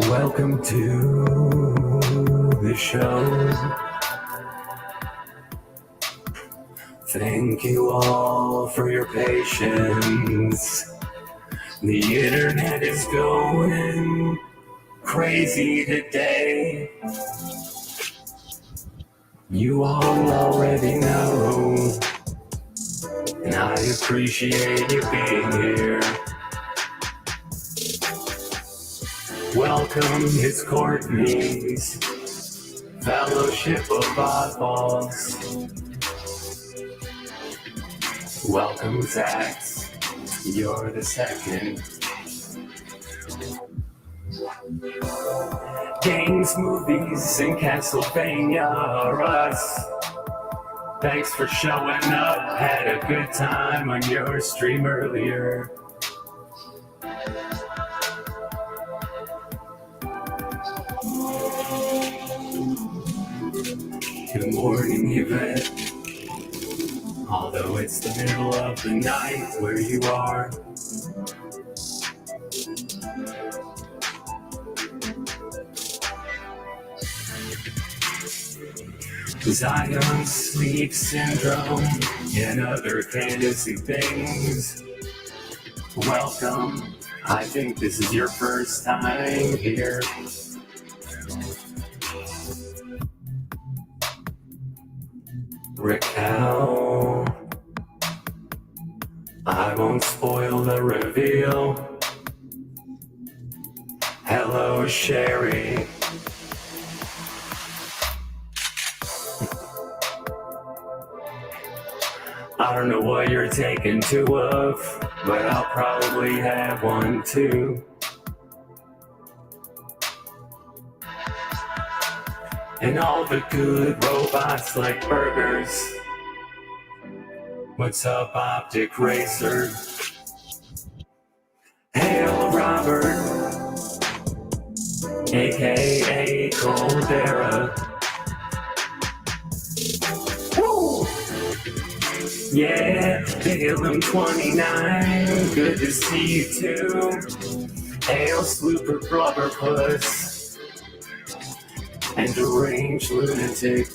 Welcome to the show. Thank you all for your patience. The internet is going crazy today. You all already know, and I appreciate you being here. Welcome, it's Courtney's Fellowship of Oddballs. Welcome, Zax. You're the second. Games, movies, and Castlevania are us. Thanks for showing up. Had a good time on your stream earlier. Good morning, Yvette. Although it's the middle of the night where you are. Zion sleep syndrome and other fantasy things. Welcome. I think this is your first time here. Raquel, I won't spoil the reveal. Hello, Sherry. I don't know what you're taking two of, but I'll probably have one too. And all the good robots like burgers. What's up, Optic Racer? Hail, Robert, aka Coldera. Woo! Yeah, Balaam 29, good to see you too. Hail, Slooper Blubberpuss. And deranged lunatic.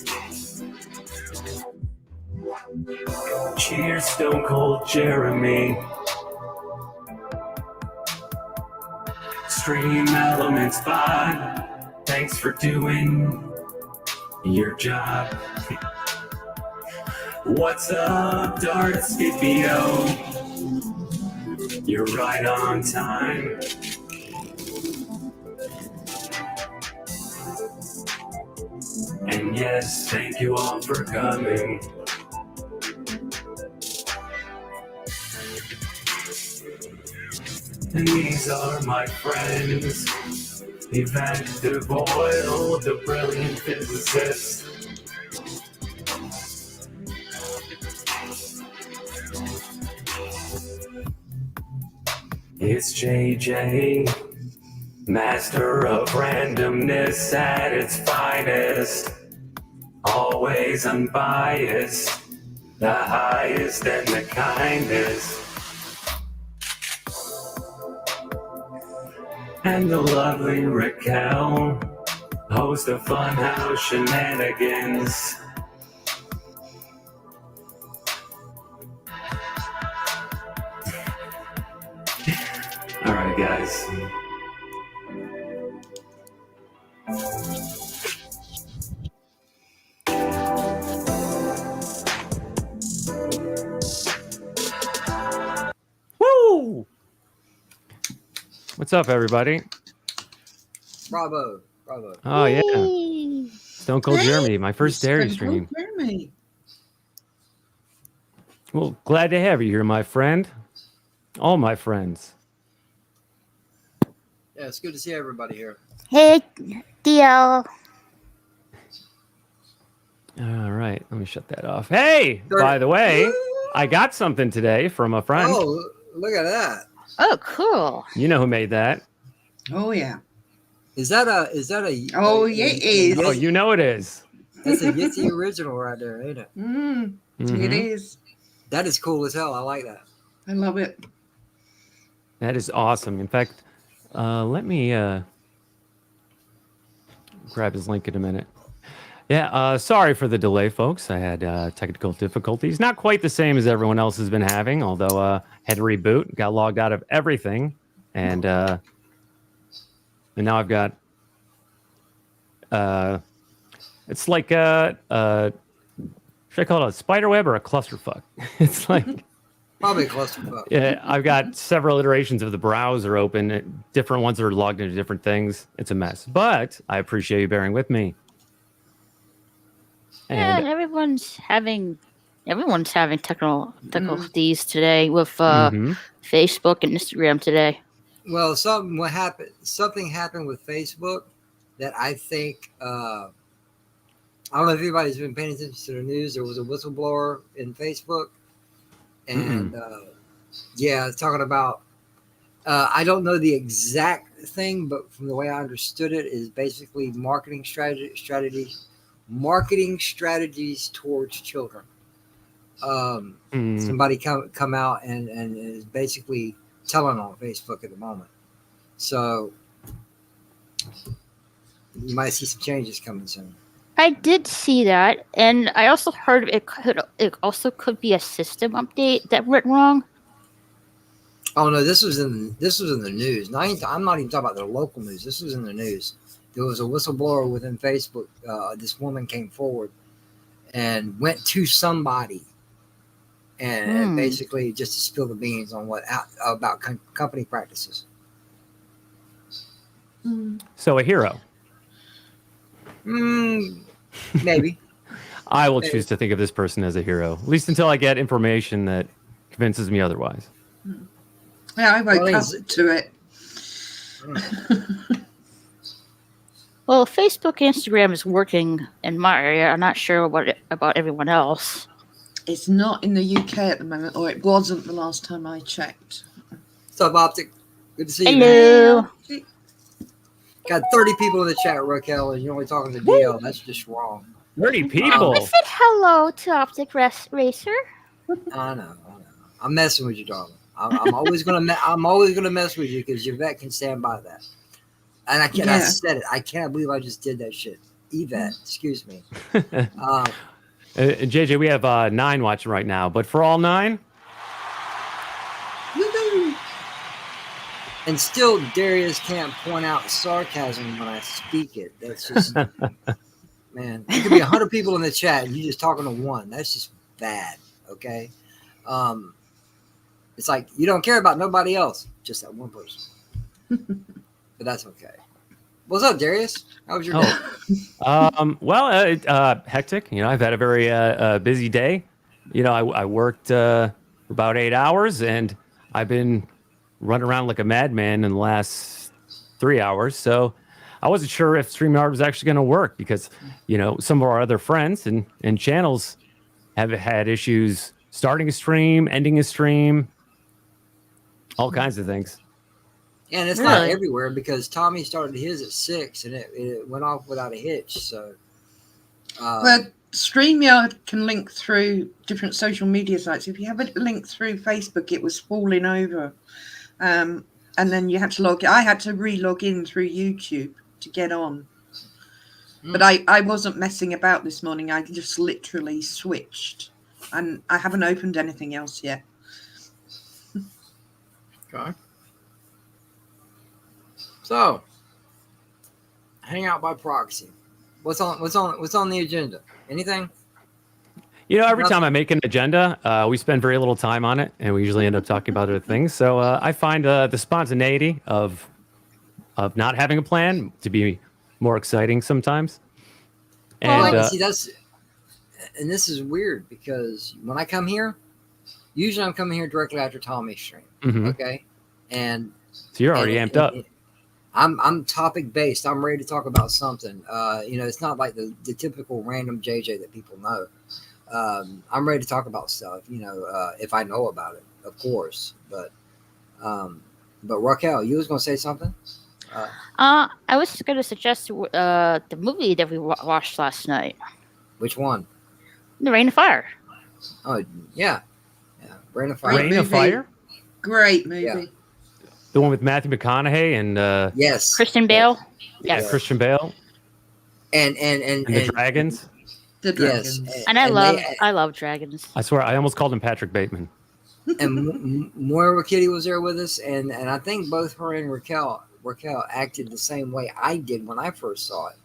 Cheers, Stone Cold Jeremy. Stream Elements 5. Thanks for doing your job. What's up, Dart Scipio? You're right on time. And yes, thank you all for coming. And these are my friends, Yvette DeVoyle, the brilliant physicist. It's JJ, master of randomness at its finest. Always unbiased, the highest and the kindest. And the lovely Raquel, host of Funhouse Shenanigans. All right, guys. Woo! What's up, everybody? Bravo. Oh, yeah. Stone Cold Jeremy, my first dairy stream. Well, glad to have you here, my friend. All my friends. Yeah, it's good to see everybody here. Hey, Theo. All right, let me shut that off. Hey, by the way, I got something today from a friend. Oh, look at that. Oh, cool. You know who made that? Oh, yeah. Is that a Oh, yeah, it is. Oh, you know it is. That's a Jitse original right there, ain't it? It is. That is cool as hell. I like that. I love it. That is awesome. In fact, let me grab his link in a minute. Yeah, sorry for the delay, folks. I had technical difficulties. Not quite the same as everyone else has been having, although had to reboot, got logged out of everything, and now I've got it's like should I call it a spider web or a clusterfuck? It's like Probably a clusterfuck. yeah, I've got several iterations of the browser open. Different ones are logged into different things. It's a mess, but I appreciate you bearing with me. Yeah, And everyone's having technical difficulties today with mhm. Facebook and Instagram today. Well, something happened with Facebook that I think I don't know if anybody's been paying attention to the news. There was a whistleblower in Facebook, and yeah, talking about I don't know the exact thing, but from the way I understood it, is basically marketing strategies towards children. Somebody come out and is basically telling on Facebook at the moment. So you might see some changes coming soon. I did see that, and I also heard it could be a system update that went wrong. Oh no, this was in the news. I'm not even talking about the local news. This was in the news. There was a whistleblower within Facebook. This woman came forward and went to somebody and basically just to spill the beans on about company practices. So a hero. Maybe. I will choose to think of this person as a hero, at least until I get information that convinces me otherwise. Yeah, I woke up to it. Well, Facebook and Instagram is working in my area. I'm not sure about everyone else. It's not in the UK at the moment, or it wasn't the last time I checked. What's up, Optic? Good to see you. Hello. Man. Got 30 people in the chat, Raquel, and you're only talking to DL. That's just wrong. 30 people. I said hello to Optic Racer. I know. I'm messing with you, darling. I'm always gonna mess with you because Yvette can stand by that. And I can't. I said it. I can't believe I just did that shit. Yvette, excuse me. JJ, we have 9 watching right now, but for all 9, Woo-hoo. And still, Darius can't point out sarcasm when I speak it. That's just, man. There could be 100 people in the chat, and you just talking to one. That's just bad. Okay. It's like you don't care about nobody else, just that one person. But that's okay. What's up, Darius? How was your day? Well, hectic. You know, I've had a very busy day. You know, I worked for about 8 hours, and I've been running around like a madman in the last 3 hours. So I wasn't sure if StreamYard was actually going to work because, you know, some of our other friends and channels have had issues starting a stream, ending a stream, all kinds of things. And it's not everywhere because Tommy started his at 6 and it went off without a hitch. So, But StreamYard can link through different social media sites. If you have it linked through Facebook, it was falling over. And then you had to I had to re-log in through YouTube to get on. But I wasn't messing about this morning. I just literally switched. And I haven't opened anything else yet. okay. So, Hangout by Proxy. What's on the agenda? Anything? You know, every time I make an agenda, we spend very little time on it, and we usually end up talking about other things. So I find the spontaneity of not having a plan to be more exciting sometimes. And see, and this is weird because when I come here, usually I'm coming here directly after Tommy's stream. Okay, and so you're already amped up. I'm topic based. I'm ready to talk about something. You know, it's not like the typical random JJ that people know. I'm ready to talk about stuff. You know, if I know about it, of course. But Raquel, you was gonna say something. I was going to suggest the movie that we watched last night. Which one? The Rain of Fire. Oh yeah, Rain of Fire. Rain of Fire. Great movie. Yeah. The one with Matthew McConaughey and Yes, Christian Bale. yeah, Yes. Christian Bale. And the dragons. The yes, dragons. And I love dragons. I swear, I almost called him Patrick Bateman. and Moira Kitty was there with us, and I think both her and Raquel acted the same way I did when I first saw it.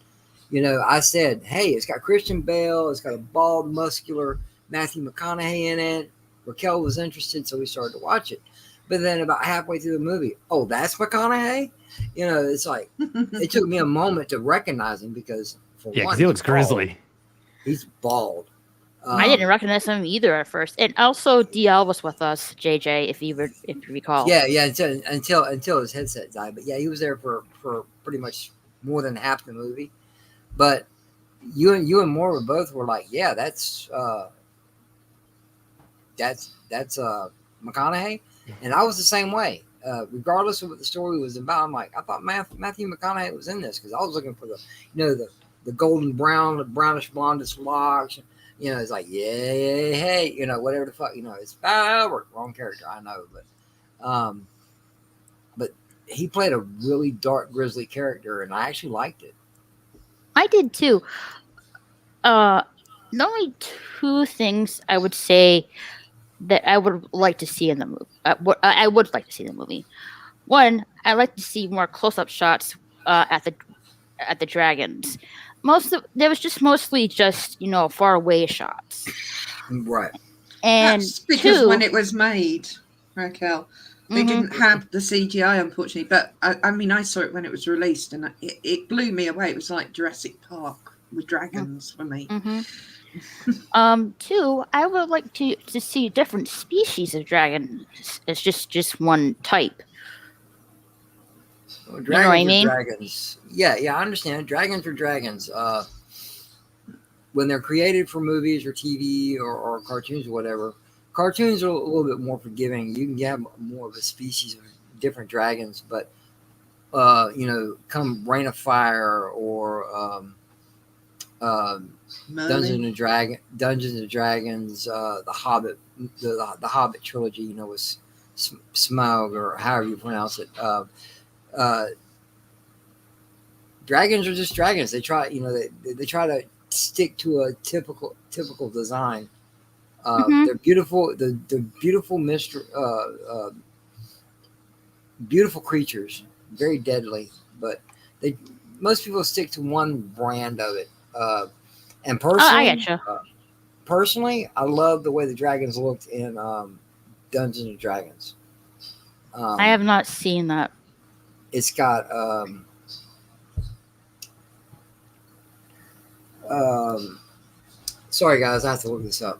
You know, I said, "Hey, it's got Christian Bale, it's got a bald, muscular Matthew McConaughey in it." Raquel was interested, so we started to watch it. But then about halfway through the movie, oh, that's McConaughey. You know, it's like it took me a moment to recognize him because because he looks grizzly. He's bald. I didn't recognize him either at first, and also DL was with us, JJ, if you recall. Yeah, until his headset died. But yeah, he was there for pretty much more than half the movie. But you and Moore both were like, yeah, that's McConaughey, and I was the same way. Regardless of what the story was about, I'm like, I thought Matthew McConaughey was in this because I was looking for the golden brown, brownish blondish locks. You know, it's like, hey, you know, whatever the fuck, you know, it's wrong character, I know, but he played a really dark, grisly character, and I actually liked it. I did too. The only two things I would say that I would like to see in the movie. I would like to see in the movie. One, I like to see more close-up shots at the dragons. There was mostly far away shots. Right. And that's because two, when it was made, Raquel, they didn't have the CGI, unfortunately. But I mean, I saw it when it was released, and it blew me away. It was like Jurassic Park with dragons for me. Two, I would like to see different species of dragons. It's just one type. Well, you know what I mean? Dragons. Yeah, I understand. Dragons are dragons. When they're created for movies or TV or cartoons or whatever, cartoons are a little bit more forgiving. You can get more of a species of different dragons, but come Reign of Fire or Dungeons and Dragons, the Hobbit, the Hobbit trilogy, with Smaug or however you pronounce it. Dragons are just dragons. They try, they try to stick to a typical design. They're beautiful. They're beautiful, beautiful creatures, very deadly. But most people stick to one brand of it. And personally, I getcha. Personally, I love the way the dragons looked in Dungeons and Dragons. I have not seen that. It's got sorry guys, I have to look this up.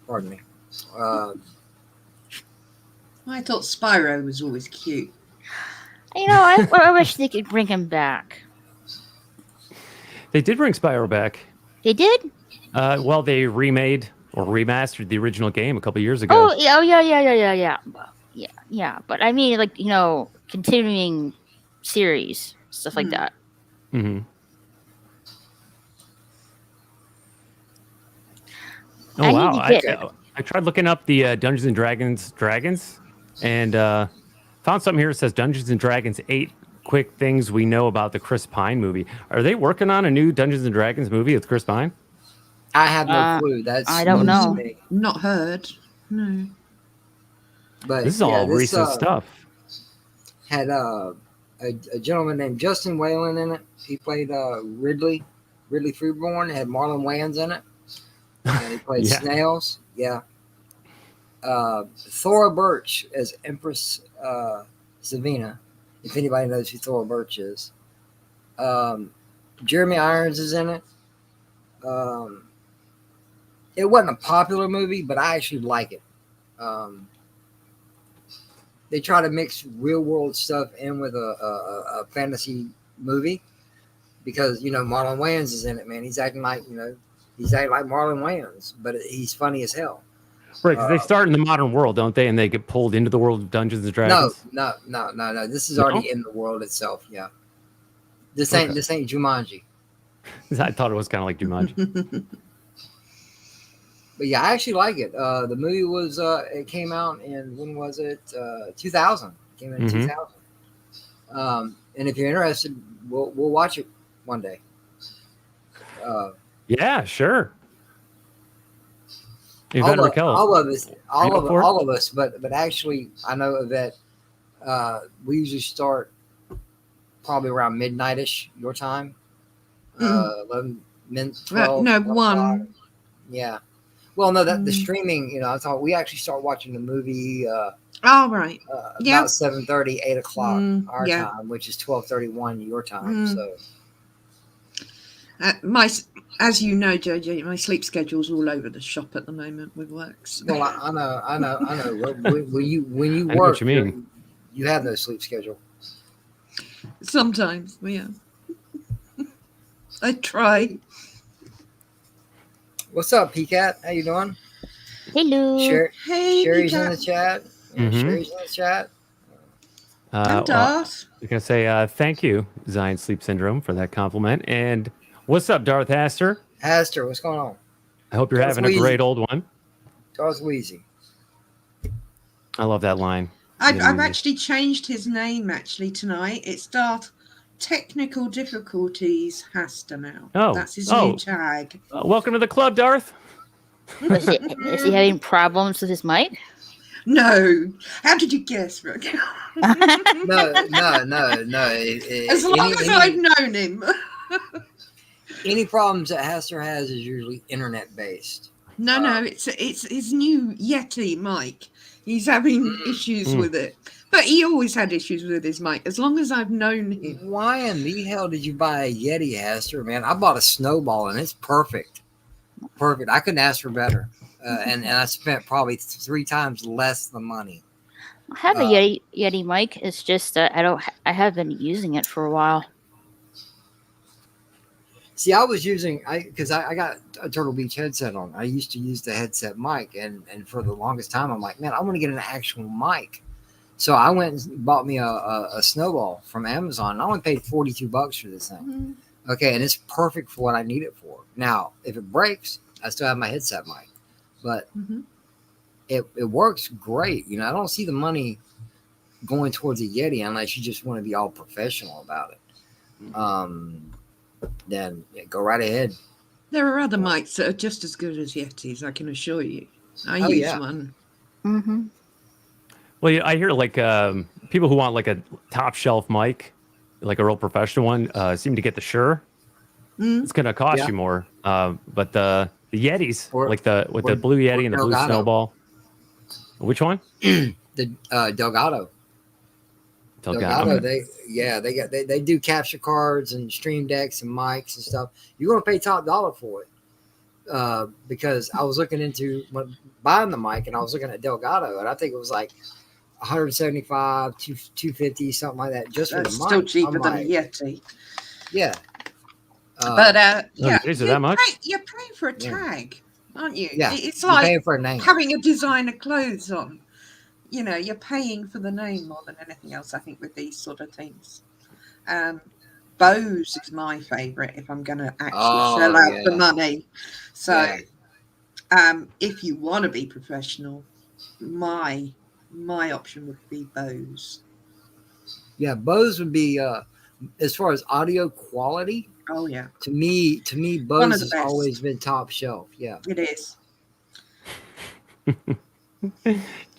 Pardon me. I thought Spyro was always cute. I wish they could bring him back. They did bring Spyro back. They did? Well, they remade or remastered the original game a couple years ago. Oh yeah. Yeah. But I mean, continuing series, stuff like that. Mm-hmm. Oh wow! I tried looking up the Dungeons and Dragons, and found something here that says Dungeons and Dragons 8 quick things we know about the Chris Pine movie. Are they working on a new Dungeons and Dragons movie with Chris Pine? I have no clue. I don't know. Not heard. No. But this is all recent stuff. Had a gentleman named Justin Whalen in it. He played Ridley Freeborn. Had Marlon Wayans in it. And he played Snails. Yeah. Thora Birch as Empress Savina. If anybody knows who Thora Birch is. Jeremy Irons is in it. It wasn't a popular movie, but I actually like it. They try to mix real world stuff in with a fantasy movie because Marlon Wayans is in it. Man, he's acting like Marlon Wayans, but he's funny as hell. Right, because they start in the modern world, don't they? And they get pulled into the world of Dungeons and Dragons. No. This is already in the world itself. Yeah, this ain't Jumanji. I thought it was kind of like Jumanji. But yeah, I actually like it. The movie was it came out in, when was it? 2000. It came out in 2000. And if you're interested, we'll watch it one day. Yeah, sure. Yvette Raquel. All of us, Are you up for it? all of us. But actually, I know Yvette. We usually start probably around midnight-ish your time. 11, 12. No, 1 o'clock. 1. Yeah. Well, no, that the streaming. I thought we actually start watching the movie. Oh, right. Yeah. About 7:30, 8 o'clock our yeah. time, which is 12:31 your time. So. As you know, JJ, my sleep schedule's all over the shop at the moment with work. So. Well, I know. When you I know work, what you mean. You have no sleep schedule. Sometimes, yeah. I try. What's up, PCAT? How you doing? Hello. Hey, Sherry's in Peacock. the chat. Mhm. Sherry's in the chat. And Darth. I was going to say thank you, Zion Sleep Syndrome, for that compliment. And what's up, Darth Astor? Astor, what's going on? I hope you're Darth having a Wheezy. great old one. Darth Wheezy. I love that line. I've actually changed his name tonight. It's Darth Technical Difficulties Hasta now. Oh. That's his new tag. Welcome to the club, Darth. Is he having problems with his mic? No. How did you guess, Raquel? No. As long as I've known him. Any problems that Astor has is usually internet based. No, it's his new Yeti mic. He's having issues with it. But he always had issues with his mic, as long as I've known him. Why in the hell did you buy a Yeti, Astor? Man, I bought a Snowball and it's perfect. Perfect. I couldn't ask for better. And I spent probably 3 times less the money. I have a Yeti mic. It's just I have been using it for a while. See, I was using because I got a Turtle Beach headset on. I used to use the headset mic, and for the longest time, I'm like, man, I want to get an actual mic. So I went and bought me a Snowball from Amazon. And I only paid $42 for this thing. Okay, and it's perfect for what I need it for. Now, if it breaks, I still have my headset mic, but it works great. I don't see the money going towards a Yeti unless you just want to be all professional about it. Then go right ahead. There are other mics that are just as good as Yetis, I can assure you. I use one. Mm-hmm. Well, I hear like people who want like a top shelf mic, like a real professional one, seem to get the Shure. It's going to cost you more. But the Yetis, with the Blue Yeti and the Blue Snowball. Which one? The Delgado. Delgado. They do capture cards and stream decks and mics and stuff. You're going to pay top dollar for it. Because I was looking into buying the mic, and I was looking at Delgado, and I think it was like $175, $250, something like that, just for the mic. Still cheaper than a Yeti. Yeah. But is it that much? You're paying for a tag, aren't you? Yeah. It's You're like paying for a name. having a designer clothes on. You're paying for the name more than anything else, I think, with these sort of things. Bose is my favourite if I'm going to actually shell out the money. So if you want to be professional, my option would be Bose. Yeah, Bose would be, as far as audio quality. Oh, yeah. To me, Bose has always been top shelf. Yeah. It is.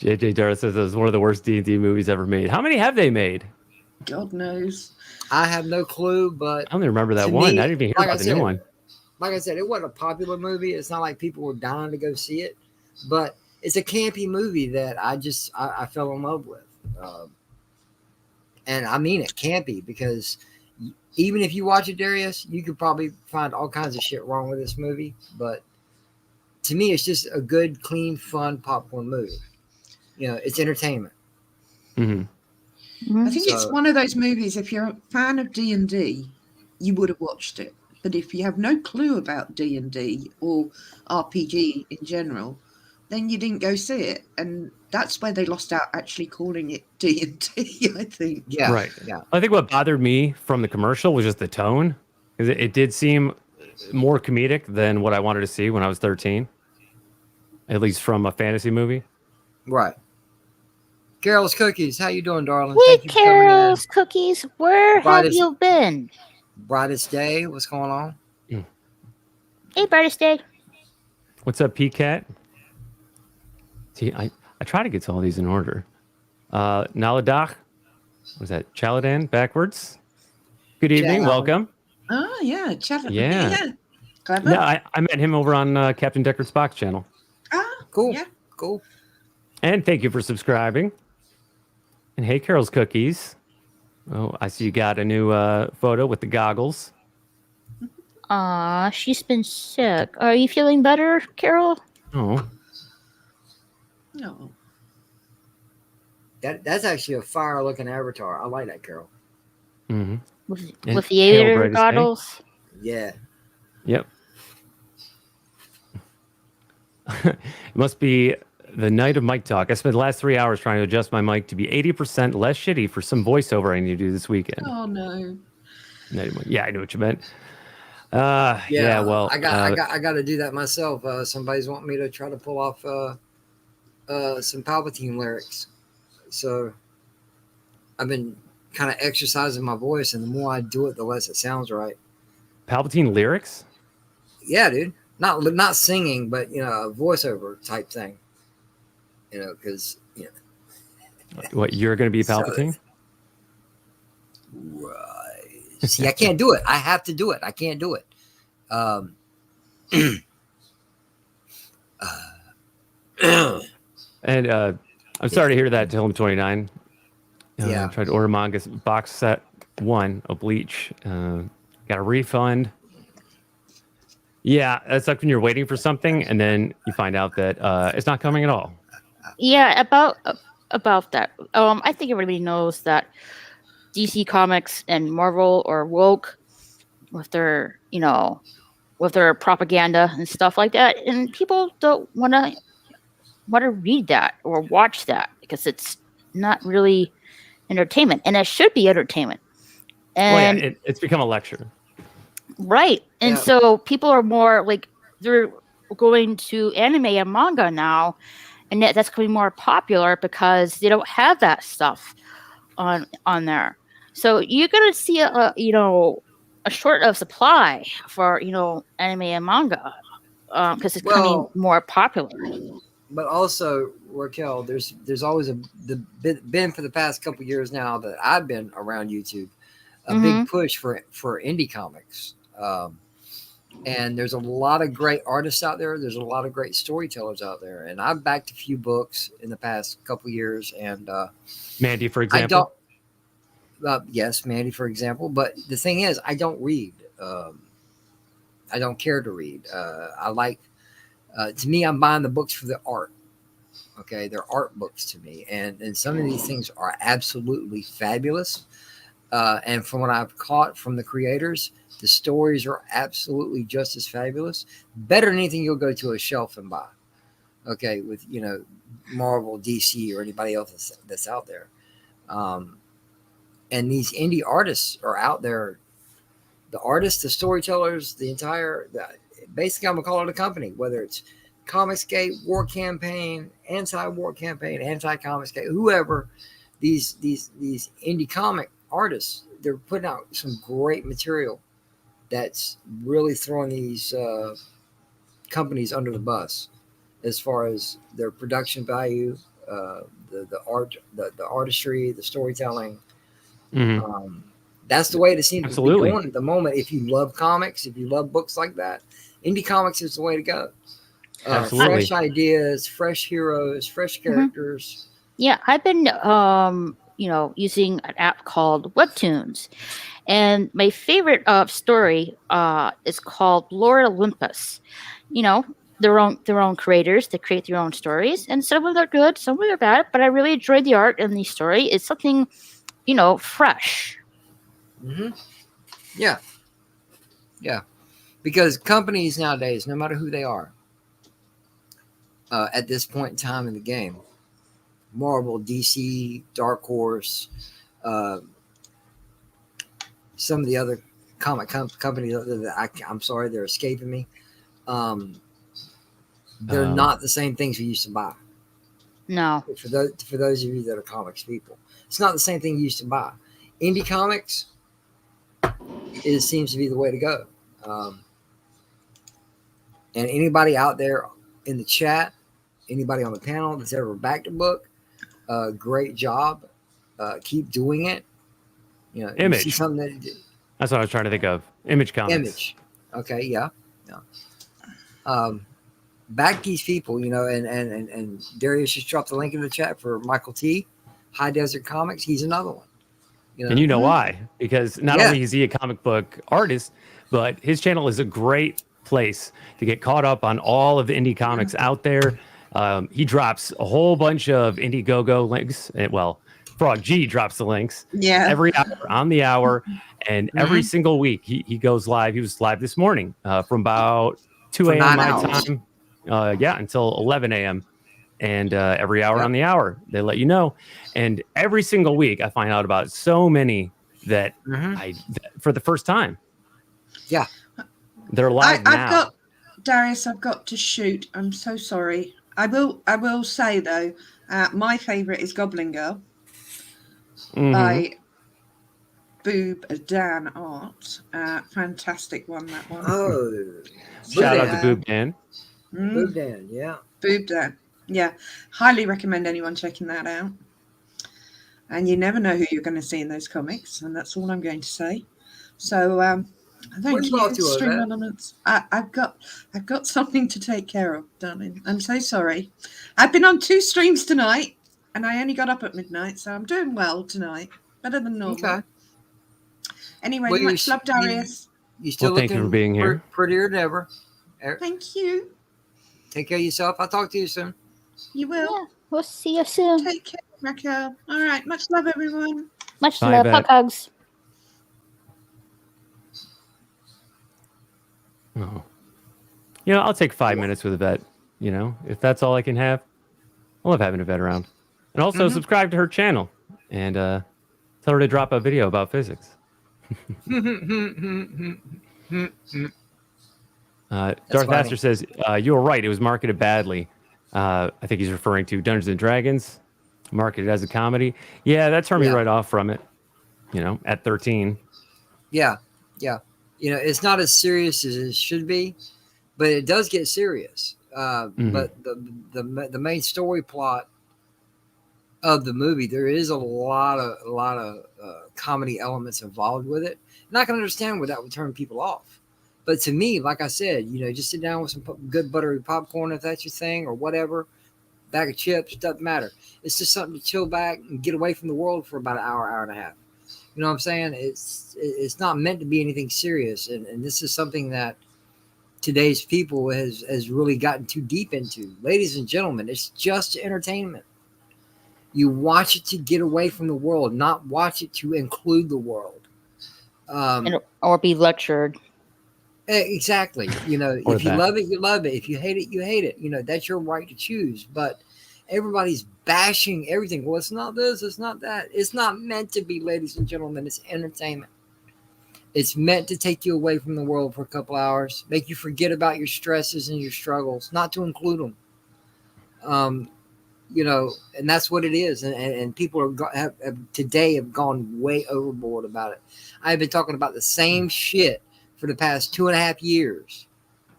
JJ Darth says it was one of the worst D&D movies ever made. How many have they made? God knows. I have no clue, but I only remember that one. I didn't even hear about the new one. Like I said, it wasn't a popular movie. It's not like people were dying to go see it, but it's a campy movie that I fell in love with. And I mean it, campy, because even if you watch it, Darius, you could probably find all kinds of shit wrong with this movie, but to me, it's just a good, clean, fun popcorn movie. It's entertainment. I think it's one of those movies, if you're a fan of D&D, you would have watched it. But if you have no clue about D&D or RPG in general, then you didn't go see it. And that's where they lost out actually calling it D&D, I think. Yeah. Right. Yeah. I think what bothered me from the commercial was just the tone. Because it did seem more comedic than what I wanted to see when I was 13. At least from a fantasy movie. Right. Carol's Cookies, how you doing, darling? Hey, Thank you for coming in. Carol's Cookies, where have you been? Brightest day, what's going on? Hey, brightest day. What's up, PCAT? See, I try to get to all these in order. Naladach, was that Chaladan backwards? Good evening, Chaladan. welcome. Oh, yeah. Chat. Yeah. Yeah. Clever. No, I met him over on Captain Decker's Box channel. Ah, Cool. Yeah. Cool. And thank you for subscribing. And hey, Carol's Cookies. Oh, I see you got a new photo with the goggles. She's been sick. Are you feeling better, Carol? Oh, No. That's actually a fire looking avatar. I like that, Carol. mm-hmm. With And the hail, aviator brightest day. goggles? Yeah. Yep. It must be the night of mic talk. I spent the last 3 hours trying to adjust my mic to be 80% less shitty for some voiceover I need to do this weekend. Oh, no. Yeah, I know what you meant. Yeah, well, I got to do that myself. Somebody's wanting me to try to pull off some Palpatine lyrics, so I've been kind of exercising my voice, and the more I do it, the less it sounds right. Palpatine lyrics? Yeah, dude. Not singing, but a voiceover type thing. Because What, you're going to be Palpatine? right. See, I can't do it. I have to do it. I can't do it. And I'm sorry to hear that, Tillum29. Yeah. I tried to order manga box set 1 of Bleach. Got a refund. Yeah, that's like when you're waiting for something and then you find out that it's not coming at all. Yeah, about that. I think everybody knows that DC Comics and Marvel are woke with their, with their propaganda and stuff like that, and people don't want to read that or watch that because it's not really entertainment, and it should be entertainment. And Well, yeah, it's become a lecture. right, and Yeah. so people are more like they're going to anime and manga now, and that's going to be more popular because they don't have that stuff on there. So you're going to see a short of supply for anime and manga because it's becoming more popular. But also, Raquel, there's always been for the past couple years now that I've been around YouTube, a big push for indie comics. And there's a lot of great artists out there. There's a lot of great storytellers out there. And I've backed a few books in the past couple years. And Mandy, for example. Yes, Mandy, for example. But the thing is, I don't read. I don't care to read. I like. To me, I'm buying the books for the art. Okay, they're art books to me, and some of these things are absolutely fabulous. And from what I've caught from the creators, the stories are absolutely just as fabulous. Better than anything you'll go to a shelf and buy. Okay, with Marvel, DC, or anybody else that's out there. And these indie artists are out there. The artists, the storytellers, basically, I'm gonna call it a company, whether it's Comicsgate, War Campaign, Anti-War Campaign, Anti-Comicsgate, whoever. These indie comic artists, they're putting out some great material that's really throwing these companies under the bus as far as their production value, the art, the artistry, the storytelling. That's the way it seems to be going at the moment. If you love comics, if you love books like that, indie comics is the way to go. Fresh ideas, fresh heroes, fresh characters. Yeah, I've been using an app called Webtoons, and my favorite story is called Lord Olympus. Their own creators, they create their own stories, and some of them are good, some of them are bad, but I really enjoyed the art and the story. It's something fresh. Yeah, because companies nowadays, no matter who they are, at this point in time in the game, Marvel, DC, Dark Horse, some of the other comic companies that I'm sorry, they're escaping me. They're not the same things we used to buy. No. For those of you that are comics people, it's not the same thing you used to buy. Indie comics, it seems to be the way to go. And anybody out there in the chat, anybody on the panel that's ever backed a book, great job. Keep doing it. You know, Image. You see something that That's what I was trying to think of. Image Comics. Image. Okay, yeah. Back these people, you know, and Darius just dropped the link in the chat for Michael T. High Desert Comics. He's another one. You know? And you know why? Because not only is he a comic book artist, but his channel is a great place to get caught up on all of the indie comics out there. He drops a whole bunch of Indiegogo links. Well, Frog G drops the links every hour on the hour. And every single week he goes live. He was live this morning from about 2 a.m. my time. Until 11 a.m. And every hour on the hour, they let you know. And every single week, I find out about so many that for the first time. Yeah. They're live now. Darius, I've got to shoot. I'm so sorry. I will say, though, my favourite is Goblin Girl by Boob Dan Art. Fantastic one, that one. Oh. Shout out to Boob Dan. Boob Dan, yeah. Boob Dan. Yeah. Highly recommend anyone checking that out. And you never know who you're going to see in those comics, and that's all I'm going to say. So thank you, Stream Elements. I've got something to take care of, darling. I'm so sorry. I've been on 2 streams tonight, and I only got up at midnight, so I'm doing well tonight. Better than normal. Okay. Anyway, much love, Darius. You still thank you for being here. Prettier than ever. Thank you. Take care of yourself. I'll talk to you soon. You will. Yeah, we'll see you soon. Take care, Raquel. All right. Much love, everyone. Much love. Hug hugs. Oh. You know, I'll take 5 minutes with Yvette. You know, if that's all I can have. I love having Yvette around. And also subscribe to her channel and tell her to drop a video about physics. Darth Master says, you were right. It was marketed badly. I think he's referring to Dungeons and Dragons, marketed as a comedy. Yeah, that turned me right off from it, you know, at 13. Yeah. You know, it's not as serious as it should be, but it does get serious. But the main story plot of the movie, there is a lot of comedy elements involved with it. And I can understand where that would turn people off. But to me, like I said, you know, just sit down with some good buttery popcorn if that's your thing, or whatever, bag of chips, doesn't matter. It's just something to chill back and get away from the world for about an hour and a half. You know what I'm saying? It's not meant to be anything serious, and this is something that today's people has really gotten too deep into. Ladies and gentlemen, it's just entertainment. You watch it to get away from the world, not watch it to include the world. Or be lectured. Exactly. You know, if you love it, you love it. If you hate it, you hate it. You know, that's your right to choose. But everybody's bashing everything. Well, it's not this, it's not that. It's not meant to be, ladies and gentlemen. It's entertainment. It's meant to take you away from the world for a couple hours, make you forget about your stresses and your struggles, not to include them. You know, and that's what it is. And people have today have gone way overboard about it. I've been talking about the same shit for the past 2.5 years.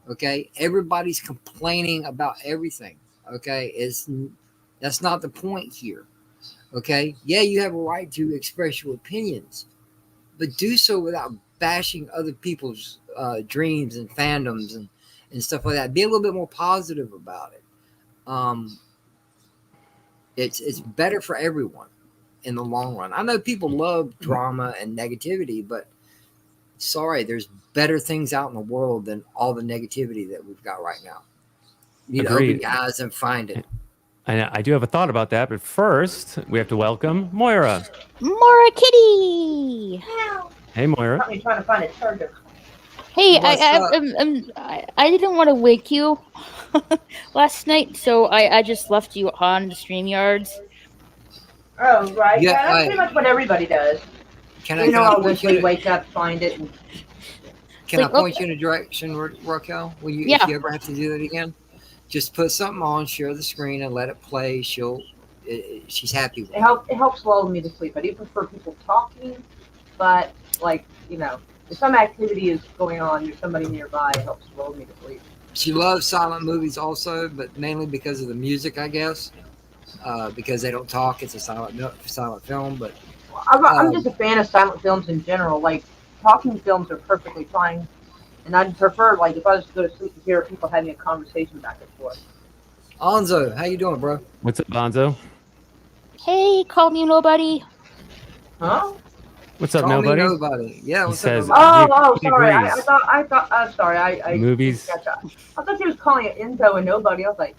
Okay. Everybody's complaining about everything. Okay. That's not the point here. Okay. Yeah. You have a right to express your opinions, but do so without bashing other people's dreams and fandoms and stuff like that. Be a little bit more positive about it. It's better for everyone in the long run. I know people love drama and negativity, but sorry, there's better things out in the world than all the negativity that we've got right now. You need to open your eyes and find it. I do have a thought about that, but first we have to welcome Moira. Moira Kitty. Hey, Moira. I'm trying to find a charger. Hey, I didn't want to wake you last night, so I just left you on the StreamYards. Oh, right. Yeah, that's pretty much what everybody does. I'll eventually wake up, find it. Can I point you in a direction, Raquel? If you ever have to do that again, just put something on, share the screen, and let it play. She's happy with it. It helps lull me to sleep. I do prefer people talking, but if some activity is going on, there's somebody nearby, it helps lull me to sleep. She loves silent movies also, but mainly because of the music, I guess. Because they don't talk, it's a silent film. But I'm just a fan of silent films in general. Like talking films are perfectly fine, and I'd prefer like if I was to go to sleep to hear people having a conversation back and forth. Alonzo, how you doing, bro? What's up, Bonzo? Hey, call me nobody. Huh? What's up, Call nobody? me nobody. Yeah, He what's says, up, nobody? Oh, he sorry. I agrees. thought. I'm sorry. I Movies. didn't catch up. I thought she was calling it Enzo and nobody. I was like,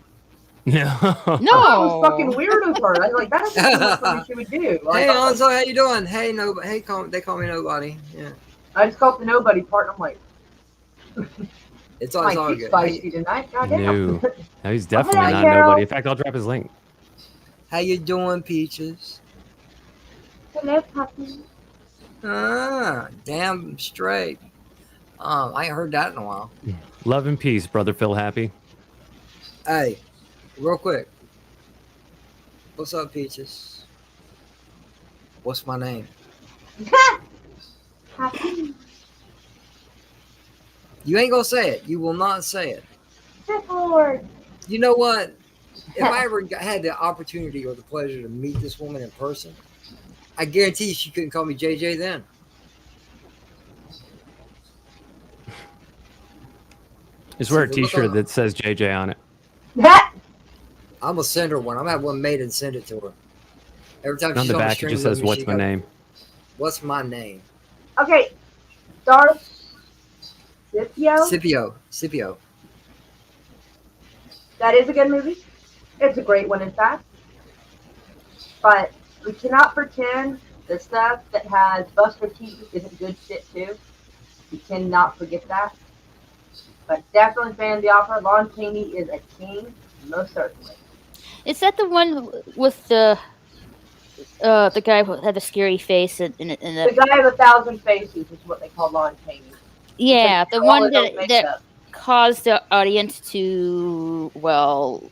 No. I thought it was fucking weird of her. I was like, that doesn't seem like something she would do. Like, Hey, Alonzo, how you doing? Hey, nobody. Hey, they call me nobody. Yeah, I just called the nobody part. And I'm like, it's all my good. spicy tonight. Goddamn. No, he's definitely Hey, not Carol. nobody. In fact, I'll drop his link. How you doing, Peaches? Hello, puppy. Damn straight. I ain't heard that in a while. Love and peace, brother Phil Happy. Hey, real quick. What's up, Peaches? What's my name? Happy. You ain't gonna say it. You will not say it. Lord. You know what? If I ever had the opportunity or the pleasure to meet this woman in person, I guarantee she couldn't call me JJ then. Just wear a t-shirt that says JJ on it. I'm gonna send her one. I'm gonna have one made and send it to her. Every time On she's the on back, the it stream just with says, me, "What's my name?" What's my name? Okay, Darth Scipio. That is a good movie. It's a great one, in fact. But we cannot pretend the stuff that has Buster Keaton isn't good shit too. We cannot forget that. But definitely fan of the opera. Lon Chaney is a king, most certainly. Is that the one with the guy who had the scary face and The guy of 1,000 faces is what they call Lon Chaney. Yeah, the one that caused the audience to, well,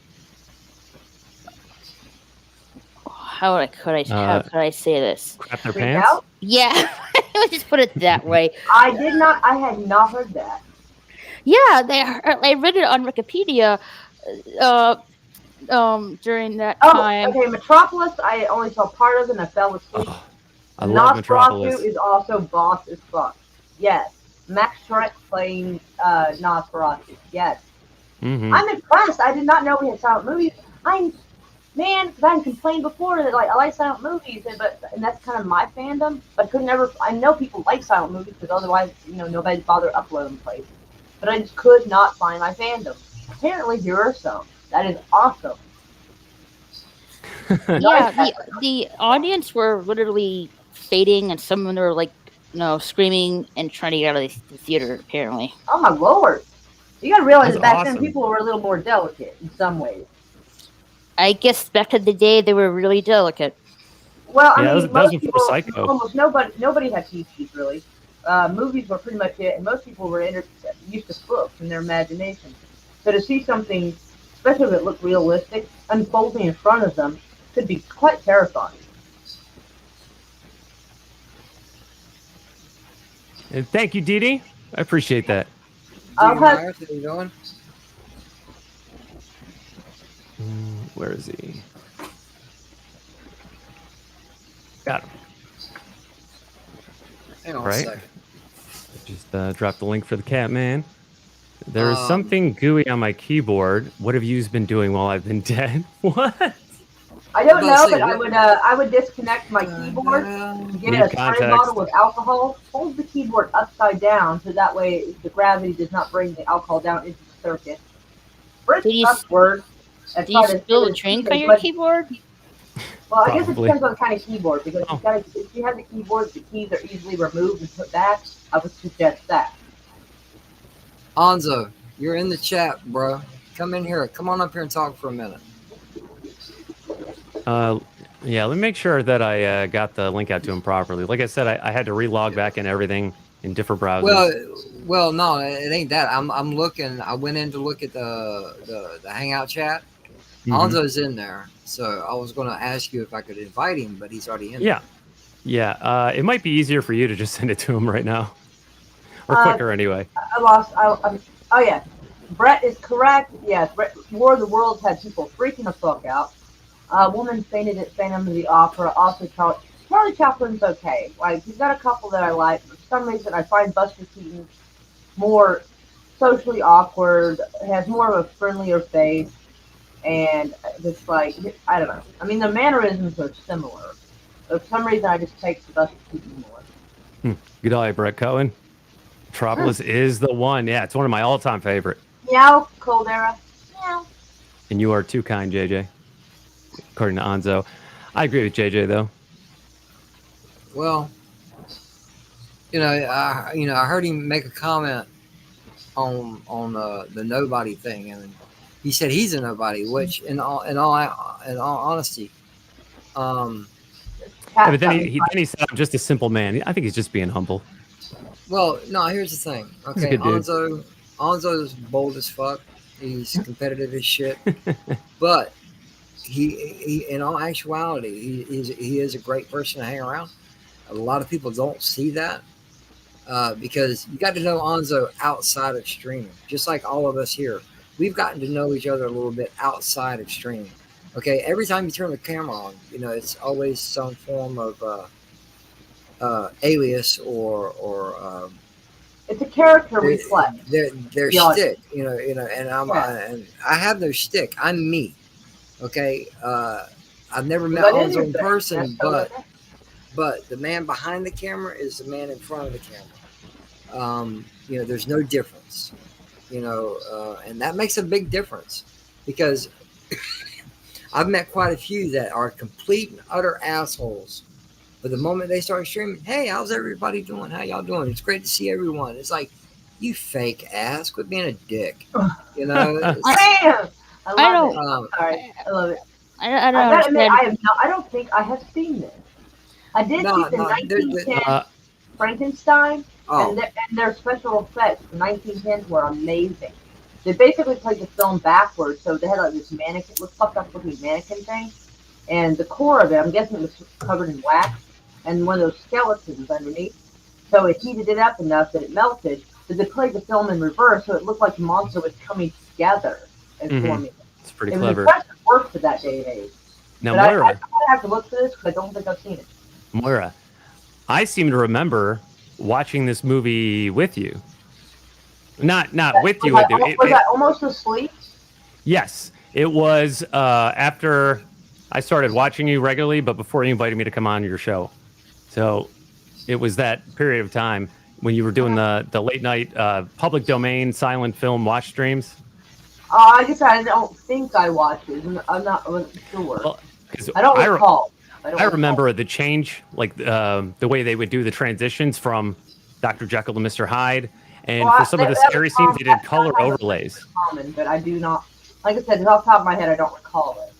how could I say this? Crap their pants? Out? Yeah, let's just put it that way. I had not heard that. Yeah, I read it on Wikipedia during that time. Okay, Metropolis, I only saw part of it and I fell asleep. Oh, I love Metropolis. Nosferatu is also boss as fuck. Yes. Max Shrek playing Nosferatu. Yes. Mm-hmm. I'm impressed. I did not know we had silent movies. Because I complained before that like I like silent movies, and that's kind of my fandom. But I know people like silent movies because otherwise, nobody'd bother uploading places. But I just could not find my fandom. Apparently, here are some. That is awesome. Yeah, the audience were literally fading, and some of them were like, screaming and trying to get out of the theater. Apparently. Oh my lord! You gotta realize That's back then awesome. people were a little more delicate in some ways. I guess back in the day they were really delicate. Well, I Yeah, mean, that was most before people, Psycho. almost nobody had TVs really. Movies were pretty much it, and most people were used to books and their imagination. So to see something, especially if it looked realistic, unfolding in front of them, could be quite terrifying. And thank you, Dee Dee. I appreciate that. How you doing? Where is he? Got him. Hang on Right. a second. Just dropped the link for the cat man. There is something gooey on my keyboard. What have you been doing while I've been dead? What? I don't know, but I would disconnect my keyboard, get a spray bottle of alcohol, hold the keyboard upside down, so that way the gravity does not bring the alcohol down into the circuit. Do you spill a drink on your keyboard? Well, I guess it depends on the kind of keyboard, because if you have the keyboard, the keys are easily removed and put back. I would suggest that. Anzo, you're in the chat, bro. Come in here. Come on up here and talk for a minute. Yeah, let me make sure that I got the link out to him properly. Like I said, I had to relog back in everything in different browsers. Well, no, it ain't that. I'm looking. I went in to look at the Hangout chat. Mm-hmm. Anzo's in there, so I was going to ask you if I could invite him, but he's already in. Yeah. It might be easier for you to just send it to him right now, or quicker anyway. Oh yeah. Brett is correct. Yes, War of the Worlds had people freaking the fuck out. A woman fainted at Phantom of the Opera. Also, Charlie Chaplin's okay. Like, he's got a couple that I like. For some reason, I find Buster Keaton more socially awkward, has more of a friendlier face, and just like, I don't know. I mean, the mannerisms are similar. But for some reason, I just take the Buster Keaton more. Good eye, Brett Cohen. Metropolis is the one. Yeah, it's one of my all-time favorite. Meow, Cold Era. Meow. And you are too kind, JJ. According to Anzo. I agree with JJ, though. Well, I heard him make a comment on the nobody thing, and he said he's a nobody, which in all honesty, Yeah, but then he said, I'm just a simple man. I think he's just being humble. well, no, here's the thing. He's a Okay, good dude. Anzo's bold as fuck. He's competitive as shit, but he in all actuality, he is a great person to hang around. A lot of people don't see that. Because you got to know Anzo outside of streaming, just like all of us here. We've gotten to know each other a little bit outside of streaming. Okay, every time you turn the camera on, it's always some form of alias or It's a character reflex. their stick. And and I have no stick. I'm me. Okay, I've never met Anzo in person, but the man behind the camera is the man in front of the camera. There's no difference, and that makes a big difference because I've met quite a few that are complete and utter assholes. But the moment they start streaming, hey, how's everybody doing? How y'all doing? It's great to see everyone. It's like, you fake ass, quit being a dick. Damn! I love it. Sorry, I love it. I don't gotta admit, understand. I don't think I have seen this. I did see the 1910 Frankenstein, Oh, and their special effects from 1910s were amazing. They basically played the film backwards, so they had like this mannequin, look fucked up looking mannequin thing, and the core of it, I'm guessing it was covered in wax, and one of those skeletons underneath. So it heated it up enough that it melted, but they played the film in reverse, so it looked like the monster was coming together and forming. It's pretty It was clever. impressive work for that day and age. Now, But Moira, I have to look for this because I don't think I've seen it. Moira, I seem to remember watching this movie with you. Not with you. Was I almost asleep? Yes, it was after I started watching you regularly, but before you invited me to come on your show. So it was that period of time when you were doing the late night public domain silent film watch streams. I guess I don't think I watched it. I'm not sure. Well, I don't recall. I remember the change, like the way they would do the transitions from Dr. Jekyll to Mr. Hyde. And for some of the scary scenes, they did color overlays. Common, but I do not, like I said, off the top of my head, I don't recall it.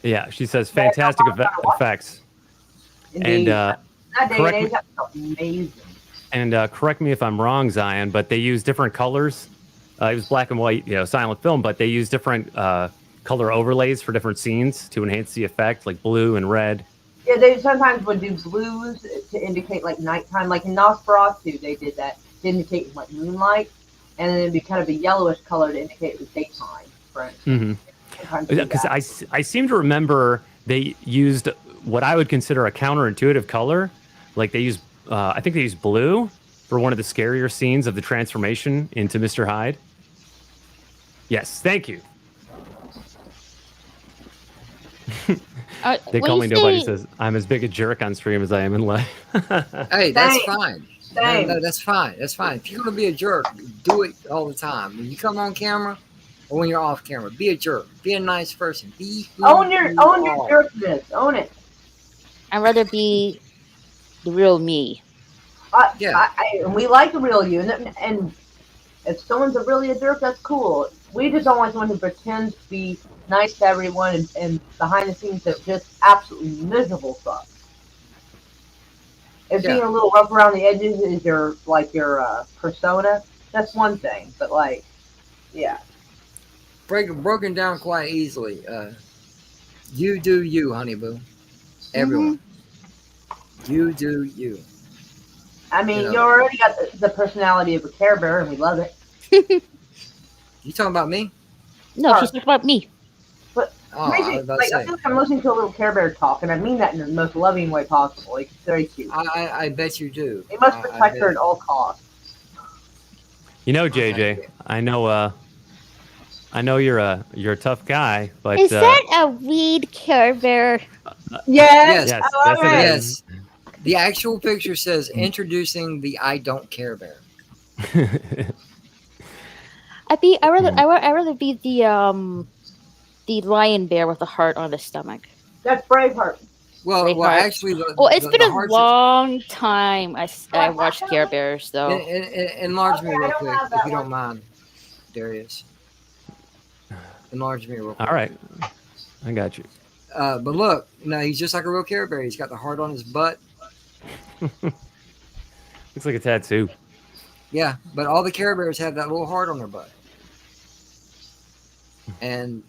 Yeah, she says fantastic effects. Indeed. And that day and age, that felt amazing. And correct me if I'm wrong, Zion, but they use different colors. It was black and white, silent film, but they use different color overlays for different scenes to enhance the effect, like blue and red. Yeah, they sometimes would do blues to indicate like nighttime. Like in Nosferatu, they did that to indicate like moonlight, and then it'd be kind of a yellowish color to indicate it was daytime. For instance. Because I seem to remember they used what I would consider a counterintuitive color. Like they used, I think they used blue for one of the scarier scenes of the transformation into Mr. Hyde. Yes, thank you. They call me nobody says I'm as big a jerk on stream as I am in life. hey, that's fine. No, that's fine. That's fine. If you're gonna be a jerk, do it all the time. When you come on camera or when you're off camera, be a jerk. Be a nice person. Own your jerkness. Own it. I'd rather be the real me. And we like the real you, and if someone's really a jerk, that's cool. We just don't want someone who pretends to be nice to everyone and behind the scenes they're just absolutely miserable stuff. If being a little rough around the edges is your persona, that's one thing. But broken down quite easily. You do you, honey boo. Everyone. You do you. I mean, you already got the personality of a Care Bear, and we love it. You talking about me? No, she's talking about me. But Oh, I was about to I say. feel like I'm listening to a little Care Bear talk, and I mean that in the most loving way possible. Like, it's very cute. I bet you do. They must I protect her bet- at all costs. You know, JJ, I know you're a tough guy, but Is that a weed Care Bear? Yes. yes, I love yes, it it. is. Yes. The actual picture says introducing the I don't care bear. I rather be the lion bear with the heart on the stomach. That's Braveheart. Well, Braveheart. actually, Well, it's the been a hearts- long time I watched Care Bears, though. Enlarge me Okay, I real don't quick, have if that you don't one. mind, Darius. Enlarge me real quick. All right, I got you. But look, no, he's just like a real Care Bear. He's got the heart on his butt. Looks like a tattoo. Yeah, but all the Care Bears have that little heart on their butt. And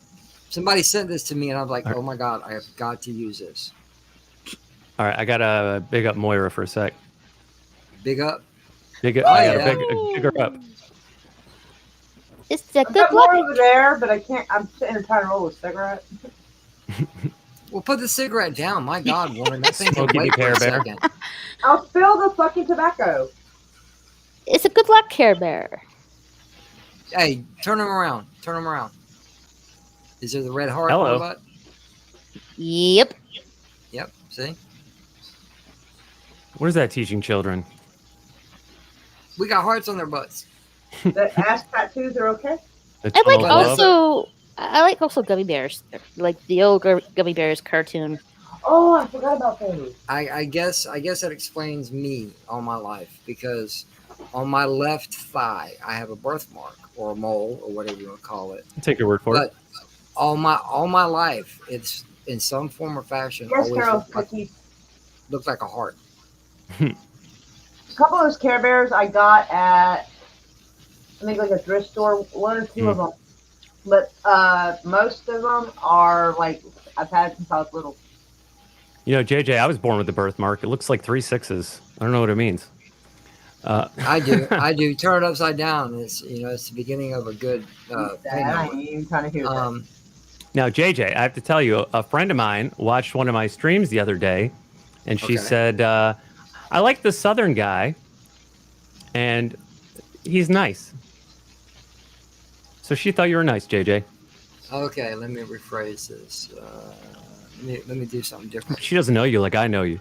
somebody sent this to me, and I was like, oh my God, I have got to use this. All right, I gotta big up Moira for a sec. Big up. Big up, Oh, I gotta yeah. big her up. It's a I've good got luck. more over there, but I can't. I'm sitting there trying to roll a cigarette. Well, put the cigarette down. My God, woman, that thing can Smokey wait the for a Care Bear. second. I'll spill the fucking tobacco. It's a good luck Care Bear. Hey, turn him around. Turn him around. Is there the red heart on Hello. the butt? Yep. Yep. See, What is that teaching children? we got hearts on their butts. The ass tattoos are okay. The I like tunnel of love? I like also gummy bears, like the old gummy bears cartoon. Oh, I forgot about those. I guess that explains me all my life, because on my left thigh I have a birthmark or a mole or whatever you want to call it. Take your word for But all my life, it's in some form or fashion Yes, always Carol, looked like, cookies. looked like a heart. A couple of those Care Bears I got at, I think, like a thrift store. One or two of them, but most of them are like I've had since I was little. it. You know, JJ, I was born with a birthmark. It looks like 3 6s. I don't know what it means. I do. Turn it upside down. It's it's the beginning of a good thing. I ain't even trying to hear that. Now, JJ, I have to tell you, a friend of mine watched one of my streams the other day, and she Okay. said, I like the Southern guy, and he's nice. So she thought you were nice, JJ. Okay, let me rephrase this. Let me do something different. She doesn't know you like I know you.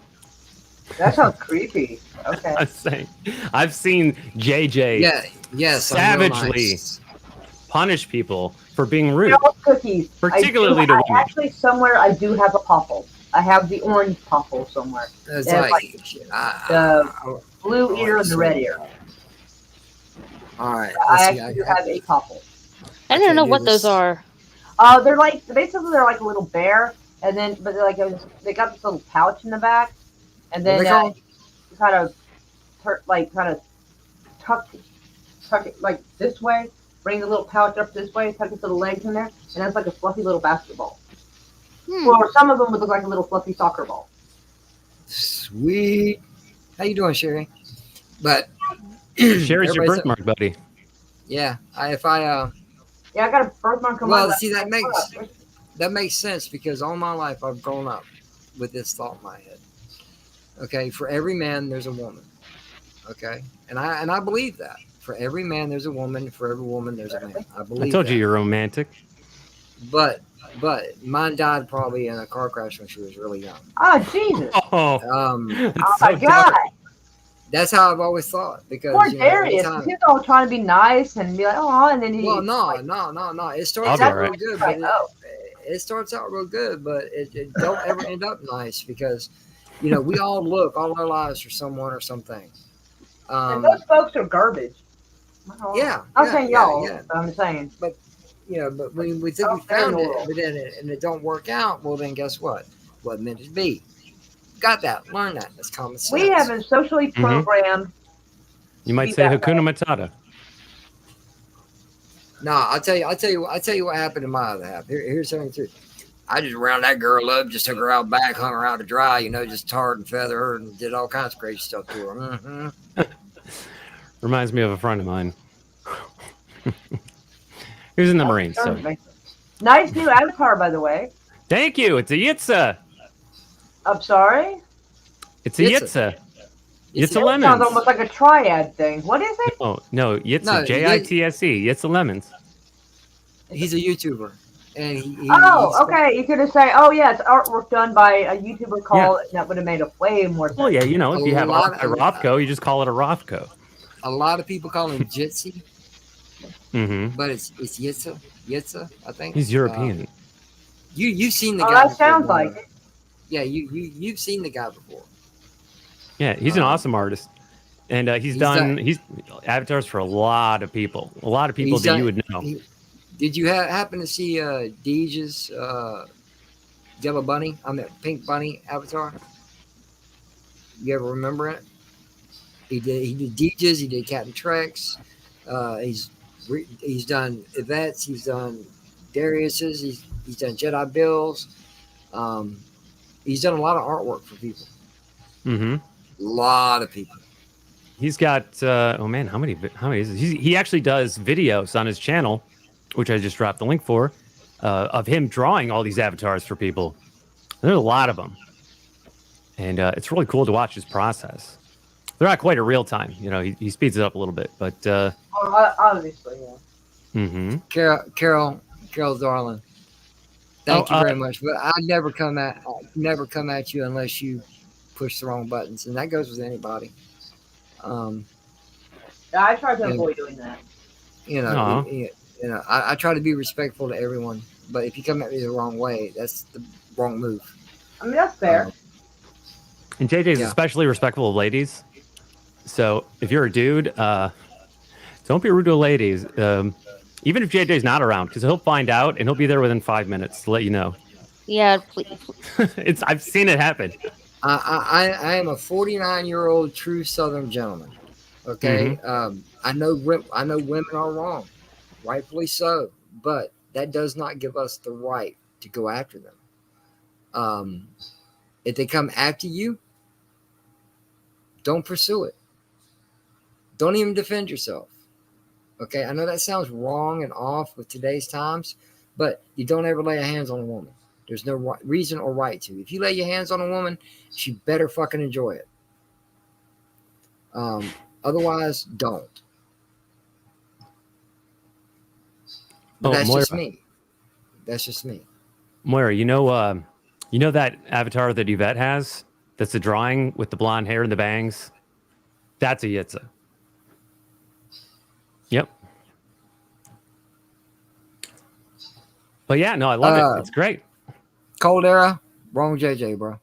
That sounds creepy. Okay. I'm saying, I've seen JJ Yes, I'm real savagely nice. punish people for being rude. Carol, cookies. Particularly to I women. actually, somewhere I do have a popple. I have the orange popple somewhere. It's Yeah, like, the blue ear and the red ear. all right. I let's see, actually do have a popple. I can't don't know do what this. those are. They're like basically they're like a little bear, and then but they're like they got this little pouch in the back, and then What are they called? you kind of tuck it like this way, bring the little pouch up this way, tuck its little legs in there, and that's like a fluffy little basketball. Or some of them would look like a little fluffy soccer ball. Sweet. How you doing, Sherry? But Sherry's your everybody's- birthmark, buddy. Yeah, Yeah, I got a birthmark on my well, left. see, that makes sense, because all my life I've grown up with this thought in my head. Okay, for every man there's a woman. Okay, and I believe that. For every man there's a woman. For every woman there's a man. I believe. I told that. you you're romantic. But mine died probably in a car crash when she was really young. Oh Jesus! Oh, Um, it's Oh so my God! dark. that's how I've always thought, because Poor you know, Darius. anytime- He's all trying to be nice and be like, oh, and then he. well, no. It I'll starts be out all real right. good, Right, but it starts out real good, but it don't ever end up nice, because we all look all our lives for someone or something. And those folks are garbage. Yeah, I'm yeah, saying yeah, y'all. yeah. But I'm saying. But when we think Oh, we found they're it, normal. but then it don't work out, well then guess what? What meant to be? Got that? Learn that. That's common sense. We have been socially Mhm. programmed. You might Be say that Hakuna Matata. No, I'll tell you what happened in my other half. Here's something too. I just round that girl up, just took her out back, hung her out to dry, just tarred and feathered her, and did all kinds of crazy stuff to her. Reminds me of a friend of mine. He was in the Marines. So Nice new avatar, by the way. thank you. It's a Jitse. I'm sorry. It's a Jitse. Jitse. Jitse. Jitse That Lemmens. sounds almost like a triad thing. What is it? Oh no, Jitse. No, Jitse. Jitse Lemmens. He's a YouTuber, and he's Okay. You could have said, "Oh yeah, it's artwork done by a YouTuber called." That would have made a way more sense. Well, yeah, you know, if you have a lot- Rothko, you just call it a Rothko. a lot of people call him Jitse, Mm-hmm. but it's Jitse, I think. He's European. You've seen the Oh, guy. that before, sounds Laura. like it. Yeah, you've seen the guy before. Yeah, he's an awesome artist, and he's done avatars for a lot of people. A lot of people that you would know. Did you happen to see Deej's yellow bunny? I mean, pink bunny avatar. You ever remember it? He did Deej's. He did Captain Trek's. He's done Yvette's. He's done Darius's. He's done Jedi Bill's. He's done a lot of artwork for people. Mm-hmm. A lot of people. He's got oh man, how many is it? He actually does videos on his channel, which I just dropped the link for, of him drawing all these avatars for people. There's a lot of them, and it's really cool to watch his process. They're not quite a real time, you know. He speeds it up a little bit, but Obviously, yeah. mm-hmm. Carol, darling. Thank you very Oh, much. But I'd never come at you unless you push the wrong buttons, and that goes with anybody. Yeah, I try to avoid doing that. You know, I try to be respectful to everyone, but if you come at me the wrong way, that's the wrong move. I mean, that's fair. And JJ's especially respectful of ladies. So if you're a dude, don't be rude to ladies. Even if JJ's not around, because he'll find out and he'll be there within 5 minutes to let you know. Yeah, please. I've seen it happen. I am a 49-year-old true Southern gentleman. Okay, I know women are wrong, rightfully so, but that does not give us the right to go after them. If they come after you, don't pursue it. Don't even defend yourself. Okay, I know that sounds wrong and off with today's times, but you don't ever lay your hands on a woman. There's no reason or right to. If you lay your hands on a woman, she better fucking enjoy it. Otherwise, don't. But that's Moira. just me. That's just me. Moira, you know that avatar that Yvette has? That's a drawing with the blonde hair and the bangs? That's a Jitse. Yep. But yeah, no, I love it. It's great. Cold era, wrong JJ, bro.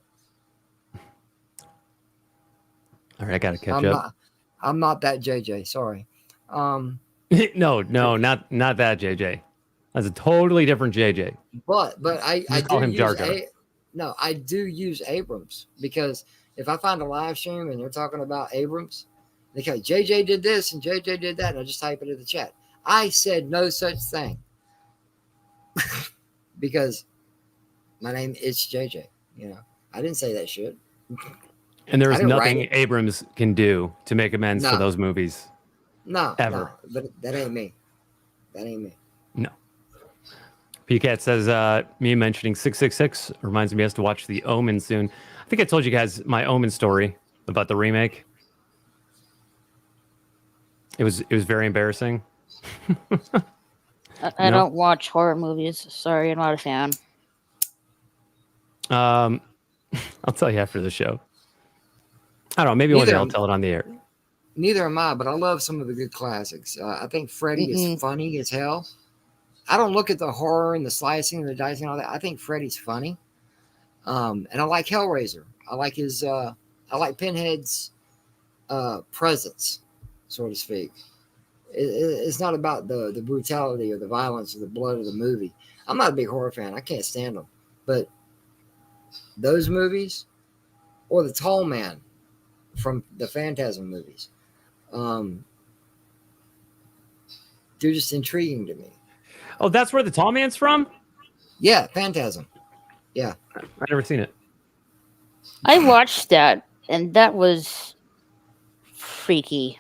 All right, I gotta catch up. I'm not that JJ. Sorry. No, not that JJ. That's a totally different JJ. But I call do him use Jar Jar. I do use Abrams, because if I find a live stream and they're talking about Abrams, they go, JJ did this and JJ did that, and I just type it in the chat. I said no such thing. Because my name is JJ. You know, I didn't say that shit. And there is nothing Abrams can do to make amends for No. those movies. No, Ever. No, but that ain't me. That ain't me. No. PCat says, me mentioning 666 reminds me has to watch The Omen soon. I think I told you guys my Omen story about the remake. It was very embarrassing. I don't watch horror movies. Sorry, I'm not a fan. I'll tell you after the show. I don't know. Maybe one day I'll tell it on the air. Neither am I, but I love some of the good classics. I think Freddy is funny as hell. I don't look at the horror and the slicing and the dicing and all that. I think Freddy's funny. And I like Hellraiser. I like I like Pinhead's presence, so to speak. It's not about the brutality or the violence or the blood of the movie. I'm not a big horror fan. I can't stand them. But those movies, or the Tall Man from the Phantasm movies, they're just intriguing to me. Oh, that's where the Tall Man's from? Yeah, Phantasm. Yeah. I've never seen it. I watched that, and that was freaky.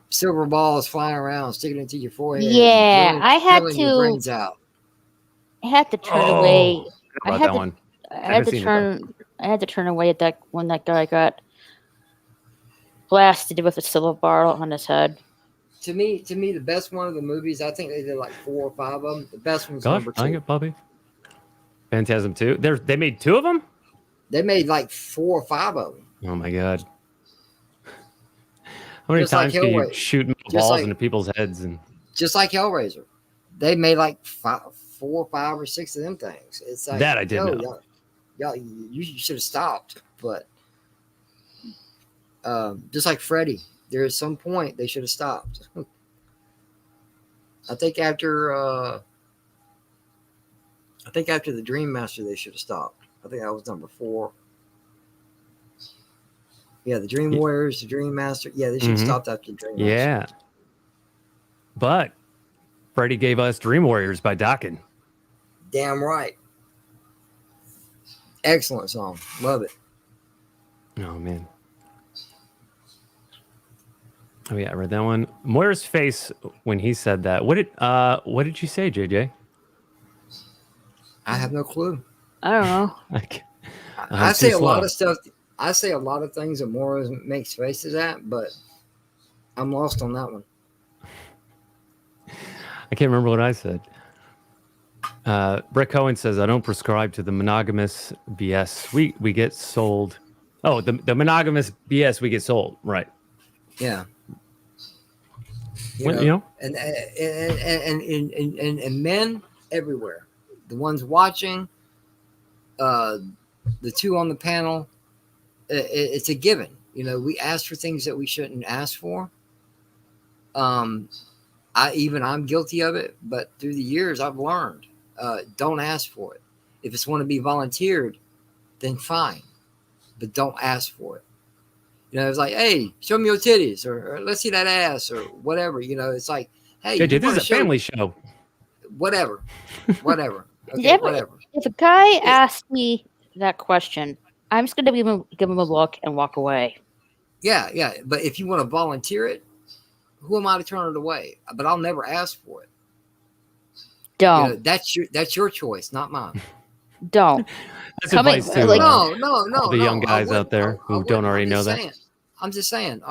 silver balls flying around, sticking it to your forehead. Yeah, and I had drilling your to. brains out. I had to turn Oh, away. how I about had that to. one? I haven't had to seen it, though. turn. I had to turn away at that when that guy got blasted with a silver bottle on his head. To me, the best one of the movies. I think they did like 4 or 5 of them. The best one's Gosh, number dang 2. it, puppy. Phantasm 2. They made 2 of them? They made like 4 or 5 of them. Oh my god. How many Just like times can you Hellraiser. shoot Just balls like- into people's heads? And Just like Hellraiser, they made like 4, 5, or 6 of them things. It's like That I didn't know. Y'all, you should have stopped. But just like Freddy, there is some point they should have stopped. I think after the Dream Master, they should have stopped. I think that was number 4. Yeah, the Dream Warriors, the Dream Master. Yeah, they should have stopped after the Dream Master. yeah. But Freddie gave us Dream Warriors by Dokken. Damn right. Excellent song. Love it. Oh man. Oh yeah, I read that one. Moira's face when he said that. What did you say, JJ? I have no clue. I don't know. I say a lot of stuff. I say a lot of things that Morris makes faces at, but I'm lost on that one. I can't remember what I said. Brett Cohen says, I don't prescribe to the monogamous BS. We get sold. Oh, the monogamous BS we get sold. Right. Yeah. You know? And men everywhere. The ones watching, the 2 on the panel, it's a given. You know, we ask for things that we shouldn't ask for. I'm guilty of it, but through the years I've learned, don't ask for it. If it's want to be volunteered, then fine, but don't ask for it. You know, it's like, hey, show me your titties, or let's see that ass, or whatever. You know, it's like, hey, JJ, this is a family show. Whatever. Okay, Yeah, whatever. If a guy asks me that question, I'm just gonna give him a look and walk away. Yeah. But if you want to volunteer it, who am I to turn it away? But I'll never ask for it. Don't. You know, that's your choice, not mine. Don't. That's advice to No. the young guys out there who don't already know that. I'm just saying.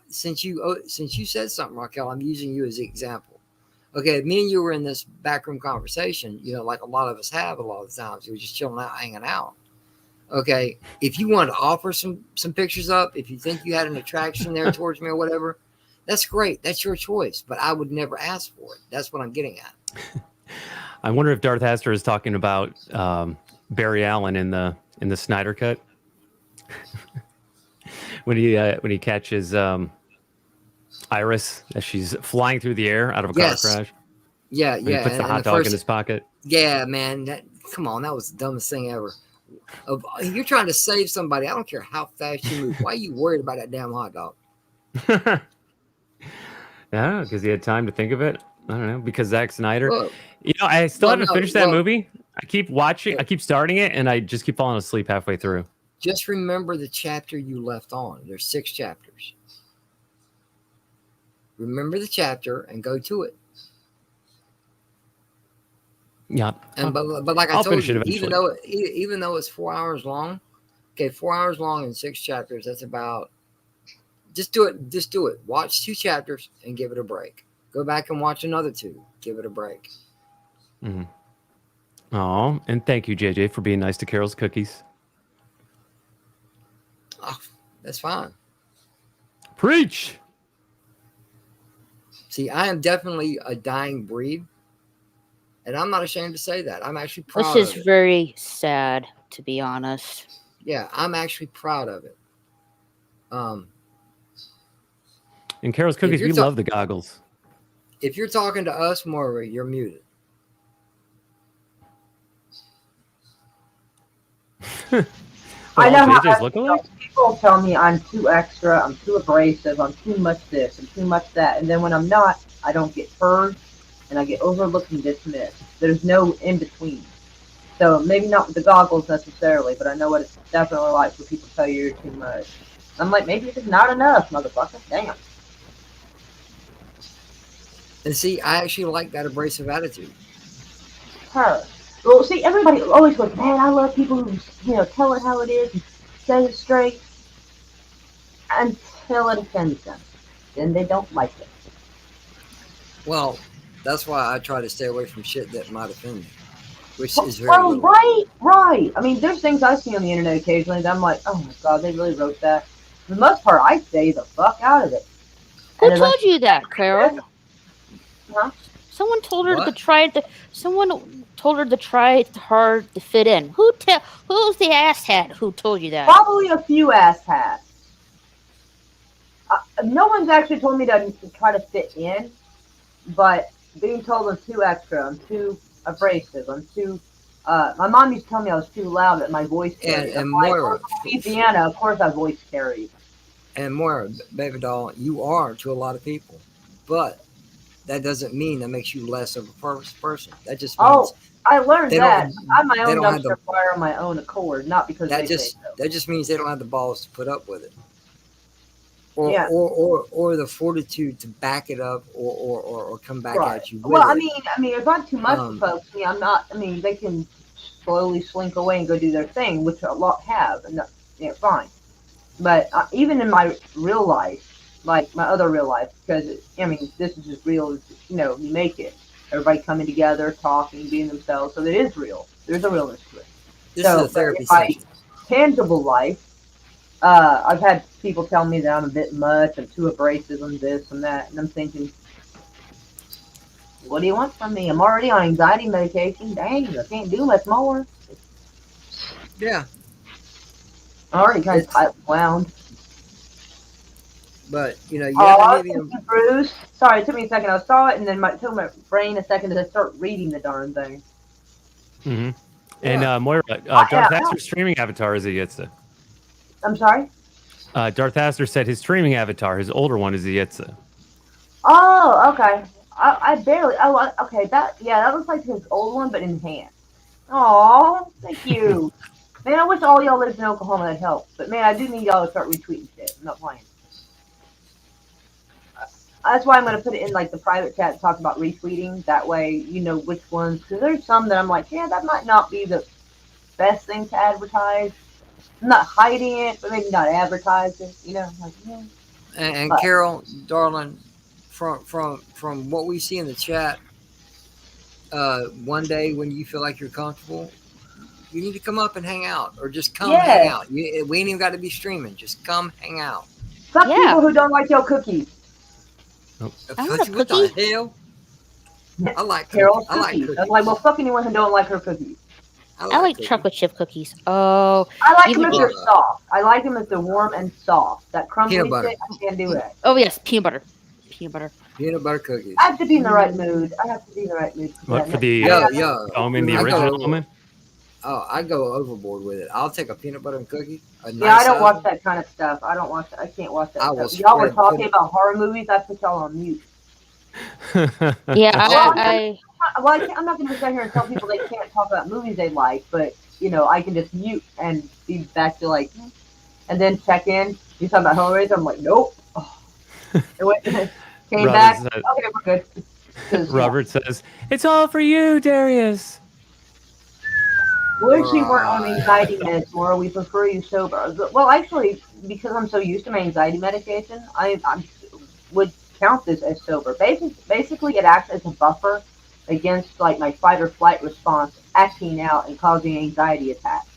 Since you said something, Raquel, I'm using you as an example. Okay, me and you were in this backroom conversation. You know, like a lot of us have a lot of the times. We were just chilling out, hanging out. Okay, if you want to offer some pictures up, if you think you had an attraction there towards me or whatever, that's great. That's your choice. But I would never ask for it. That's what I'm getting at. I wonder if Darth Astor is talking about Barry Allen in the Snyder Cut when he catches Iris as she's flying through the air out of a car crash. Yeah. He puts the hot dog in his pocket. Yeah, man. Come on, that was the dumbest thing ever. You're trying to save somebody. I don't care how fast you move. Why are you worried about that damn hot dog? Yeah, because he had time to think of it. I don't know, because Zack Snyder. Look, I still haven't finished that movie. I keep watching. I keep starting it, and I just keep falling asleep halfway through. Just remember the chapter you left on. There's 6 chapters. Remember the chapter and go to it. Yeah, And but like I I'll told finish it you, eventually. even though it's 4 hours long, okay, 4 hours long and 6 chapters. That's about. Just do it. Just do it. Watch 2 chapters and give it a break. Go back and watch another 2. Give it a break. Mm-hmm. Oh, and thank you, JJ, for being nice to Carol's cookies. Oh, that's fine. Preach. See, I am definitely a dying breed, and I'm not ashamed to say that. I'm actually proud This of is it. very sad, to be honest. Yeah, I'm actually proud of it. And Carol's cookies, you're we love the goggles. If you're talking to us, Maury, you're muted. I know how JJ's looking like? people tell me I'm too extra, I'm too abrasive, I'm too much this, I'm too much that, and then when I'm not, I don't get heard, and I get overlooked and dismissed. There's no in between. So maybe not with the goggles necessarily, but I know what it's definitely like when people tell you you're too much. I'm like, maybe it's just not enough, motherfucker. Damn. And see, I actually like that abrasive attitude. Her. Well, see, everybody always goes, man, I love people who, tell it how it is and say it straight until it offends them. Then they don't like it. Well, that's why I try to stay away from shit that might offend me, which is very Well, little. right. I mean, there's things I see on the internet occasionally that I'm like, oh my god, they really wrote that. For the most part, I stay the fuck out of it. Who And told you that, Carol? Huh? Someone told her What? to try to. Someone told her to try hard to fit in. Who's the asshat who told you that? Probably a few asshats. No one's actually told me to try to fit in, but being told I'm too extra, I'm too abrasive, I'm too. My mom used to tell me I was too loud, that my voice carried. And Like, Moira, Louisiana, of course, I voice carried. and Moira, baby doll, you are to a lot of people, but that doesn't mean that makes you less of a person. That just means Oh, I learned they that. don't- I'm my they own don't have dumpster fire on my own accord, not because that they say so. that just means they don't have the balls to put up with it, or Yeah. or the fortitude to back it up, or come back Right. at you. With Well, it. I mean, it's not too much Um, for folks. I mean, I'm not. I mean, they can slowly slink away and go do their thing, which a lot have, and that's fine. But even in my real life, like my other real life, because I mean, this is as real as you make it. Everybody coming together, talking, being themselves. So it is real. There's a realness to it. this so, is a therapy if I- session. Tangible life, I've had people tell me that I'm a bit much, I'm too abrasive, I'm this and that, and I'm thinking, what do you want from me? I'm already on anxiety medication. Dang, I can't do much more. Yeah, I'm already kind of It's- tight wound. but you have Oh, to maybe. Bruce. Sorry, it took me a second. I saw it, and then it took my brain a second to start reading the darn thing. Mm-hmm. And Yeah. Moira, yeah. Darth Astor's streaming avatar is a Jitse. I'm sorry? Darth Astor said his streaming avatar, his older one, is a Jitse. Oh, okay. I barely. Oh, okay. That looks like his old one, but enhanced. Oh, thank you. Man, I wish all y'all lived in Oklahoma. That helped. But man, I do need y'all to start retweeting shit. I'm not playing. That's why I'm going to put it in like the private chat and talk about retweeting. That way, you know which ones. Because there's some that I'm like, yeah, that might not be the best thing to advertise. I'm not hiding it, but maybe not advertise it. Like, yeah. And But- Carol, darling, from what we see in the chat, one day when you feel like you're comfortable, you need to come up and hang out, or just come Yeah. hang out. We ain't even got to be streaming. Just come hang out. Fuck Yeah. people who don't like your cookies. I want a What cookie. the hell? I like Carol's cookies. I like cookies. cookies. I'm like, well, fuck anyone who don't like her cookies. I like cookies. chocolate chip cookies. Oh, I like Even them if though- they're soft. I like them if they're warm and soft. That crumbly Peanut butter. shit, I can't do that. oh yes, peanut butter. Peanut butter. Peanut butter cookies. I have to be in the right mood. I have to be in the right mood. What, for that. the Yo, Omen, the I original go- Omen? Oh, I go overboard with it. I'll take a peanut butter and cookie. Yeah, I don't watch that kind of stuff. I don't watch that. I can't watch that I will stuff. Y'all were spread talking peanut- about horror movies. I put y'all on mute. Yeah, I Well, I'm not going to sit here and tell people they can't talk about movies they like, but I can just mute and be back to like, and then check in. You talking about horror movies? I'm like, nope. Oh. It went, came Robert back. said- Okay, we're good. 'Cause, yeah. Robert says, "It's all for you, Darius." Wish you weren't on anxiety meds more. We prefer you sober. Well, actually, because I'm so used to my anxiety medication, I would count this as sober. Basically, it acts as a buffer against like my fight or flight response acting out and causing anxiety attacks.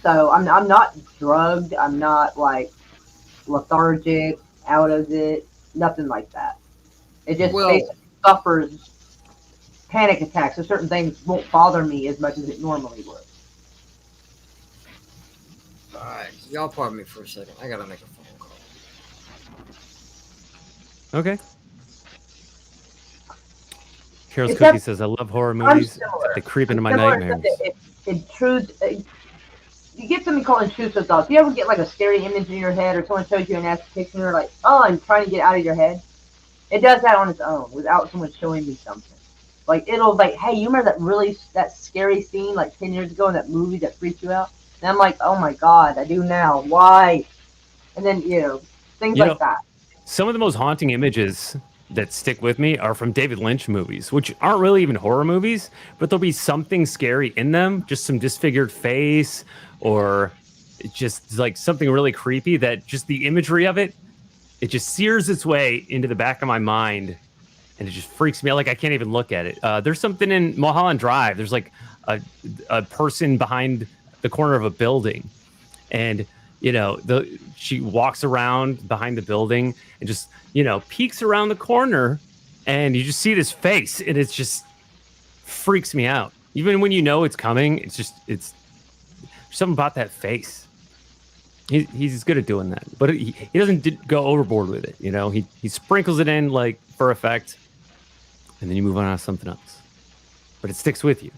So I'm not drugged. I'm not like lethargic, out of it, nothing like that. It just Well- basically buffers panic attacks, so certain things won't bother me as much as it normally would. All right, y'all pardon me for a second. I gotta make a phone call. Okay. Carol's Except- Cookie says, "I love horror I'm movies. similar. They creep into my Similar nightmares." to the- it intrudes. You get something called intrusive thoughts. You ever get like a scary image in your head, or someone shows you an nasty picture, and you're like, "Oh, I'm trying to get out of your head." It does that on its own without someone showing me something. Like it'll like, "Hey, you remember that scary scene like 10 years ago in that movie that freaked you out?" And I'm like, "Oh my god, I do now. Why?" And then things You like know- that. Some of the most haunting images that stick with me are from David Lynch movies, which aren't really even horror movies, but there'll be something scary in them, just some disfigured face or just like something really creepy that just the imagery of it just sears its way into the back of my mind, and it just freaks me out. Like I can't even look at it. There's something in Mulholland Drive. There's like a person behind the corner of a building, and she walks around behind the building and just peeks around the corner, and you just see this face, and it just freaks me out. Even when it's coming, it's something about that face. He's good at doing that, but he doesn't go overboard with it. He sprinkles it in like for effect, and then you move on to something else. But it sticks with you.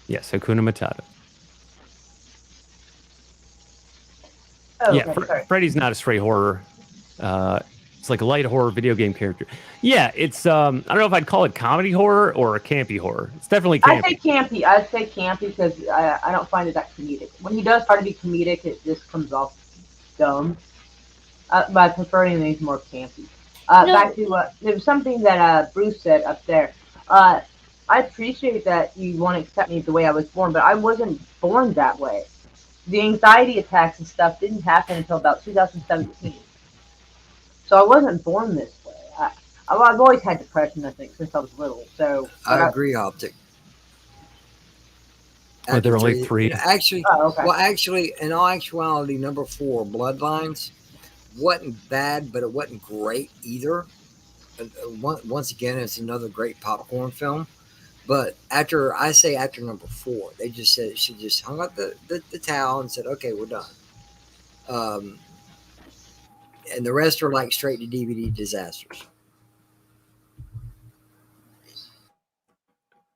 Yes, Hakuna Matata. Oh, Yeah, okay, sorry. Freddy's not a straight horror. It's like a light horror video game character. Yeah, it's I don't know if I'd call it comedy horror or a campy horror. It's definitely campy. I'd say campy because I don't find it that comedic. When he does try to be comedic, it just comes off dumb. But I prefer anything more campy. Back to there was something that Bruce said up there. I appreciate that you want to accept me the way I was born, but I wasn't born that way. The anxiety attacks and stuff didn't happen until about 2017. So I wasn't born this way. I've always had depression, I think, since I was little. So I agree, Optic. Are there only 3? Actually, okay. Well, actually, in all actuality, number 4, Bloodlines, wasn't bad, but it wasn't great either. Once again, it's another great popcorn film. But after number 4, they just said she just hung up the towel and said, "Okay, we're done." And the rest are like straight to DVD disasters.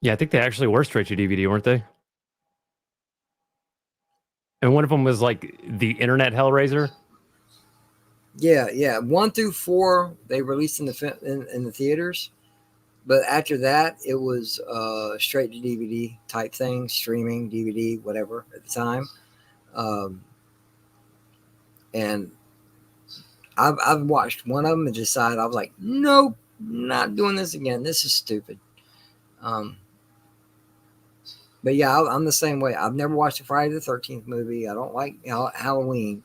Yeah, I think they actually were straight to DVD, weren't they? And one of them was like the Internet Hellraiser. Yeah. 1 through 4 they released in the theaters, but after that it was straight to DVD type thing, streaming DVD, whatever at the time. And I've watched one of them and decided I was like, nope, not doing this again. This is stupid. But yeah, I'm the same way. I've never watched a Friday the 13th movie. I don't like Halloween.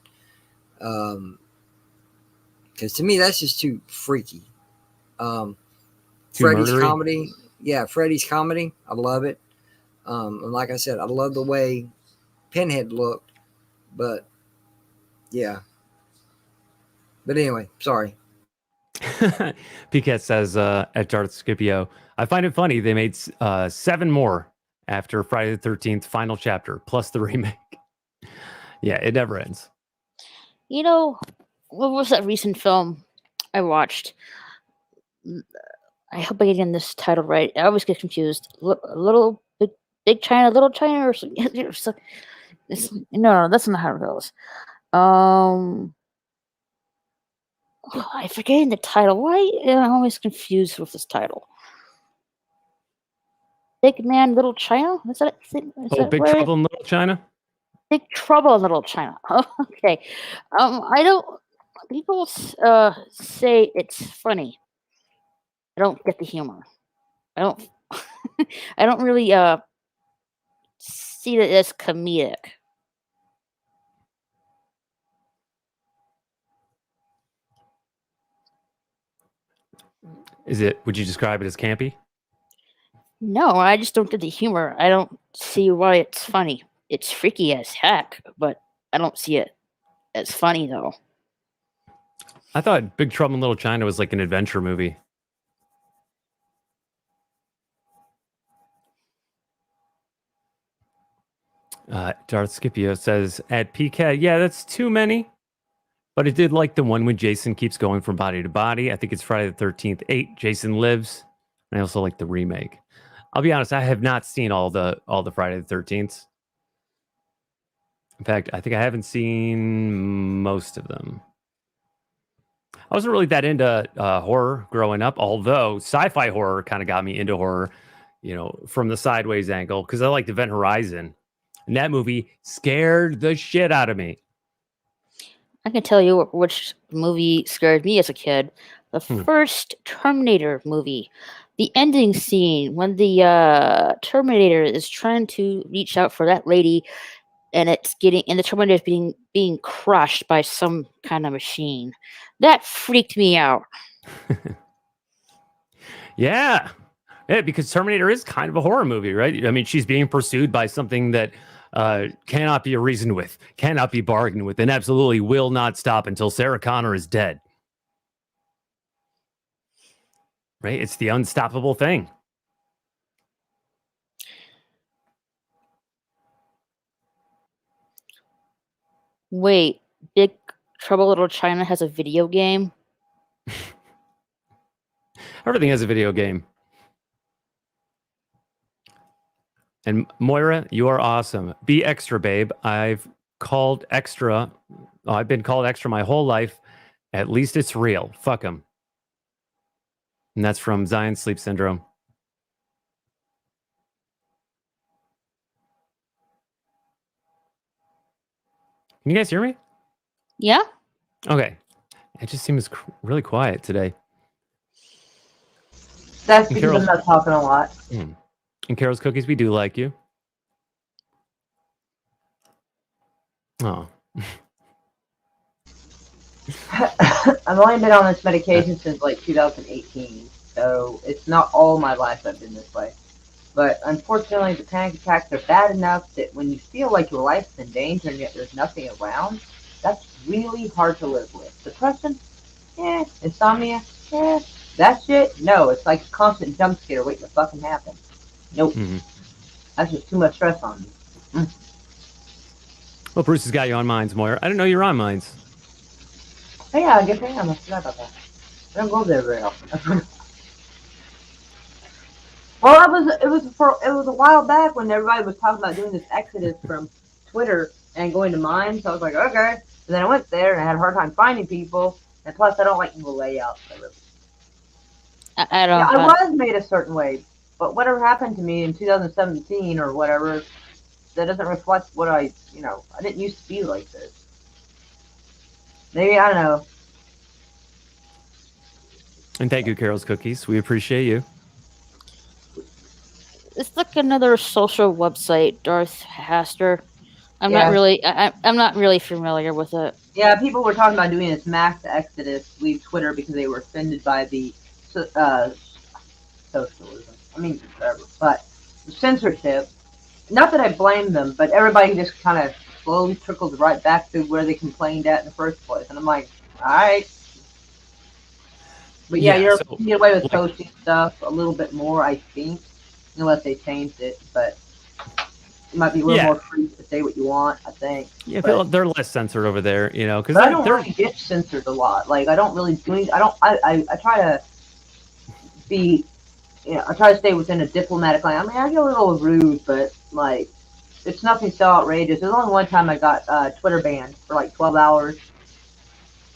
Because to me, that's just too freaky. Freddy's murdery? comedy. Yeah, Freddy's comedy. I love it. And like I said, I love the way Pinhead looked. But yeah. But anyway, sorry. Piquet says at Darth Scipio, I find it funny they made 7 more after Friday the 13th final chapter, plus the remake. Yeah, it never ends. What was that recent film I watched? I hope I get this title right. I always get confused. Big China, Little China, or something. No, that's not how it goes. I forget the title. Why am I always confused with this title? Big Man, Little China? Is that Big Trouble in Little China? Big Trouble in Little China. Okay. I don't. People say it's funny. I don't get the humor. I don't. I don't really see it as comedic. Would you describe it as campy? No, I just don't get the humor. I don't see why it's funny. It's freaky as heck, but I don't see it as funny though. I thought Big Trouble in Little China was like an adventure movie. Darth Scipio says at PK, yeah, that's too many. But I did like the one when Jason keeps going from body to body. I think it's Friday the 13th, 8, Jason Lives. And I also like the remake. I'll be honest, I have not seen all the Friday the 13th. In fact, I think I haven't seen most of them. I wasn't really that into horror growing up, although sci-fi horror kind of got me into horror, from the sideways angle, because I liked Event Horizon. And that movie scared the shit out of me. I can tell you which movie scared me as a kid. The first Terminator movie. The ending scene when the Terminator is trying to reach out for that lady, and the Terminator is being crushed by some kind of machine. That freaked me out. Yeah, because Terminator is kind of a horror movie, right? I mean, she's being pursued by something that cannot be reasoned with, cannot be bargained with, and absolutely will not stop until Sarah Connor is dead. Right? It's the unstoppable thing. Wait, Big Trouble Little China has a video game? Everything has a video game. And Moira, you are awesome. Be extra, babe. I've been called extra my whole life. At least it's real. Fuck them. And that's from Zion Sleep Syndrome. Can you guys hear me? Yeah. Okay. It just seems really quiet today. That's because I'm not talking a lot. And Carol's Cookies, we do like you. Oh. I've only been on this medication since like 2018, so it's not all my life I've been this way. But unfortunately, the panic attacks are bad enough that when you feel like your life's in danger and yet there's nothing around, that's really hard to live with. Depression? Yeah. Insomnia? Yeah. That shit? No, it's like a constant jump scare waiting to fucking happen. Nope. That's just too much stress on me. Well, Bruce has got you on Minds, Moira. I didn't know you were on Minds. Oh yeah, I guess I am. I forgot about that. I don't go there very often. Well, it was a while back when everybody was talking about doing this exodus from Twitter and going to Minds. So I was like, okay. And then I went there and I had a hard time finding people. And plus, I don't like the layouts. I don't. Yeah, I was made a certain way, but whatever happened to me in 2017 or whatever, that doesn't reflect what I didn't used to be like this. Maybe, I don't know. And thank you, Carol's Cookies. We appreciate you. It's like another social website, Darth Haster. I'm not really familiar with it. Yeah, people were talking about doing this mass exodus, leave Twitter because they were offended by the socialism. I mean, whatever, but censorship. Not that I blame them, but everybody just kind of slowly trickled right back to where they complained at in the first place. And I'm like, all right. But yeah, you're able to get away with posting stuff a little bit more, I think, unless they changed it. But it might be a little more free to say what you want, I think. Yeah, but they're less censored over there, because I don't really get censored a lot. Like, I don't really do anything. I try to be, I try to stay within a diplomatic line. I mean, I get a little rude, but, like, it's nothing so outrageous. There's only one time I got Twitter banned for, like, 12 hours.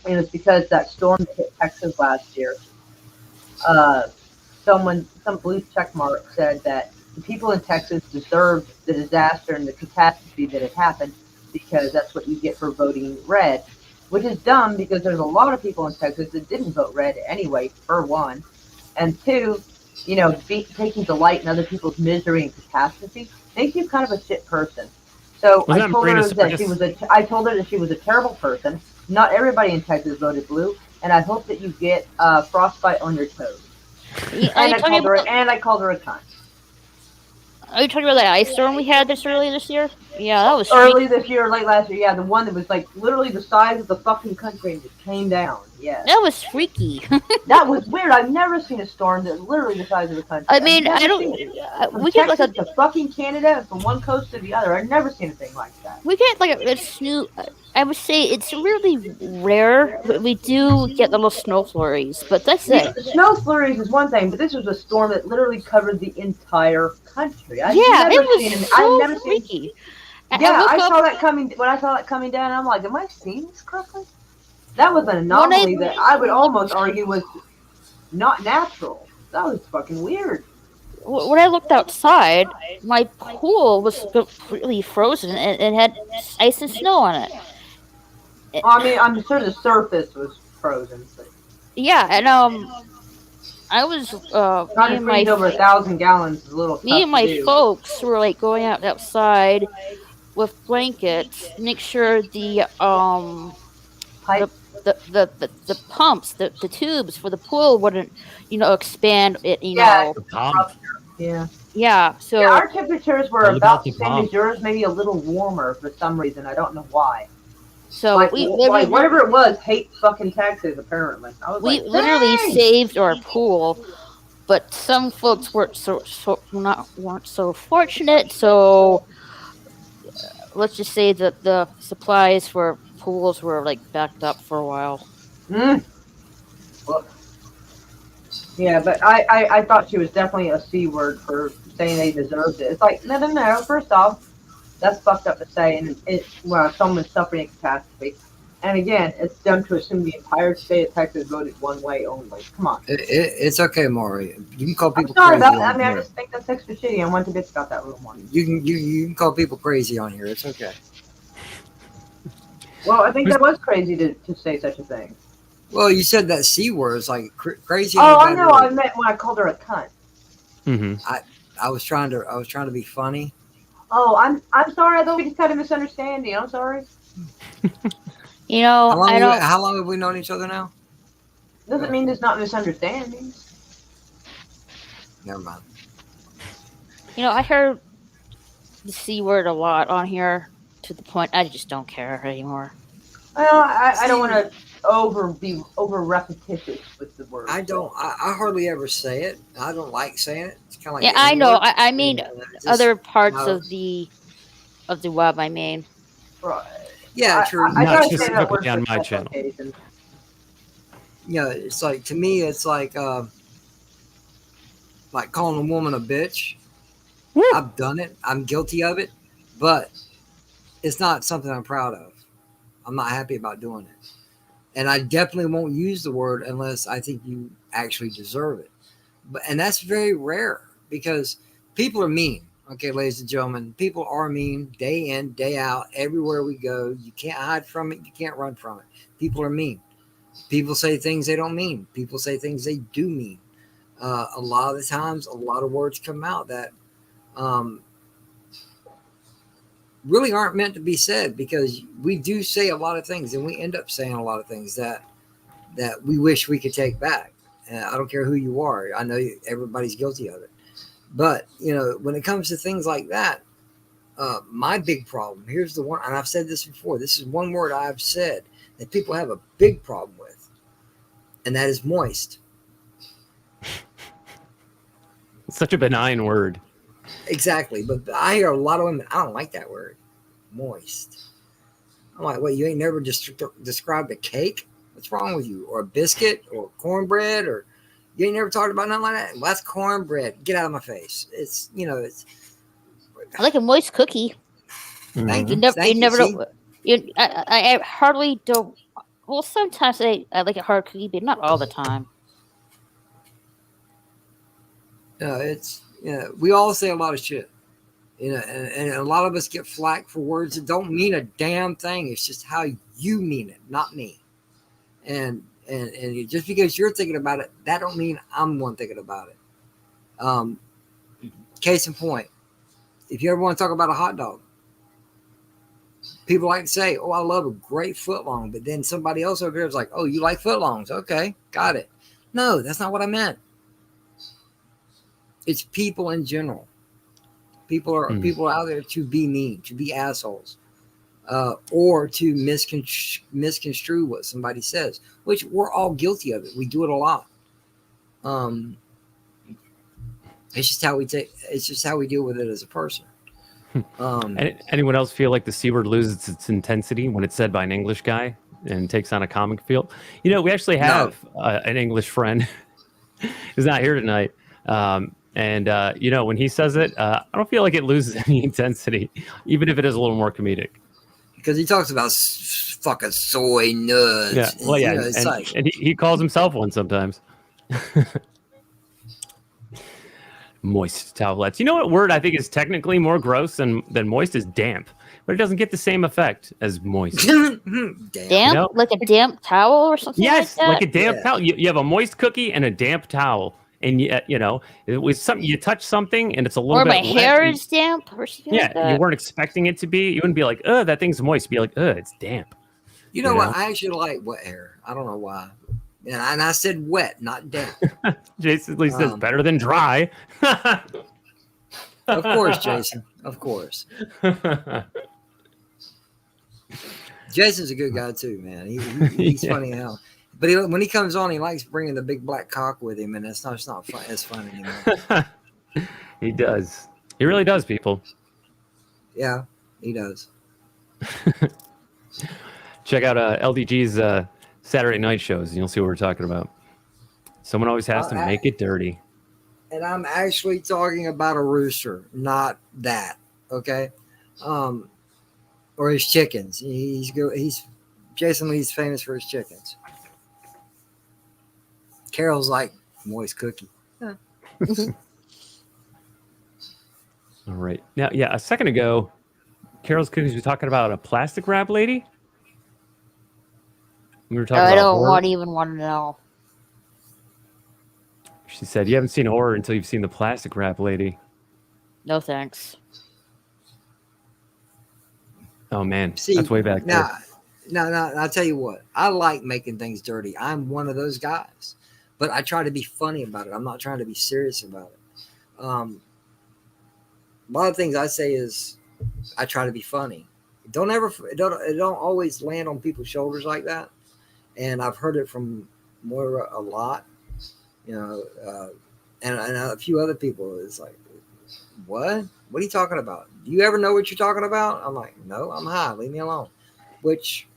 And it's because that storm that hit Texas last year. Some blue checkmark said that the people in Texas deserved the disaster and the catastrophe that had happened because that's what you get for voting red, which is dumb because there's a lot of people in Texas that didn't vote red anyway, for one. And two, taking delight in other people's misery and catastrophe makes you kind of a shit person. So I told her that she was a terrible person. Not everybody in Texas voted blue, and I hope that you get frostbite on your toes. And I called her a cunt. Are you talking about that ice storm we had early this year? Yeah, that was early this year, late last year. Yeah, the one that was like literally the size of the fucking country and just came down. Yeah, that was freaky. That was weird. I've never seen a storm that's literally the size of the country. I mean, I don't. We get like to fucking Canada and from one coast to the other. I've never seen a thing like that. We get like a snow. I would say it's really rare, but we do get little snow flurries. But that's it. Snow flurries is one thing, but this was a storm that literally covered the entire country. I've never freaky. Yeah, I saw that coming. When I saw that coming down, I'm like, am I seeing this correctly? That was an anomaly that I would almost argue was not natural. That was fucking weird. When I looked outside, my pool was completely frozen and it had ice and snow on it. Well, I mean, I'm sure the surface was frozen. But Yeah, and I was trying to freeze over 1,000 gallons is a little me tough and to my do. folks were like going outside with blankets, make sure Pipe. the pumps, the tubes for the pool wouldn't, expand it, Yeah. The pump. Yeah. Yeah, Yeah, so our temperatures were All about about the the same pump. as yours, maybe a little warmer for some reason. I don't know why. so we literally Whatever it was, hate fucking Texas. Apparently, I was we like, literally dang! saved our pool, but some folks weren't so fortunate. So let's just say that the supplies for pools were like backed up for a while. Mm. Well, yeah, but I thought she was definitely a C word for saying they deserved it. It's like, no. First off, that's fucked up to say, and someone's suffering a catastrophe. And again, it's dumb to assume the entire state of Texas voted one way only. Come on. It's okay, Maury. You can call I'm people sorry crazy about that. I on mean, I here. just think that's extra shitty. I want to bitch about that a little more. You can call people crazy on here. It's okay. Well, I think that was crazy to say such a thing. Well, you said that C word is like crazy. Oh, I know. I meant when I called her a cunt. Mm-hmm. I was trying to be funny. Oh, I'm sorry. I thought we just had a misunderstanding. I'm sorry. How I don't. long have we known each other now? Doesn't mean there's not misunderstandings. Never mind. I heard the C word a lot on here to the point I just don't care anymore. Well, I don't want to be over repetitious with the word. I don't. I hardly ever say it. I don't like saying it. It's kind of like Yeah, the I know. N-word. I mean, Just other parts how- of the web. I mean, Right. Yeah, true. I Not try to say that word specifically on for my special channel. occasions. Yeah, it's like, to me, it's like calling a woman a bitch. Woo. I've done it. I'm guilty of it, but it's not something I'm proud of. I'm not happy about doing it. And I definitely won't use the word unless I think you actually deserve it. And that's very rare because people are mean. Okay, ladies and gentlemen, people are mean day in, day out, everywhere we go. You can't hide from it. You can't run from it. People are mean. People say things they don't mean. People say things they do mean. A lot of the times, a lot of words come out that really aren't meant to be said, because we do say a lot of things, and we end up saying a lot of things that we wish we could take back. I don't care who you are. I know everybody's guilty of it. But, when it comes to things like that, my big problem, here's the one, and I've said this before, this is one word I've said that people have a big problem with, and that is moist. It's such a benign word. Exactly. But I hear a lot of women, I don't like that word, moist. I'm like, wait, you ain't never described a cake? What's wrong with you? Or a biscuit or cornbread? Or you ain't never talked about nothing like that? Well, that's cornbread. Get out of my face. It's, it's. I like a moist cookie. Thank You you. never, Thank you never see? know. I hardly don't. Well, sometimes I like a hard cookie, but not all the time. It's, we all say a lot of shit. And a lot of us get flack for words that don't mean a damn thing. It's just how you mean it, not me. And just because you're thinking about it, that don't mean I'm the one thinking about it. Case in point, if you ever want to talk about a hot dog, people like to say, "Oh, I love a great footlong," but then somebody else over here is like, "Oh, you like footlongs? Okay, got it." No, that's not what I meant. It's people in general. People are out there to be mean, to be assholes, or to misconstrue what somebody says, which we're all guilty of it. We do it a lot. It's just how we it's just how we deal with it as a person. Anyone else feel like the C word loses its intensity when it's said by an English guy and takes on a comic feel? We actually have an English friend who's not here tonight. And when he says it, I don't feel like it loses any intensity, even if it is a little more comedic. Because he talks about fucking soy nuts. Yeah, well, yeah, and and he calls himself one sometimes. Moist towelettes. You know what word I think is technically more gross than moist is damp. but it doesn't get the same effect as moist. Damn. Damp, know? like a damp towel or something Yes, like that. like a damp Yeah. towel. You have a moist cookie and a damp towel, and you know, it was something. You touch something, and it's a little Or bit my wet, hair and- is damp or something yeah, like that. you weren't expecting it to be. You wouldn't be like, "Oh, that thing's moist." Be like, "Oh, it's damp." You know You what? know? I actually like wet hair. I don't know why. And I said wet, not damp. Jason Lee says, Um, "Better than dry." Of course, Jason. Of course. Jason's a good guy too, man. He's Yeah. funny how. But when he comes on, he likes bringing the big black cock with him, and it's not fun. It's fun anymore. He does. He really does, people. Yeah, he does. Check out LDG's Saturday night shows, and you'll see what we're talking about. Someone always has to make it dirty. And I'm actually talking about a rooster, not that. Okay, or his chickens. He's Jason Lee's famous for his chickens. Carol's like moist cookie. All right. Now, yeah, a second ago, Carol's Cookies was talking about a plastic wrap lady. We were talking I about don't horror. want to know. She said, "You haven't seen horror until you've seen the plastic wrap lady." No thanks. Oh man, See, that's way back there. now, I'll tell you what. I like making things dirty. I'm one of those guys, but I try to be funny about it. I'm not trying to be serious about it. A lot of things I say is I try to be funny. It don't always land on people's shoulders like that. And I've heard it from Moira a lot, you know, and a few other people. It's like, what are you talking about? Do you ever know what you're talking about? I'm like, no, I'm high. Leave me alone. Which,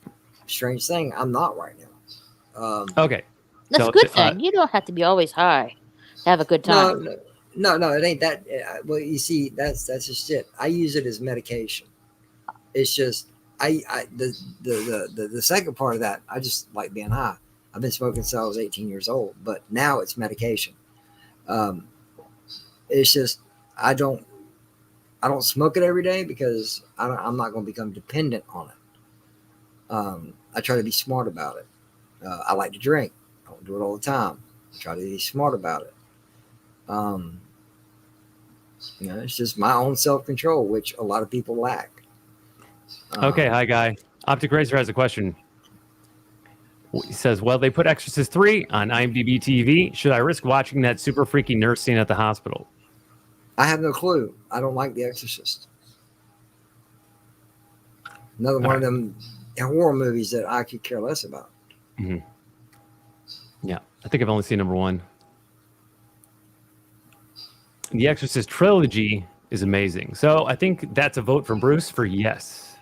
strange thing, I'm not right now. Okay. That's So, a good thing. You don't have to be always high to have a good time. No, it ain't that. Well, you see, that's just it. I use it as medication. It's just the second part of that. I just like being high. I've been smoking since I was 18 years old, but now it's medication. It's just I don't smoke it every day because I'm not going to become dependent on it. I try to be smart about it. I like to drink. I don't do it all the time. I try to be smart about it. You know, it's just my own self-control, which a lot of people lack. Okay, hi guy. Optic Razor has a question. He says, "Well, they put Exorcist 3 on IMDb TV. Should I risk watching that super freaky nurse scene at the hospital?" I have no clue. I don't like The Exorcist. Another one of them horror movies that I could care less about. Mm-hmm. Yeah, I think I've only seen number 1. The Exorcist trilogy is amazing. So I think that's a vote from Bruce for yes.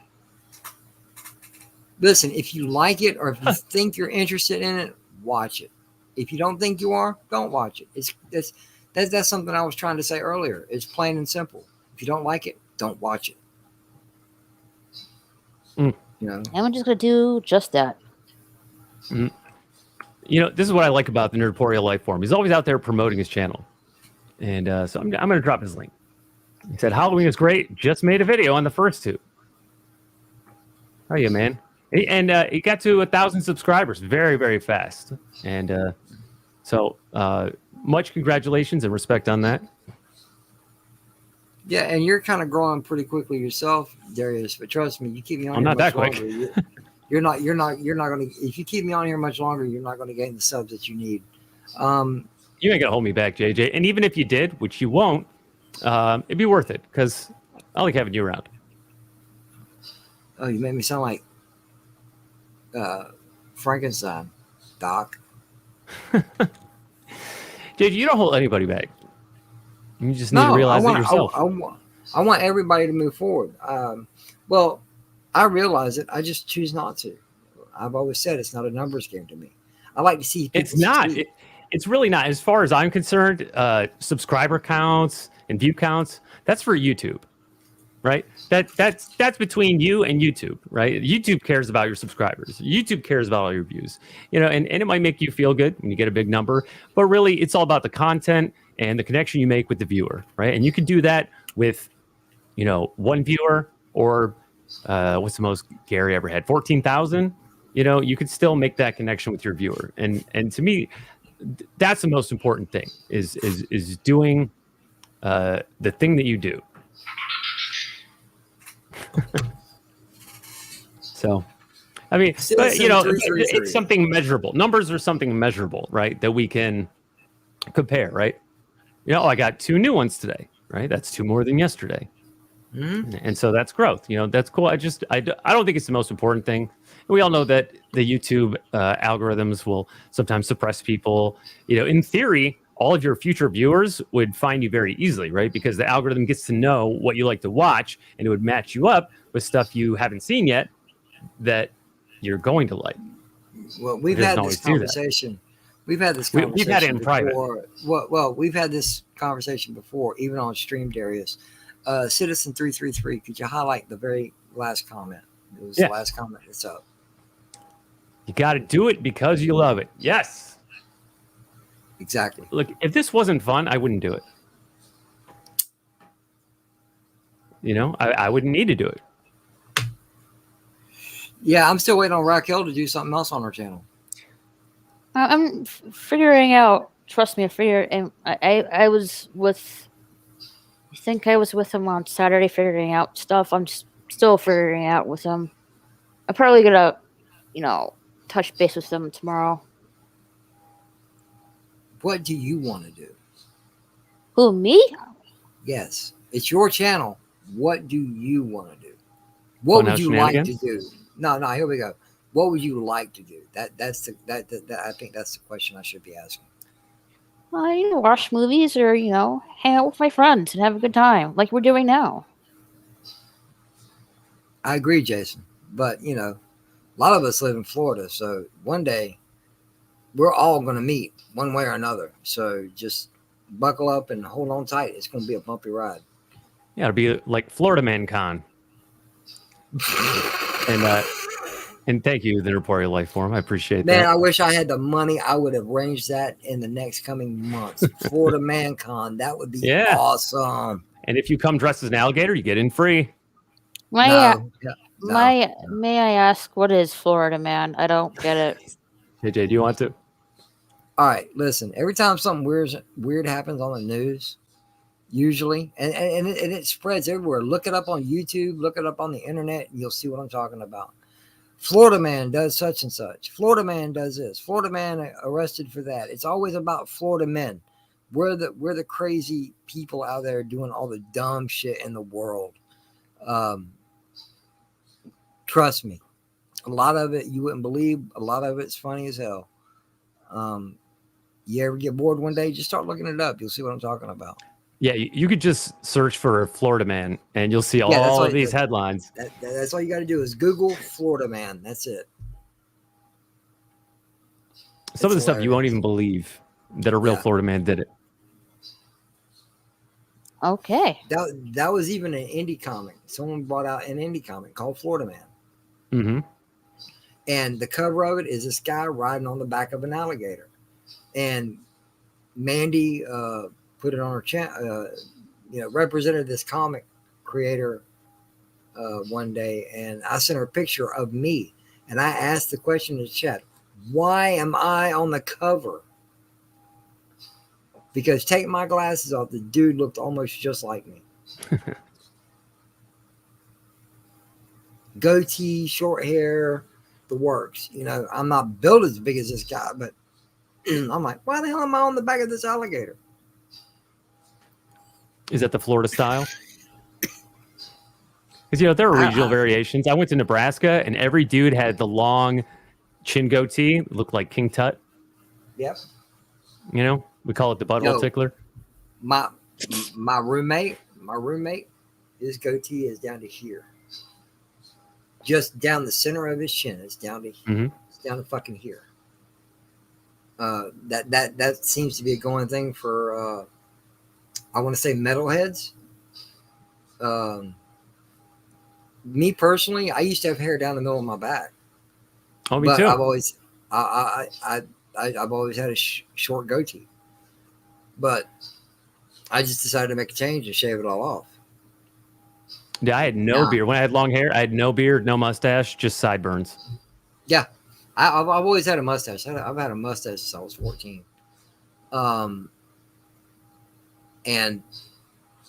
Listen, if you like it or if you think you're interested in it, watch it. If you don't think you are, don't watch it. That's something I was trying to say earlier. It's plain and simple. If you don't like it, don't watch it. You know, And I'm just gonna do just that. You know, this is what I like about the Nerdporeal life form. He's always out there promoting his channel. And so I'm going to drop his link. He said, "Halloween is great. Just made a video on the first 2. How are you, man?" And he got to 1,000 subscribers very, very fast. And so much congratulations and respect on that. yeah, and you're kind of growing pretty quickly yourself, Darius. But trust me, you keep me on. I'm here not that much quick. longer, you're not going to. If you keep me on here much longer, you're not going to gain the subs that you need. You ain't gonna hold me back, JJ. And even if you did, which you won't, it'd be worth it because I like having you around. Oh, you make me sound like Frankenstein, Doc. JJ, you don't hold anybody back. You just need to realize it yourself. I want everybody to move forward. Well, I realize it. I just choose not to. I've always said it's not a numbers game to me. I like to see people It's not. succeed. It's really not. As far as I'm concerned, subscriber counts and view counts, that's for YouTube, right? That's between you and YouTube, right? YouTube cares about your subscribers. YouTube cares about all your views, you know, and it might make you feel good when you get a big number, but really it's all about the content and the connection you make with the viewer, right? And you can do that with, you know, 1 viewer or what's the most Gary ever had? 14,000. You know, you could still make that connection with your viewer, and to me, that's the most important thing is doing the thing that you do. So, I mean, but you know, it's something measurable. Numbers are something measurable, right? That we can compare, right? You know, I got 2 new ones today, right? That's 2 more than yesterday. Mm-hmm. And so that's growth. You know, that's cool. I don't think it's the most important thing. We all know that the YouTube algorithms will sometimes suppress people. You know, in theory, all of your future viewers would find you very easily, right? Because the algorithm gets to know what you like to watch, and it would match you up with stuff you haven't seen yet that you're going to like. Well, we've had this conversation. We've had this conversation. We've had it in before. private. Well, we've had this conversation before, even on stream, Darius. Citizen 333, could you highlight the very last comment? It was the last comment that's up. You got to do it because you love it. Yes. Exactly. Look, if this wasn't fun, I wouldn't do it. You know, I wouldn't need to do it. Yeah, I'm still waiting on Raquel to do something else on her channel. I'm figuring out. Trust me, I was with. I think I was with him on Saturday, figuring out stuff. I'm still figuring out with him. I'm probably gonna, touch base with them tomorrow. What do you want to do? Who, me? Yes, it's your channel. What do you want to do? What would you like to do? No, here we go. What would you like to do? I think that's the question I should be asking. Watch movies or, hang out with my friends and have a good time like we're doing now. I agree, Jason. But, a lot of us live in Florida. So one day we're all going to meet one way or another. So just buckle up and hold on tight. It's going to be a bumpy ride. Yeah, it'll be like Florida Man Con. And thank you, the Reporter Life Forum. I appreciate that. Man, I wish I had the money. I would have arranged that in the next coming months. Florida Man Con. That would be awesome. And if you come dressed as an alligator, you get in free. May I ask, what is Florida Man? I don't get it. JJ, do you want to? All right, listen. Every time something weird happens on the news, usually, and it spreads everywhere. Look it up on YouTube. Look it up on the internet, and you'll see what I'm talking about. Florida man does such and such. Florida man does this. Florida man arrested for that. It's always about Florida men. We're the crazy people out there doing all the dumb shit in the world. Trust me, a lot of it you wouldn't believe. A lot of it's funny as hell. You ever get bored one day, just start looking it up. You'll see what I'm talking about. Yeah, you could just search for Florida Man, and you'll see all of these headlines. That's all you got to do is Google Florida Man. That's it. Some of the stuff you won't even believe that a real Florida man did it. Okay. That was even an indie comic. Someone brought out an indie comic called Florida Man. Mm-hmm. And the cover of it is this guy riding on the back of an alligator. And Mandy put it on her channel, represented this comic creator one day, and I sent her a picture of me, and I asked the question in the chat, why am I on the cover? Because take my glasses off, the dude looked almost just like me. Goatee, short hair, the works. I'm not built as big as this guy, but I'm like, why the hell am I on the back of this alligator? Is that the Florida style? Because, there are regional variations. I went to Nebraska, and every dude had the long chin goatee. It looked like King Tut. Yep. We call it the butthole tickler. My roommate, his goatee is down to here. Just down the center of his chin. It's down to here. Mm-hmm. It's down to fucking here. That seems to be a going thing for I want to say metalheads. Me personally, I used to have hair down the middle of my back. Oh, me too. I've always had a short goatee, but I just decided to make a change and shave it all off. Yeah, I had no Nah. beard. When I had long hair, I had no beard, no mustache, just sideburns. Yeah, I've always had a mustache. I've had a mustache since I was 14. And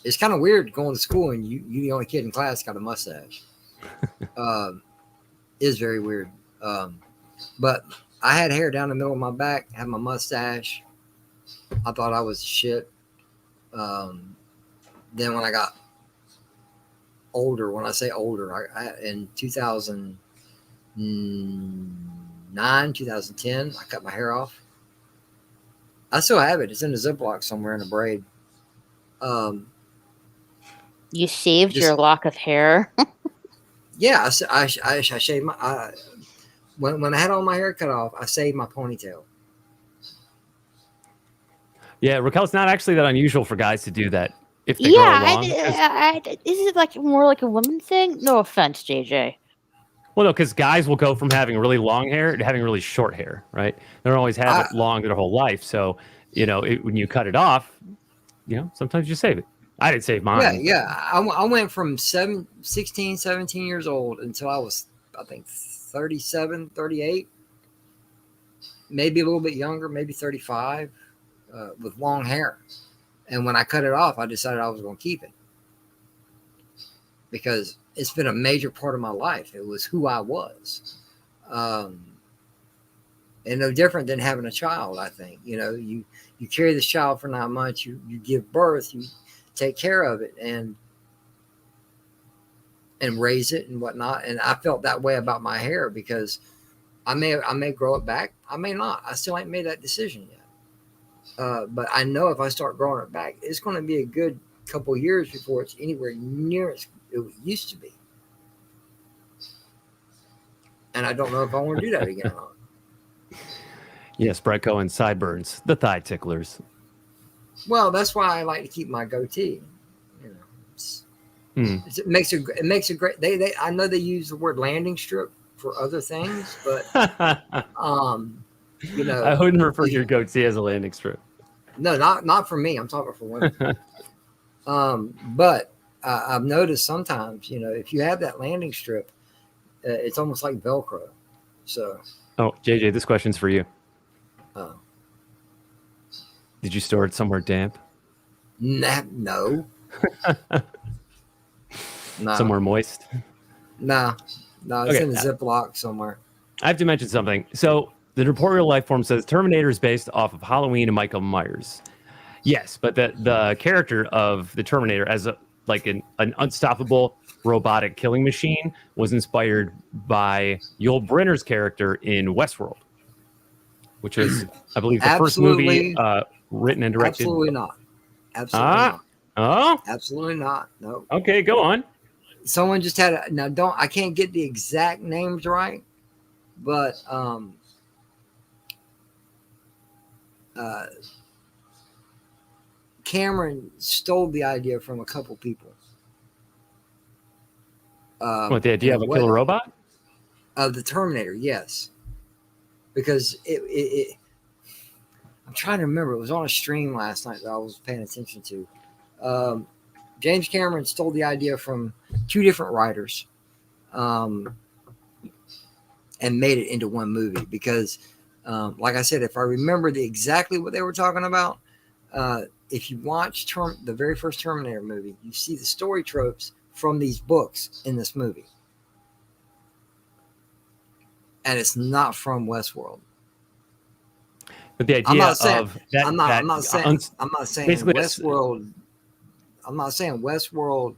it's kind of weird going to school and you the only kid in class got a mustache. Is very weird. But I had hair down the middle of my back, had my mustache. I thought I was shit. Then when I got older, when I say older, in 2009, 2010, I cut my hair off. I still have it. It's in a Ziploc somewhere in a braid. You saved Just- your lock of hair. Yeah, I shaved my. When I had all my hair cut off, I saved my ponytail. Yeah, Raquel, it's not actually that unusual for guys to do that if they grow Yeah, long. is it like more like a woman thing? No offense, JJ. Well, no, because guys will go from having really long hair to having really short hair, right? They don't always have it long their whole life. So, when you cut it off, sometimes you save it. I didn't save mine. Yeah. I went from 16, 17 years old until I was, I think, 37, 38. Maybe a little bit younger, maybe 35, with long hair. And when I cut it off, I decided I was going to keep it. Because it's been a major part of my life. It was who I was. And no different than having a child, I think. You carry this child for 9 months, you give birth, you take care of it and raise it and whatnot. And I felt that way about my hair because I may grow it back. I may not. I still ain't made that decision yet. But I know if I start growing it back, it's going to be a good couple years before it's anywhere near as it used to be. And I don't know if I want to do that again or not. Yes, Brett Cohen, sideburns, the thigh ticklers. Well, that's why I like to keep my goatee. It makes a great. I know they use the word landing strip for other things, but I wouldn't refer to your goatee as a landing strip. No, not for me. I'm talking for women. But I've noticed sometimes, if you have that landing strip, it's almost like Velcro. So. Oh, JJ, this question's for you. Oh. Did you store it somewhere damp? No. No. Somewhere moist? No, it's in a Ziploc somewhere. I have to mention something. So the Report Real Life form says Terminator is based off of Halloween and Michael Myers. Yes, but the character of the Terminator as an unstoppable robotic killing machine was inspired by Yul Brynner's character in Westworld, which was, I believe, the first movie written and directed. Absolutely not. Absolutely not. Oh? Absolutely not. No. Okay, go on. Someone just had I can't get the exact names right, but Cameron stole the idea from a couple people. What, the idea of a killer robot? Of the Terminator, yes. Because it I'm trying to remember. It was on a stream last night that I was paying attention to. James Cameron stole the idea from two different writers and made it into one movie because, like I said, if I remember exactly what they were talking about, if you watch the very first Terminator movie, you see the story tropes from these books in this movie. And it's not from Westworld. But the idea of that, I'm not saying Westworld. I'm not saying Westworld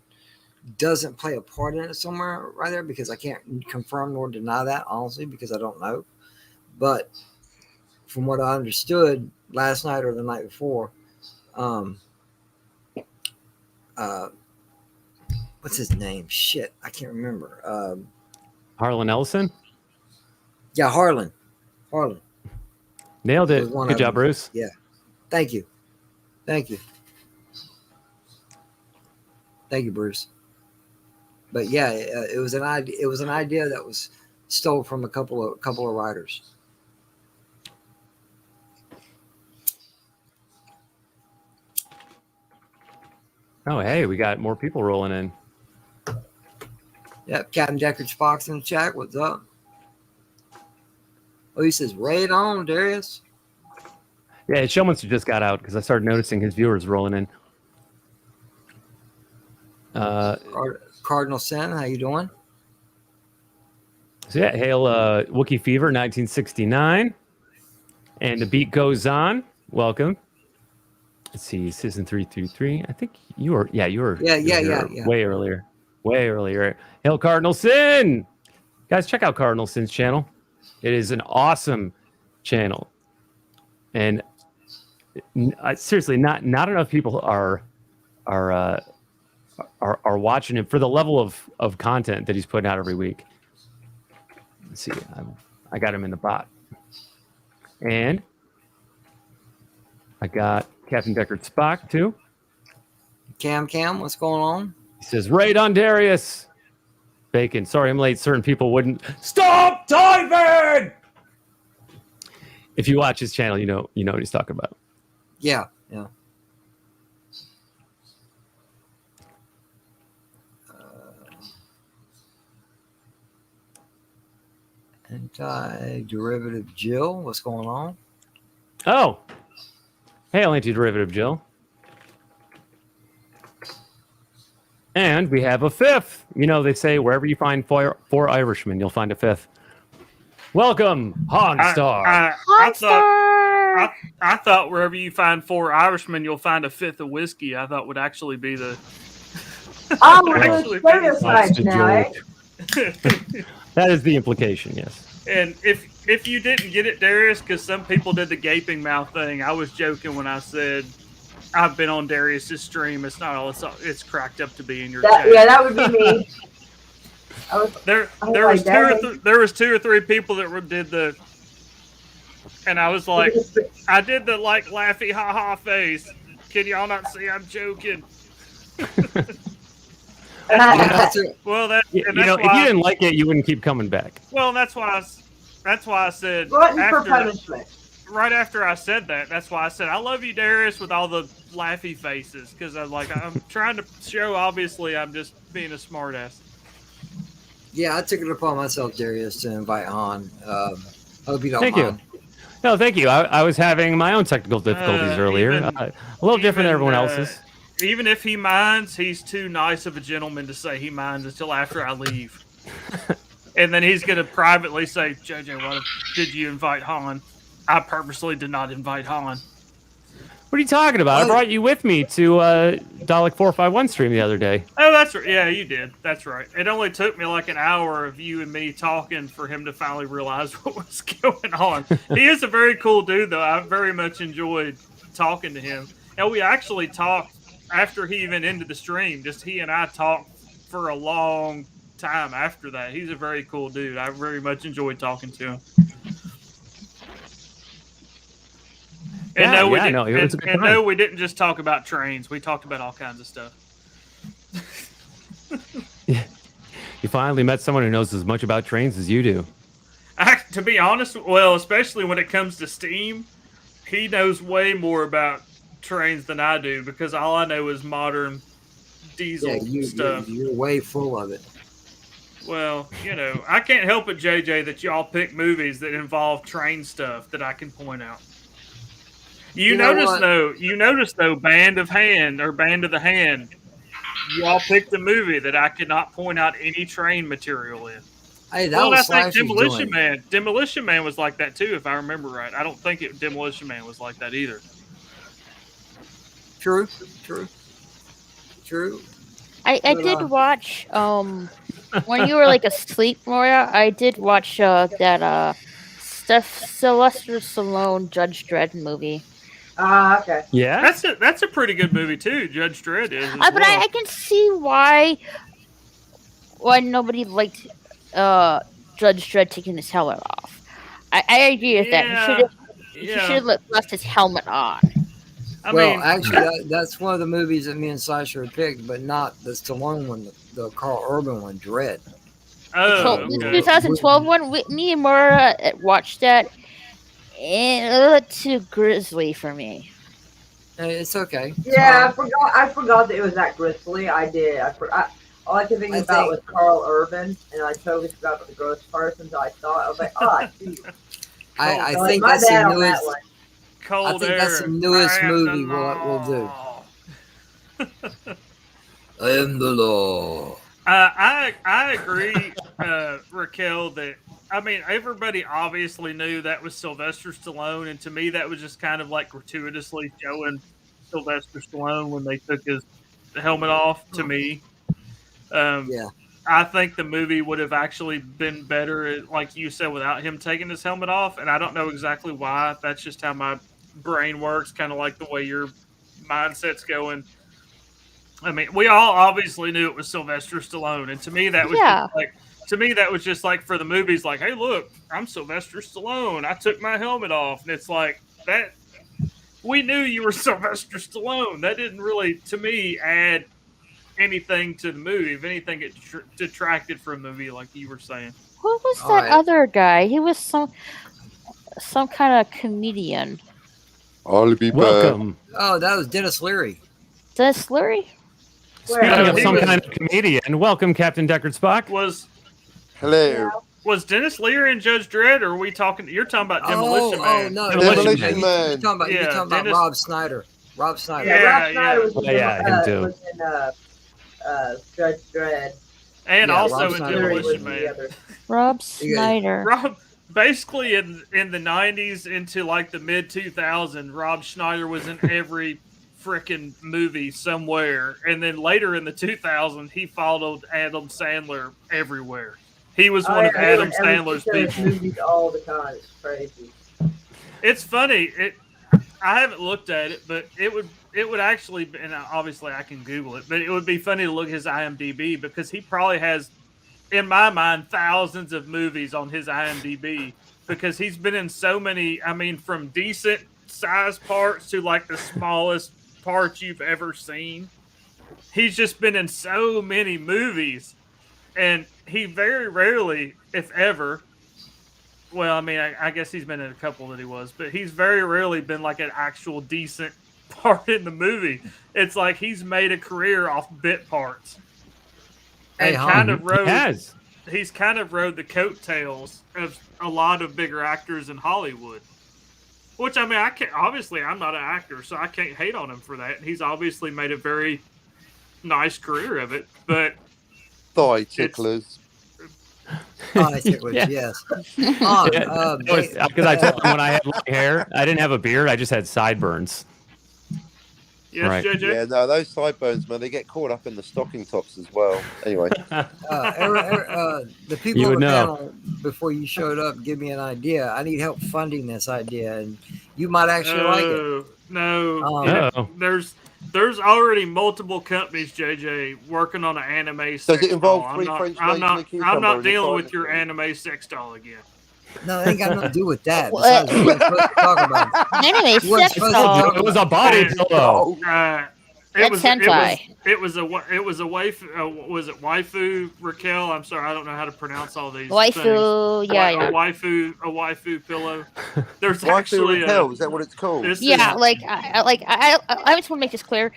doesn't play a part in it somewhere right there because I can't confirm nor deny that honestly because I don't know. But from what I understood last night or the night before, what's his name? Shit, I can't remember. Harlan Ellison. Yeah, Harlan. Nailed it. Good job, Bruce. Yeah. Thank you. Thank you, Bruce. But yeah, it was an idea. It was an idea that was stole from a couple of writers. Oh, hey, we got more people rolling in. Yep, Captain Deckard's Fox in the chat. What's up? Oh, he says, right on, Darius. Yeah, Showman's just got out because I started noticing his viewers rolling in. Cardinal Sin, how you doing? So yeah, hail Wookiee Fever 1969. And the beat goes on. Welcome. Let's see, Season 333. I think you were, you were way earlier. Way earlier. Hail Cardinal Sin! Guys, check out Cardinal Sin's channel. It is an awesome channel. And seriously, not enough people are watching him for the level of content that he's putting out every week. Let's see, I got him in the bot, and I got Captain Deckard Spock too. Cam, what's going on? He says, "Raid on Darius." Bacon. Sorry, I'm late. Certain people wouldn't stop typing. If you watch his channel, you know what he's talking about. Yeah. Anti-derivative Jill, what's going on? Oh, hail anti-derivative Jill. And we have a fifth. You know, they say wherever you find four Irishmen, you'll find a fifth. Welcome, Honstar. I thought wherever you find 4 Irishmen, you'll find a fifth of whiskey. I thought would actually be the. Oh, we're stereotypes now, eh? That is the implication, yes. And if you didn't get it, Darius, because some people did the gaping mouth thing, I was joking when I said I've been on Darius's stream. It's not all it's cracked up to be in your chat. Yeah, that would be me. There was 2 or 3 people that did the, and I was like, I did the laughy ha ha face. Can y'all not see I'm joking? Well, if you didn't like it, you wouldn't keep coming back. Well, that's why I said for punishment. Right after I said that, that's why I said I love you, Darius, with all the laughy faces, because I'm trying to show. Obviously, I'm just being a smartass. Yeah, I took it upon myself, Darius, to invite Han. Hope you don't mind. You. No, thank you. I was having my own technical difficulties earlier. A little different than everyone else's. Even if he minds, he's too nice of a gentleman to say he minds until after I leave. And then he's going to privately say, JJ, why did you invite Han? I purposely did not invite Han. What are you talking about? I brought you with me to Dalek 451 stream the other day. Oh, that's right. Yeah, you did. That's right. It only took me like an hour of you and me talking for him to finally realize what was going on. He is a very cool dude, though. I very much enjoyed talking to him. And we actually talked after he even ended the stream. Just he and I talked for a long time after that. He's a very cool dude. I very much enjoyed talking to him. And no, we didn't just talk about trains. We talked about all kinds of stuff. Yeah. You finally met someone who knows as much about trains as you do. To be honest, well, especially when it comes to Steam, he knows way more about trains than I do, because all I know is modern diesel stuff. You're way full of it. Well, I can't help it, JJ, that y'all pick movies that involve train stuff that I can point out. You notice though, Band of the Hand, y'all picked a movie that I could not point out any train material in. Hey, that was I think Demolition Man. Demolition Man was like that too, if I remember right. I don't think Demolition Man was like that either. True. I did watch when you were like asleep, Moria. I did watch that Sylvester Stallone Judge Dredd movie. Okay. Yeah, that's a pretty good movie too. Judge Dredd is. But I can see why nobody liked Judge Dredd taking his helmet off. I agree with that. He should have left his helmet on. Actually, that's one of the movies that me and Sasha had picked, but not the Stallone one, the Carl Urban one, Dredd. Oh, the 2012 one. Me and Maura watched that, and it looked too grisly for me. It's okay. Yeah, I forgot that it was that grisly. I did. All I could think I about think- was Carl Urban, and I totally forgot about the gross person until I saw it. I was like, oh, geez. I So, think my that's bad the on that newest. one. Cold I think that's air. the newest I am the movie we'll do. law. I am the law. I agree, Raquel, that I mean everybody obviously knew that was Sylvester Stallone, and to me that was just kind of like gratuitously showing Sylvester Stallone when they took his helmet off. To me, Yeah. I think the movie would have actually been better, like you said, without him taking his helmet off. And I don't know exactly why. That's just how my brain works, kind of like the way your mindset's going. I mean, we all obviously knew it was Sylvester Stallone, and to me that was Yeah. just like for the movies, like, hey, look, I'm Sylvester Stallone. I took my helmet off, and it's like that. We knew you were Sylvester Stallone. That didn't really, to me, add anything to the movie. If anything, it detracted from the movie, like you were saying. Who was All that right. other guy? He was some kind of comedian. I'll be back. Welcome. Oh, that was Dennis Leary. Dennis Leary? Speaking Where? of He some was- kind of comedian, welcome, Captain Deckard Spock. Hello. Was Dennis Leary in Judge Dredd, or are we talking? You're talking about Demolition Oh, Man. no. Demolition Man. You're talking about, Yeah, Dennis... Rob Snyder. Rob Snyder. Yeah, Yeah, Rob Schneider was in, Yeah, him too. was in Judge Dredd. And Yeah, also Rob in Schneider Leary Demolition was Man. the other. Rob You guys- Snyder. Rob, basically in the 90s into like the mid 2000s, Rob Schneider was in every freaking movie somewhere, and then later in the 2000s, he followed Adam Sandler everywhere. He was one of Adam Sandler's people. Movies all the time. It's crazy. It's funny. I haven't looked at it, but it would actually, and obviously I can Google it, but it would be funny to look at his IMDb because he probably has, in my mind, thousands of movies on his IMDb because he's been in so many. I mean, from decent size parts to like the smallest parts you've ever seen. He's just been in so many movies, and he very rarely, if ever, well, I mean, I guess he's been in a couple that he was, but he's very rarely been like an actual decent part in the movie. It's like he's made a career off bit parts, and Hey, kind of rode. Has. He's kind of rode the coattails of a lot of bigger actors in Hollywood. Which, I mean, I can't. Obviously, I'm not an actor, so I can't hate on him for that. He's obviously made a very nice career of it, but Thigh ticklers. Oh, yes. Because I told him when I had long hair, I didn't have a beard. I just had sideburns. yes, Right. JJ. Yeah, no, those sideburns, man, they get caught up in the stocking tops as well. Anyway, the people You on would the know. panel before you showed up give me an idea. I need help funding this idea, and you might actually like it. No, Oh. there's already multiple companies, JJ, working on an anime. Does it involve doll. three I'm French not, maids and a I'm cucumber not in the dealing side with of your it? anime sex doll again. No, it ain't got nothing to do with that. What? Besides, we weren't supposed to talk about it. Anyway, You weren't sex supposed to doll. talk It was a body pillow. That's hentai. It was a waifu. Was it waifu, Raquel? I'm sorry, I don't know how to pronounce all these. Waifu, things. yeah, A yeah. waifu pillow. There's Waifu actually Raquel, is that what it's called? this Yeah, is- like I just want to make this clear.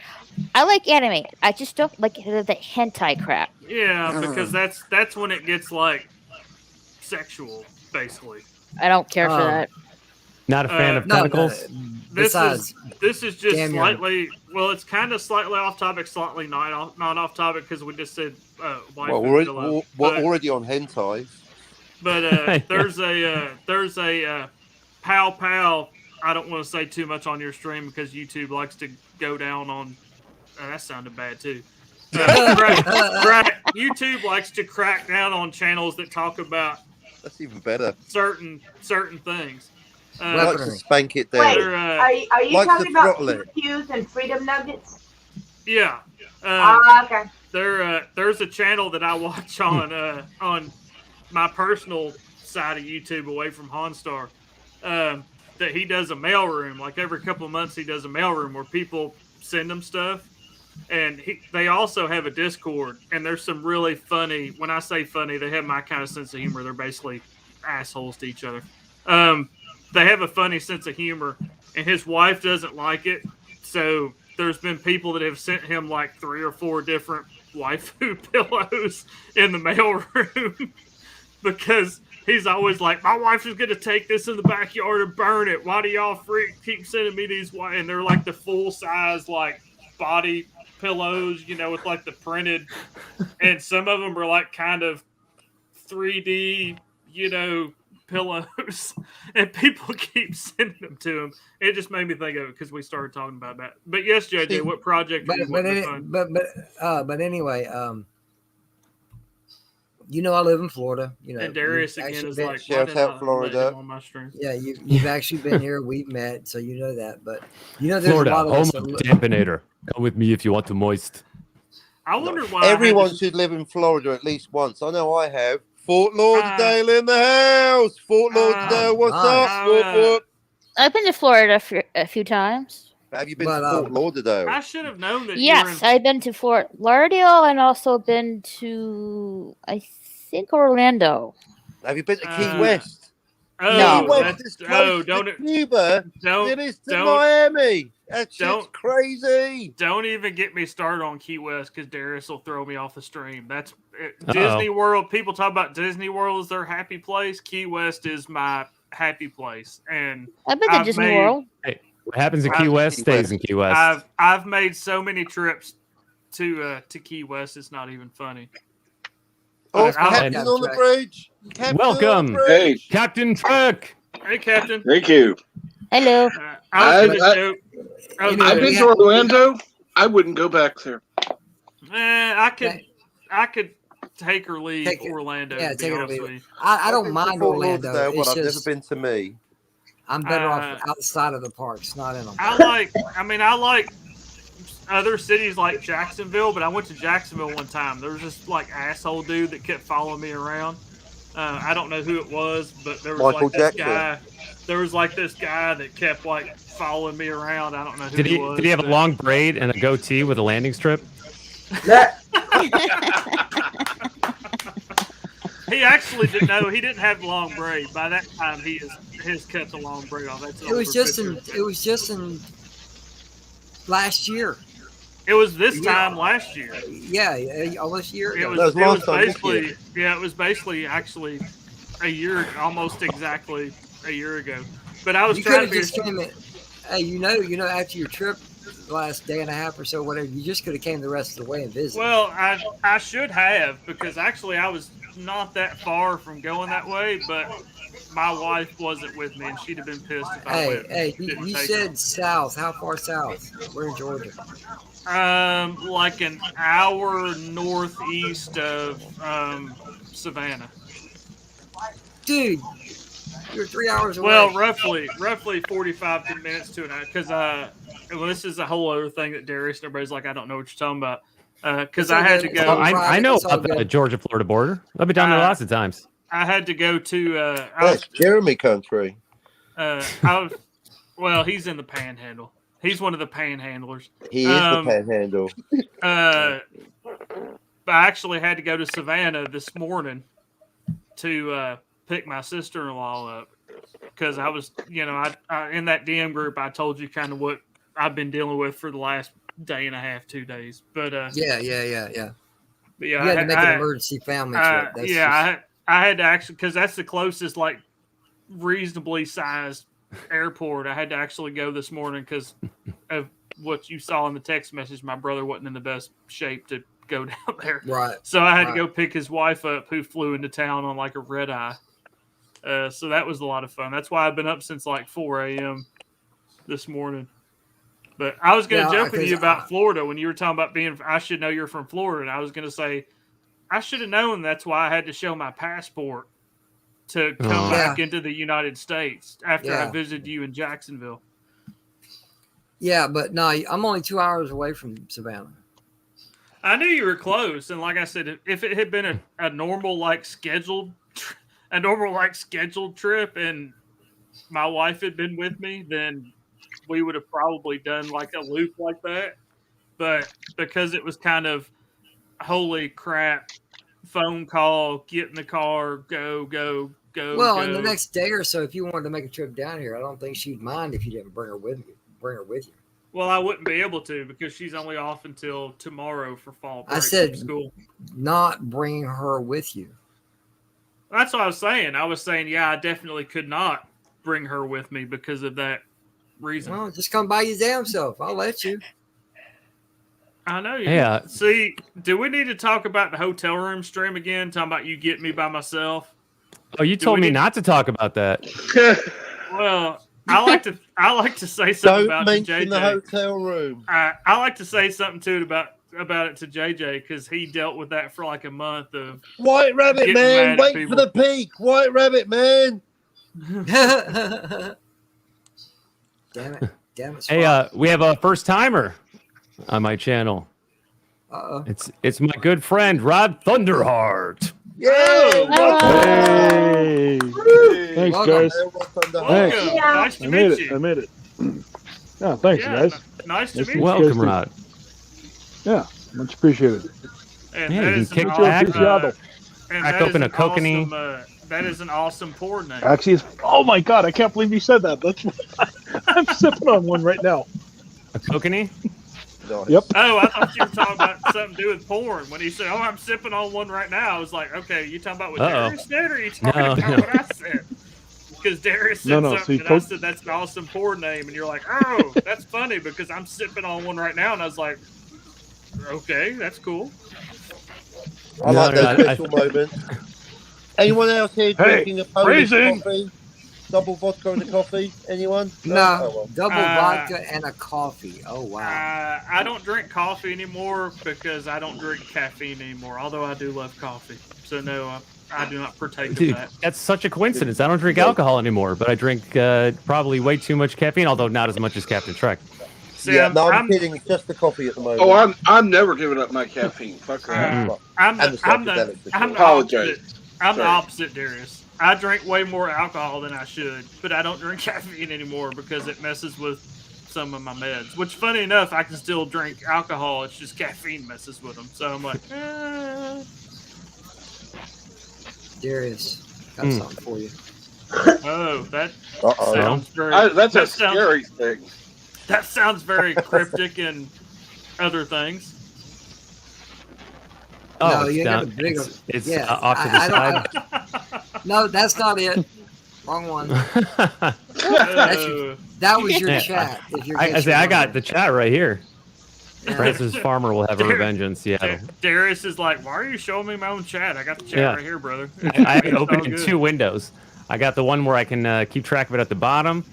I like anime. I just don't like the hentai crap. yeah, because that's when it gets like sexual, basically. I don't care for Um, that. Not a fan of tentacles. This is just Damn, you're- slightly. Well, it's kind of slightly off topic, slightly not off topic because we just said waifu Well, we're pillow. already on hentai. But there's a pow pow. I don't want to say too much on your stream because YouTube likes to go down on. That sounded bad too. Right. YouTube likes to crack down on channels that talk about That's even better. certain things. Likes to spank it down. Wait, They're, are you likes talking to about throttle it. QQs and Freedom Nuggets? Yeah. Okay. There's a channel that I watch on my personal side of YouTube away from Honstar that he does a mailroom. Like every couple of months he does a mailroom where people send him stuff. And they also have a Discord, and there's some really funny, when I say funny, they have my kind of sense of humor. They're basically assholes to each other. They have a funny sense of humor, and his wife doesn't like it. So there's been people that have sent him like 3 or 4 different waifu pillows in the mailroom because he's always like, my wife is going to take this in the backyard and burn it. Why do y'all keep sending me these? And they're like the full size, like body pillows, with like the printed, and some of them are like kind of 3D, pillows, and people keep sending them to him. It just made me think of it because we started talking about that. But yes, JJ, what project? But anyway, I live in Florida. And Darius again is like, shout out Florida on my stream. Yeah, you've actually been here. We've met, so you know that. But there's Florida, a lot of home us of Dampinator. Come with me if you want to moist. I wonder why everyone should live in Florida at least once. I know I have. Fort Lauderdale in the house. Fort Lauderdale, what's up? Whoop. I've been to Florida a few times. Have you been to Fort Lauderdale? I should have known that. Yes, I've been to Fort Lauderdale and also been to, I think, Orlando. Have you been to Key West? No. Key West is close to Cuba. It is to Miami. That shit's crazy. Don't even get me started on Key West because Darius will throw me off the stream. That's Disney World. People talk about Disney World as their happy place. Key West is my happy place. And I've been to Disney World. Hey, what happens in Key West stays in Key West. I've made so many trips to Key West. It's not even funny. Oh, Captain on the bridge. Welcome, hey, Captain Trek. Hey, Captain. Thank you. Hello. I've been to Orlando. I wouldn't go back there. I could take or leave Orlando. Yeah, take or leave. With you. I don't mind Orlando. But I've never been to me. I'm better off outside of the parks, not in them. I like other cities like Jacksonville, but I went to Jacksonville one time. There was this like asshole dude that kept following me around. I don't know who it was, but there was like this guy. There was like this guy that kept like following me around. I don't know who he was. Did he have a long braid and a goatee with a landing strip? He actually didn't know. He didn't have long braid. By that time, his cut the long braid off. It was just in last year. It was this time last year. Yeah, almost a year ago. It was basically actually a year, almost exactly a year ago. But I was trying to just came in. Hey, after your trip, the last day and a half or so, whatever, you just could have came the rest of the way and visited. Well, I should have, because actually I was not that far from going that way, but my wife wasn't with me, and she'd have been pissed if I went. Hey, you said south. How far south? We're in Georgia. Like an hour northeast of Savannah. Dude, you're 3 hours away. Well, roughly 45 minutes to an hour, because this is a whole other thing that Darius and everybody's like, I don't know what you're talking about. Because I had to go. I know about the Georgia-Florida border. I've been down there lots of times. I had to go to. That's Jeremy country. Well, he's in the Panhandle. He's one of the panhandlers. He is the Panhandle. I actually had to go to Savannah this morning to pick my sister-in-law up because I was, I in that DM group, I told you kind of what I've been dealing with for the last day and a half, 2 days. But yeah. But you had to make an emergency family trip. I had to actually, because that's the closest like reasonably sized airport. I had to actually go this morning because of what you saw in the text message. My brother wasn't in the best shape to go down there. Right. So I had to go pick his wife up, who flew into town on like a red eye. So that was a lot of fun. That's why I've been up since like 4 a.m. this morning. But I was going to joke with you about Florida when you were talking about I should know you're from Florida. And I was going to say, I should have known that's why I had to show my passport to come back into the United States after I visited you in Jacksonville. Yeah, but no, I'm only 2 hours away from Savannah. I knew you were close. And like I said, if it had been a normal, scheduled trip and my wife had been with me, then we would have probably done like a loop like that. But because it was kind of holy crap, phone call, get in the car, go. Well, in the next day or so, if you wanted to make a trip down here, I don't think she'd mind if you didn't bring her with you. Well, I wouldn't be able to because she's only off until tomorrow for fall break I said from school. not bringing her with you. That's what I was saying. I was saying, yeah, I definitely could not bring her with me because of that reason. Well, just come by your damn self. I'll let you. I know you. Yeah. See, do we need to talk about the hotel room stream again? Talking about you get me by myself. Oh, you told me not to talk about that. Well, I like to say something Don't about mention JJ. the hotel room. I like to say something too about it to JJ because he dealt with that for like a month of White Rabbit, getting man. mad at Wait people. for the peak. White Rabbit, man. Damn it. Damn it. Hey, we have a first timer on my channel. Uh-oh. It's my good friend Rob Thunderheart. Yeah. Hey. Thanks, Welcome. guys. Welcome. Thanks. Nice to I made meet it. you. I made it. Yeah, thanks, Yeah, guys. nice to Nice meet to you. Well- Welcome, Rod. Yeah, much appreciated. And Yeah, that you is can an kick awesome, back. and Crack that is open a an kokanee. awesome, that is an awesome pour name. Actually, oh my god, I can't believe you said that. That's I'm sipping on one right now. A kokanee? Yep. Oh, I thought you were talking about something to do with porn. When he said, "Oh, I'm sipping on one right now," I was like, "Okay, you talking about what Uh-oh. Darius said, or are you talking No, about no. what I said?" Because Darius said No, something, see, and I said that's an awesome porn name, and you're like, "Oh, that's funny," because I'm sipping on one right now, and I was like, "Okay, that's cool." I like No, those special moments. Anyone else here drinking a Polish phrasing. coffee? Double vodka and a coffee? Anyone? No, Oh, well. double vodka and a coffee. Oh, wow. I don't drink coffee anymore because I don't drink caffeine anymore. Although I do love coffee, so no, I do not partake Dude, of that. that's such a coincidence. I don't drink alcohol anymore, but I drink probably way too much caffeine, although not as much as Captain Trek. See, Yeah, I'm kidding. It's just the coffee at the moment. Oh, I'm never giving up my caffeine. Fuck that. I'm And the psychedelics, of the Apologize. opposite. I'm the Sorry. opposite, Darius. I drink way more alcohol than I should, but I don't drink caffeine anymore because it messes with some of my meds. Which, funny enough, I can still drink alcohol. It's just caffeine messes with them. So I'm like, Darius, got something for you. oh, that Uh-oh. sounds very. That's a that sounds- scary thing. That sounds very cryptic and other things. Oh, No, it's you down. got a bigger. It's Yeah, off to the I side. don't- no, that's not it. Wrong one. Oh. That was your Yeah, chat. If you're I say I got the chat right here. Yeah. Francis Farmer will have a revenge in Seattle. Darius is like, why are you showing me my own chat? I got the chat Yeah. right here, brother. I It's all opened in good. 2 windows. I got the one where I can keep track of it at the bottom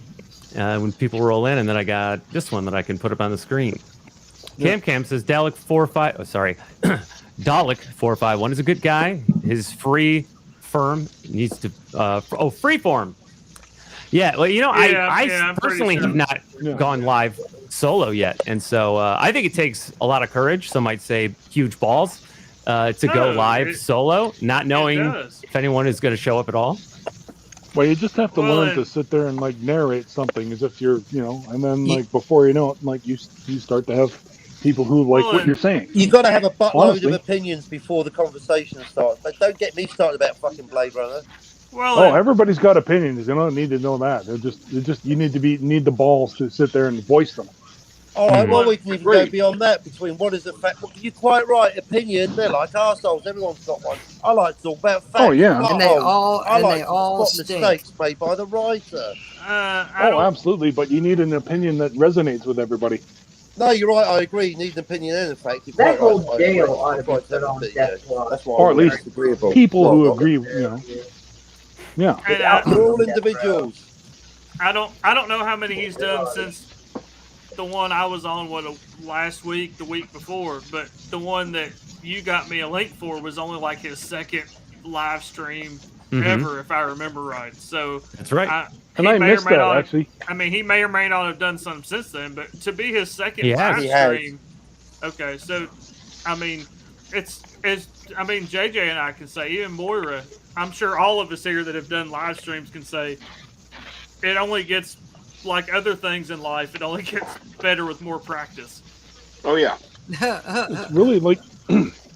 when people roll in, and then I got this one that I can put up on the screen. Cam says Dalek45. Oh, sorry, Dalek451 is a good guy. His free firm needs to. Freeform. Yeah, well, you know, I I'm pretty personally sure. have not gone live solo yet, and so I think it takes a lot of courage. Some might say huge balls to go live solo, not knowing does. if anyone is going to show up at all. Well, you just have to Well, learn and- to sit there and like narrate something as if you're, and then like before you know it, like you start to have people who like Well, what and- you're saying. You've got to have a buttload Honestly. of opinions before the conversation starts. But don't get me started about fucking Blade Runner. Well, Oh, everybody's got opinions. You don't need to know that. They're just you need the balls to sit there and voice them. All right, well, Hmm. we can even go beyond that between what is a fact. Well, you're quite right. Opinion, they're like arseholes. Everyone's got one. I like to talk about facts. Oh, yeah. And they all I like they all to spot stink. mistakes made by the writer. Oh, absolutely. But you need an opinion that resonates with everybody. No, you're right. I agree. You need an opinion and a fact. You're That quite whole right. I jail agree. ought to That's be right, put on yeah. death watch. That's why Or at I'm least agreeable. people who Well, agree. Yeah. And We're all individuals. I don't know how many he's done since the one I was on last week, the week before, but the one that you got me a link for was only like his second live stream ever, if I remember right. So That's right. And I missed that, actually. I mean, he may or may not have done something since then, but to be his second He has. live He has. stream, okay. So, I mean, JJ and I can say, even Moira, I'm sure all of us here that have done live streams can say, it only gets, like other things in life, it only gets better with more practice. Oh yeah. It's really like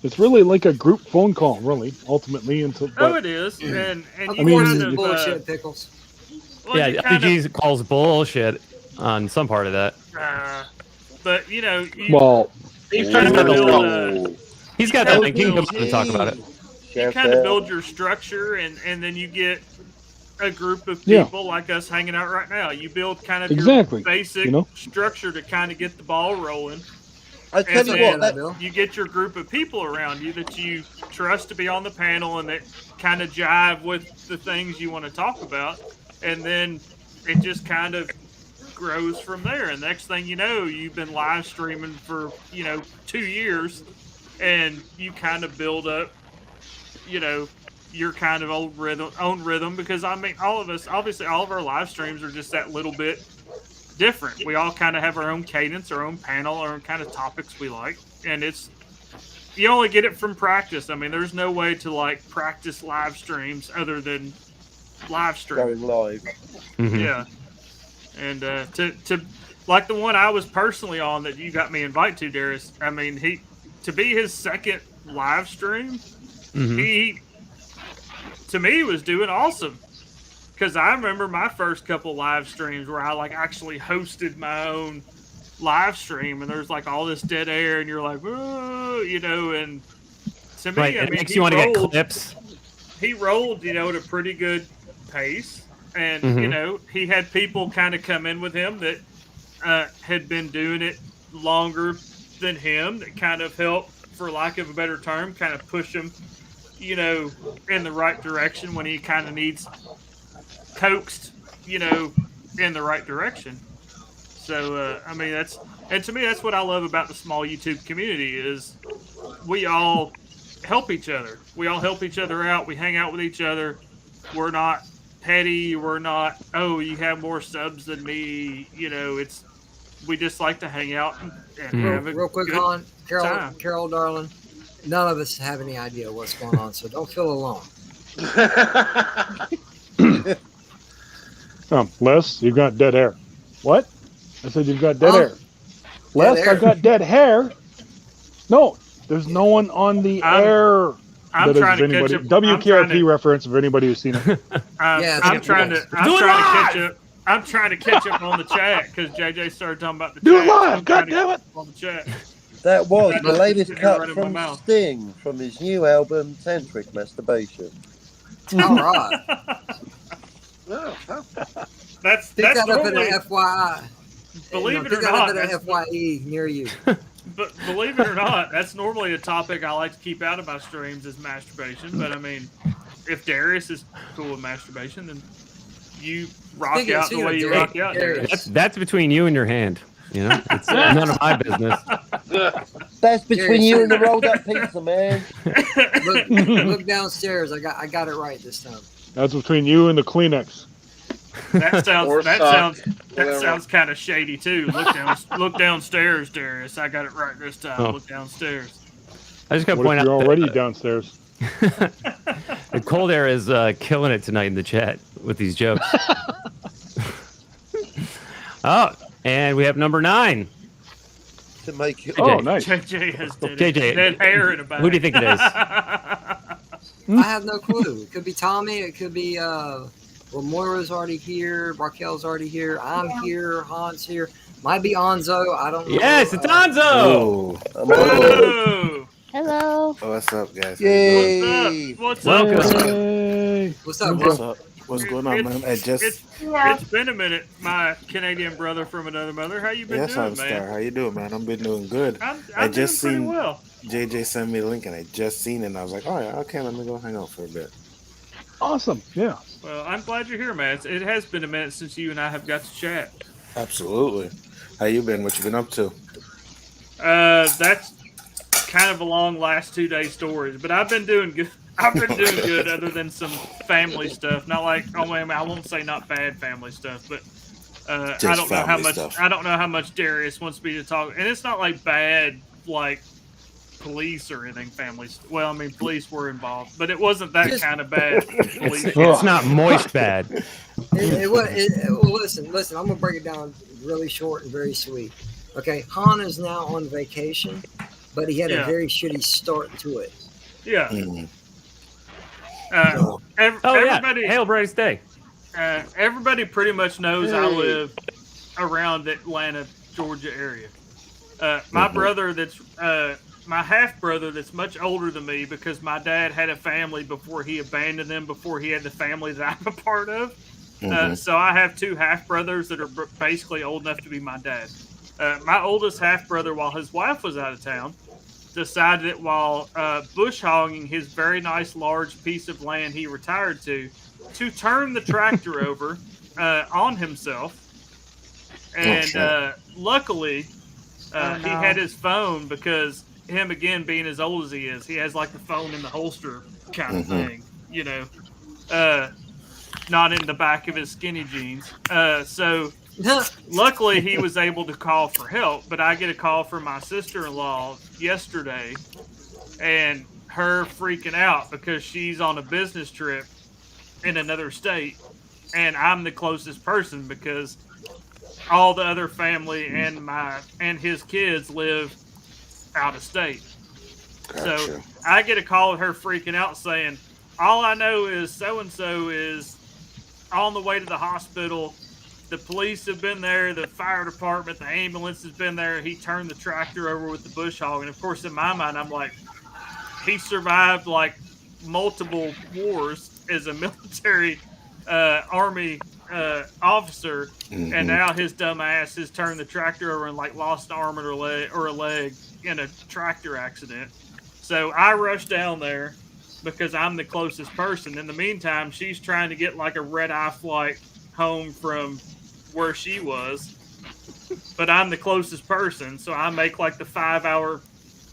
it's really like a group phone call, really. Ultimately, Oh, it is, and Of you course, kind it's of bullshit, Pickles. well, you Yeah, kind RPG calls bullshit on some part of that. But you know, Well, he's trying to build. He's got that link. He can come up and talk about it. You kind of build your structure, and then you get a group of people like us hanging out right now. You build kind of your basic structure to kind of get the ball rolling. I tell you what, you get your group of people around you that you trust to be on the panel and that kind of jive with the things you want to talk about, and then it just kind of grows from there. And next thing you know, you've been live streaming for 2 years, and you kind of build up, your kind of own rhythm. Because I mean, all of us, obviously, all of our live streams are just that little bit different. We all kind of have our own cadence, our own panel, our own kind of topics we like, and you only get it from practice. I mean, there's no way to like practice live streams other than live stream. Going live. Mm-hmm. Yeah, and to like the one I was personally on that you got me invited to, Darius. I mean, to be his second live stream, he to me was doing awesome. Because I remember my first couple live streams where I like actually hosted my own live stream, and there's like all this dead air, and you're like, oh, and to me, it makes you want to get clips. He rolled, at a pretty good pace, and he had people kind of come in with him that had been doing it longer than him, that kind of helped, for lack of a better term, kind of push him, in the right direction when he kind of needs coaxed, in the right direction. So, I mean, to me, that's what I love about the small YouTube community is we all help each other. We all help each other out. We hang out with each other. We're not petty. We're not, oh, you have more subs than me. We just like to hang out and have a real quick, good time. Carol, darling, none of us have any idea what's going on, so don't feel alone. Les, you've got dead hair. What? I said you've got dead hair. Les, I've got dead hair. No, there's no one on the air. I'm trying to catch up. WKRP reference for anybody who's seen it. I'm trying to catch up on the chat because JJ started talking about the chat. Do it live, goddammit! On the chat. That was the latest cut from Sting from his new album, Tantric Masturbation. All right. That's that up in normally, an FYI. Believe it or not, that's an FYE near you. But believe it or not, that's normally a topic I like to keep out of my streams is masturbation. But I mean, if Darius is cool with masturbation, then you rock out the way you rock out, Darius. That's between you and your hand. It's none of my business. That's between you and the rolled up pizza, man. Look downstairs. I got it right this time. That's between you and the Kleenex. That sounds kind of shady too. Look downstairs, Darius. I got it right this time. Oh. Look downstairs. I just got to point out you're already downstairs. The cold air is killing it tonight in the chat with these jokes. Oh, and we have number 9. To make it. Oh, nice. JJ has dead hair in a bag. Who do you think it is? I have no clue. It could be Tommy. It could be Moira's already here. Raquel's already here. I'm here. Han's here. Might be Anzo. I don't know. Yes, it's Anzo. Whoa. Hello. Oh, what's up, guys? Yay! What's up? What's up, bro? What's going on, man? It's been a minute, my Canadian brother from another mother. How you been doing, man? Star. How you doing, man? I've been doing good. I just doing seen pretty well. JJ sent me the link, and I just seen it, and I was like, oh, yeah, okay, let me go hang out for a bit. Awesome, yeah. Well, I'm glad you're here, man. It has been a minute since you and I have got to chat. Absolutely. How you been? What you been up to? That's kind of a long last 2-day stories, but I've been doing good. I've been doing good other than some family stuff. Not like, I won't say not bad family stuff, but I don't know how much stuff. I don't know how much Darius wants me to talk. And it's not like bad, like police or anything. Well, I mean, police were involved, but it wasn't that kind of bad. It's not moist bad. Well, listen. I'm gonna break it down really short and very sweet. Okay, Han is now on vacation, but he had a very shitty start to it. Yeah. Mm-hmm. Everybody, Hail Bryce Day. Everybody pretty much knows I live around the Atlanta, Georgia area. My brother that's my half brother that's much older than me, because my dad had a family before he abandoned them, before he had the family that I'm a part of. So I have two half brothers that are basically old enough to be my dad. My oldest half brother, while his wife was out of town, decided that while bush hogging his very nice large piece of land he retired to turn the tractor over on himself. And luckily, he had his phone, because him, again, being as old as he is, he has like the phone in the holster kind of thing, you know, not in the back of his skinny jeans. So luckily he was able to call for help, but I get a call from my sister-in-law yesterday, and her freaking out because she's on a business trip in another state, and I'm the closest person because all the other family and his kids live out of state. Gotcha. So I get a call with her freaking out saying, all I know is so-and-so is on the way to the hospital. The police have been there, the fire department, the ambulance has been there. He turned the tractor over with the bush hog. And of course, in my mind, I'm like, he survived like multiple wars as a military army officer, and now his dumb ass has turned the tractor over and like lost an arm or a leg in a tractor accident. So I rushed down there because I'm the closest person. In the meantime, she's trying to get like a red-eye flight home from where she was, but I'm the closest person, so I make like the 5-hour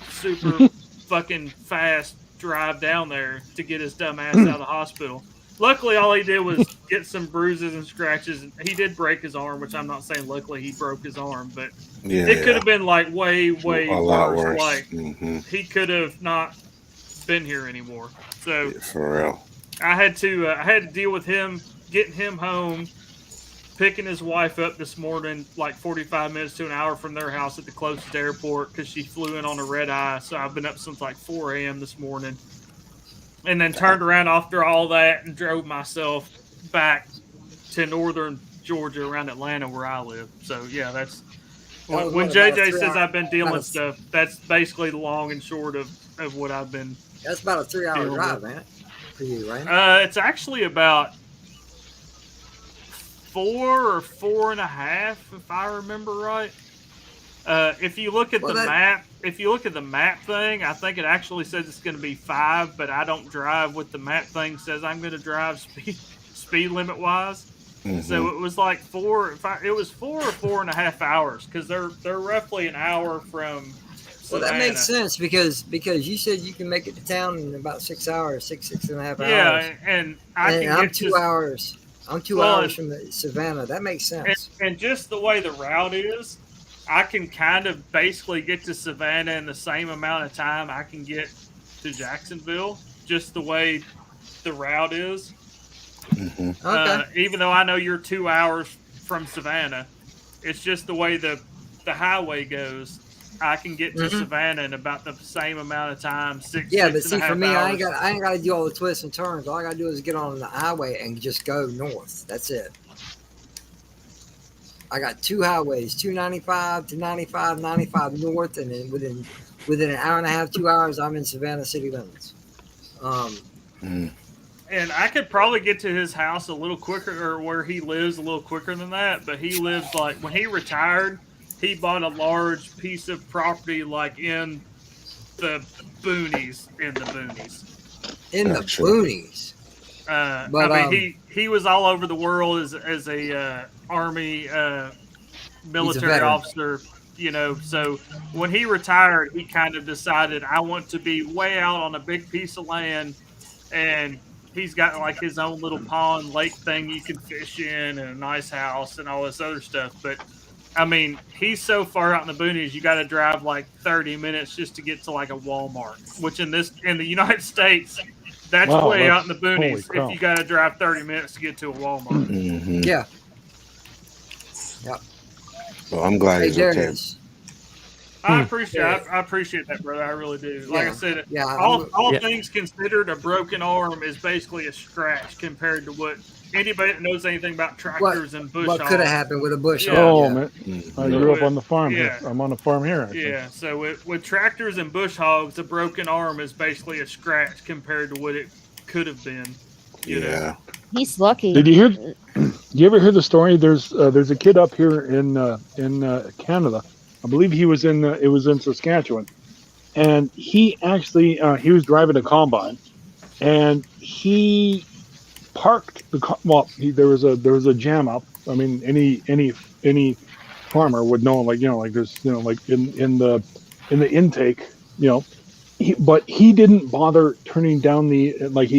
super fucking fast drive down there to get his dumb ass out of the hospital. Luckily, all he did was get some bruises and scratches. He did break his arm, which I'm not saying luckily he broke his arm, but it could have been like way worse. Like he could have not been here anymore. So for real, I had to deal with him, getting him home, picking his wife up this morning, like 45 minutes to an hour from their house at the closest airport, because she flew in on a red eye. So I've been up since like 4 a.m. this morning. And then turned around after all that and drove myself back to northern Georgia, around Atlanta, where I live. So, yeah, that's when JJ says I've been dealing with stuff, that's basically the long and short of what I've been. That's about a 3-hour drive, man, for you, right? It's actually about 4 or 4.5, if I remember right. If you look at the map thing, I think it actually says it's going to be 5, but I don't drive what the map thing says I'm going to drive speed limit wise. So it was like 4 or 4.5 hours, because they're roughly an hour from Savannah. Well, that makes sense because you said you can make it to town in about 6 hours, 6.5 hours. Yeah, and I'm 2 hours. I'm 2 hours from Savannah. That makes sense. And just the way the route is, I can kind of basically get to Savannah in the same amount of time I can get to Jacksonville, just the way the route is. Okay. Even though I know you're 2 hours from Savannah, it's just the way the highway goes. I can get to Savannah in about the same amount of time. But see, for me, I ain't got to do all the twists and turns. All I got to do is get on the highway and just go north. That's it. I got 2 highways, 295 to 95 north, and then within an hour and a half, 2 hours, I'm in Savannah city limits. And I could probably get to his house a little quicker, or where he lives a little quicker than that. But he lives like, when he retired, he bought a large piece of property like in the boonies. In the boonies. But I mean, he was all over the world as a army military officer, you know. So when he retired, he kind of decided, I want to be way out on a big piece of land, and he's got like his own little pond lake thing you can fish in, and a nice house and all this other stuff. But I mean, he's so far out in the boonies, you got to drive like 30 minutes just to get to like a Walmart, which in the United States, that's way out in the boonies if you got to drive 30 minutes to get to a Walmart. Yeah. Yep. Well, I'm glad he's okay. I appreciate that, brother. I really do. Like I said, yeah, all things considered, a broken arm is basically a scratch compared to what anybody that knows anything about tractors and bush what could have hogs. happened with a bush Yeah. hog. Oh man, I grew up on the farm here. I'm on a farm here. Actually. Yeah, so with tractors and bush hogs, a broken arm is basically a scratch compared to what it could have been. You know? He's lucky. Did you hear? You ever hear the story? There's a kid up here in Canada. I believe he was in Saskatchewan, and he actually he was driving a combine, and he parked the there was a jam up. I mean, any farmer would know, like there's like in the intake, but he didn't bother turning down he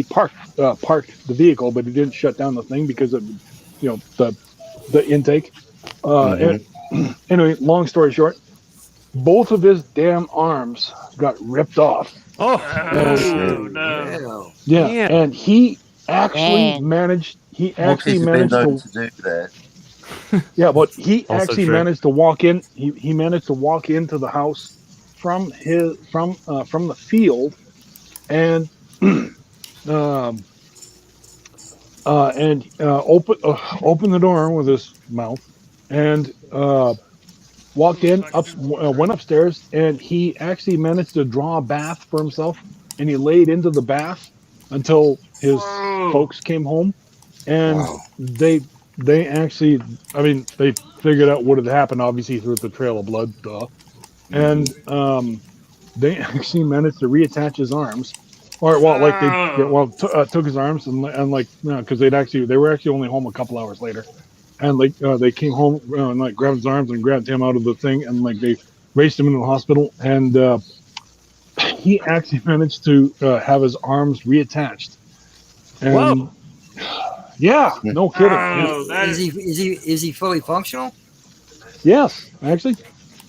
parked the vehicle, but he didn't shut down the thing because of the intake. Anyway, long story short, both of his damn arms got ripped off. No. Yeah, and he actually managed. He actually managed to do that. Yeah, but he Also actually true. managed to walk in. He managed to walk into the house from the field, and open the door with his mouth, and walked in, went upstairs, and he actually managed to draw a bath for himself, and he laid into the bath until his folks came home, and they actually, I mean, they figured out what had happened, obviously through the trail of blood, and they actually managed to reattach his arms, took his arms and because they were actually only home a couple hours later, and they came home and grabbed his arms and grabbed him out of the thing, and they raced him into the hospital, and he actually managed to have his arms reattached. And Whoa. Yeah, no kidding. Is he fully functional? Yes, actually.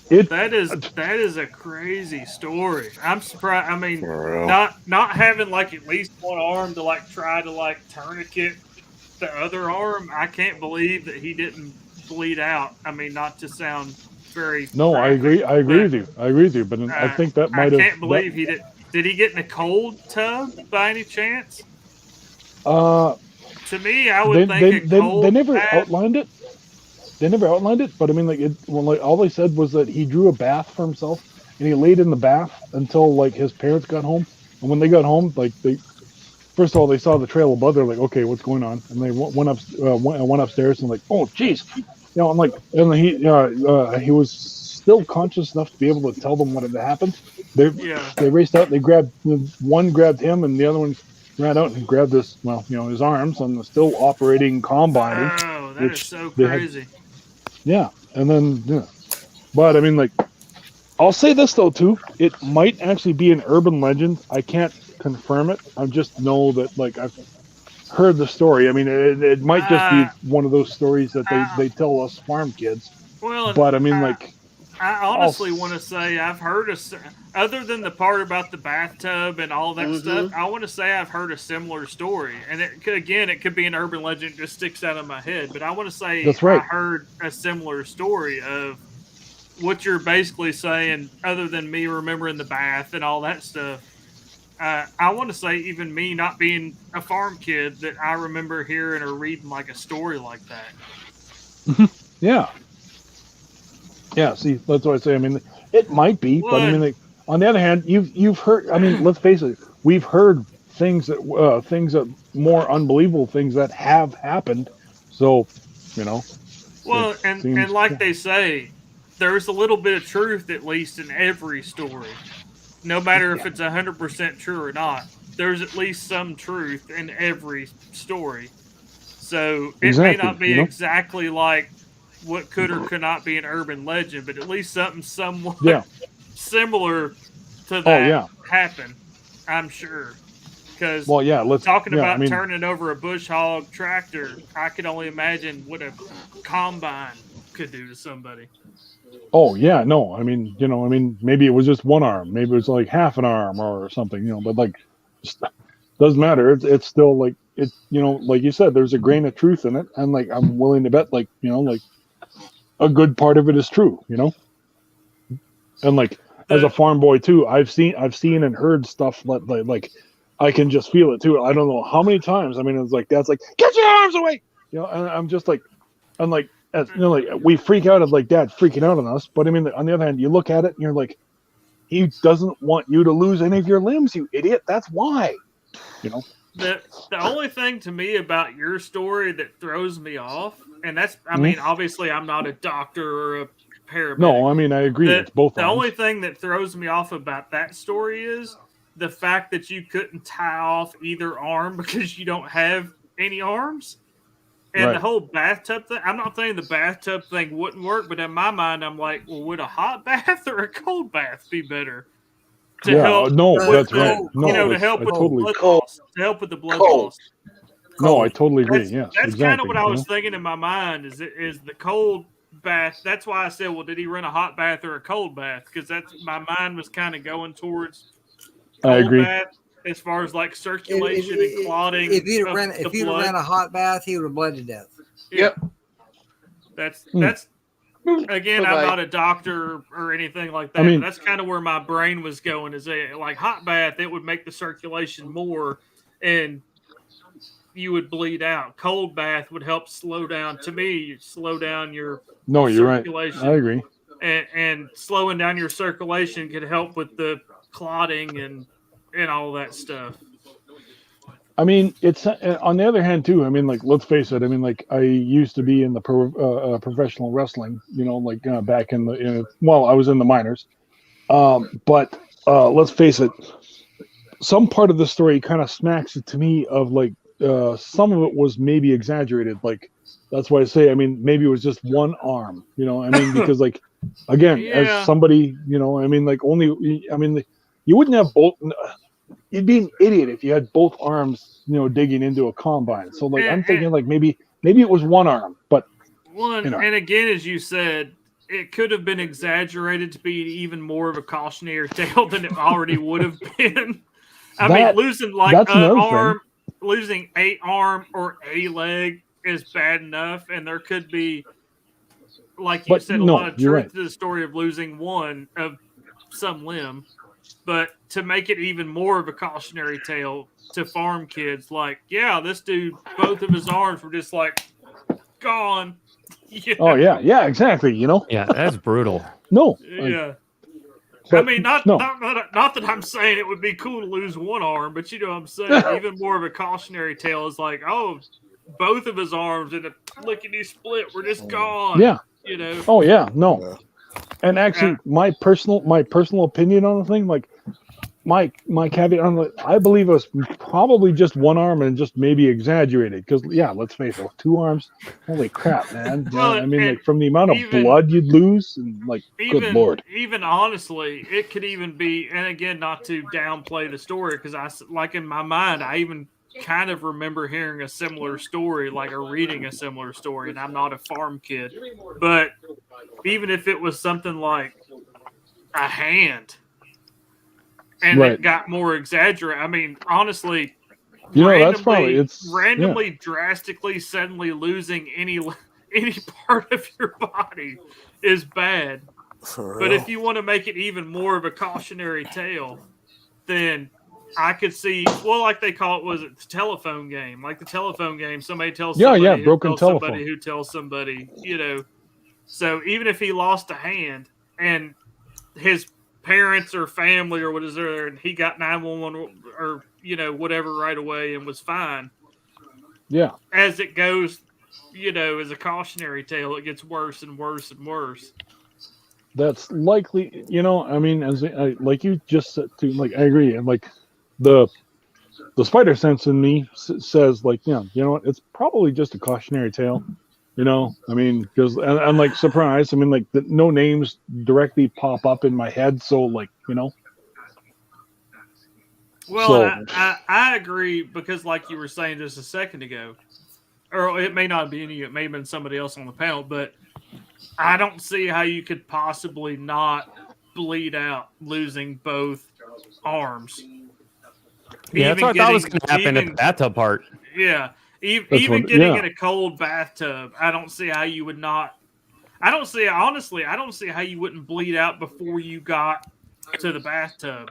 That is a crazy story. I'm surprised. I mean, not having at least one arm to try to tourniquet the other arm. I can't believe that he didn't bleed out. I mean, not to sound very. No, graphic, I agree with you. But I think that might have. I can't believe he did. Did he get in a cold tub by any chance? To me, I would think they never outlined it. They never outlined it, but I mean, all they said was that he drew a bath for himself, and he laid in the bath until his parents got home. And when they got home, first of all, they saw the trail of blood. They're like, "Okay, what's going on?" And they went upstairs and "Oh, geez," and he was still conscious enough to be able to tell them what had happened. They raced out. They grabbed him, and the other one ran out and grabbed his arms on the still operating combine. Oh, that is so crazy. And then but I mean, I'll say this though too. It might actually be an urban legend. I can't confirm it. I just know that I've heard the story. I mean, it might just be one of those stories that they tell us farm kids. Well, but I mean, I honestly want to say I've heard other than the part about the bathtub and all that stuff, I want to say I've heard a similar story. And it could be an urban legend, just sticks out of my head. But I want to say that's right. I heard a similar story of what you're basically saying, other than me remembering the bath and all that stuff. I want to say even me not being a farm kid, that I remember hearing or reading a story like that. Yeah, see, that's what I say. I mean, it might be, but I mean, on the other hand, you've heard. I mean, let's face it, we've heard things that more unbelievable things that have happened. So, Well, and like they say, there's a little bit of truth at least in every story, no matter if it's 100% true or not. There's at least some truth in every story. So it may not be exactly like what could or could not be an urban legend, but at least something somewhat similar to that happened, I'm sure. Because talking about turning over a bush hog tractor, I could only imagine what a combine could do to somebody. Oh yeah, no, I mean, maybe it was just one arm, maybe it was half an arm or something, but doesn't matter. It's still like you said, there's a grain of truth in it, and I'm willing to bet a good part of it is true, And like as a farm boy too, I've seen and heard stuff like I can just feel it too. I don't know how many times. I mean, it's like Dad's like, get your arms away, you know. And I'm just like, like we freak out of like Dad freaking out on us. But I mean, on the other hand, you look at it and you're like, he doesn't want you to lose any of your limbs, you idiot. That's why, you know. The only thing to me about your story that throws me off, and that's, I mean, obviously I'm not a doctor or a paramedic. No, I mean, I agree. It's both. The only thing that throws me off about that story is the fact that you couldn't tie off either arm because you don't have any arms. And the whole bathtub thing, I'm not saying the bathtub thing wouldn't work, but in my mind, I'm like, well, would a hot bath or a cold bath be better? To help that's right. No, you know, to help with totally blood loss. To help with the blood loss. No, I totally agree. That's Exactly. kind of what I was thinking in my mind. Is the cold bath? That's why I said, well, did he run a hot bath or a cold bath? Because that's my mind was kind of going towards cold I agree. bath as far as like circulation and clotting. If he'd ran a hot bath, he would have bled to death. Yep. That's again, I'm not a doctor or anything like that. I mean, but that's kind of where my brain was going. Is like hot bath, it would make the circulation more, and you would bleed out. Cold bath would help slow down. To me, slow down your circulation. Right. I agree. And slowing down your circulation could help with the clotting and all that stuff. I mean, it's on the other hand too. I mean, like, let's face it. I mean, like, I used to be in the professional wrestling. You know, like back in the I was in the minors. But let's face it. Some part of the story kind of smacks it to me of like some of it was maybe exaggerated. Like that's why I say. I mean, maybe it was just one arm. You know, I mean, because like again, as somebody, you know, I mean, like only. I mean, you wouldn't have both. You'd be an idiot if you had both arms, you know, digging into a combine. So, like, I'm thinking, like, maybe it was one arm, but and again, as you said, it could have been exaggerated to be even more of a cautionary tale than it already would have been. I mean, losing like an arm, losing a arm or a leg is bad enough, and there could be, like you said, a lot of truth to the story of losing one of some limb. But to make it even more of a cautionary tale to farm kids, like, yeah, this dude, both of his arms were just like gone. You know? Oh yeah, exactly. You know, yeah, that's brutal. No, yeah. I mean, not that I'm saying it would be cool to lose one arm, but you know what I'm saying. Even more of a cautionary tale is like, oh, both of his arms in a lickety split were just gone. Yeah, you know. Oh yeah, no. And actually, my personal opinion on the thing, like my caveat on it, I believe it was probably just one arm and just maybe exaggerated. Because let's face it, 2 arms, holy crap, man! Well, I mean, like from the amount of blood you'd lose, and like, good lord. Even honestly, it could even be, and again, not to downplay the story, because like in my mind, I even kind of remember hearing a similar story, like reading a similar story, and I'm not a farm kid, but even if it was something like a hand and it got more exaggerated, I mean, honestly, that's probably randomly, drastically, suddenly losing any part of your body is bad. But if you want to make it even more of a cautionary tale, then I could see, like they call it, was it the telephone game? Like the telephone game, somebody tells somebody, broken telephone. Somebody who tells somebody, you know. So even if he lost a hand and his parents or family or what is there, and he got 911 or, you know, whatever right away and was fine. Yeah. As it goes, you know, as a cautionary tale, it gets worse and worse and worse. That's likely, you know, I mean, as like you just said too, like, I agree. And like, the spider sense in me says, like, you know what, it's probably just a cautionary tale, you know. I mean, because I'm like surprised. I mean, like, no names directly pop up in my head, so like, you know. Well, I agree, because like you were saying just a second ago, or it may not be you, it may have been somebody else on the panel, but I don't see how you could possibly not bleed out losing both arms. Yeah, that's what I thought was going to happen at the bathtub part. Yeah, even getting in a cold bathtub, I don't see how you would not. I don't see how you wouldn't bleed out before you got to the bathtub.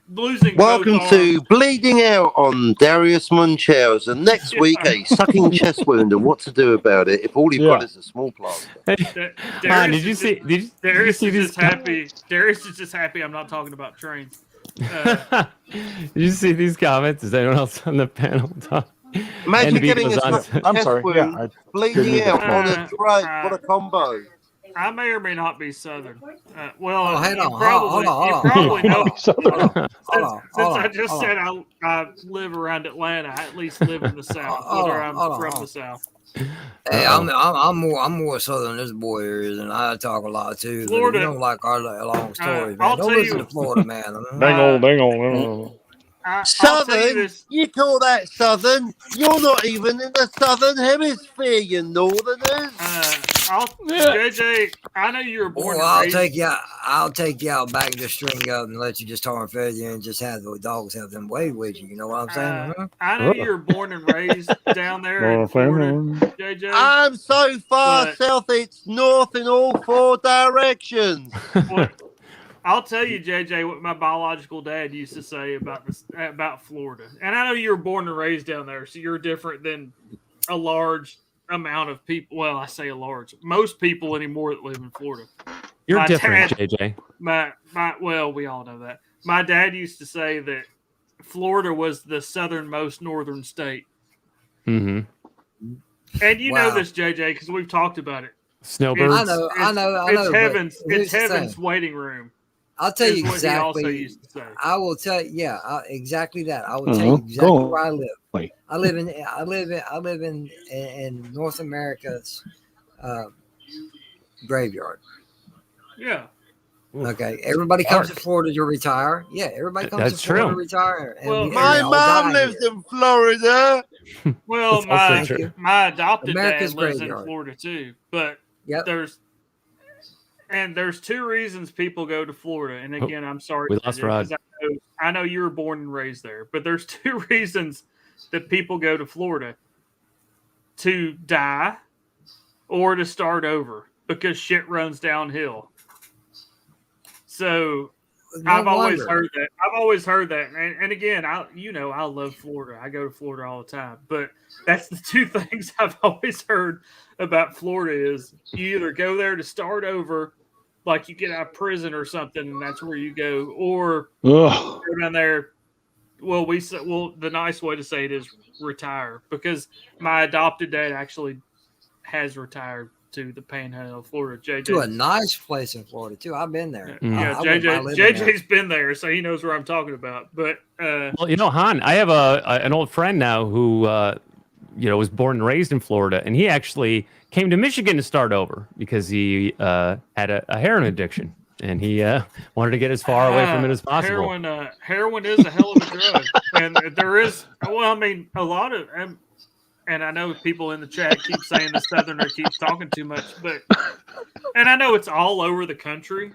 Losing Welcome both to arms. Bleeding Out on Darius Munchausen, and next week a sucking chest wound and what to do about it if all you've got is a small plaster. Did you see Darius is these just happy. Darius is just happy I'm not talking about trains. Did you see these comments? Is anyone else on the panel talk? Imagine NB getting goes a on- chest wound, bleeding out on a train. What a combo. I may or may not be Southern. Well, hang you on, probably, hold on, you probably know. Hold Since on, I just hold said I live around Atlanta, I at least live in the South, whether I'm from the South. Hey, I'm more southern than this boy is, and I talk a lot too. Florida. But you don't like our long stories, man. I'll Don't tell listen you- to Florida, man. Dang on. I'll tell you Southern? this. You call that Southern? You're not even in the Southern Hemisphere, you Northerners. JJ, I know you were born and I'll raised. take you out back and just string up and let you just tar and feather you and just have the dogs have them way with you. You know what I'm saying? I know you were born and raised down there in Florida, JJ. I'm so far south, it's north in all four directions. I'll tell you, JJ, what my biological dad used to say about Florida. And I know you were born and raised down there, so you're different than a large amount of people. Well, I say a large. Most people anymore that live in Florida. You're different, JJ. Well, we all know that. My dad used to say that Florida was the southernmost northern state. Mm-hmm. And you know this, JJ, because we've talked about it. Snowbirds. I know. It's heaven's waiting room. I'll tell you What he also exactly. used to say. I will tell you, exactly that. I will tell you exactly where I live. Wait. I live in North America's graveyard. Yeah. Okay. Everybody comes to Florida to retire. Yeah, everybody comes That's to Florida true. to retire. And Well, and My they all mom die lives here. in Florida. Well, That's also true. my adopted America's dad lives graveyard. in Florida too. But Yep. there's two reasons people go to Florida. And again, I'm sorry, We lost JJ, Rod. 'cause I know you were born and raised there, but there's two reasons that people go to Florida: to die or to start over, because shit runs downhill. So I've always heard that. And again, I love Florida. I go to Florida all the time. But that's the two things I've always heard about Florida is you either go there to start over, like you get out of prison or something, and that's where you go, or go down there. Well, the nice way to say it is retire, because my adopted dad actually has retired to the Panhandle of Florida. JJ, To a nice place in Florida too. I've been there. yeah, I wouldn't mind living there. JJ's been there, so he knows where I'm talking about. But Well, Han, I have an old friend now who was born and raised in Florida, and he actually came to Michigan to start over because he had a heroin addiction, and he wanted to get as far away from it as possible. Heroin is a hell of a drug, and there is. Well, I mean, a lot of. And I know people in the chat keep saying the Southerner keeps talking too much, and I know it's all over the country,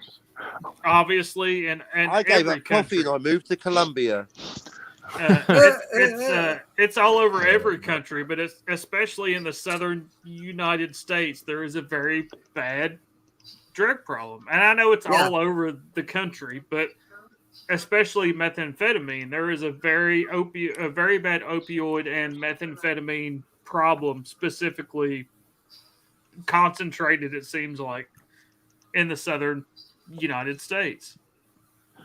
obviously, and I gave every up coffee and I moved to Colombia. It's all over every country, but it's especially in the southern United States. There is a very bad drug problem, and I know it's all over the country, but especially methamphetamine. There is a very bad opioid and methamphetamine problem, specifically concentrated, it seems like, in the southern United States.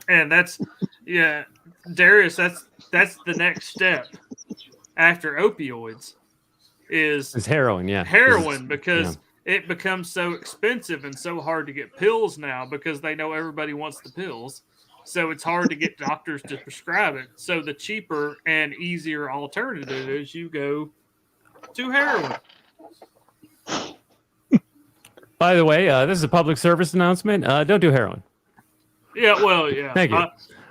And that's Darius, that's the next step after opioids is heroin, because it becomes so expensive and so hard to get pills now because they know everybody wants the pills. So it's hard to get doctors to prescribe it. So the cheaper and easier alternative is you go to heroin. By the way, this is a public service announcement. Don't do heroin. Yeah, well, yeah. Thank you.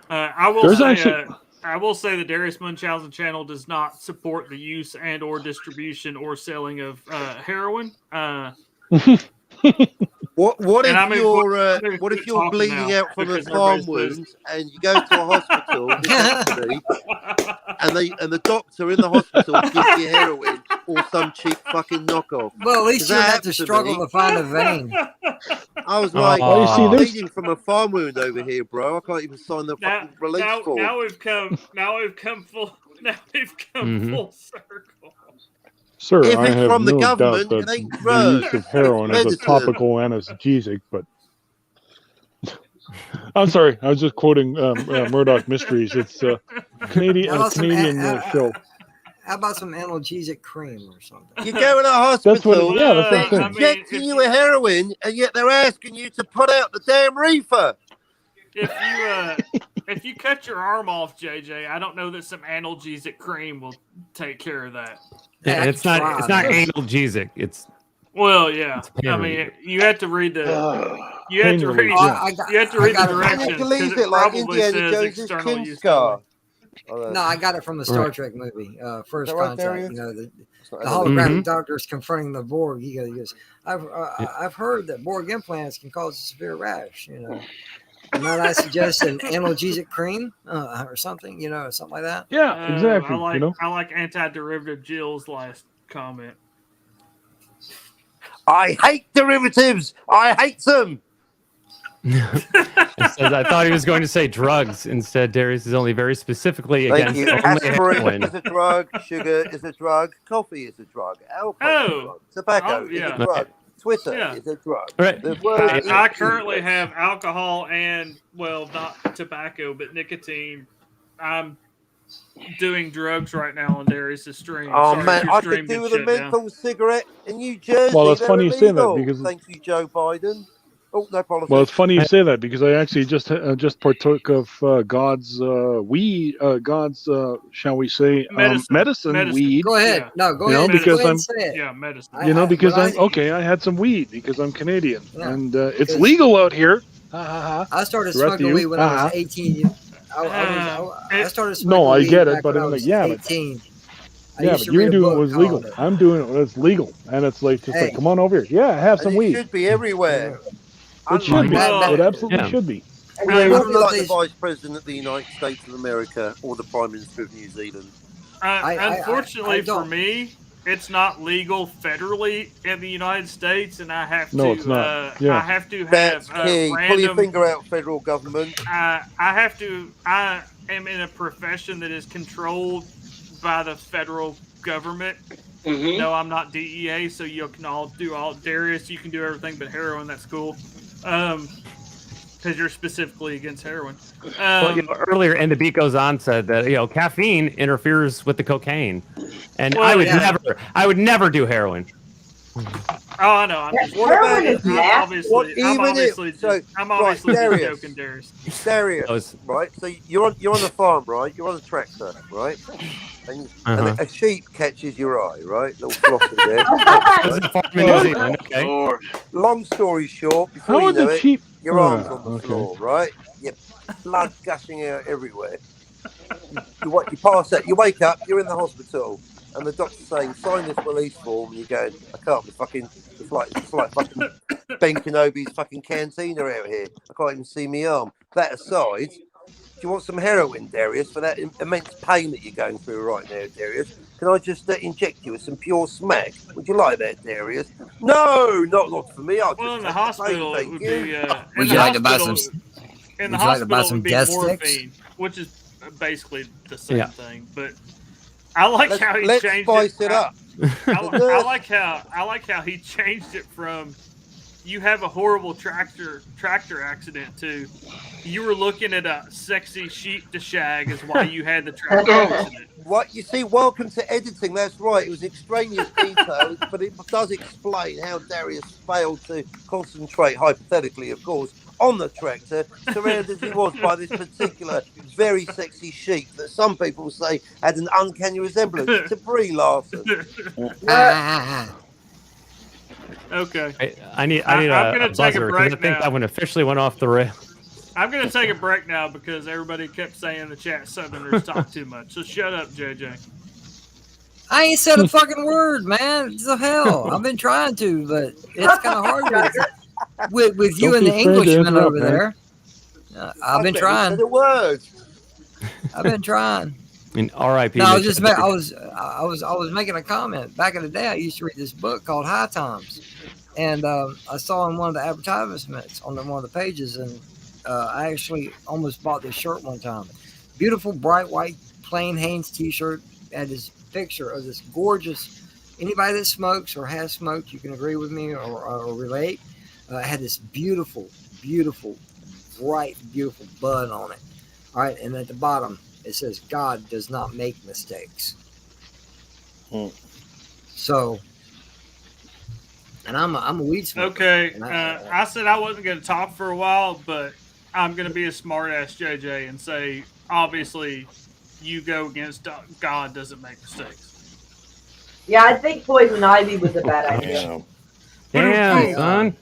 I will say the Darius Munchausen channel does not support the use and or distribution or selling of heroin. What if you're bleeding out from a farm wound and you go to a hospital and the doctor in the hospital gives you heroin or some cheap fucking knockoff. Well, at least you That don't have to happened to struggle me. to find a vein. I was like, Well, you see, I'm there's- bleeding from a farm wound over here, bro. I can't even sign the fucking release form. Now we've come full circle. Sir, If I it's have from the no doubt government, that it ain't the drugs. use of heroin It's as a medicine. topical analgesic, but I'm sorry, I was just quoting Murdoch Mysteries. It's Canadian How about some show. How about some analgesic cream or something? You go in a hospital, That's what. Yeah, that's what I'm they're saying. injecting you with heroin, and yet they're asking you to put out the damn reefer. If you cut your arm off, JJ, I don't know that some analgesic cream will take care of that. Yeah, it's not analgesic. It's I mean, you have to read the you have to read the directions Can you because believe it it? Like probably Indiana says Jones's external chin use. scar. No, I got it from the Star Right. Trek movie, First Is that right, Contact. Darius? You know, the not holographic doctor is confronting the Borg. He goes, I've heard that Borg implants can cause a severe rash. You know, might I suggest an analgesic cream or something? You know, something like that. Yeah, exactly. I like anti-derivative Jill's last comment. I hate derivatives. I hate them. It says, I thought he was going to say drugs. Instead, Darius is only very specifically Thank against you. only Aspirin heroin. is a drug. Sugar is a drug. Coffee is a drug. Alcohol is a drug. Tobacco is a drug. Twitter is a drug. Right. The word I is currently drugs. have alcohol and, well, not tobacco, but nicotine. I'm doing drugs right now on Darius' stream. Oh Sorry man, if your I stream could do gets with a shut down. menthol cigarette in New Jersey. Well, it's They're funny you say that illegal. because- Thank you, Joe Biden. Oh, no politics. Well, it's funny you say that because I actually just partook of God's weed, God's shall we say medicine weed. Go ahead. No, go You know, ahead. because go ahead I'm and say it. Yeah, medicine. You know, because when I'm okay. I had some weed because I'm Canadian, Yeah, and it's because- legal out here. I started The rest of smoking you? weed when I was 18. I started smoking No, I weed get it, back but when I'm I like, was yeah, but 18. I yeah, used but to read you're a doing book it was legal. called, I'm doing it when it's legal, and it's like just Hey. like, come on over here. Yeah, have some And it weed. should be everywhere. It should be. Well, It absolutely yeah. should be. Anyway, I would don't you know if like the they- Vice President of the United States of America or the Prime Minister of New Zealand? Unfortunately I for don't. me, it's not legal federally in the United States, and I have No, to. it's not. Yeah. I have to have That's key. Pull your random. finger out, federal government. I am in a profession that is controlled by the federal government. Mm-hmm. No, I'm not DEA, so you can all do all. Darius, you can do everything but heroin. That's cool. Because you're specifically against heroin. Well, earlier, and the beat goes on said that caffeine interferes with the cocaine, and Well, I would never do heroin. Oh, I know. I'm just, Heroin is nasty. I'm obviously just Darius. joking, Darius. Darius, right? So you're on a farm, right? You're on a tractor, right? And a sheep catches your eye, right? Little floppy there. Okay. Lord. Long story short, before How you would know the it, sheep? your arms on the Okay. floor, right? Your blood gushing out everywhere. You pass out. You wake up. You're in the hospital, and the doctor's saying, "Sign this release form." And you're going, "I can't be fucking." It's like fucking Ben Kenobi's fucking cantina out here. I can't even see my arm. That aside, do you want some heroin, Darius, for that immense pain that you're going through right now, Darius? Can I just inject you with some pure smack? Would you like that, Darius? No, not for me. I'll Well, just in the take hospital, pain, it would thank be. you. Would you like to buy some? In the Would you like to buy hospital, it some would be death sticks? morphine, which is basically the same thing. But I like how he Let's changed spice it. it up. I like how he changed it from you have a horrible tractor accident to you were looking at a sexy sheep to shag is why you had the tractor accident. What you see, welcome to editing. That's right. It was extraneous detail, but it does explain how Darius failed to concentrate, hypothetically, of course, on the tractor, surrounded as he was by this particular very sexy sheep that some people say had an uncanny resemblance to Brie Larson. Okay. I need I'm a gonna take a buzzer break because I think now. that one officially went off the rail. I'm going to take a break now because everybody kept saying in the chat Southerners talk too much. So shut up, JJ. I ain't said a fucking word, man. What the hell? I've been trying to, but it's kind of hard with you Don't and be the afraid to Englishman interrupt, over man. there. I've been trying. The words. I've been trying. And R.I.P. No, I was Mitch. just I was making a comment. Back in the day, I used to read this book called High Times, and I saw in one of the advertisements on one of the pages, and I actually almost bought this shirt one time. Beautiful, bright white, plain Hanes T-shirt. Had this picture of this gorgeous. Anybody that smokes or has smoked, you can agree with me or relate. Had this beautiful, beautiful, bright, beautiful bud on it. All right, and at the bottom it says, "God does not make mistakes." So, and I'm a weed smoker. Okay, I said I wasn't going to talk for a while, but I'm going to be a smart ass JJ and say, obviously, you go against God doesn't make mistakes. Yeah, I think poison ivy was a bad idea. Damn, son.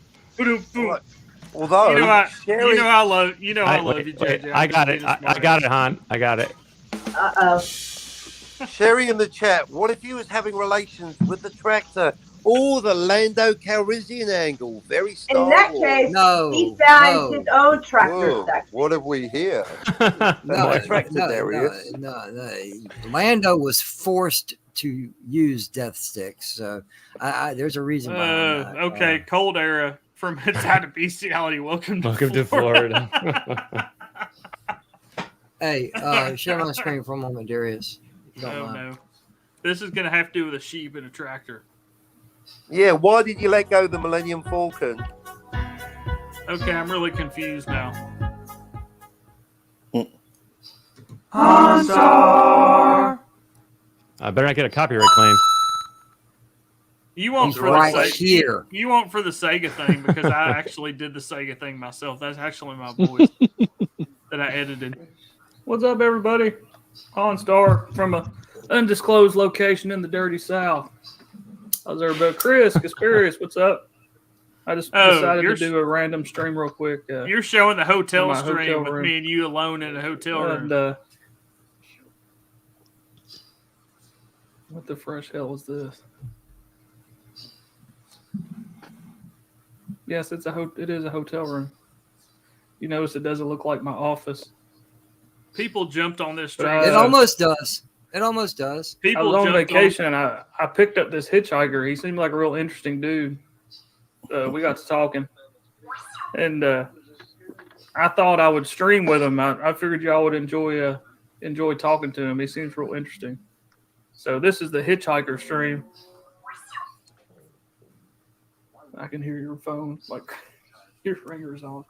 Although, I love you, JJ. I got it. I got it, Han. I got it. Sherry in the chat. What if he was having relations with the tractor? Oh, the Lando Calrissian angle. Very Star In that Wars. case, he found his own tractor section. What have we here? No, Darius. Lando was forced to use death sticks. So there's a reason behind that. Okay, cold era from inside of bestiality. Welcome to Florida. Hey, share my screen for a moment, Darius. No. This is going to have to do with a sheep and a tractor. Yeah, why did you let go of the Millennium Falcon? Okay, I'm really confused now. I better not get a copyright claim. You want He's for right the here. You want for the Sega thing because I actually did the Sega thing myself. That's actually my voice that I edited. What's up, everybody? OnStar from a undisclosed location in the dirty South. How's everybody? Chris, Conspiracy, what's up? I just decided to do a random stream real quick. You're showing the hotel stream with me and you alone in a hotel room. What the fresh hell is this? Yes, it is a hotel room. You notice it doesn't look like my office. People jumped on this stream. It almost does. It almost does. I was on vacation and I picked up this hitchhiker. He seemed like a real interesting dude. We got to talking. And I thought I would stream with him. I figured y'all would enjoy talking to him. He seems real interesting. So this is the hitchhiker stream. I can hear your phone, like your ringer's off.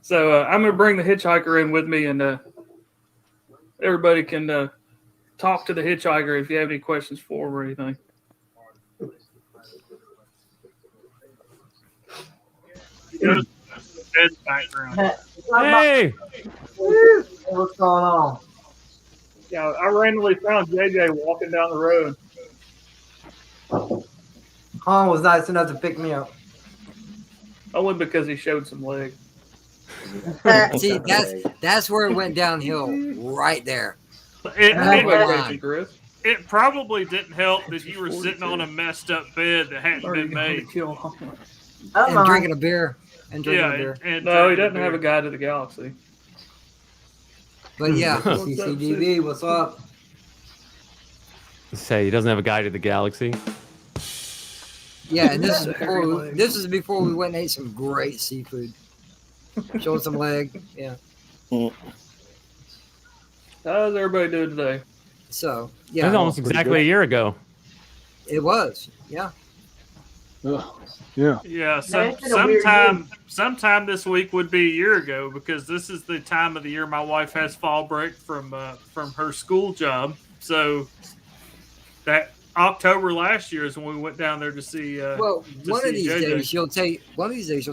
So I'm going to bring the hitchhiker in with me, and everybody can talk to the hitchhiker if you have any questions for him or anything. Background. Hey! What's going on? Yeah, I randomly found JJ walking down the road. Han was nice enough to pick me up. Only because he showed some leg. See, that's where it went downhill, right there. It probably didn't help that you were sitting on a messed up bed that hadn't been made. And drinking a beer. And no, he doesn't have a guide to the galaxy. But yeah, CCDV, what's up? Say he doesn't have a guide to the galaxy. Yeah, and this is before we went and ate some great seafood. Showing some leg, yeah. How's everybody doing today? So yeah, that's almost exactly a year ago. It was, yeah. Yeah. Sometime this week would be a year ago because this is the time of the year my wife has fall break from her school job. So that October last year is when we went down there to see. Well, one of these JJ. days you'll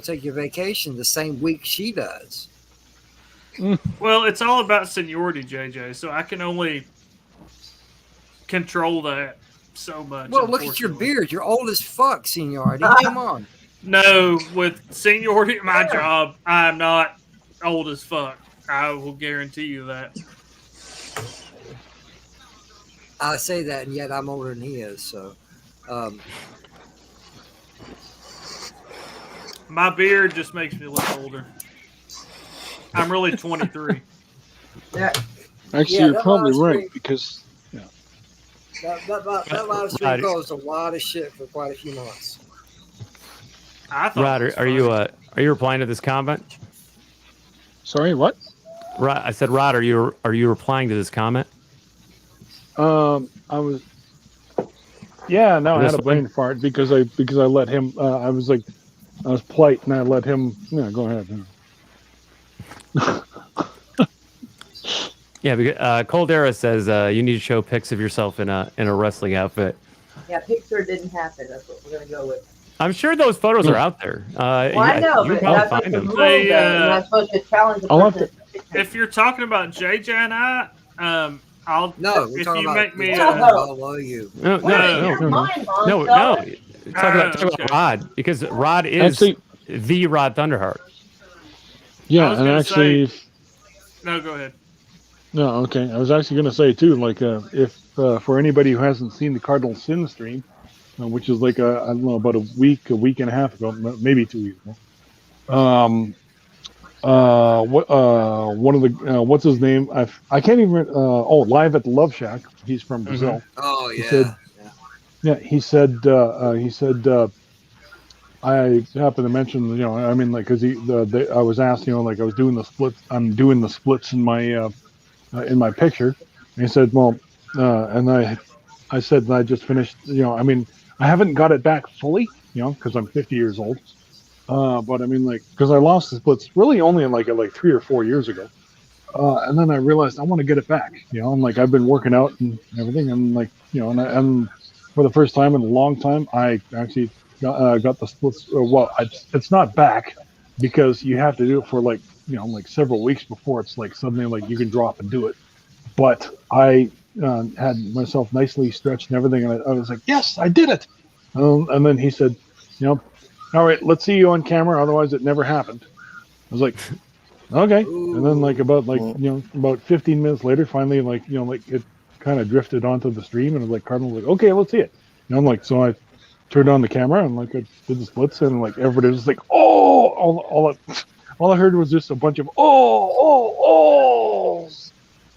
take your vacation the same week she does. Well, it's all about seniority, JJ. So I can only control that so much. Well, look at your beard. You're old as fuck, seniority. Come on. No, with seniority at my job, I'm not old as fuck. I will guarantee you that. I say that, and yet I'm older than he is. So, my beard just makes me look older. I'm really 23. Yeah. Actually, Yeah, you're that probably live right stream, because that live stream Rod, caused a lot of shit for quite a few months. I thought Rod, it was are you funny. are you replying to this comment? sorry, what? Rod, I said, Rod, are you replying to this comment? I was. Yeah, no, I This had a one? brain fart because I let him. I was polite and I let him. Yeah, go ahead. Yeah, because Coldera says you need to show pics of yourself in a wrestling outfit. Yeah, picture didn't happen. That's what we're gonna go with. I'm sure those photos are out there. Well, I know, you but can probably that's what find the them. rules are. You're not supposed to challenge the I'll have person. If you're talking about JJ and I, I'll. No, we're if talking you about make the me gentleman a, below you. No, Wait, you're no. mind blowing, no. fella. Talk about okay. Rod, because Rod is Actually, the Rod Thunderheart. I yeah, was and gonna actually, say, no, go ahead. no, okay. I was actually going to say too, like, if for anybody who hasn't seen the Cardinal Sin stream, which is like I don't know, about a week and a half ago, maybe 2 weeks ago. One of the what's his name? I can't even. Live at the Love Shack. He's from Brazil. Oh He yeah. said, yeah, he said. I happened to mention, I mean, like, because I was asked, like, I was doing the splits. I'm doing the splits in my picture. And he said, well, and I said, I just finished. I mean, I haven't got it back fully, because I'm 50 years old. But I mean, like, because I lost the splits really only like 3 or 4 years ago. And then I realized I want to get it back. I'm like, I've been working out and everything, and like, and for the first time in a long time, I actually got the splits. It's not back because you have to do it for like, like several weeks before it's like suddenly like you can drop and do it. But I had myself nicely stretched and everything, and I was like, yes, I did it. And then he said, all right, let's see you on camera, otherwise it never happened. I was like, okay. And then like about 15 minutes later, finally, like, like it kind of drifted onto the stream, and it was like Cardinal was like, okay, let's see it. I'm like, so I turned on the camera and like I did the splits, and like everybody was like, oh, all I heard was just a bunch of ohs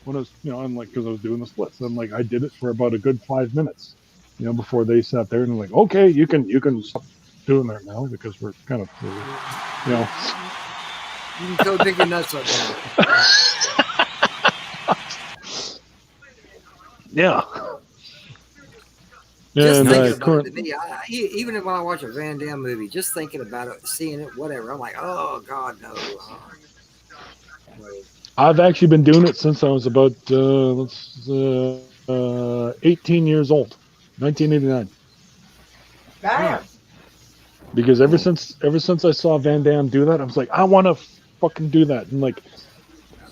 when I was, I'm like, because I was doing the splits. I'm like, I did it for about a good 5 minutes, before they sat there and like, okay, you can stop doing that now because we're kind of, You can go dig your nuts up yeah. Just And thinking about it to me, even when I watch a Van Damme movie, just thinking about it, seeing it, whatever, I'm like, oh God, no. I've actually been doing it since I was about 18 years old, 1989. Damn. Because ever since I saw Van Damme do that, I was like, I want to fucking do that. And like,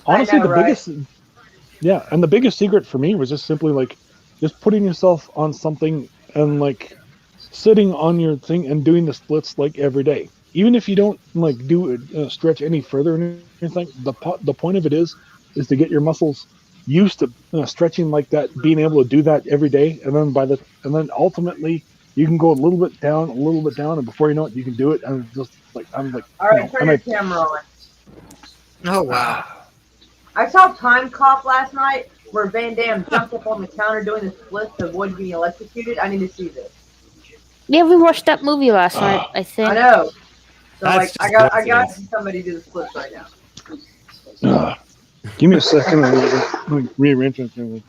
honestly, the biggest secret for me was just simply like, just putting yourself on something and like sitting on your thing and doing the splits like every day. Even if you don't like do it, stretch any further or anything, the point of it is to get your muscles used to stretching like that, being able to do that every day, and then ultimately you can go a little bit down, and before you know it, you can do it. And I'm like, All right, turn your camera on. Oh wow! I saw Time Cop last night where Van Damme jumped up on the counter doing the splits to avoid being electrocuted. I need to see this. Yeah, we watched that movie last night, I think. I know. So That's like, just I got coincidence. somebody do the splits right now. give me a second. I'll rearrange it. Oh,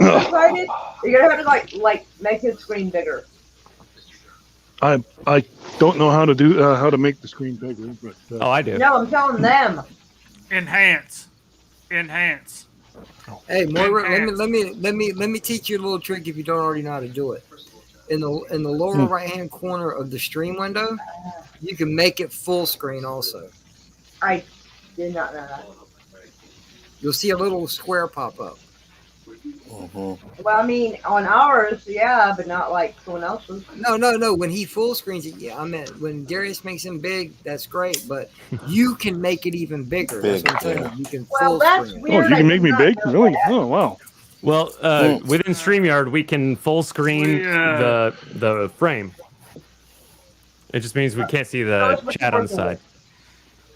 I'm excited. You're gonna have to like make his screen bigger. I don't know how to make the screen bigger, but Oh, I do. No, I'm telling them. Enhance. Hey, Moira, let me teach you a little trick if you don't already know how to do it. In the lower right hand corner of the stream window, you can make it full screen also. I did not know that. You'll see a little square pop up. Well, I mean, on ours, yeah, but not like someone else's. No. When he full screens it, yeah, I meant when Darius makes him big, that's great. But you can make it even bigger. That's what I'm telling you. You can full screen. Oh, you can make me big? Really? Oh, wow. Well, within StreamYard, we can full screen the frame. It just means we can't see the chat on the side.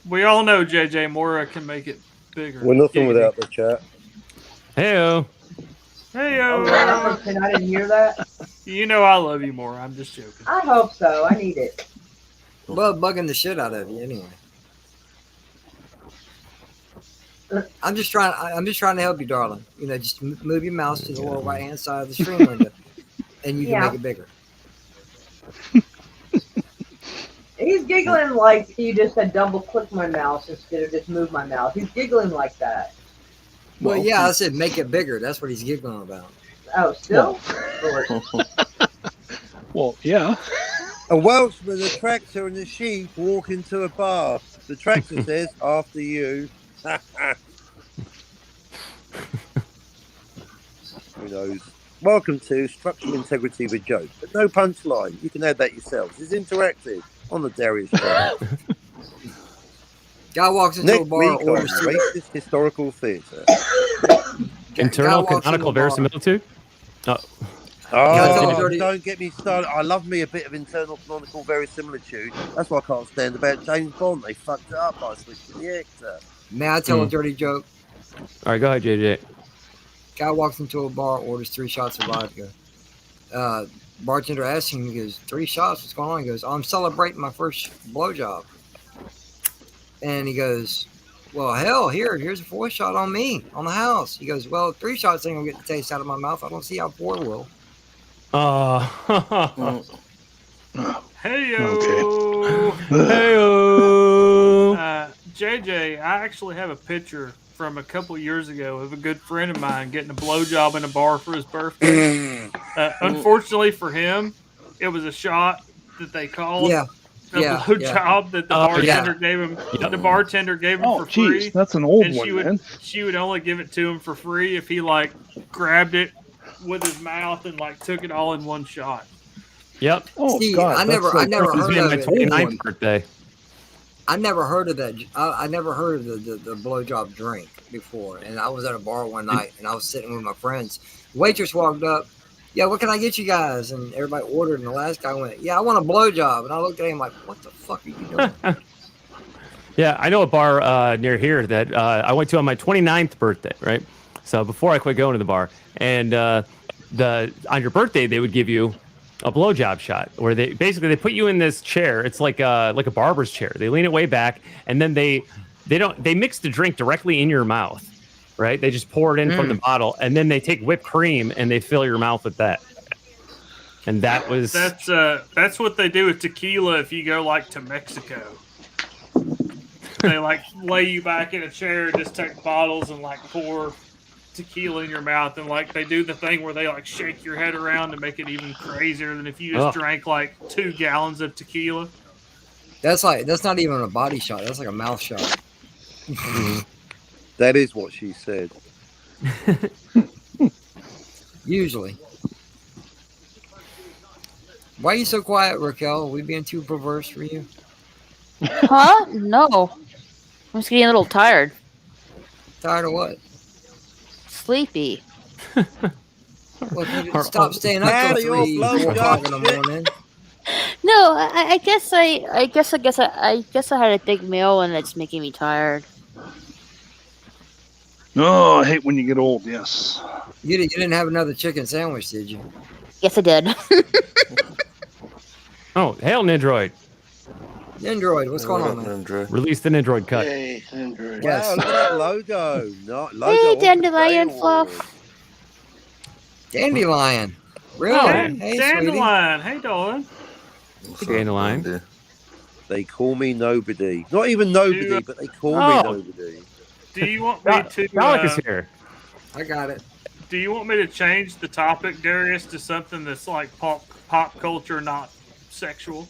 We all know JJ Mora can make it bigger. We're nothing Giggity. without the chat. Heyo. And I didn't hear that. You know I love you more. I'm just joking. I hope so. I need it. Well, bugging the shit out of you anyway. I'm just trying to help you, darling. You know, just move your mouse to the lower right hand side of the stream window, and you can make it bigger. He's giggling like you just had double click my mouse instead of just move my mouse. He's giggling like that. Well, yeah, I said make it bigger. That's what he's giggling about. Oh, still? Well, yeah. A Welshman, a tractor, and a sheep walk into a bar. The tractor says, "After you." Who knows? Welcome to Structural Integrity with Joke, but no punchline. You can add that yourselves. It's interactive on the Darius channel. Guy walks into Next a bar, week on orders Racist Historical Theatre. Internal canonical verisimilitude. Oh, don't get me started. I love me a bit of internal canonical verisimilitude. That's why I can't stand about James Bond. They fucked it up by switching the actor. May I tell a dirty joke? All right, go ahead, JJ. Guy walks into a bar, orders 3 shots of vodka. Bartender asks him, he goes, 3 shots, what's going on? He goes, I'm celebrating my first blowjob. And he goes, well, hell, here's a 4th shot on me, on the house. He goes, well, 3 shots ain't gonna get the taste out of my mouth. I don't see how 4 will. Heyo. Heyo. JJ, I actually have a picture from a couple years ago of a good friend of mine getting a blowjob in a bar for his birthday. Unfortunately for him, it was a shot that they called. Yeah. A blowjob that the bartender gave him. The bartender gave him for free. Geez, that's an old and one, man. She would only give it to him for free if he like grabbed it with his mouth and like took it all in one shot. Yep. Oh, See, God, I never heard of my it. 29th birthday. I never heard of that. I never heard of the blowjob drink before. And I was at a bar one night and I was sitting with my friends. The waitress walked up. Yeah, what can I get you guys? And everybody ordered. And the last guy went, yeah, I want a blowjob. And I looked at him like, what the fuck are you doing? Yeah, I know a bar near here that I went to on my 29th birthday, right? So before I quit going to the bar. And on your birthday, they would give you a blowjob shot where they put you in this chair. It's like a barber's chair. They lean it way back, and then they mix the drink directly in your mouth, right? They just pour it in from the bottle, and then they take whipped cream and they fill your mouth with that. And that's what they do with tequila if you go like to Mexico. They like lay you back in a chair, just take bottles and like pour tequila in your mouth, and like they do the thing where they like shake your head around to make it even crazier than if you just drank like 2 gallons of tequila. That's not even a body shot. That's like a mouth shot. That is what she said. Usually. Why are you so quiet, Raquel? Are we being too perverse for you? Huh? No. I'm just getting a little tired. Tired of what? Sleepy. Well, stop staying up till 3, 4 o'clock in the morning. No, I guess I had a big meal and it's making me tired. Oh, I hate when you get old. Yes. You didn't have another chicken sandwich, did you? Yes, I did. Oh, hail Nindroid. Nindroid, what's going on, man? Release the Nindroid cut. Hey, Andrew. Yes. Wow, look at that logo. Logo Hey, on the Dandelion table. Fluff. Dandelion. Really? Oh, hey, Dandelion. Hey, darling. Dandelion. They call me nobody. Not even nobody, but they call me nobody. Do you want me to? Alec is here. I got it. Do you want me to change the topic, Darius, to something that's like pop culture, not sexual?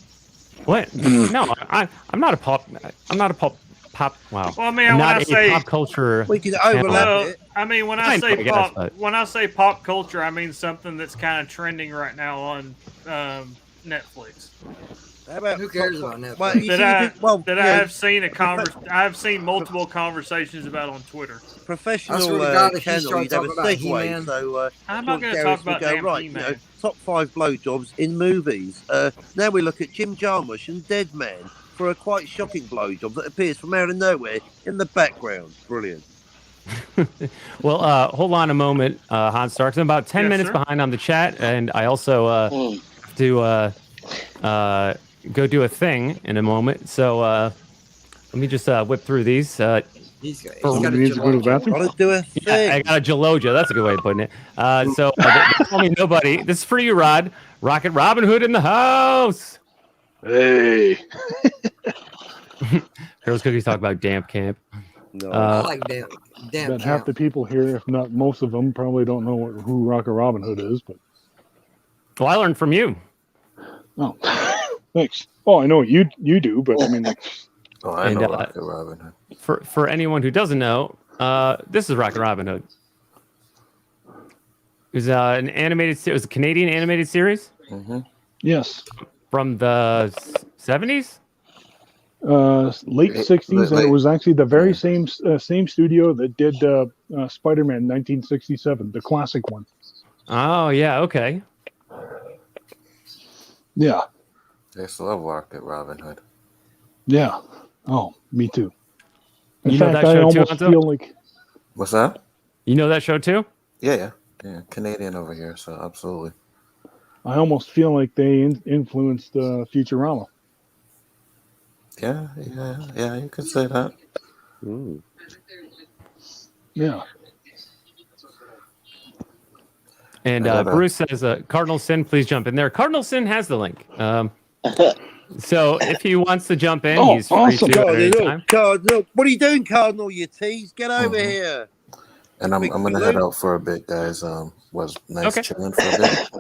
What? No, I'm not a pop. I'm not a pop. Wow. Well, I mean, I'm when not I a say pop culture. We can overlap it. I mean, when I say pop culture, I mean something that's kind of trending right now on Netflix. How about Who cares about Netflix? I have seen multiple conversations about on Twitter. Professional I swear to God, if you channel, start you'd have a talking about segue. He-Man. So I'm not going to Gareth talk about would go, damn right, He-Man. top 5 blowjobs in movies. Now we look at Jim Jarmusch and Dead Man. for a quite shocking blowjob that appears from out of nowhere in the background. Brilliant. Well, hold on a moment, Hans Starks. I'm about 10 Yes, minutes sir. behind on the chat, and I also have to go do a thing in a moment. So let me just whip through these. He's got Somebody needs to go to the bathroom. Gotta do a Yeah, I thing. got a Jaloja. That's a good way of putting it. So they call me nobody. This is for you, Rod. Rocket Robin Hood in the house. Hey. Girls Cookies talk about Damp Camp. No. I like damn About half the people here, if not most of them, probably don't know who Rocket Robin Hood is. But Well, I learned from you. oh, thanks. Oh, I know what you do, but I mean, like, Oh, I And, know Rocket Robin Hood. For anyone who doesn't know, this is Rocket Robin Hood. It was an animated. It was a Canadian animated series yes, from the 70s. late '60s, and it was actually the very same studio that did Spider-Man 1967, the classic one. Oh yeah, okay. Yeah, I used to love Rocket Robin Hood. yeah. Oh, me too. In You know fact, that I show too, almost Anto? feel like What's that? You know that show too? Yeah. Canadian over here, so absolutely. I almost feel like they influenced Futurama. Yeah, you could say that. Ooh. Yeah. And Bruce says, Cardinal Sin, please jump in there. Cardinal Sin has the link. So if he wants to jump in, he's free awesome. to at any time. Cardinal, what are you doing, Cardinal? You tease, get over here. And I'm gonna head out for a bit, guys. Was nice chilling for a bit.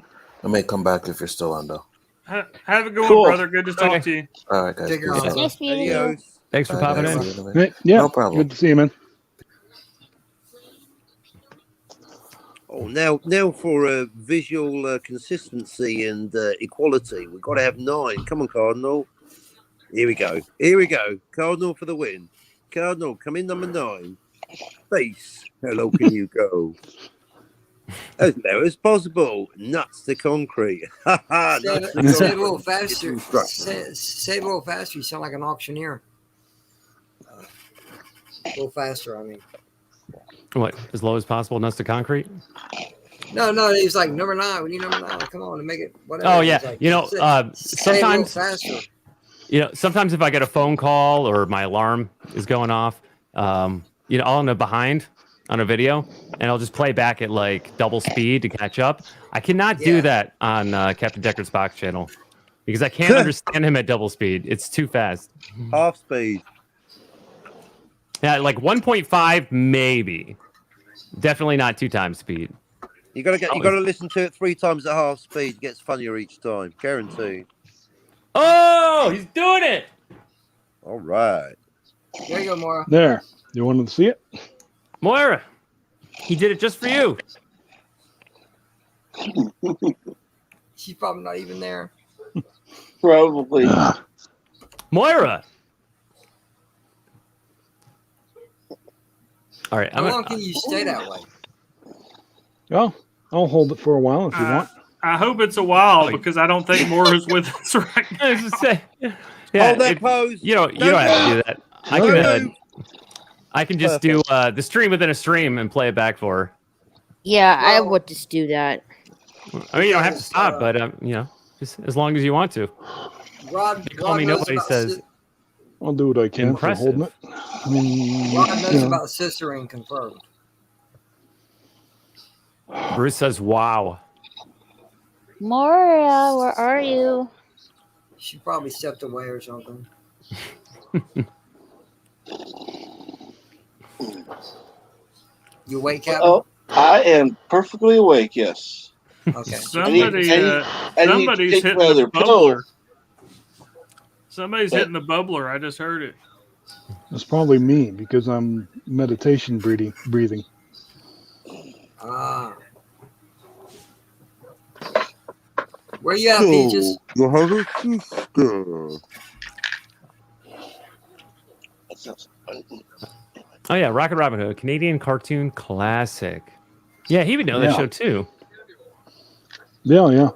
I may come back if you're still on though. Have a good one, brother. Good to talk to you. All right, guys. Take care. Nice meeting you. Thanks for popping in. Hey, yeah, No problem. Good to see you, man. Oh, now for visual consistency and equality, we've got to have 9. Come on, Cardinal. Here we go. Cardinal for the win. Cardinal, come in number 9. Face. How low can you go? As low as possible. Nuts to concrete. Say it a little faster. Say it a little faster. You sound like an auctioneer. A little faster, I mean. What? As low as possible, nuts to concrete? No, he's like number 9. We need number 9. Come on, to make it whatever. Oh yeah, Like, you know, say it a little sometimes faster. you know, sometimes if I get a phone call or my alarm is going off, you know, I'll end up behind on a video and I'll just play back at like double speed to catch up. I cannot do that on Captain Decker's box channel because I can't understand him at double speed. It's too fast. Half speed. Yeah, like 1.5 maybe. Definitely not 2 times speed. You gotta listen to it 3 times at half speed. It gets funnier each time, guaranteed. Oh, he's doing it. All right. There you go, Maura. There. You wanted to see it? Moira, he did it just for you. She's probably not even there. Probably. Moira. All right. How long can you stay that way? Well, I'll hold it for a while if you want. I hope it's a while because I don't think Maura's with us right now. I was just saying, Hold that pose. You don't have to do that. I can just do the stream within a stream and play it back for her. Yeah, I would just do that. I mean, you don't have to stop, but you know, just as long as you want to. Rod Call me. knows Nobody about says. I'll do what I can Impressive. for holding it. I mean, Rod knows you know, about sistering confirmed. Bruce says, "Wow." Moria, where are you? She probably stepped away or something. You awake, Captain? Oh, I am perfectly awake. Yes. Okay. Somebody's hitting the bubbler. Somebody's hitting the bubbler. I just heard it. it's probably me because I'm meditation breathing. Ah. Where you at, Peaches? You have a sister. Oh yeah, Rocket Robin Hood, Canadian cartoon classic. Yeah, he would know that show too. Yeah.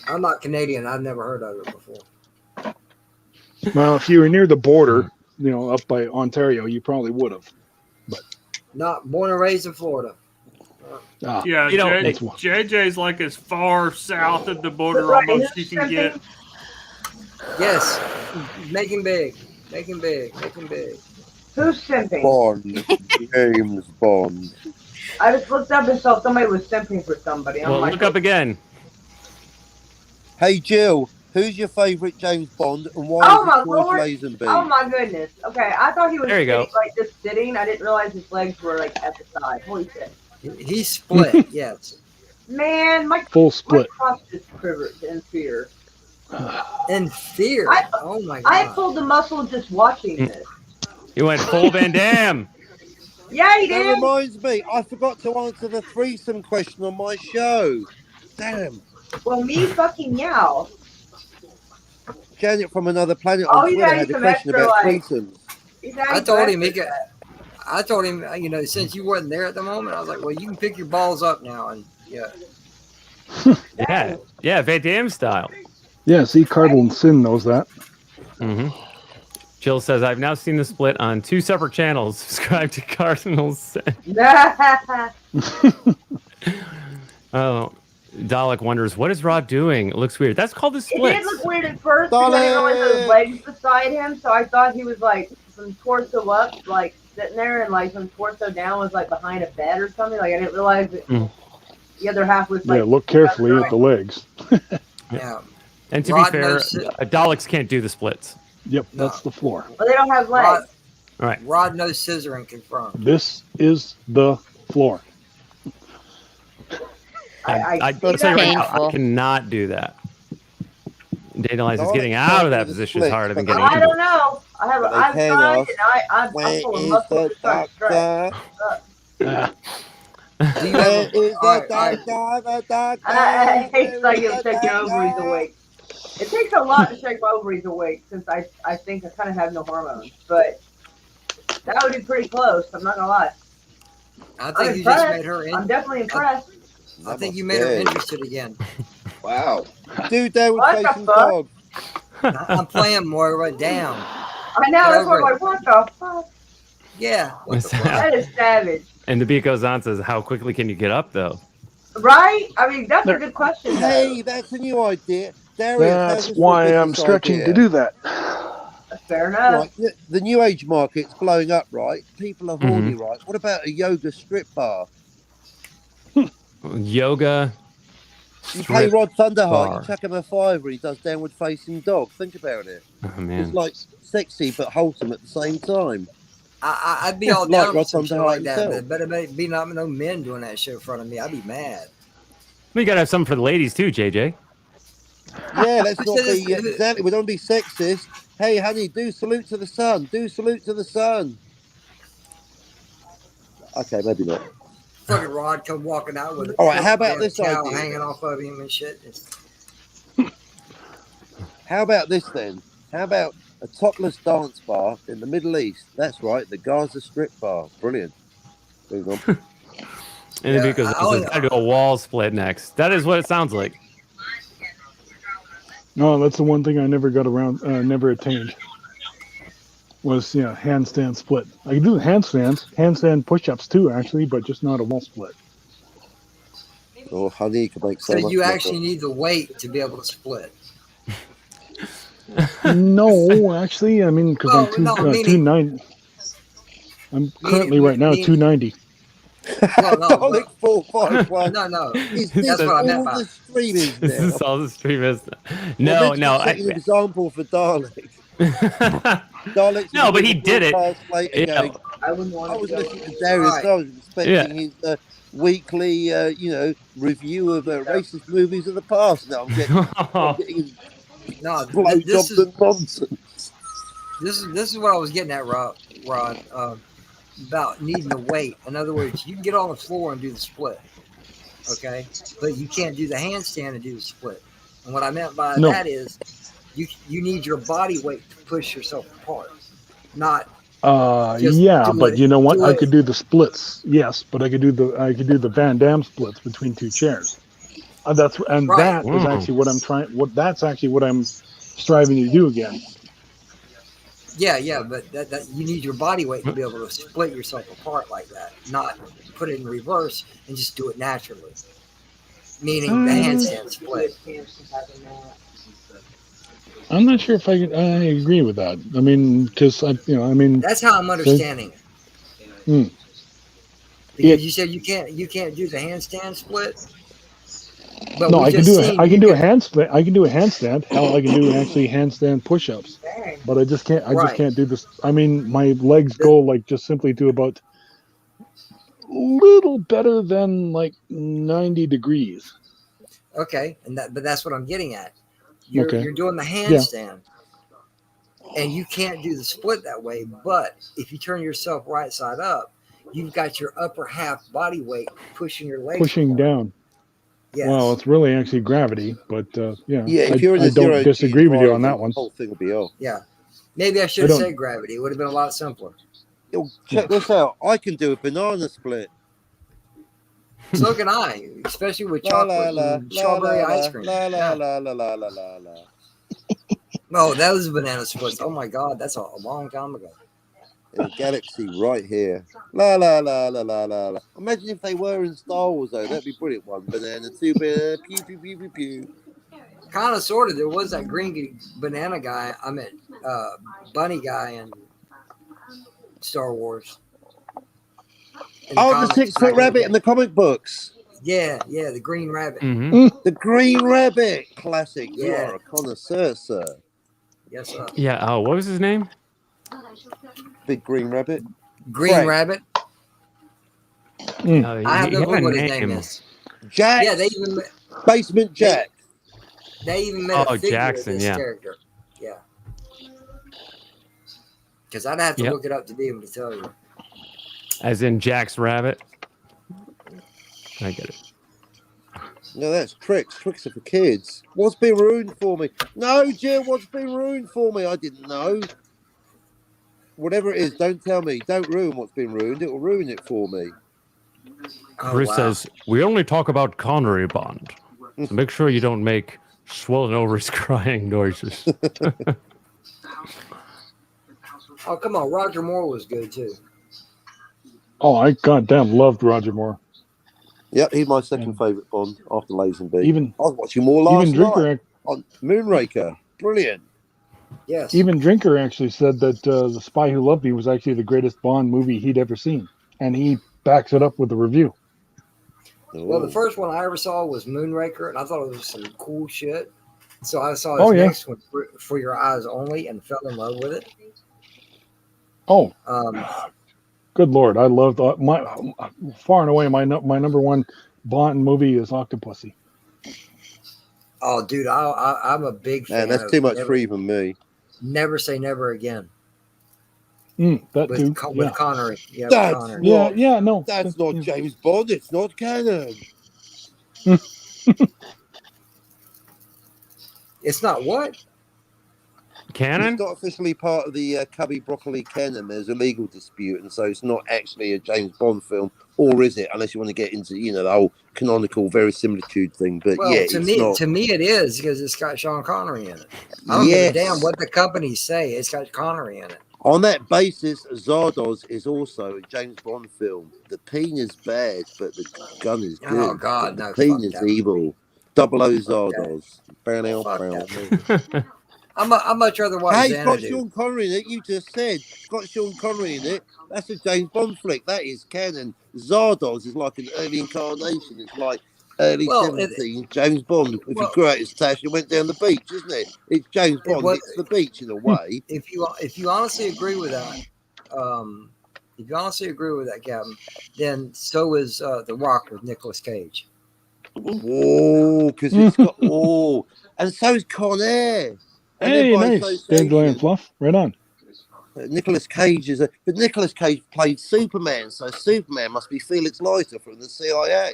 All I'm not Canadian. I've never heard of it before. Well, if you were near the border, up by Ontario, you probably would have. But not born and raised in Florida. Yeah, JJ's like as far south of the border almost you can get. Yes, making big. Who's simping? Bond. James Bond. I just looked up and saw somebody was simping for somebody. Well, look up again. Hey, Jill, who's your favourite James Bond and why Oh is my it George lord! Lazenby? Oh my goodness. Okay, I thought he was There you go. like just sitting. I didn't realize his legs were like at the side. Holy shit. He's split, yes. Man, my full split. My crotch is quivered in fear. In fear? Oh my god. I pulled the muscle just watching this. You went full Van Damme. Yeah, he That did. reminds me, I forgot to answer the threesome question on my show. Damn. Well, me fucking yow. Janet from another planet Oh, on he's Twitter adding had a some question extra, about like- threesomes. I told him, since you wasn't there at the moment, I was like, well, you can pick your balls up now, and Yeah, Van Damme style. Yeah, see, Cardinal Sin knows that. Mm-hmm. Jill says, I've now seen the split on 2 separate channels. Subscribe to Cardinal Sin. Oh, Dalek wonders, what is Rod doing? It looks weird. That's called the It split. did look weird at first because I didn't realize those legs beside him, so I thought he was like some torso up, like sitting there, and like some torso down was like behind a bed or something. Like I didn't realize that the other half was like. Yeah, look carefully at the legs. Yeah. And to Rod be fair, knows- Daleks can't do the splits. Yep, that's the floor. Well, they don't have legs. All right. Rod knows scissoring confirmed. This is the floor. I tell you right now, I cannot do that. Daniel is getting out of that position is harder than getting I into don't know. I've tried it. I'm full of muscle to try to stretch. It's like it'll shake your ovaries awake. It takes a lot to shake my ovaries awake since I think I kind of have no hormones, but that would be pretty close. I'm not gonna lie. I think you just made her. I'm definitely impressed. I think you made her interested again. Wow. Dude, they would What say the some fuck? dog. I'm playing Moira down. I know. That's why I'm like, what the fuck? Yeah. What's That is savage. And the beat goes on, says, how quickly can you get up, though? Right? I mean, that's a good question. Hey, that's a new idea. Darius, That's why I'm stretching to do that. Fair enough. Right, the new age market's blowing up, right? People are horny, right? What about a yoga strip bar? Yoga. You pay Rod Thunderheart, bar. you chuck him a $5 and he does downward facing dog. Think about it. Oh, man. It's like sexy but wholesome at the same time. I'd be all Like down Rod with some shit Thunderheart like that. himself. But better be not no men doing that shit in front of me. I'd be mad. We got to have something for the ladies, too, JJ. Yeah, let's not be exactly. We don't be sexist. Hey, honey, do salute to the sun. Do salute to the sun. Okay, maybe not. Fucking Rod come walking out with All right, how about this towel idea? hanging off of him and shit. How about this then? How about a topless dance bar in the Middle East? That's right, the Gaza Strip Bar. Brilliant. Move on. And the beat goes on, says, I do a wall split next. That is what it sounds like. No, that's the one thing I never got around, never attained. Was handstand split. I can do handstand push-ups too, actually, but just not a wall split. Oh, honey, you can make so So much you better. actually need the weight to be able to split. No, actually, I mean, because I'm 290. I'm currently right now 290. Well, no, Dalek 451. no. Is That's this what I all meant by the streamers This now? is all the stream is. Well, No, let's no. just set an example for Dalek. Dalek's No, but he did it. Later Yeah. going, I wouldn't want I was to listening to Darius. Right. I was expecting his weekly, review of racist movies of the past. Now I'm getting No, blowjobs and nonsense. This is what I was getting at, Rod. About needing the weight. In other words, you can get on the floor and do the split, okay, but you can't do the handstand and do the split. And what I meant by that is, you need your body weight to push yourself apart, not. Yeah, but you know what? I could do the splits. Yes, but I could do the Van Damme splits between two chairs. That is Wow. actually what I'm trying. That's actually what I'm striving to do again. Yeah, but that you need your body weight to be able to split yourself apart like that, not put it in reverse and just do it naturally. Meaning the handstand split. I'm not sure if I agree with that. I mean, because that's how I'm understanding it. Because you said you can't do the handstand split. But no, I can do a handstand. I can do a handstand. Hell, I can do actually handstand push-ups. But I just can't. I just can't do this. I mean, my legs go like just simply to about little better than like 90 degrees. Okay, but that's what I'm getting at. You're doing the handstand, and you can't do the split that way. But if you turn yourself right side up, you've got your upper half body weight pushing your legs down. Yes. Well, it's really actually gravity, but yeah, if you're in I don't disagree with you on that one. The whole thing will be off. Yeah, maybe I should have said gravity. It would have been a lot simpler. Yo, check this out. I can do a banana split. So can I, especially with chocolate and strawberry ice cream. Oh, that was banana splits. Oh my God, that's a long time ago. In a galaxy right here. La la la la la la la. Imagine if they were in Star Wars though. That'd be brilliant. One banana, two banana, pew pew pew pew pew. Kind of, sort of. There was that green banana guy. I meant bunny guy in Star Wars. The 6 foot rabbit in the comic books. Yeah, the green rabbit. Mm-hmm. The green rabbit, classic. Yeah. You are a connoisseur, sir. Yes, sir. Yeah. Oh, what was his name? Big green rabbit. Green rabbit. I have no clue what his name is. Jack. Yeah, they even Basement Jack. They even made a figure Jackson, of this character. Yeah. Because I'd have to look it up to be able to tell you. As in Jack's rabbit. I get it. No, that's tricks. Tricks are for kids. What's been ruined for me? No, Jill, what's been ruined for me? I didn't know. Whatever it is, don't tell me. Don't ruin what's been ruined. It will ruin it for me. Chris says, we only talk about Connery Bond. So make sure you don't make swollen ovaries crying noises. Oh, come on. Roger Moore was good, too. Oh, I goddamn loved Roger Moore. Yep, he's my second favourite Bond after Lazenby. Even I was watching more last Drinker night on Moonraker. Brilliant. Yes. Even Drinker actually said that The Spy Who Loved Me was actually the greatest Bond movie he'd ever seen. And he backs it up with a review. Well, the first one I ever saw was Moonraker, and I thought it was some cool shit. So I saw his next one, For Your Eyes Only, and fell in love with it. Oh. Good Lord. I loved far and away my number one Bond movie is Octopussy. Oh, dude, I'm a big fan. Man, that's too much for even me. Never Say Never Again. With Connery. Yeah, that's Connery. No. That's not James Bond. It's not canon. It's not what? Canon? It's not officially part of the Cubby Broccoli canon. There's a legal dispute, and so it's not actually a James Bond film, or is it? Unless you want to get into, the whole canonical verisimilitude thing. But to me, it is because it's got Sean Connery in it. I don't give a damn what the companies say. It's got Connery in it. On that basis, Zardoz is also a James Bond film. The peen is bad, but the gun is good. Oh God, no! The peen is evil. 00 Zardoz. I'd much rather watch. Hey, it's got Sean Connery in it. You just said it's got Sean Connery in it. That's a James Bond flick. That is canon. Zardoz is like an early incarnation. It's like early 17 James Bond. If you grew out his tash and went down the beach, isn't it? It's James Bond. It's the beach in a way. If you honestly agree with that, Captain, then so is The Rock with Nicolas Cage. Oh, because it's got and so is Con Air. Hey, nice. Dandelion Fluff. Right on. Nicolas Cage but Nicolas Cage played Superman, so Superman must be Felix Leiter from the CIA.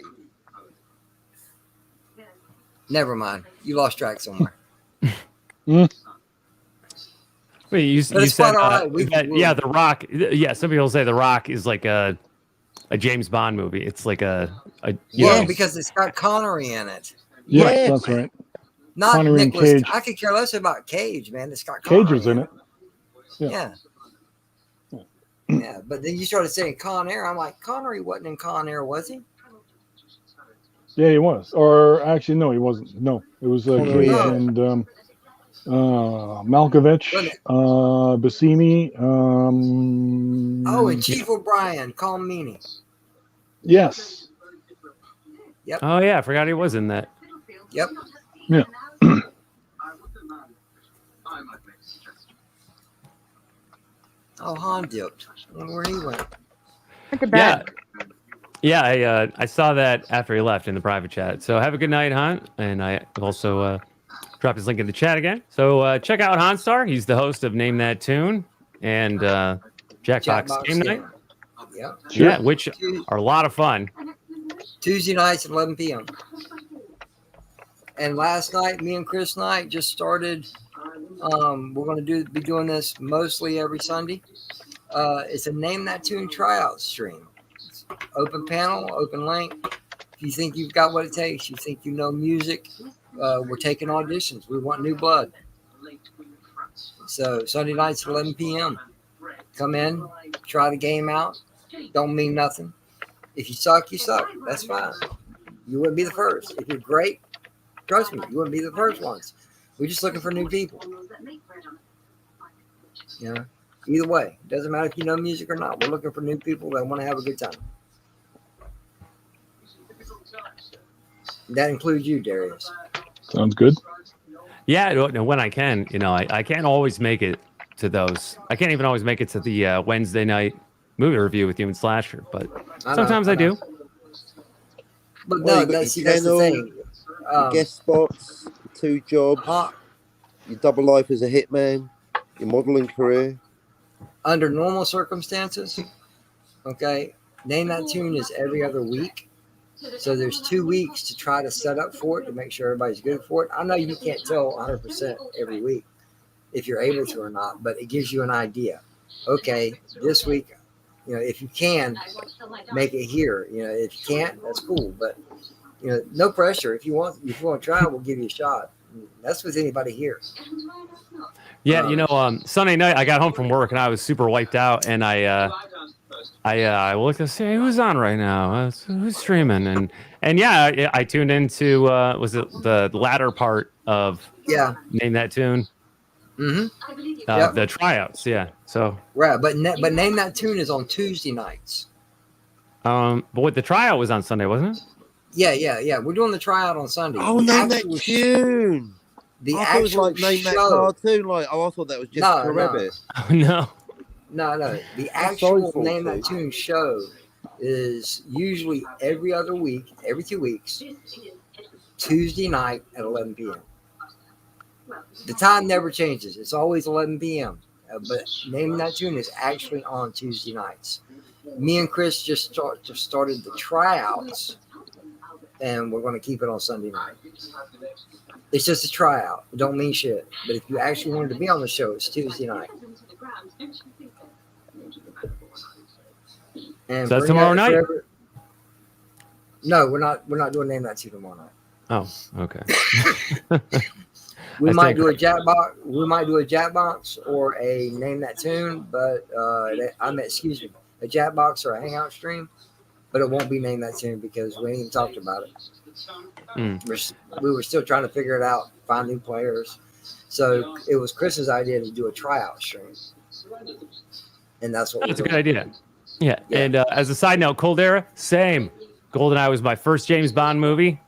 Never mind. You lost track somewhere. Wait, you said The Rock. Yeah, some people say The Rock is like a James Bond movie. It's like because it's got Connery in it. Yes, Yeah. that's right. Not Connery and Nicholas. Cage. I could care less about Cage, man. It's got Cage Connery was in it. Yeah. Yeah, but then you started saying Con Air. I'm like, Connery wasn't in Con Air, was he? Yeah, he was. Or actually, no, he wasn't. No, it was Connery, Cage yeah. and Malkovich, Wasn't it? Bassini. Oh, and Chief O'Brien, Calm Meanie. Yes. Yep. Oh yeah, I forgot he was in that. Yep. Yeah. Oh, Han dipped. I wonder where he went. Went to bed. Yeah, I saw that after he left in the private chat. So have a good night, Han. And I also dropped his link in the chat again. So check out Hanstar. He's the host of Name That Tune and Jackbox Game Night. Yep. Yeah, which are a lot of fun. Tuesday nights at 11 p.m. And last night, me and Chris Knight just started. We're going to be doing this mostly every Sunday. It's a Name That Tune tryout stream. It's open panel, open link. If you think you've got what it takes, you think you know music, we're taking auditions. We want new blood. So Sunday nights at 11 p.m. Come in, try the game out. Don't mean nothing. If you suck, you suck. That's fine. You wouldn't be the first. If you're great, trust me, you wouldn't be the first ones. We're just looking for new people. You know, either way, it doesn't matter if you know music or not. We're looking for new people that want to have a good time. That includes you, Darius. Sounds good. Yeah, when I can, I can't always make it to those. I can't even always make it to the Wednesday night movie review with you and Slasher, but sometimes I do. But Well, no, you got that's the your thing. your guest spots, 2 jobs, your double life as a hitman, your modeling career. Under normal circumstances, okay, Name That Tune is every other week. So there's 2 weeks to try to set up for it to make sure everybody's good for it. I know you can't tell 100% every week if you're able to or not, but it gives you an idea. Okay, this week, if you can, make it here. If you can't, that's cool. But no pressure. If you want to try, we'll give you a shot. That's with anybody here. Yeah, Sunday night I got home from work and I was super wiped out, and I looked and say, who's on right now? Who's streaming? And yeah, I tuned into was it the latter part of Name That Tune? Mm-hmm. The tryouts, yeah. So right, but Name That Tune is on Tuesday nights. But what the tryout was on Sunday, wasn't it? Yeah. We're doing the tryout on Sunday. Oh, Name That Tune. The I actual thought it was like Name That Cartoon. I thought that was Jessica Rabbit. No. The actual Name That Tune show is usually every other week, every 2 weeks, Tuesday night at 11 p.m. The time never changes. It's always 11 p.m. But Name That Tune is actually on Tuesday nights. Me and Chris just started the tryouts, and we're going to keep it on Sunday night. It's just a tryout. It don't mean shit. But if you actually wanted to be on the show, it's Tuesday night. And so that's tomorrow night? No, we're not doing Name That Tune tomorrow night. Oh, okay. We might do a Jackbox. We might do a Jackbox or a Name That Tune, but a Jackbox or a Hangout stream, but it won't be Name That Tune because we ain't even talked about it. We were still trying to figure it out, find new players. So it was Chris's idea to do a tryout stream, and that's what. That's a good idea. Yeah. And as a side note, Cold Era, same. GoldenEye was my first James Bond movie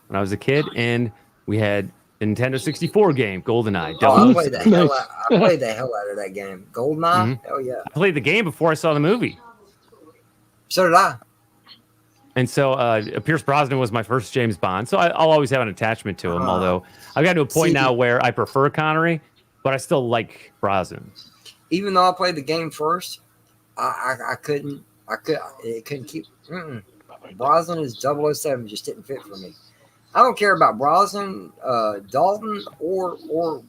when I was a kid, and we had a Nintendo 64 game, GoldenEye. I played the hell out of that game. GoldenEye? Hell yeah. I played the game before I saw the movie. So did I. And so Pierce Brosnan was my first James Bond, so I'll always have an attachment to him, although I've got to a point now where I prefer Connery, but I still like Brosnan. Even though I played the game first, it couldn't keep. Brosnan is 007 just didn't fit for me. I don't care about Brosnan, Dalton, or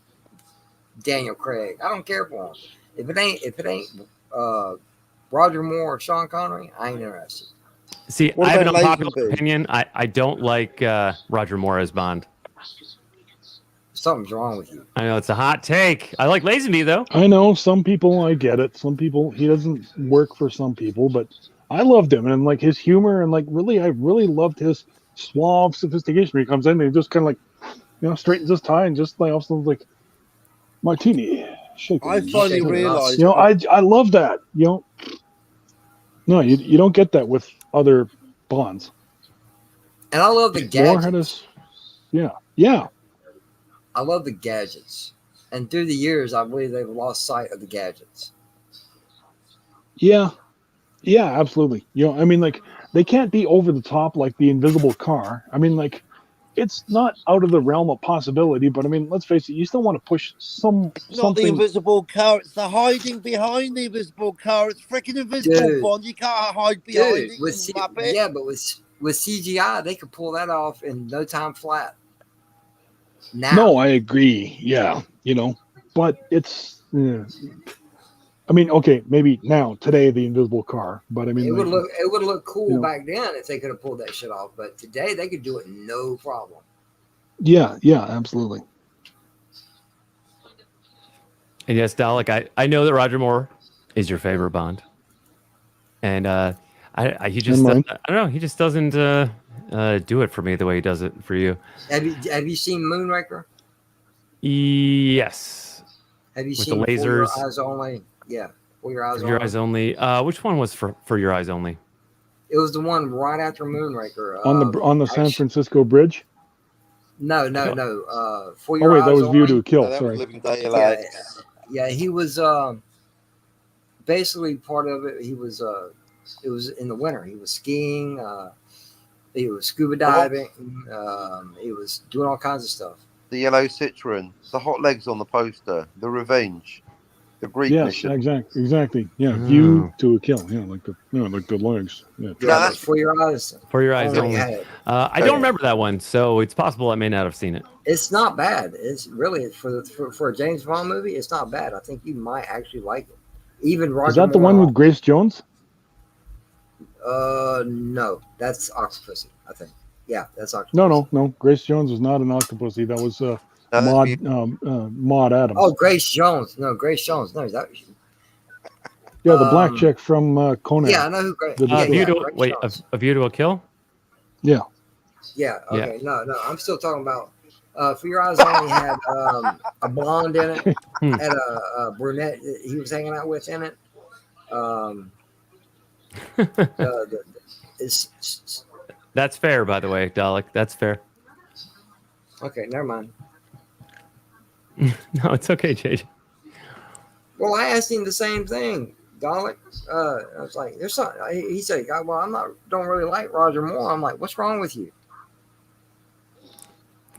Daniel Craig. I don't care for him. If it ain't Roger Moore or Sean Connery, I ain't interested. See, What I have an about unpopular Lazenby? opinion. I don't like Roger Moore as Bond. Something's wrong with you. I know it's a hot take. I like Lazenby though. I know some people. I get it. Some people he doesn't work for some people, but I loved him and like his humor and like really, I really loved his suave sophistication. When he comes in, and he just kind of like straightens his tie and just like also like martini. Shaken. I finally realised. I love that. No, you don't get that with other Bonds. And I love the Moore had gadgets. yeah. I love the gadgets. And through the years, I believe they've lost sight of the gadgets. Yeah, absolutely. I mean, like they can't be over the top like the invisible car. I mean, like it's not out of the realm of possibility, but I mean, let's face it, you still want to push Not something. the invisible car, it's the hiding behind the invisible car. It's freaking invisible, Dude. Bond. You can't hide behind it. With but with CGI, they could pull that off in no time flat. Now. No, I agree. Yeah, but it's. I mean, okay, maybe now today the invisible car, but I mean, it would look cool back then if they could have pulled that shit off. But today they could do it no problem. Yeah, absolutely. And yes, Dalek, I know that Roger Moore is your favorite Bond, and he just I don't know, he just doesn't do it for me the way he does it for you. Have you seen Moonraker? Yes. Have you With seen the lasers? For Your Eyes Only? Yeah, For Your Eyes For Only. Your Eyes Only. Which one was for Your Eyes Only? It was the one right after Moonraker. On the San Francisco Bridge. No. For Your wait, Eyes that was Only. View to a Kill. No, that was Sorry. Living Daylight. Yeah, he was basically part of it. He was it was in the winter. He was skiing. He was scuba diving. He was doing all kinds of stuff. The yellow Citroen, the hot legs on the poster, the Revenge, the Greek mission. Exactly. Yeah, View to a Kill. Yeah, like the legs. Yeah. That's For Your Eyes. For Your Eyes Only. I don't remember that one, so it's possible I may not have seen it. It's not bad. It's really for a James Bond movie. It's not bad. I think you might actually like it. Even Roger. Is that the Moore, one with Grace Jones? No, that's Octopussy. I think. Yeah, that's Octopussy. No. Grace Jones was not an Octopussy. That was Maud Adams. Oh, Grace Jones. No, Grace Jones. No, that. Yeah, the black chick from Conan. Yeah, I know who Grace. A View to a Kill. Yeah. Yeah. Okay. No. I'm still talking about. For Your Eyes Only had a blonde in it, had a brunette that he was hanging out with in it. That's fair, by the way, Dalek. That's fair. Okay, never mind. No, it's okay, JJ. Well, I asked him the same thing, Dalek. I was like, "There's something." He said, "Well, don't really like Roger Moore." I'm like, "What's wrong with you?"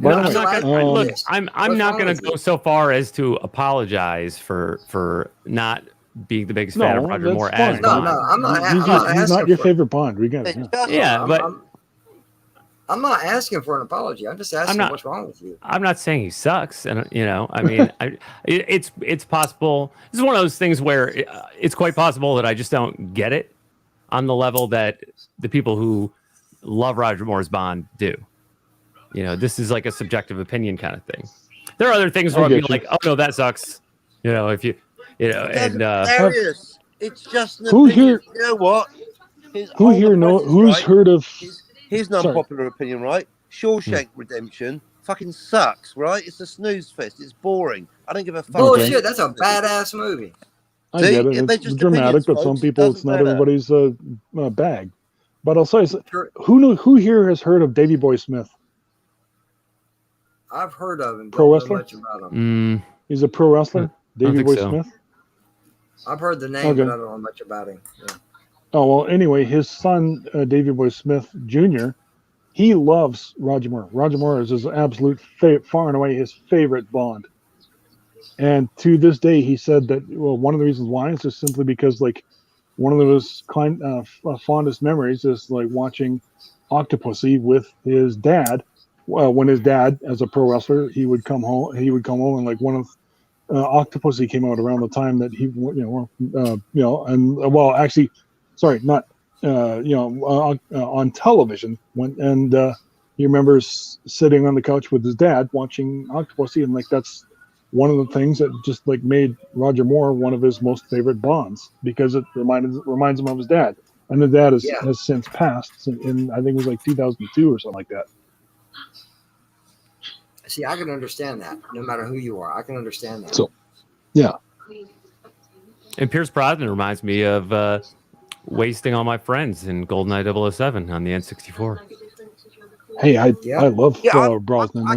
I'm not going to go so far as to apologize for not being the biggest fan of Roger Moore as Bond. No, I'm not. He's not your favorite Bond. We get it. Yeah, but I'm not asking for an apology. I'm just asking what's wrong with you. I'm not saying he sucks, and I mean, it's possible. This is one of those things where it's quite possible that I just don't get it on the level that the people who love Roger Moore's Bond do. This is like a subjective opinion kind of thing. There are other things where I'd be like, "Oh no, that sucks." If you, and it's just who here? You know what? Who here who's heard of? Here's an unpopular opinion, right? Shawshank Redemption fucking sucks, right? It's a snooze fest. It's boring. I don't give a fuck. Bullshit. That's a badass movie. I get it. It's dramatic, but some people, it's not everybody's bag. But I'll say, who here has heard of Davey Boy Smith? I've heard of him. Pro wrestler? Much about him. He's a pro wrestler, Davey Boy Smith. I've heard the name, but I don't know much about him. Yeah. Oh well. Anyway, his son, Davey Boy Smith Jr., he loves Roger Moore. Roger Moore is his absolute far and away his favorite Bond. And to this day, he said that one of the reasons why is just simply because one of his fondest memories is watching Octopussy with his dad. When his dad, as a pro wrestler, he would come home and one of Octopussy came out around the time that he, actually, sorry, not on television and he remembers sitting on the couch with his dad watching Octopussy, and like that's one of the things that just like made Roger Moore one of his most favorite Bonds because it reminds him of his dad. And the dad has since passed in I think it was like 2002 or something like that. See, I can understand that. No matter who you are, I can understand that. So, yeah. And Pierce Brosnan reminds me of wasting all my friends in GoldenEye 007 on the N64. Hey, I love Brosnan.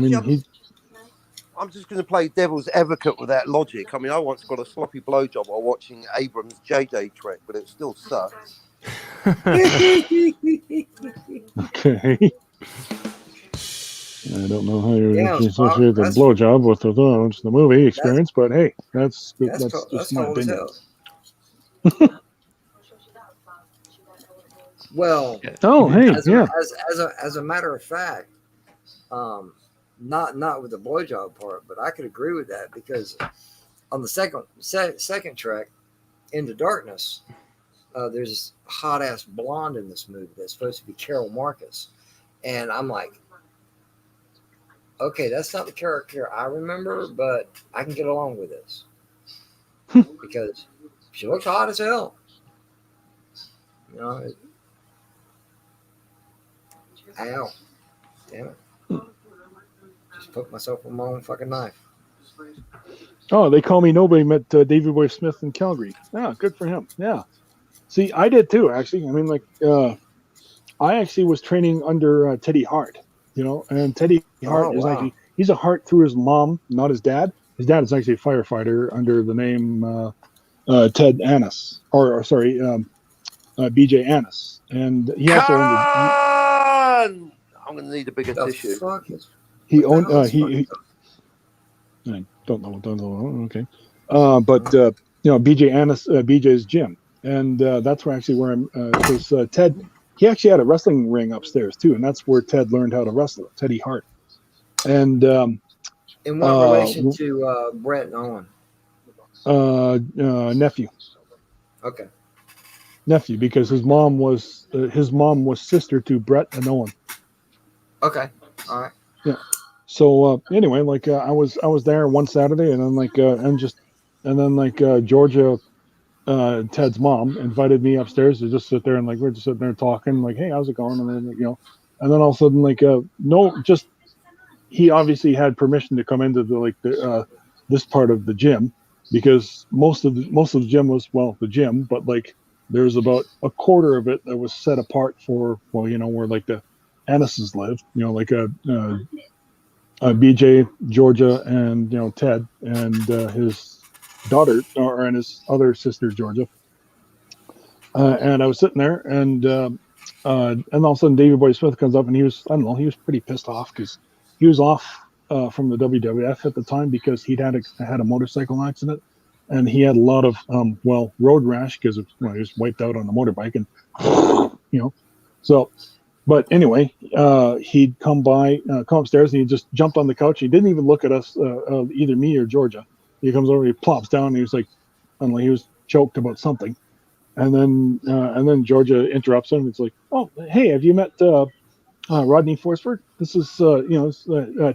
I'm just going to play devil's advocate with that logic. I mean, I once got a sloppy blowjob while watching Abrams' J-Day Trek, but it still sucked. Okay. I don't know how you associate the blowjob with the movie experience, but hey, that's just my opinion. Well, as a matter of fact, not with the blowjob part, but I could agree with that because on the second track, Into Darkness, there's this hot ass blonde in this movie that's supposed to be Carol Marcus, and I'm like, okay, that's not the character I remember, but I can get along with this because she looks hot as hell. You know. Ow. Damn it. Just put myself with my own fucking knife. Oh, they call me nobody met Davey Boy Smith in Calgary. Yeah, good for him. Yeah. See, I did too, actually. I mean, like, I actually was training under Teddy Hart, and Teddy Hart is actually, he's a Hart through his mom, not his dad. His dad is actually a firefighter under the name Ted Annis, or sorry, BJ Annis. And he also owned I'm going to need a bigger tissue. He owned. I don't know. Okay, but BJ Annis, BJ's gym, and that's where because Ted, he actually had a wrestling ring upstairs too, and that's where Ted learned how to wrestle. Teddy Hart, and in what relation to Brett and Owen? Nephew. Okay. Nephew, because his mom was sister to Brett and Owen. Okay. All right. Yeah. So anyway, like I was there one Saturday, and then Georgia, Ted's mom, invited me upstairs to just sit there, and like we're just sitting there talking, like, hey, how's it going? And then and then all of a sudden, he obviously had permission to come into this part of the gym because most of the gym was the gym, but like there's about a quarter of it that was set apart for where like the Annises lived, BJ, Georgia, and Ted and his daughter and his other sister Georgia. And I was sitting there, and all of a sudden Davey Boy Smith comes up, and he was pretty pissed off because he was off from the WWF at the time because he'd had a motorcycle accident, and he had a lot of road rash because he was wiped out on the motorbike, and so. But anyway, he'd come upstairs, and he just jumped on the couch. He didn't even look at us, either me or Georgia. He comes over, he plops down, and he was like, I don't know, he was choked about something. And then Georgia interrupts him. It's like, oh, hey, have you met Rodney Forsberg? This is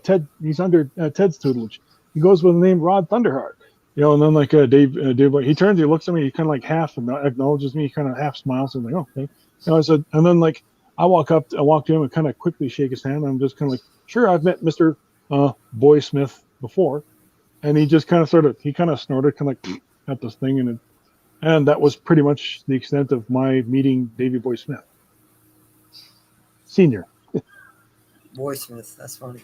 Ted. He's under Ted's tutelage. He goes with the name Rod Thunderheart. And then like Dave, he turns, he looks at me, he kind of like half acknowledges me, kind of half smiles, and like, oh, okay. I said, and then like. I walk to him and kind of quickly shake his hand. And I'm just kind of like, sure, I've met Mr. Boy Smith before. And he just kind of snorted, kind of like at this thing. And that was pretty much the extent of my meeting Davey Boy Smith. Senior. Boy Smith, that's funny.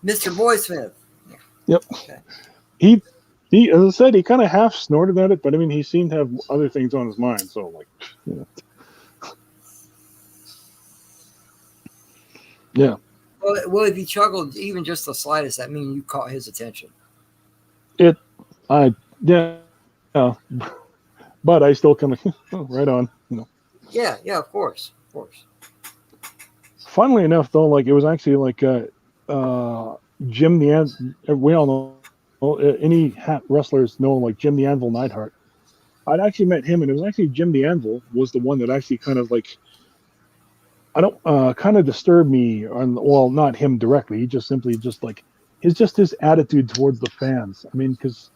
Mr. Boy Smith. Yep. Okay. He, as I said, he kind of half snorted at it, but I mean, he seemed to have other things on his mind. So like, Yeah. Well, if he chuckled even just the slightest, that means you caught his attention. But I still kind of right on, Yeah, of course. Funnily enough, though, like it was actually like Jim the Anvil. We all know any wrestlers know like Jim the Anvil Neidhart. I'd actually met him, and it was actually Jim the Anvil was the one that actually kind of like, I don't kind of disturbed me on, well, not him directly, he just simply just like his attitude towards the fans. I mean, because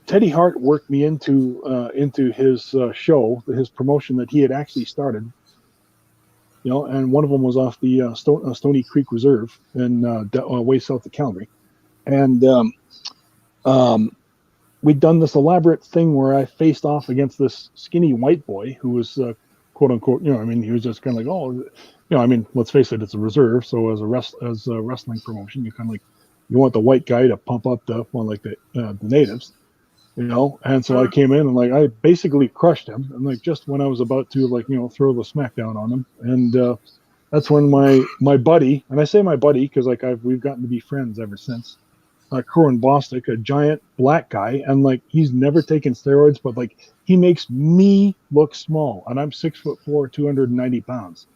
Teddy Hart worked me into his show, his promotion that he had actually started, you know, and one of them was off the Stony Creek Reserve in way south of Calgary, and we'd done this elaborate thing where I faced off against this skinny white boy who was quote unquote, you know, I mean, he was just kind of like, oh, you know, I mean, let's face it, it's a reserve, so as a wrestling promotion, you kind of like, you want the white guy to pump up the natives, you know. And so I came in and like I basically crushed him, and like just when I was about to like, you know, throw the smackdown on him, and that's when my buddy, and I say my buddy because like we've gotten to be friends ever since, Kerwin Bostic, a giant black guy, and like he's never taken steroids, but like he makes me look small, and I'm 6'4", 290 pounds.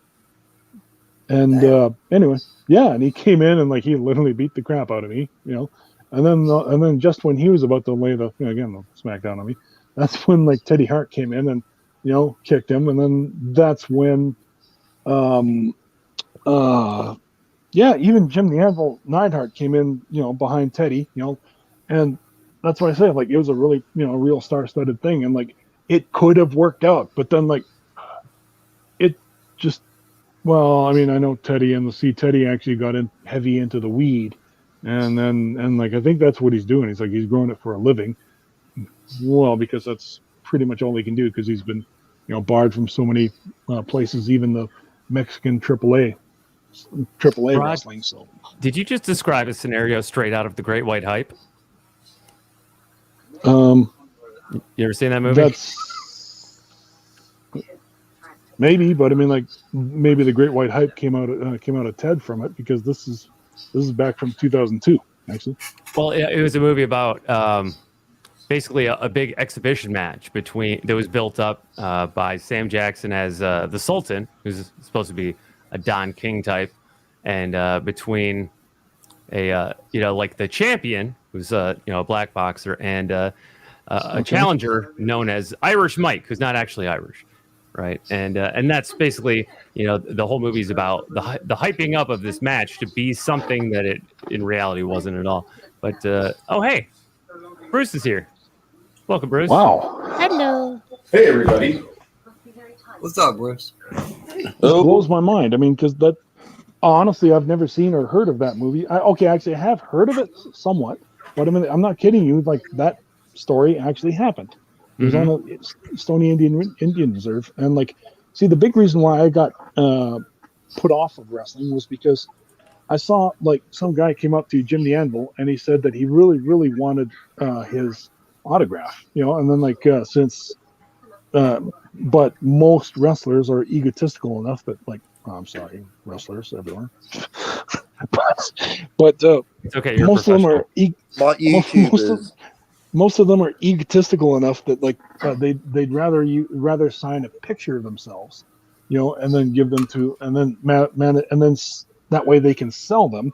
And anyway, yeah, and he came in and like he literally beat the crap out of me, you know. And then just when he was about to lay the, you know, again, the smackdown on me, that's when like Teddy Hart came in and, you know, kicked him, and then that's when yeah, even Jim the Anvil Neidhart came in, you know, behind Teddy, you know, and that's what I say, like it was a really, you know, real star-studded thing, and like it could have worked out, but then like it just, well, I mean, I know Teddy actually got in heavy into the weed, and like I think that's what he's doing. He's like he's growing it for a living, well, because that's pretty much all he can do, because he's been, you know, barred from so many places, even the Mexican AAA Rod, wrestling. So, did you just describe a scenario straight out of the Great White Hype? You ever seen that movie? That's maybe, but I mean, like maybe the Great White Hype came out of Ted from it, because this is back from 2002, actually. Well, it was a movie about basically a big exhibition match that was built up by Sam Jackson as the Sultan, who's supposed to be a Don King type, and between a you know, like the champion, who's you know, a black boxer, and a challenger known as Irish Mike, who's not actually Irish, right? And that's basically, you know, the whole movie's about the hyping up of this match to be something that it in reality wasn't at all. But oh hey, Bruce is here. Welcome, Bruce. Wow. Hello. Hey, everybody. What's up, Bruce? It blows my mind. I mean, because that, honestly, I've never seen or heard of that movie. Actually, I have heard of it somewhat, but I mean, I'm not kidding you. Like that story actually happened. It was on a Stony Indian Reserve, and like, see, the big reason why I got put off of wrestling was because I saw like some guy came up to Jim the Anvil, and he said that he really, really wanted his autograph, you know, and then like but most wrestlers are egotistical enough that like, I'm sorry, wrestlers everywhere, but it's okay, you're most of them are most of them are egotistical enough that like they'd rather sign a picture of themselves, you know, and then give them to, and then and then that way they can sell them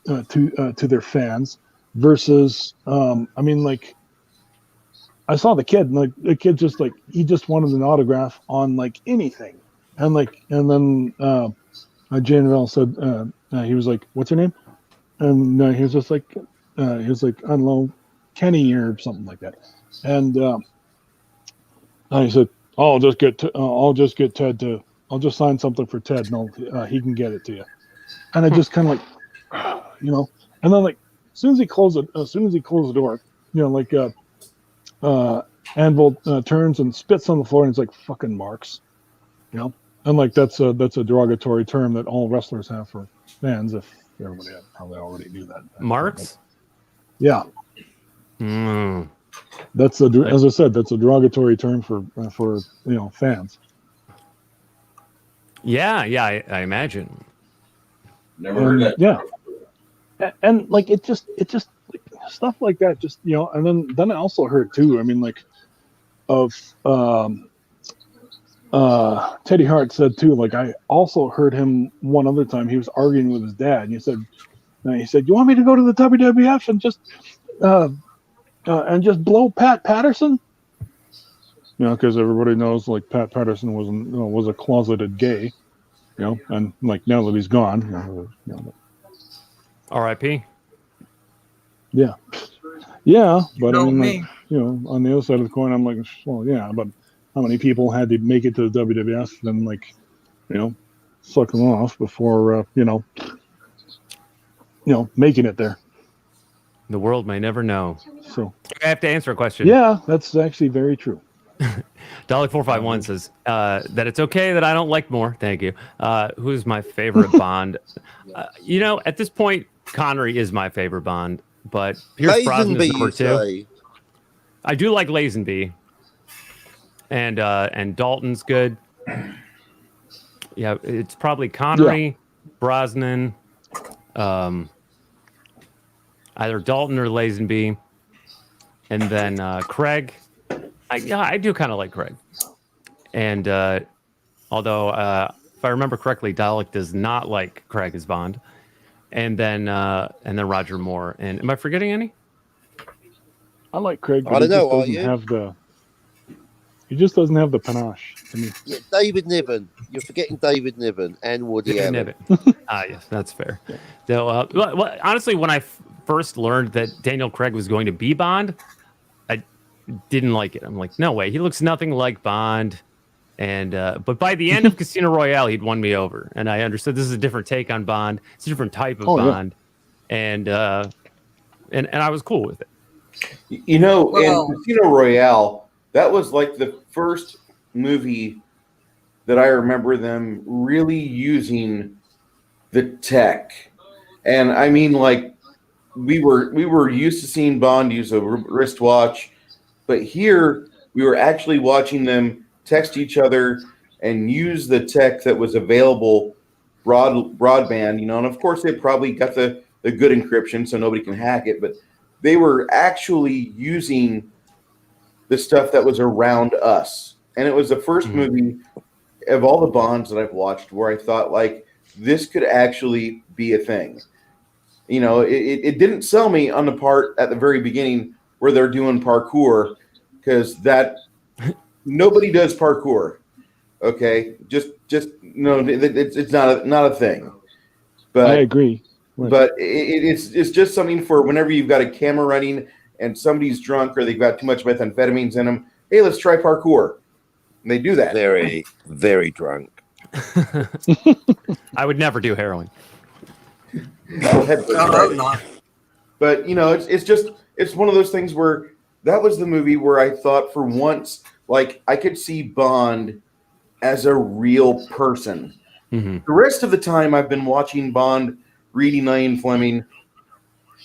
to their fans, versus I mean, like I saw the kid, and like the kid just like he just wanted an autograph on like anything, and then Janelle said he was like, "What's her name?" And he was just like I don't know, Kenny or something like that, and he said, I'll just get Ted to, I'll just sign something for Ted, and he can get it to you." And I just kind of like, you know, and then like as soon as he closed the door, you know, like Anvil turns and spits on the floor, and he's like, "Fucking marks," you know, and like that's a derogatory term that all wrestlers have for fans, if everybody probably already knew that. Marks? Yeah. That's as I said, that's a derogatory term for you know, fans. Yeah, I imagine. Never heard that. Yeah, and like it just like, stuff like that, just, you know. And then I also heard too, I mean, like of Teddy Hart said too, like I also heard him one other time, he was arguing with his dad, and he said, "You want me to go to the WWF and just and just blow Pat Patterson. You know, because everybody knows like Pat Patterson was a closeted gay. You know, and like now that he's gone, R.I.P. Yeah, but I mean, like, you know, on the other side of the coin, I'm like, well, yeah, but how many people had to make it to the WWF and like, you know, suck them off before making it there? The world may never know. So I have to answer a question. Yeah, that's actually very true. Dalek451 says that it's okay that I don't like more. Thank you. Who's my favorite Bond? You know, at this point, Connery is my favorite Bond, but Pierce Brosnan is number 2. I do like Lazenby, and Dalton's good. Yeah, it's probably Connery, Brosnan, either Dalton or Lazenby, and then Craig. I do kind of like Craig, and although if I remember correctly, Dalek does not like Craig as Bond, and then Roger Moore. And am I forgetting any? I like Craig, but I don't know. He just doesn't have the panache to me. Yeah, David Niven. You're forgetting David Niven and Woody Allen. Yes, that's fair. So, well, honestly, when I first learned that Daniel Craig was going to be Bond, I didn't like it. I'm like, no way. He looks nothing like Bond. And but by the end of Casino Royale, he'd won me over, and I understood this is a different take on Bond. It's a different type of Bond, and I was cool with it. You know, in Casino Royale, that was like the first movie that I remember them really using the tech. And I mean, like, we were used to seeing Bond use a wristwatch, but here we were actually watching them text each other and use the tech that was available broadband, you know, and of course they probably got the good encryption so nobody can hack it, but they were actually using the stuff that was around us. And it was the first movie of all the Bonds that I've watched where I thought, like, this could actually be a thing. You know, it didn't sell me on the part at the very beginning where they're doing parkour, because that nobody does parkour. Okay, just no, it's not a thing. But I agree. Right. But it's just something for whenever you've got a camera running and somebody's drunk or they've got too much methamphetamines in them. Hey, let's try parkour. And they do that. Very, very drunk. I would never do heroin. But you know, it's one of those things where that was the movie where I thought for once, like, I could see Bond as a real person. The rest of the time I've been watching Bond, reading Ian Fleming,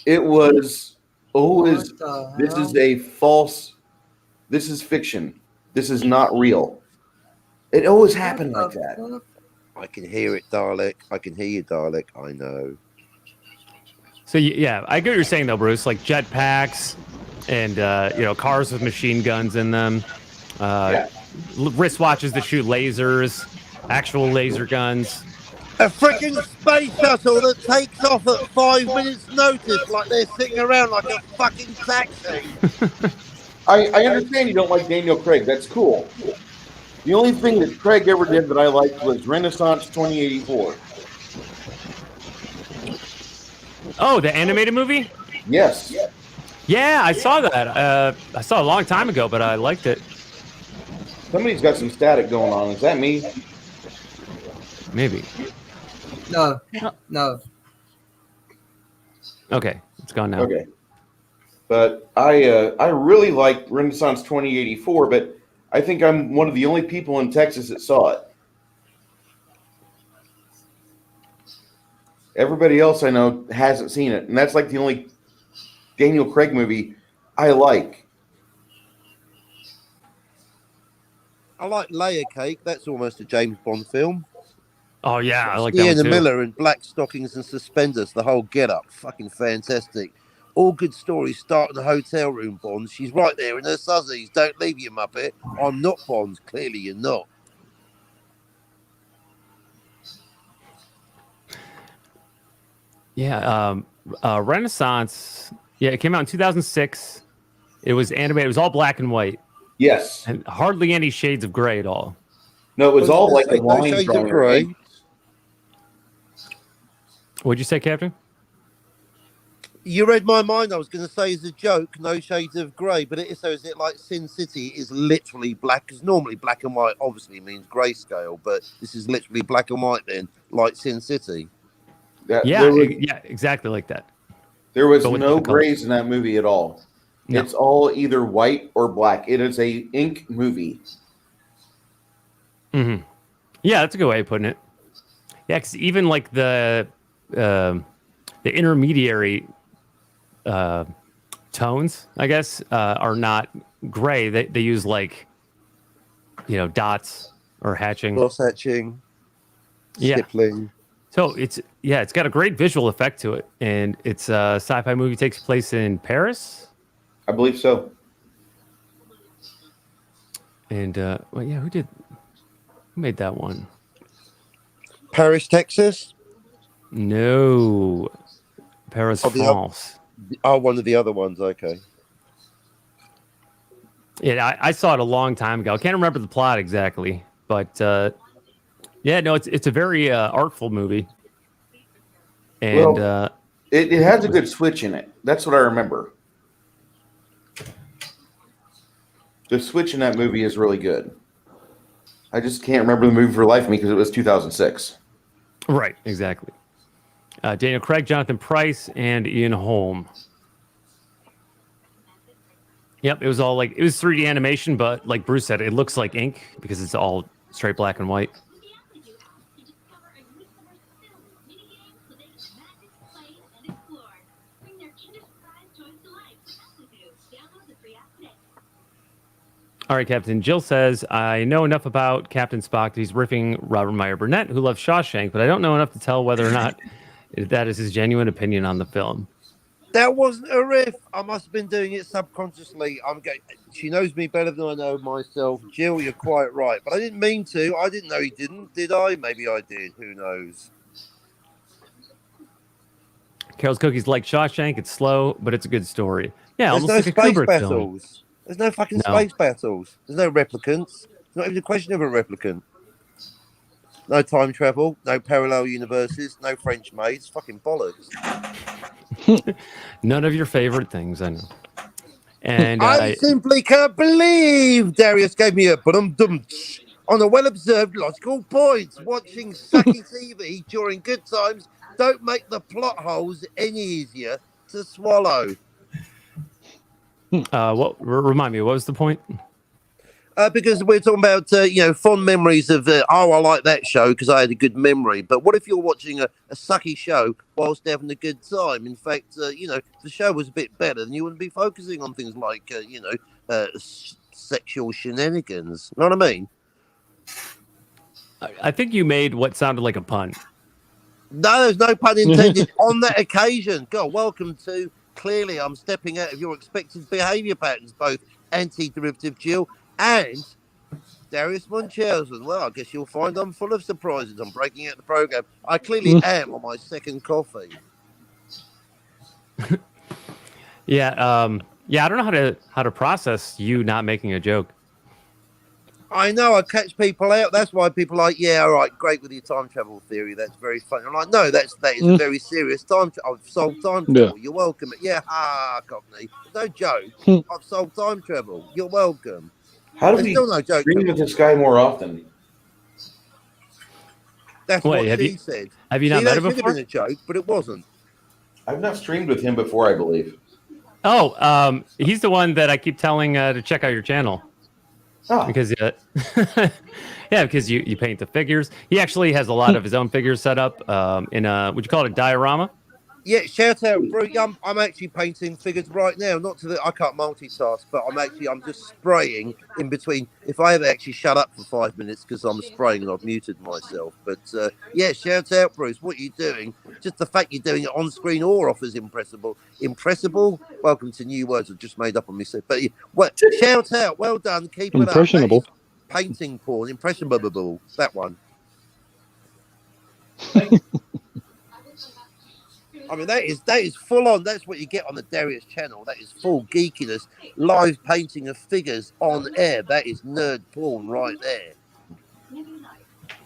it was always, this is a false, this is fiction. This is not real. It always happened like that. I can hear it, Dalek. I can hear you, Dalek. I know. So yeah, I get what you're saying though, Bruce. Like jetpacks and cars with machine guns in them, wristwatches that shoot lasers, actual laser guns. A freaking space shuttle that takes off at 5 minutes' notice, like they're sitting around like a fucking taxi. I understand you don't like Daniel Craig. That's cool. The only thing that Craig ever did that I liked was Renaissance 2084. Oh, the animated movie? Yes. Yeah, I saw that. I saw it a long time ago, but I liked it. Somebody's got some static going on. Is that me? Maybe. No. Okay, it's gone now. Okay. But I really liked Renaissance 2084, but I think I'm one of the only people in Texas that saw it. Everybody else I know hasn't seen it, and that's like the only Daniel Craig movie I like. I like Layer Cake. That's almost a James Bond film. Oh yeah, I like that Sienna one too. Miller in black stockings and suspenders. The whole get-up, fucking fantastic. All good stories start in the hotel room, Bond. She's right there in her suzzies. Don't leave, you muppet. I'm not Bond. Clearly you're not. Yeah, Renaissance. Yeah, it came out in 2006. It was animated. It was all black and white. Yes. And hardly any shades of gray at all. No, it was all like the no lines shades on of your grey. ink. What'd you say, Captain? You read my mind. I was going to say as a joke, no shades of grey, but it is so. Is it like Sin City is literally black? Because normally black and white obviously means grayscale, but this is literally black and white then, like Sin City. Yeah, exactly like that. There was But with no the colors. grays in that movie at all. No. It's all either white or black. It is a ink movie. Mm-hmm. Yeah, that's a good way of putting it. Yeah, because even like the intermediary tones, I guess, are not gray. They use like, dots or hatching. Cross hatching. Stippling. So it's got a great visual effect to it, and it's a sci-fi movie. Takes place in Paris, I believe so. And who made that one? Paris, Texas? No, Paris, France. One of the other ones. Okay. Yeah, I saw it a long time ago. I can't remember the plot exactly, but it's a very artful movie. And it has a good switch in it. That's what I remember. The switch in that movie is really good. I just can't remember the movie for the life of me because it was 2006. Right, exactly. Daniel Craig, Jonathan Pryce, and Ian Holm. Yep, it was 3D animation, but like Bruce said, it looks like ink because it's all straight black and white. All right, Captain. Jill says, I know enough about Captain Spock that he's riffing Robert Meyer Burnett, who loves Shawshank, but I don't know enough to tell whether or not that is his genuine opinion on the film. That wasn't a riff. I must have been doing it subconsciously. She knows me better than I know myself. Jill, you're quite right. But I didn't mean to. I didn't know he didn't. Did I? Maybe I did. Who knows? Carol's Cookies like Shawshank. It's slow, but it's a good story. Yeah, There's almost no like a space Kubrick battles. film. There's no fucking space battles. There's no replicants. It's not even a question of a replicant. No time travel. No parallel universes. No French maids. Fucking bollocks. None of your favorite things, I know. And I simply can't believe Darius gave me a dum on a well-observed logical point. Watching sucky TV during good times don't make the plot holes any easier to swallow. Remind me, what was the point? Because we're talking about fond memories of I like that show because I had a good memory. But what if you're watching a sucky show whilst having a good time? In fact, the show was a bit better, then you wouldn't be focusing on things like sexual shenanigans. You know what I mean? I think you made what sounded like a pun. No, there's no pun intended on that occasion. God, welcome to Clearly I'm Stepping Out of Your Expected Behaviour Patterns, both anti-derivative Jill and Darius Munchausen. Well, I guess you'll find I'm full of surprises. I'm breaking out the program. I clearly am on my second coffee. I don't know how to process you not making a joke. I know, I catch people out. That's why people are like, yeah, all right, great with your time travel theory. That's very funny. I'm like, no, that is a very serious time. I've solved time travel. You're welcome. Yeah, Cockney. No joke. I've solved time travel. You're welcome. How do we stream with this guy more often? That's what she said. Have you not met him before? That should have been a joke, but it wasn't. I've not streamed with him before, I believe. Oh, he's the one that I keep telling to check out your channel. Oh. Because because you paint the figures. He actually has a lot of his own figures set up in a, would you call it a diorama? Yeah, shout out, bro. I'm actually painting figures right now. I can't multitask, but I'm just spraying in between. If I ever actually shut up for 5 minutes because I'm spraying and I've muted myself. But shout out, Bruce. What are you doing? Just the fact you're doing it on screen or off is impressible. Impressible? Welcome to new words I've just made up on myself. But shout out. Well done. Keep it up. Impressionable. Painting porn. Impressionable. That one. I mean, that is full on. That's what you get on the Darius channel. That is full geekiness, live painting of figures on air. That is nerd porn right there.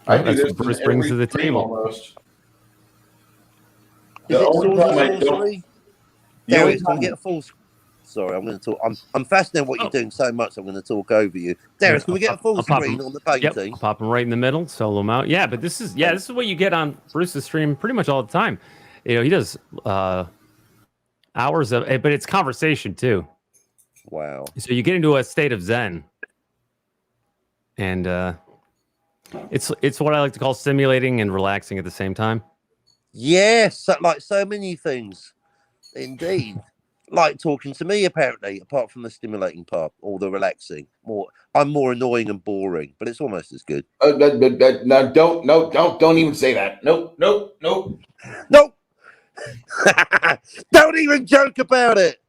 I do That's this what Bruce in brings every to the stream table. almost. Is The it only Swords and time I don't. Sorcery? The only Darius, can we time. get a full? Sorry, I'm going to talk. I'm fascinated what you're doing so much. I'm going to talk over you. Darius, Yeah, can we get a full I'll pop screen him. on the Yep, painting? I'll pop him right in the middle, solo him out. Yeah, but this is what you get on Bruce's stream pretty much all the time. You know, he does hours of, but it's conversation too. Wow. So you get into a state of zen, and it's what I like to call stimulating and relaxing at the same time. Yes, like so many things, indeed. Like talking to me, apparently, apart from the stimulating part or the relaxing. I'm more annoying and boring, but it's almost as good. No, don't even say that. Nope. Nope. Don't even joke about it.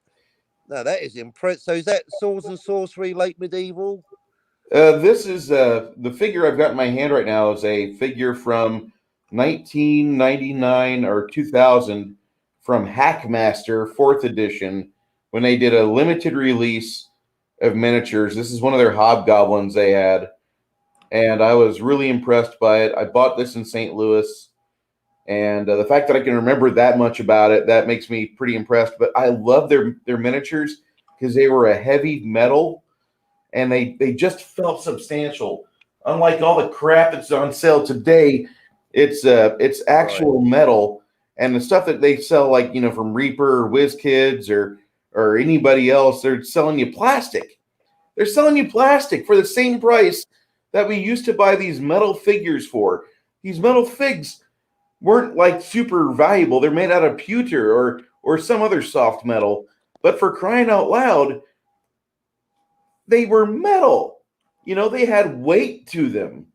No, that is impressive. So is that Swords and Sorcery, late medieval? This is the figure I've got in my hand right now is a figure from 1999 or 2000 from Hackmaster 4th edition when they did a limited release of miniatures. This is one of their hobgoblins they had, and I was really impressed by it. I bought this in St. Louis, and the fact that I can remember that much about it, that makes me pretty impressed. But I love their miniatures because they were a heavy metal, and they just felt substantial. Unlike all the crap that's on sale today, it's actual metal, and the stuff that they sell, like, you know, from Reaper or WizKids or anybody else, they're selling you plastic. They're selling you plastic for the same price that we used to buy these metal figures for. These metal figs weren't like super valuable. They're made out of pewter or some other soft metal, but for crying out loud, they were metal. You know, they had weight to them.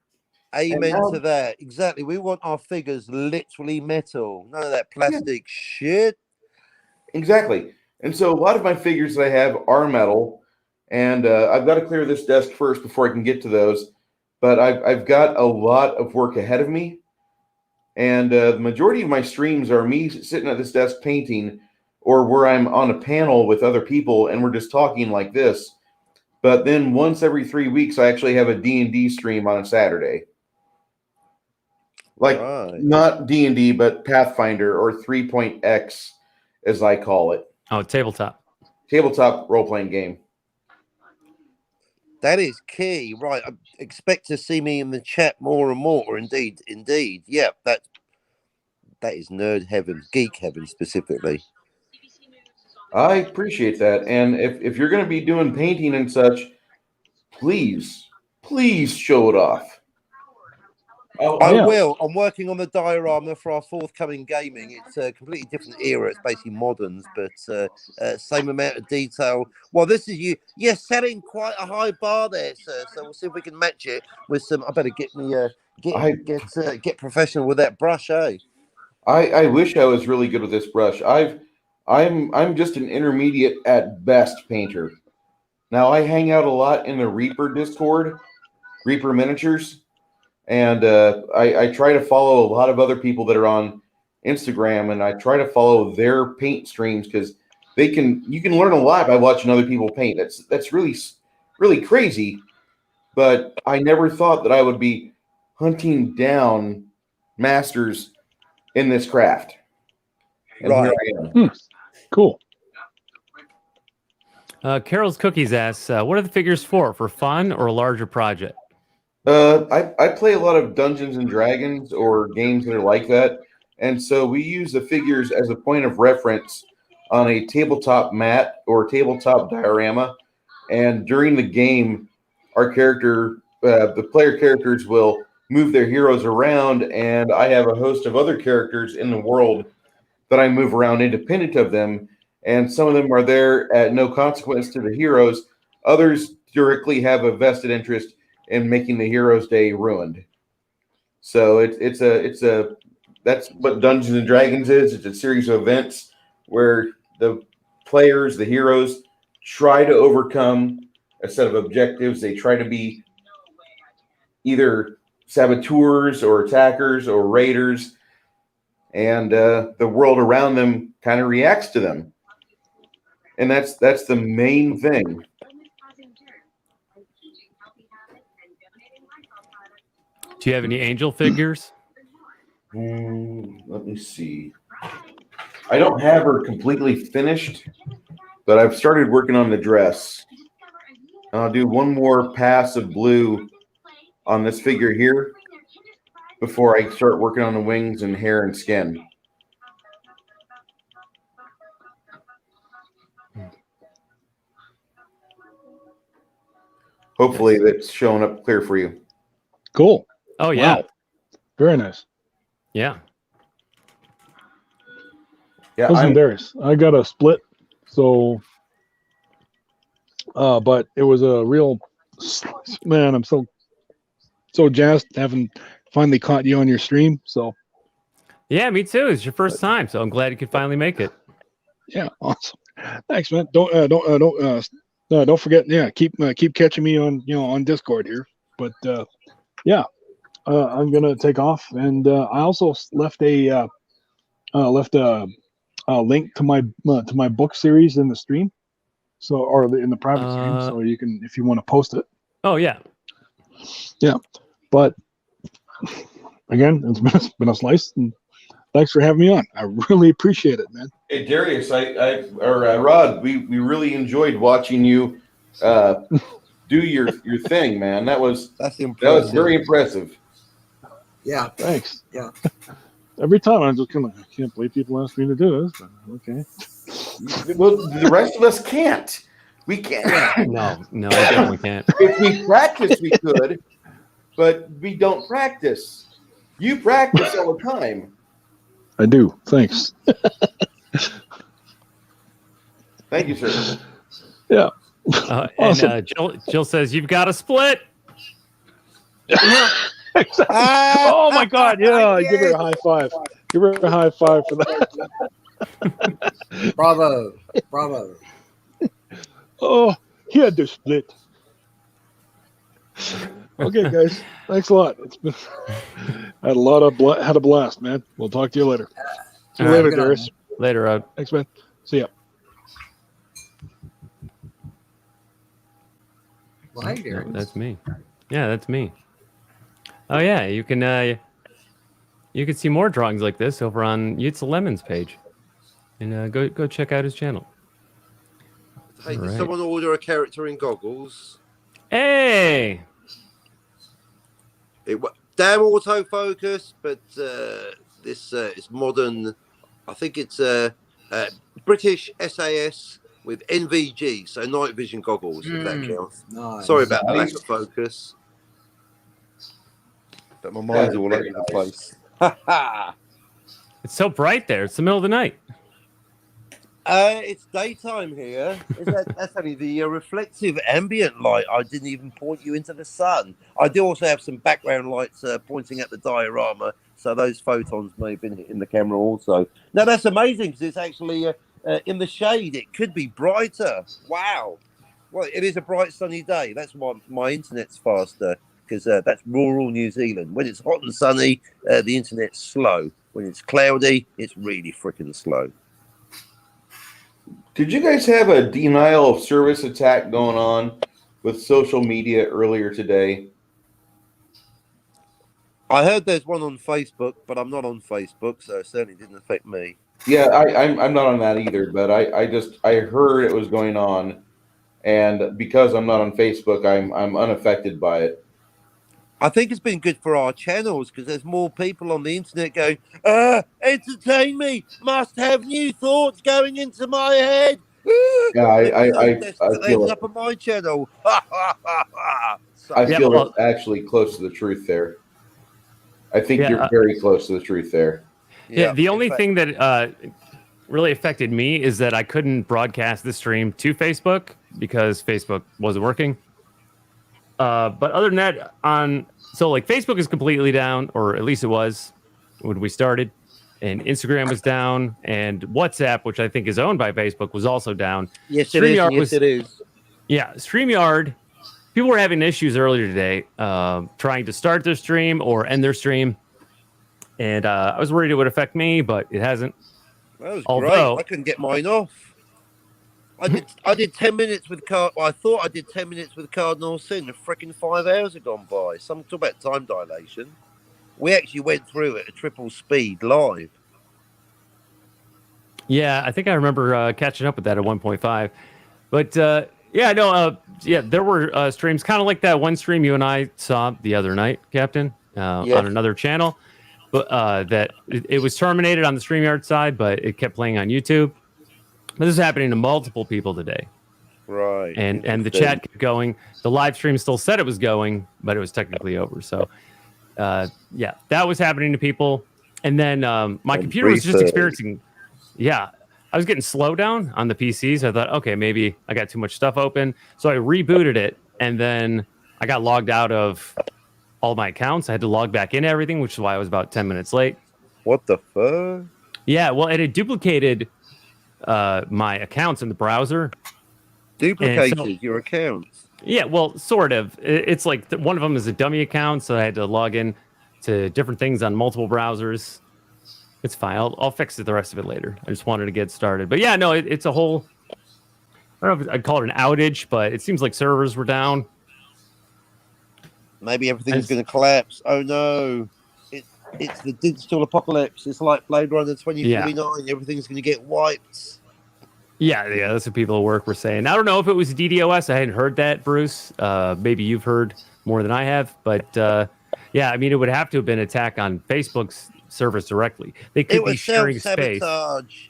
Amen to that. Exactly. We want our figures literally metal. None of that plastic shit. Exactly. And so a lot of my figures that I have are metal, and I've got to clear this desk first before I can get to those. But I've got a lot of work ahead of me, and the majority of my streams are me sitting at this desk painting, or where I'm on a panel with other people and we're just talking like this. But then once every 3 weeks, I actually have a D&D stream on a Saturday. Like, not D&D, but Pathfinder or 3.x, as I call it. Oh, tabletop. Tabletop role-playing game. That is key. Right. I expect to see me in the chat more and more. Indeed. Yeah, that is nerd heaven, geek heaven specifically. I appreciate that. And if you're going to be doing painting and such, please show it off. I will. I'm working on the diorama for our forthcoming gaming. It's a completely different era. It's basically moderns, but same amount of detail. Well, this is you. You're setting quite a high bar there, sir. So we'll see if we can match it with some. I better get me get professional with that brush, eh? I wish I was really good with this brush. I'm just an intermediate at best painter. Now I hang out a lot in the Reaper Discord, Reaper Miniatures. And I try to follow a lot of other people that are on Instagram, and I try to follow their paint streams because you can learn a lot by watching other people paint. That's really crazy. But I never thought that I would be hunting down masters in this craft. And here I am. Cool. Carol's Cookies asks, what are the figures for? For fun or a larger project? I play a lot of Dungeons and Dragons or games that are like that, and so we use the figures as a point of reference on a tabletop mat or tabletop diorama. And during the game, our the player characters will move their heroes around, and I have a host of other characters in the world that I move around independent of them. And some of them are there at no consequence to the heroes. Others directly have a vested interest in making the hero's day ruined. So that's what Dungeons and Dragons is. It's a series of events where the players, the heroes, try to overcome a set of objectives. They try to be either saboteurs or attackers or raiders. and the world around them kind of reacts to them. And that's the main thing. Do you have any angel figures? Let me see. I don't have her completely finished, but I've started working on the dress. I'll do one more pass of blue on this figure here before I start working on the wings and hair and skin. Hopefully that's showing up clear for you. Cool. Oh, yeah. Wow. Very nice. Yeah. Yeah. Listen, Darius, I got a split, so but it was a real man. I'm so jazzed having finally caught you on your stream. So yeah, me too. It's your first time, so I'm glad you could finally make it. Yeah, awesome. Thanks, man. Don't forget. Yeah, keep catching me on on Discord here. But yeah, I'm gonna take off, and I also left a link to my book series in the stream, or in the private stream, so you can, if you want to post it. Oh yeah, yeah. But again, it's been a slice, and thanks for having me on. I really appreciate it, man. Hey Darius, Rod, we really enjoyed watching you do your thing, man. That was very impressive. Yeah, thanks. Yeah. Every time I'm just kind of like, I can't believe people ask me to do this. But okay. Well, the rest of us can't. We can't. No, we definitely can't. If we practice, we could, but we don't practice. You practice all the time. I do. Thanks. Thank you, sir. Yeah. Awesome. And Jill says, you've got a split. Oh my God! Yeah, give her a high five. Give her a high five for that. Bravo! Oh, he had to split. Okay, guys. Thanks a lot. It's been had a blast, man. We'll talk to you later. See you later, Darius. Later, Rod. Thanks, man. See ya. Well, hey, Darius. No, that's me. Yeah, that's me. Oh yeah, you can see more drawings like this over on Jitse Lemmens page, and go check out his channel. Hey, did someone order a character in goggles? Hey, Damn autofocus, but this is modern. I think it's British SAS with NVG, so night vision goggles. If that counts. Nice. Sorry about the lack of focus. But my mind's all over the place. it's so bright there. It's the middle of the night. It's daytime here. That's only the reflective ambient light. I didn't even point you into the sun. I do also have some background lights pointing at the diorama, so those photons may have been hitting the camera also. Now, that's amazing because it's actually in the shade. It could be brighter. Wow. Well, it is a bright sunny day. That's why my internet's faster. Because that's rural New Zealand. When it's hot and sunny, the internet's slow. When it's cloudy, it's really freaking slow. Did you guys have a denial of service attack going on with social media earlier today? I heard there's one on Facebook, but I'm not on Facebook, so it certainly didn't affect me. Yeah, I'm not on that either, but I heard it was going on, and because I'm not on Facebook, I'm unaffected by it. I think it's been good for our channels because there's more people on the internet going, entertain me, must have new thoughts going into my head. Yeah, I feel it. Up on my channel. I feel it's actually close to the truth there. I think you're very close to the truth there. Yeah, the only thing that really affected me is that I couldn't broadcast the stream to Facebook because Facebook wasn't working. But other than that, Facebook is completely down, or at least it was when we started, and Instagram was down, and WhatsApp, which I think is owned by Facebook, was also down. Yes, it is. Yes, it is. Yeah, StreamYard. People were having issues earlier today, trying to start their stream or end their stream, and I was worried it would affect me, but it hasn't. That was Although, great. I couldn't get mine off. I did 10 minutes with I thought I did 10 minutes with Cardinal Sin. A freaking 5 hours had gone by. Some talk about time dilation. We actually went through it at triple speed live. yeah, I think I remember catching up with that at 1.5. But there were streams kind of like that one stream you and I saw the other night, Captain, on another channel. But that it was terminated on the StreamYard side, but it kept playing on YouTube. But this is happening to multiple people today. Right. And the chat kept going. The live stream still said it was going, but it was technically over. So, that was happening to people. And then my computer was just experiencing, I was getting slowdown on the PCs. I thought, okay, maybe I got too much stuff open. So I rebooted it, and then I got logged out of all my accounts. I had to log back in everything, which is why I was about 10 minutes late. What the fuck? Yeah, well, it had duplicated my accounts in the browser. Duplicated your accounts? Yeah, well, sort of. It's like one of them is a dummy account, so I had to log in to different things on multiple browsers. It's fine. I'll fix the rest of it later. I just wanted to get started. But yeah, no, it's a whole... I don't know if I'd call it an outage, but it seems like servers were down. Maybe everything's going to collapse. Oh, no. It's the digital apocalypse. It's like Blade Runner 2049. Yeah. Everything's going to get wiped. Yeah, that's what people at work were saying. I don't know if it was DDoS. I hadn't heard that, Bruce. Maybe you've heard more than I have. But, I mean, it would have to have been an attack on Facebook's servers directly. They could be sharing space.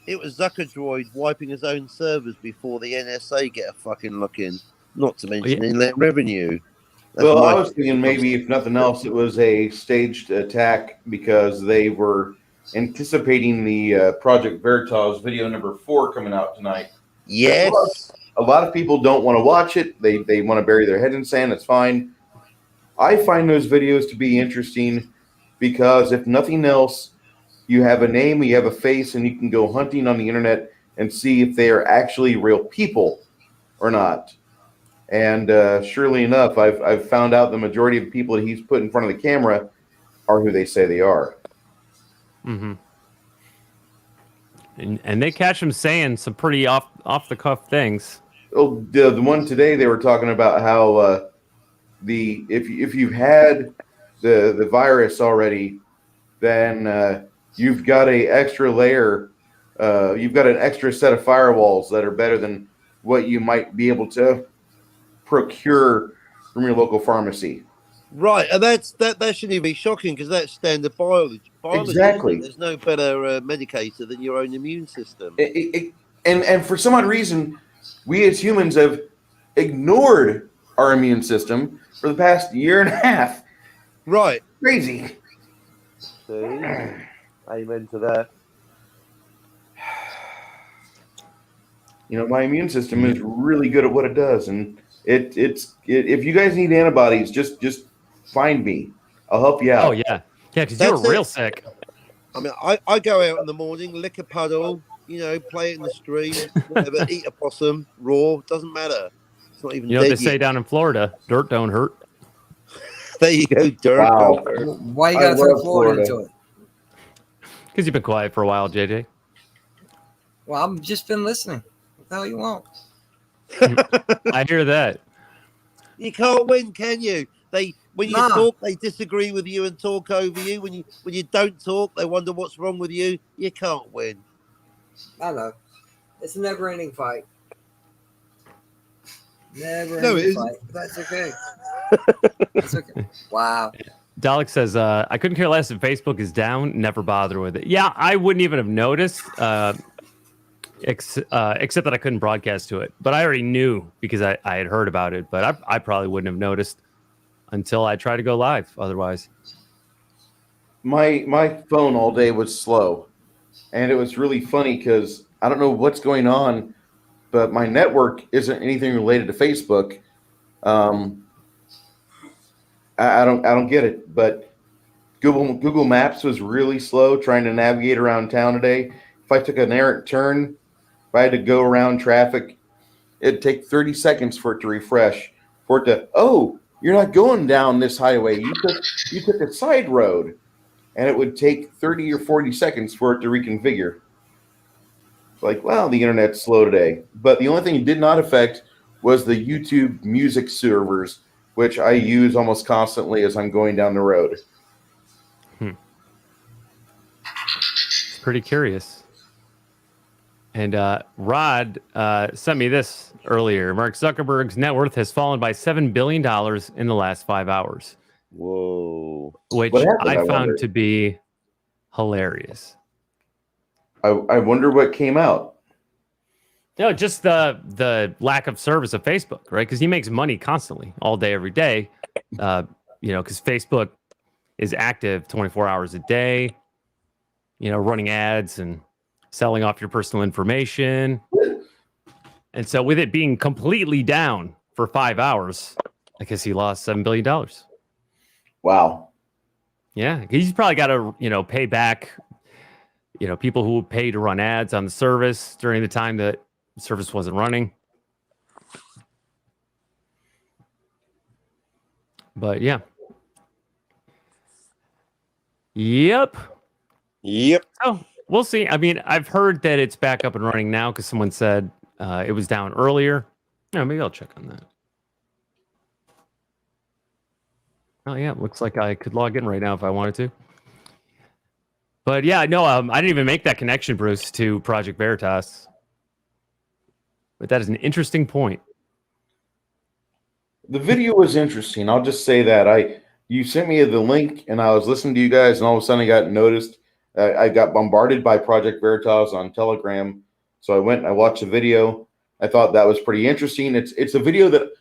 It was Zuckerdroid wiping his own servers before the NSA get a fucking look in. Not to mention inlet revenue. I was thinking maybe, if nothing else, it was a staged attack because they were anticipating the Project Veritas video number 4 coming out tonight. Yes. A lot of people don't want to watch it. They want to bury their head in sand. That's fine. I find those videos to be interesting because, if nothing else, you have a name, you have a face, and you can go hunting on the internet and see if they are actually real people or not. And surely enough, I've found out the majority of the people that he's put in front of the camera are who they say they are. Mm-hmm. And they catch him saying some pretty off the cuff things. Oh, the one today they were talking about how if you've had the virus already, then you've got a extra layer. You've got an extra set of firewalls that are better than what you might be able to procure from your local pharmacy. Right, and that shouldn't even be shocking because that's standard biology. Exactly. There's no better medicator than your own immune system. And for some odd reason, we as humans have ignored our immune system for the past year and a half. Right. Crazy. See? Amen to that. You know, my immune system is really good at what it does, and it's if you guys need antibodies, just find me. I'll help you out. Oh yeah, because you were real sick. I mean, I go out in the morning, lick a puddle, play it in the stream, whatever, eat a possum, raw, doesn't matter. It's not even. You know what they say down in Florida: dirt don't hurt. There you go, dirt don't hurt. Why you gotta throw Florida into it? Because you've been quiet for a while, JJ. Well, I've just been listening. What the hell you want? I hear that. You can't win, can you? When you talk, they disagree with you and talk over you. When you don't talk, they wonder what's wrong with you. You can't win. I know. It's a never-ending fight. Never-ending fight. That's okay. That's okay. Wow. Dalek says, I couldn't care less if Facebook is down. Never bother with it. Yeah, I wouldn't even have noticed, except that I couldn't broadcast to it. But I already knew because I had heard about it. But I probably wouldn't have noticed until I try to go live. Otherwise, my phone all day was slow, and it was really funny because I don't know what's going on, but my network isn't anything related to Facebook. I don't get it, but Google Maps was really slow trying to navigate around town today. If I took an errant turn, if I had to go around traffic, it'd take 30 seconds for it to refresh, for it to, oh, you're not going down this highway. You took a side road. and it would take 30 or 40 seconds for it to reconfigure. Like, well, the internet's slow today. But the only thing it did not affect was the YouTube music servers, which I use almost constantly as I'm going down the road. It's pretty curious. And Rod sent me this earlier. Mark Zuckerberg's net worth has fallen by $7 billion in the last 5 hours. Whoa. Which I found to be hilarious. I wonder what came out. No, just the lack of service of Facebook, right? Because he makes money constantly, all day, every day. Because Facebook is active 24 hours a day, running ads and selling off your personal information. And so with it being completely down for 5 hours, I guess he lost $7 billion. Wow. Yeah, he's probably got to, pay back, people who pay to run ads on the service during the time that the service wasn't running. But yeah. Yep. Oh, we'll see. I mean, I've heard that it's back up and running now because someone said it was down earlier. Yeah, maybe I'll check on that. Oh yeah, looks like I could log in right now if I wanted to. But yeah, no, I didn't even make that connection, Bruce, to Project Veritas. But that is an interesting point. The video was interesting. I'll just say that you sent me the link, and I was listening to you guys, and all of a sudden I got noticed. I got bombarded by Project Veritas on Telegram, so I went and I watched the video. I thought that was pretty interesting. It's a video that,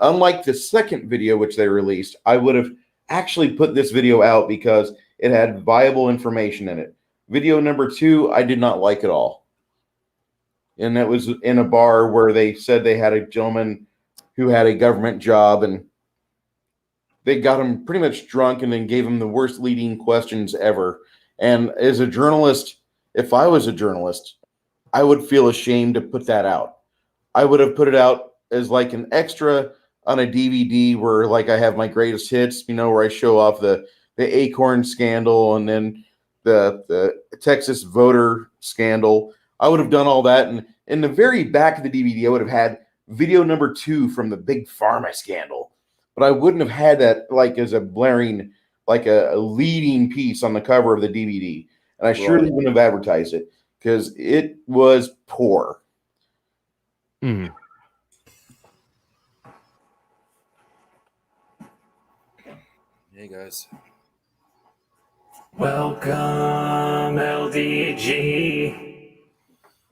unlike the second video which they released, I would have actually put this video out because it had viable information in it. Video number 2, I did not like at all. And that was in a bar where they said they had a gentleman who had a government job, and they got him pretty much drunk and then gave him the worst leading questions ever. And as a journalist, if I was a journalist, I would feel ashamed to put that out. I would have put it out as like an extra on a DVD where like I have my greatest hits, where I show off the Acorn scandal and then the Texas voter scandal. I would have done all that. And in the very back of the DVD, I would have had video number 2 from the big pharma scandal. But I wouldn't have had that like as a blaring, like a leading piece on the cover of the DVD. And I surely wouldn't have advertised it because it was poor. Mm. Hey, guys. Welcome, LDG.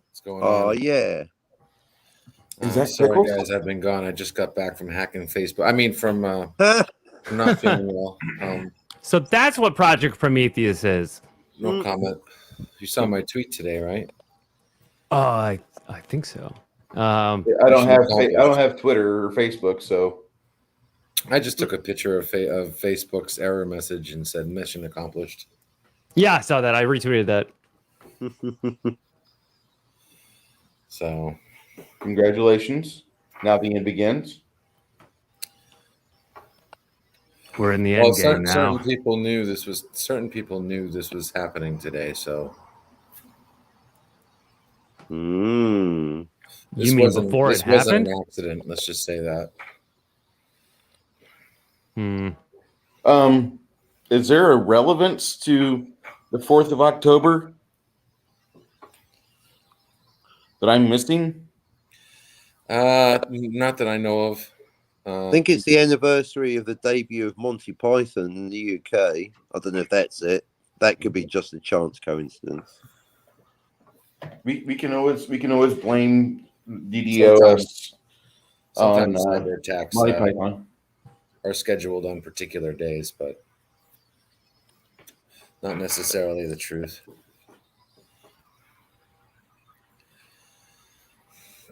What's going on? Oh, yeah. Is that sorry, Pickles? guys. I've been gone. I just got back from hacking Facebook. I mean, from not feeling well. So that's what Project Prometheus is. No comment. You saw my tweet today, right? I think so. I don't have Twitter or Facebook, so I just took a picture of Facebook's error message and said mission accomplished. Yeah, I saw that. I retweeted that. So, congratulations. Now the end begins. We're in the end game now. Certain people knew this was happening today. So, You mean before it happened? This wasn't an accident. Let's just say that. Is there a relevance to the 4th of October that I'm missing? Not that I know of. I think it's the anniversary of the debut of Monty Python in the UK. I don't know if that's it. That could be just a chance coincidence. We can always blame DDoS on cyber attacks Monty Python. Are scheduled on particular days, but not necessarily the truth.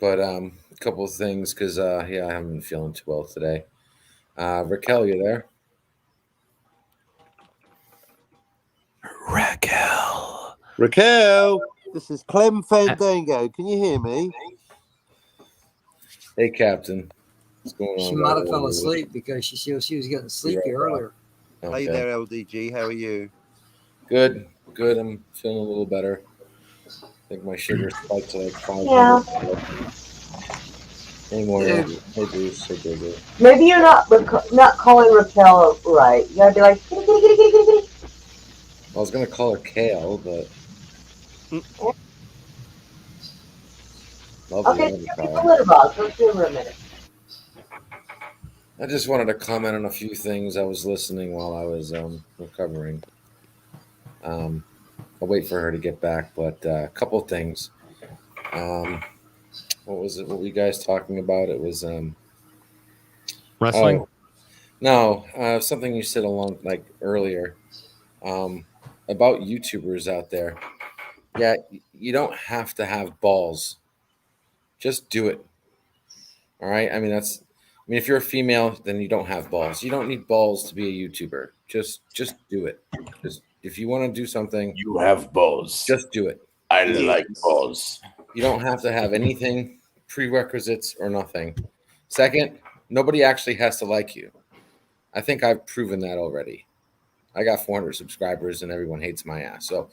But a couple of things because I haven't been feeling too well today. Raquel, you there? Raquel, this is Clem Fandango. Can you hear me? Hey, Captain. What's going on? She might have fell asleep because she was getting sleepy earlier. Okay. Hey there, LDG. How are you? Good. I'm feeling a little better. I think my sugar spiked to like 500. Yeah. Hey, Mario. Hey, Bruce. Hey, JJ. Maybe you're not calling Raquel right. You gotta be like, kitty, kitty, kitty, kitty, kitty, kitty. I was gonna call her Kale, but lovely Okay, give me the avatar. litter box. Let's give her a minute. I just wanted to comment on a few things. I was listening while I was recovering. I'll wait for her to get back, but a couple things. What was it? What were you guys talking about? It was Wrestling? Oh, no, something you said earlier about YouTubers out there. Yeah, you don't have to have balls. Just do it. All right. I mean, if you're a female, then you don't have balls. You don't need balls to be a YouTuber. Just do it. Just if you want to do something, you have balls. Just do it. I like balls. You don't have to have anything, prerequisites or nothing. Second, nobody actually has to like you. I think I've proven that already. I got 400 subscribers and everyone hates my ass. So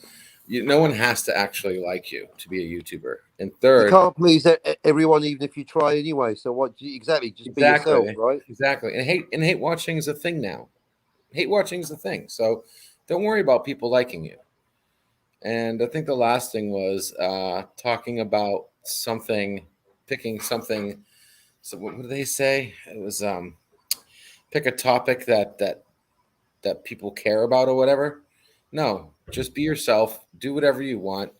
no one has to actually like you to be a YouTuber. And third, you can't please everyone, even if you try anyway. So what? Exactly, just be yourself, right? Exactly. And hate watching is a thing now. Hate watching is a thing. So don't worry about people liking you. And I think the last thing was talking about picking something. So what did they say? It was pick a topic that people care about or whatever. No, just be yourself. Do whatever you want,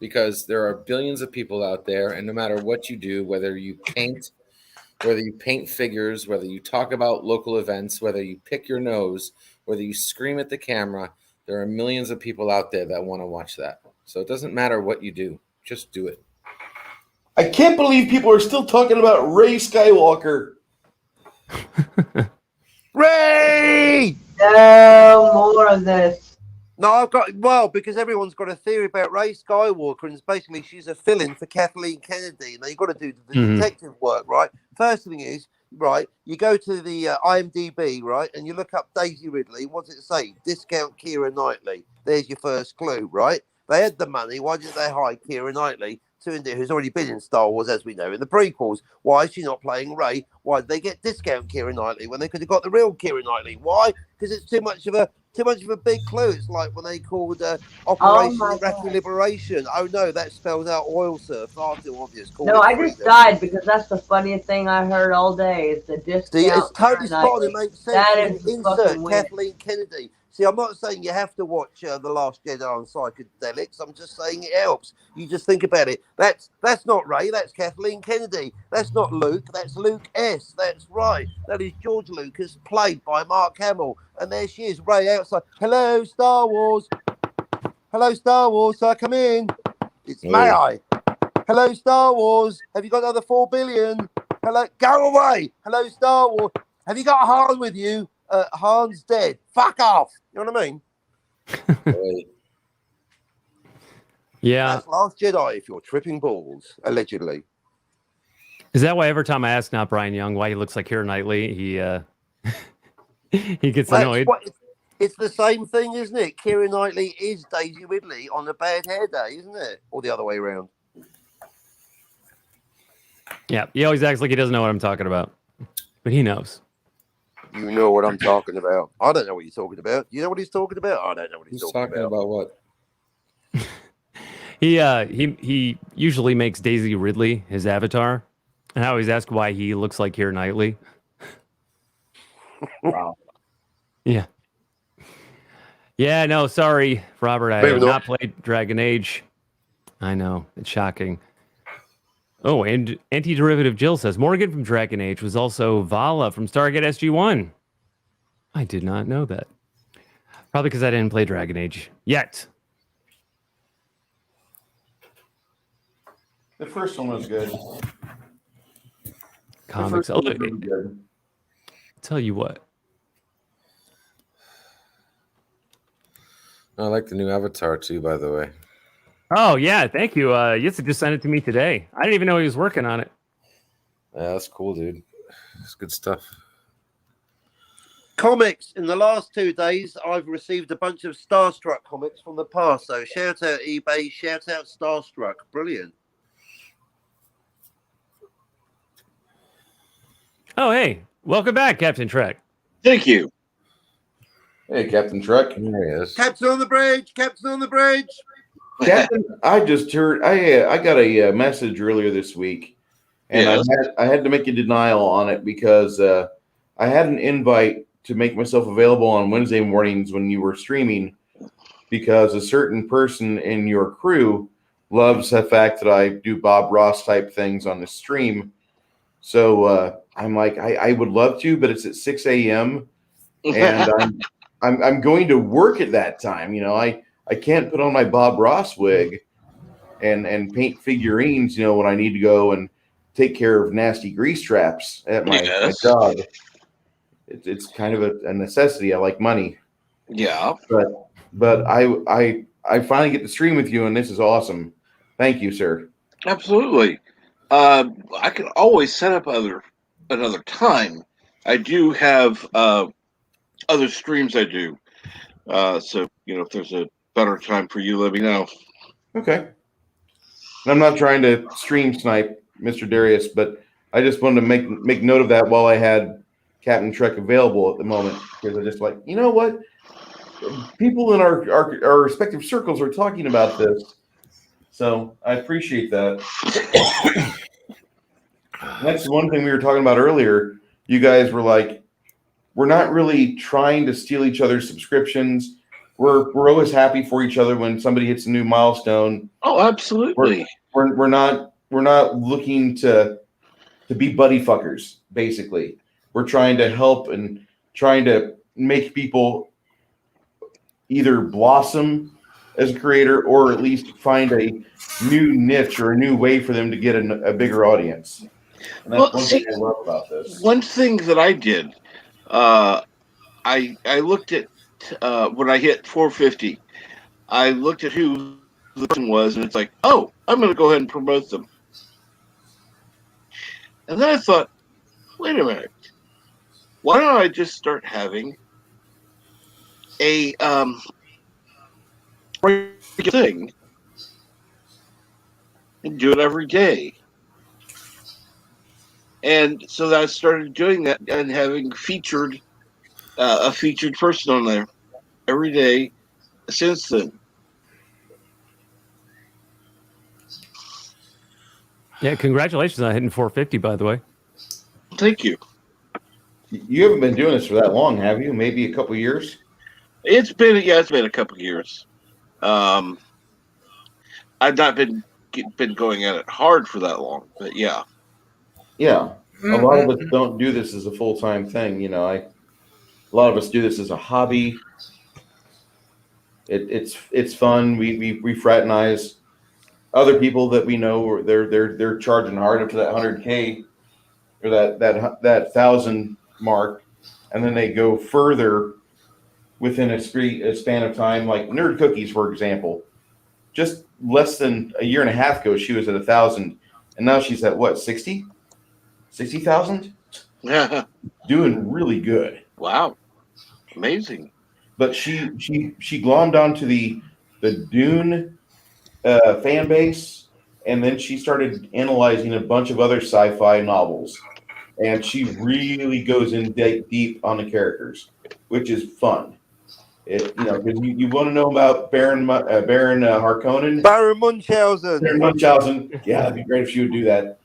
because there are billions of people out there, and no matter what you do, whether you paint figures, whether you talk about local events, whether you pick your nose, whether you scream at the camera, there are millions of people out there that want to watch that. So it doesn't matter what you do. Just do it. I can't believe people are still talking about Ray Skywalker. Ray! No more of this. No, because everyone's got a theory about Ray Skywalker, and it's basically she's a fill-in for Kathleen Kennedy. Now you've got to do the detective work, right? First thing is, right, you go to the IMDb, right, and you look up Daisy Ridley. What does it say? Discount Keira Knightley. There's your first clue, right? They had the money. Why didn't they hire Keira Knightley, who's already been in Star Wars, as we know, in the prequels? Why is she not playing Ray? Why did they get discount Keira Knightley when they could have got the real Keira Knightley? Why? Because it's too much of a big clue. It's like when they called Operation Iraqi Liberation. Oh no, that spells out oil surf. Far too obvious. No, I just died because that's the funniest thing I heard all day. Is the discount. See, it's totally spot on. It makes sense. That is Insert Kathleen Kennedy. See, I'm not saying you have to watch The Last Jedi on psychedelics. I'm just saying it helps. You just think about it. That's not Ray. That's Kathleen Kennedy. That's not Luke. That's Luke S. That's right. That is George Lucas, played by Mark Hamill. And there she is, Ray outside. Hello, Star Wars. Hello, Star Wars. So I come in. It's may I. Hello, Star Wars. Have you got another 4 billion? Hello, go away. Hello, Star Wars. Have you got Han with you? Han's dead. Fuck off. You know what I mean? Yeah. That's Last Jedi if you're tripping balls, allegedly. Is that why every time I ask not Brian Young why he looks like Keira Knightley, he gets annoyed? It's the same thing, isn't it? Keira Knightley is Daisy Ridley on a bad hair day, isn't it? Or the other way around. Yeah, he always acts like he doesn't know what I'm talking about. But he knows. You know what I'm talking about. I don't know what you're talking about. You know what he's talking about? I don't know what he's talking about. About what? He usually makes Daisy Ridley his avatar. And I always ask why he looks like Keira Knightley. Wow. Yeah. Yeah, no, sorry, Robert. I have not played Dragon Age. I know. It's shocking. Oh, and Anti-Derivative Jill says Morgan from Dragon Age was also Vala from Stargate SG-1. I did not know that. Probably because I didn't play Dragon Age yet. The first one was good. Comics. Oh, look, good. Tell you what. I like the new avatar too, by the way. Oh yeah, thank you. Jitse just sent it to me today. I didn't even know he was working on it. Yeah, that's cool, dude. It's good stuff. Comics. In the last 2 days, I've received a bunch of Starstruck comics from the past. So shout out eBay, shout out Starstruck. Brilliant. Oh, hey, welcome back, Captain Trek. Thank you. Hey, Captain Trek. There he is. Captain on the bridge. Captain on the bridge. Captain, I just heard. I got a message earlier this week, and Yes. I had to make a denial on it because I had an invite to make myself available on Wednesday mornings when you were streaming, because a certain person in your crew loves the fact that I do Bob Ross type things on the stream. So I'm like, I would love to, but it's at 6 a.m. and I'm going to work at that time. You know, I can't put on my Bob Ross wig and paint figurines, you know, when I need to go and take care of nasty grease traps at my job. It's kind of a necessity. I like money. Yeah. But I finally get to stream with you, and this is awesome. Thank you, sir. Absolutely. I can always set up another time. I do have other streams I do. So, you know, if there's a better time for you, let me know. Okay. And I'm not trying to stream snipe Mr. Darius, but I just wanted to make note of that while I had Captain Trek available at the moment, because I just like, you know what? People in our respective circles are talking about this. So I appreciate that. That's one thing we were talking about earlier. You guys were like, we're not really trying to steal each other's subscriptions. We're always happy for each other when somebody hits a new milestone. Oh, absolutely. We're not looking to be buddy fuckers, basically. We're trying to help and trying to make people either blossom as a creator or at least find a new niche or a new way for them to get a bigger audience. And that's one thing I love about this. One thing that I did, I looked at when I hit 450, I looked at who the person was, and it's like, oh, I'm going to go ahead and promote them. And then I thought, wait a minute, why don't I just start having a thing and do it every day? And so I started doing that and having a featured person on there every day since then. Yeah, congratulations on hitting 450, by the way. Thank you. You haven't been doing this for that long, have you? Maybe a couple years? It's been a couple years. I've not been going at it hard for that long, but yeah. Yeah. A lot of us don't do this as a full-time thing. You know, a lot of us do this as a hobby. It's fun. We fraternize. Other people that we know, they're charging hard up to that 100K or that 1,000 mark, and then they go further within a span of time. Like Nerd Cookies, for example, just less than a year and a half ago, she was at 1,000, and now she's at what, 60,000? Yeah, doing really good. Wow, amazing. But she glommed onto the Dune fan base, and then she started analyzing a bunch of other sci-fi novels, and she really goes in deep on the characters, which is fun. Because you want to know about Baron Harkonnen, Baron Munchausen. Baron Munchausen. Yeah, that'd be great if she would do that.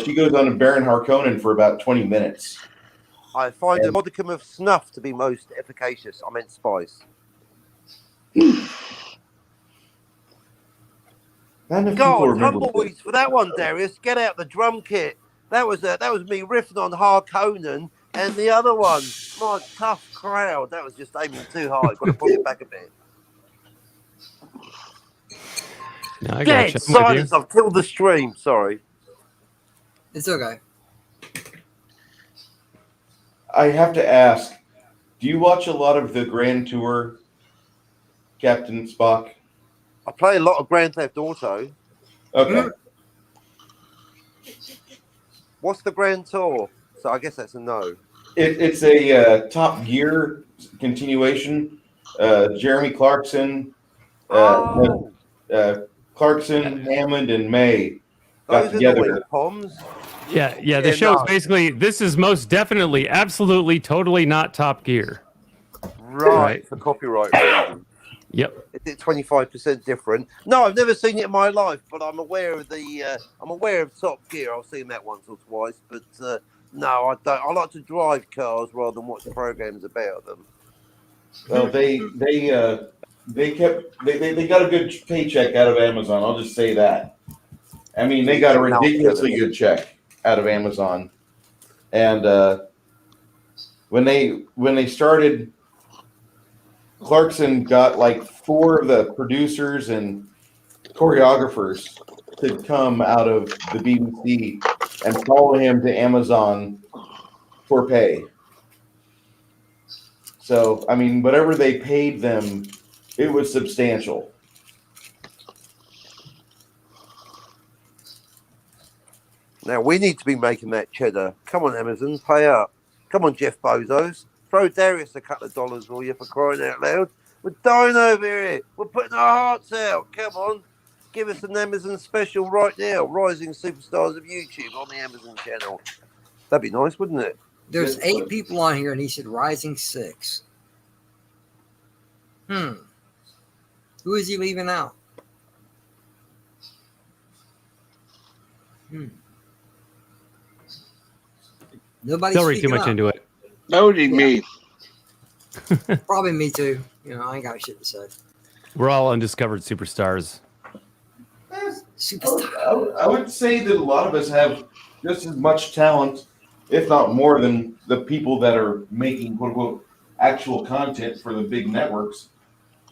She goes on to Baron Harkonnen for about 20 minutes. I find a modicum of snuff to be most efficacious. I meant spice. God, Tumbles for that one, Darius. Get out the drum kit. That was me riffing on Harkonnen, and the other one, my tough crowd. That was just aiming too high. Got to pull it back a bit. No, I Dead silence. I've killed the stream. Sorry. It's okay. I have to ask, do you watch a lot of the Grand Tour, Captain Spock? I play a lot of Grand Theft Auto. Okay. What's the Grand Tour? So I guess that's a no. It's a Top Gear continuation. Jeremy Clarkson, Oh, Clarkson, Hammond, and May got those annoying together. Poms. Yeah. The show is basically, this is most definitely, absolutely, totally not Top Gear. Right, for copyright reasons. Yep. Is it 25% different? No, I've never seen it in my life, but I'm aware of I'm aware of Top Gear. I've seen that once or twice, but no, I don't. I like to drive cars rather than watch programs about them. Well, they got a good paycheck out of Amazon. I'll just say that. I mean, they got a ridiculously good check out of Amazon, and when they started, Clarkson got like 4 of the producers and choreographers to come out of the BBC and follow him to Amazon for pay. So, I mean, whatever they paid them, it was substantial. Now, we need to be making that cheddar. Come on, Amazon, pay up. Come on, Jeff Bezos. Throw Darius a couple of dollars, will you, for crying out loud? We're dying over here. We're putting our hearts out. Come on. Give us an Amazon special right now. Rising Superstars of YouTube on the Amazon channel. That'd be nice, wouldn't it? There's 8 people on here, and he said Rising 6. Who is he leaving out? Nobody's Don't read too speaking much up. into it. That would be me. Probably me too. You know, I ain't got shit to say. We're all undiscovered superstars. I would say that a lot of us have just as much talent, if not more, than the people that are making quote unquote actual content for the big networks.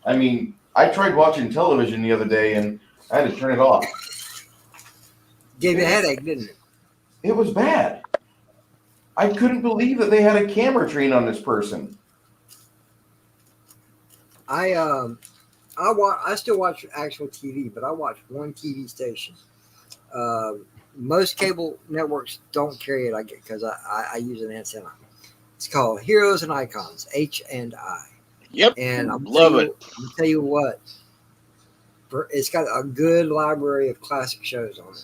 I mean, I tried watching television the other day and I had to turn it off. Gave you a headache, didn't it? It was bad. I couldn't believe that they had a camera train on this person. I still watch actual TV, but I watch one TV station. Most cable networks don't carry it, I get, because I use an antenna. It's called Heroes and Icons, H&I. Yep, and love it. I'll tell you what, it's got a good library of classic shows on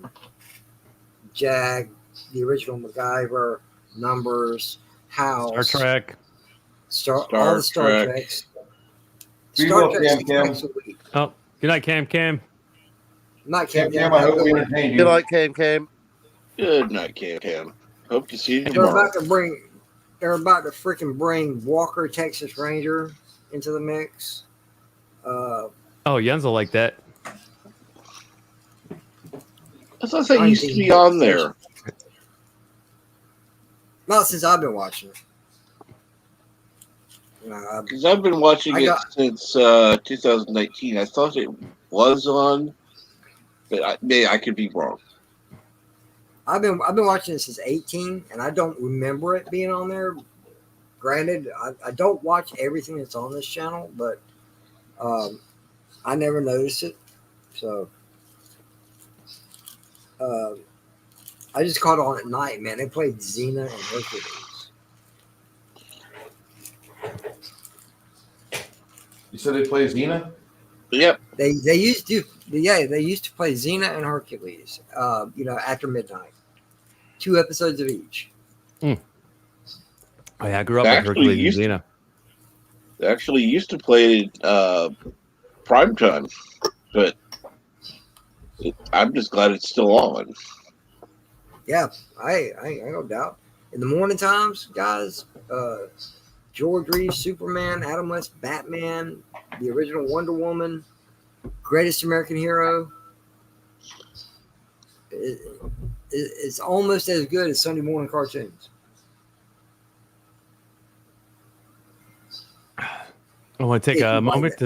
there. Jag, the original MacGyver, Numbers, House, Star Trek. all the Star Treks. Star Trek 6 weeks a week. Oh, good night, Cam. Not Cam. I hope we entertained you. Good night, Cam. Good night, Cam. Hope to see you They're tomorrow. about to freaking bring Walker, Texas Ranger into the mix. Oh, Jens will like that. I thought that used to be on there. Not since I've been watching it. Because I've been watching it since 2019. I thought it was on, but I could be wrong. I've been watching it since 18, and I don't remember it being on there. Granted, I don't watch everything that's on this channel, but I never noticed it. So I just caught on at night, man. They played Xena and Hercules. You said they play Xena? Yep. They used to play Xena and Hercules. After midnight, 2 episodes of each. Oh yeah, I grew up with Hercules and Xena. They actually used to play it prime time, but I'm just glad it's still on. Yeah, I no doubt. In the morning times, guys, George Reeves, Superman, Adam West, Batman, the original Wonder Woman, Greatest American Hero. It's almost as good as Sunday morning cartoons. I want to take a moment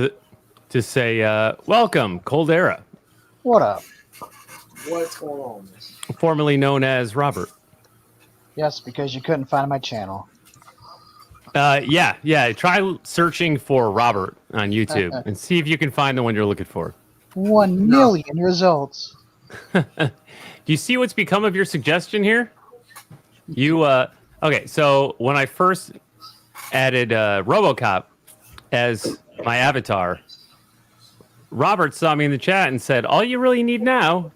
to say welcome, Cold Era. What up? What's going on, man? Formerly known as Robert. Yes, because you couldn't find my channel. Yeah. Try searching for Robert on YouTube and see if you can find the one you're looking for. 1 million results. Do you see what's become of your suggestion here? You okay? So when I first added RoboCop as my avatar, Robert saw me in the chat and said, "All you really need now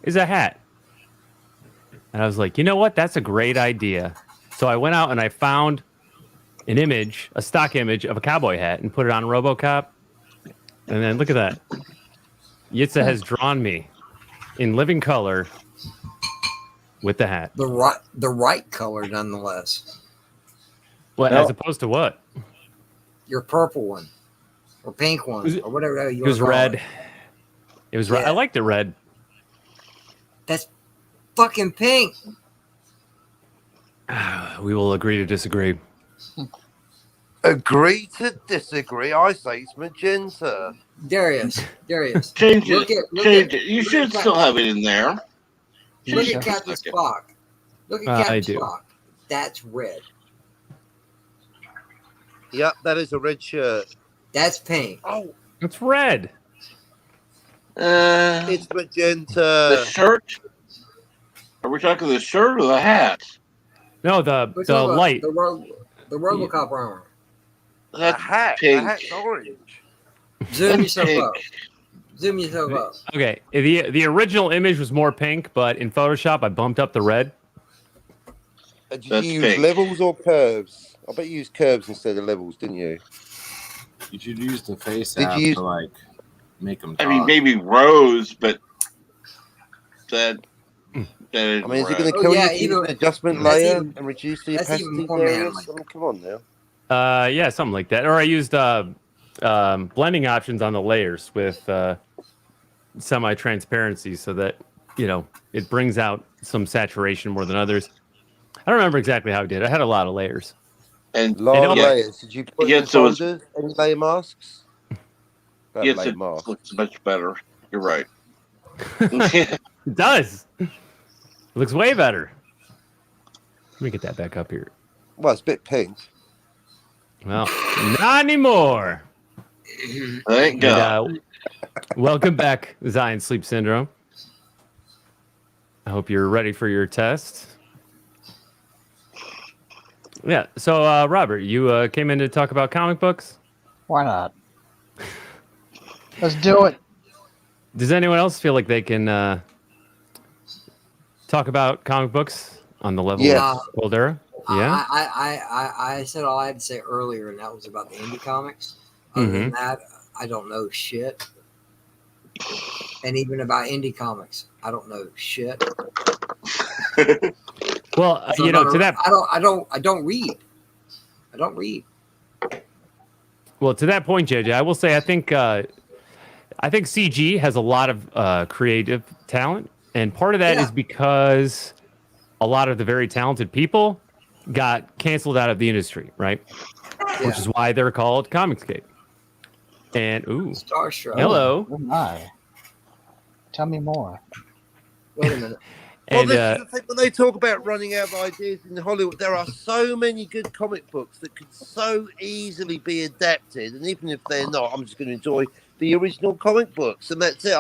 is a hat." And I was like, "You know what? That's a great idea." So I went out and I found an image, a stock image of a cowboy hat, and put it on RoboCop. And then look at that. Jitse has drawn me in living color with the hat. The right color, nonetheless. What, No. as opposed to what? Your purple one, or pink one, or whatever you It was wanna call red. it. It was red. Yeah. I liked it red. That's fucking pink. We will agree to disagree. Agree to disagree. I say it's magenta. Darius. Change Look it. at- Change it. You look should at- still have it in there. Look Change at it for a Captain second. Spock. Look at I Captain do. Spock. That's red. Yep, that is a red shirt. That's pink. Oh, It's red. it's magenta. The shirt? Are we talking the shirt or the hat? No, the We're talking about light. The RoboCop armor. The That's hat. pink. The hat's orange. Zoom That's yourself pink. up. Zoom yourself up. Okay, the original image was more pink, but in Photoshop I bumped up the red. Did That's you use pink. levels or curves? I bet you used curves instead of levels, didn't you? You should use the face Did app you use- to like make them. I mean, maybe rose, but that. I mean, is it going to Oh, kill yeah, you to even- an adjustment that's layer even- and reduce the that's even opacity more areas? manly. I mean, come on now. Yeah, something like that. Or I used blending options on the layers with semi-transparency so that, it brings out some saturation more than others. I don't remember exactly how I did. I had a lot of layers. And Lot of yeah. layers. Did you put Yeah, in so it's- folders? Any layer masks? Yes, Layer it mask. looks much better. You're right. It does. It looks way better. Let me get that back up here. Well, it's a bit pink. Well, not anymore. Thank And, God. welcome back, Zion Sleep Syndrome. I hope you're ready for your test. Yeah. So, Robert, you came in to talk about comic books. Why not? Let's do it. Does anyone else feel like they can talk about comic books on the level Yeah. of Caldera? Yeah. I said all I had to say earlier, and that was about the indie comics. Other than that, I don't know shit. And even about indie comics, I don't know shit. Well, So to that. I don't read. I don't read. Well, to that point, JJ, I will say I think CG has a lot of creative talent, and part of that is because a lot of the very talented people got canceled out of the industry, right? Yeah. Which is why they're called Comicsgate. And Starstruck. hello. Oh my. Tell me more. Wait a minute. Well, And this is the thing, when they talk about running out of ideas in Hollywood, there are so many good comic books that could so easily be adapted, and even if they're not, I'm just going to enjoy the original comic books, and that's it.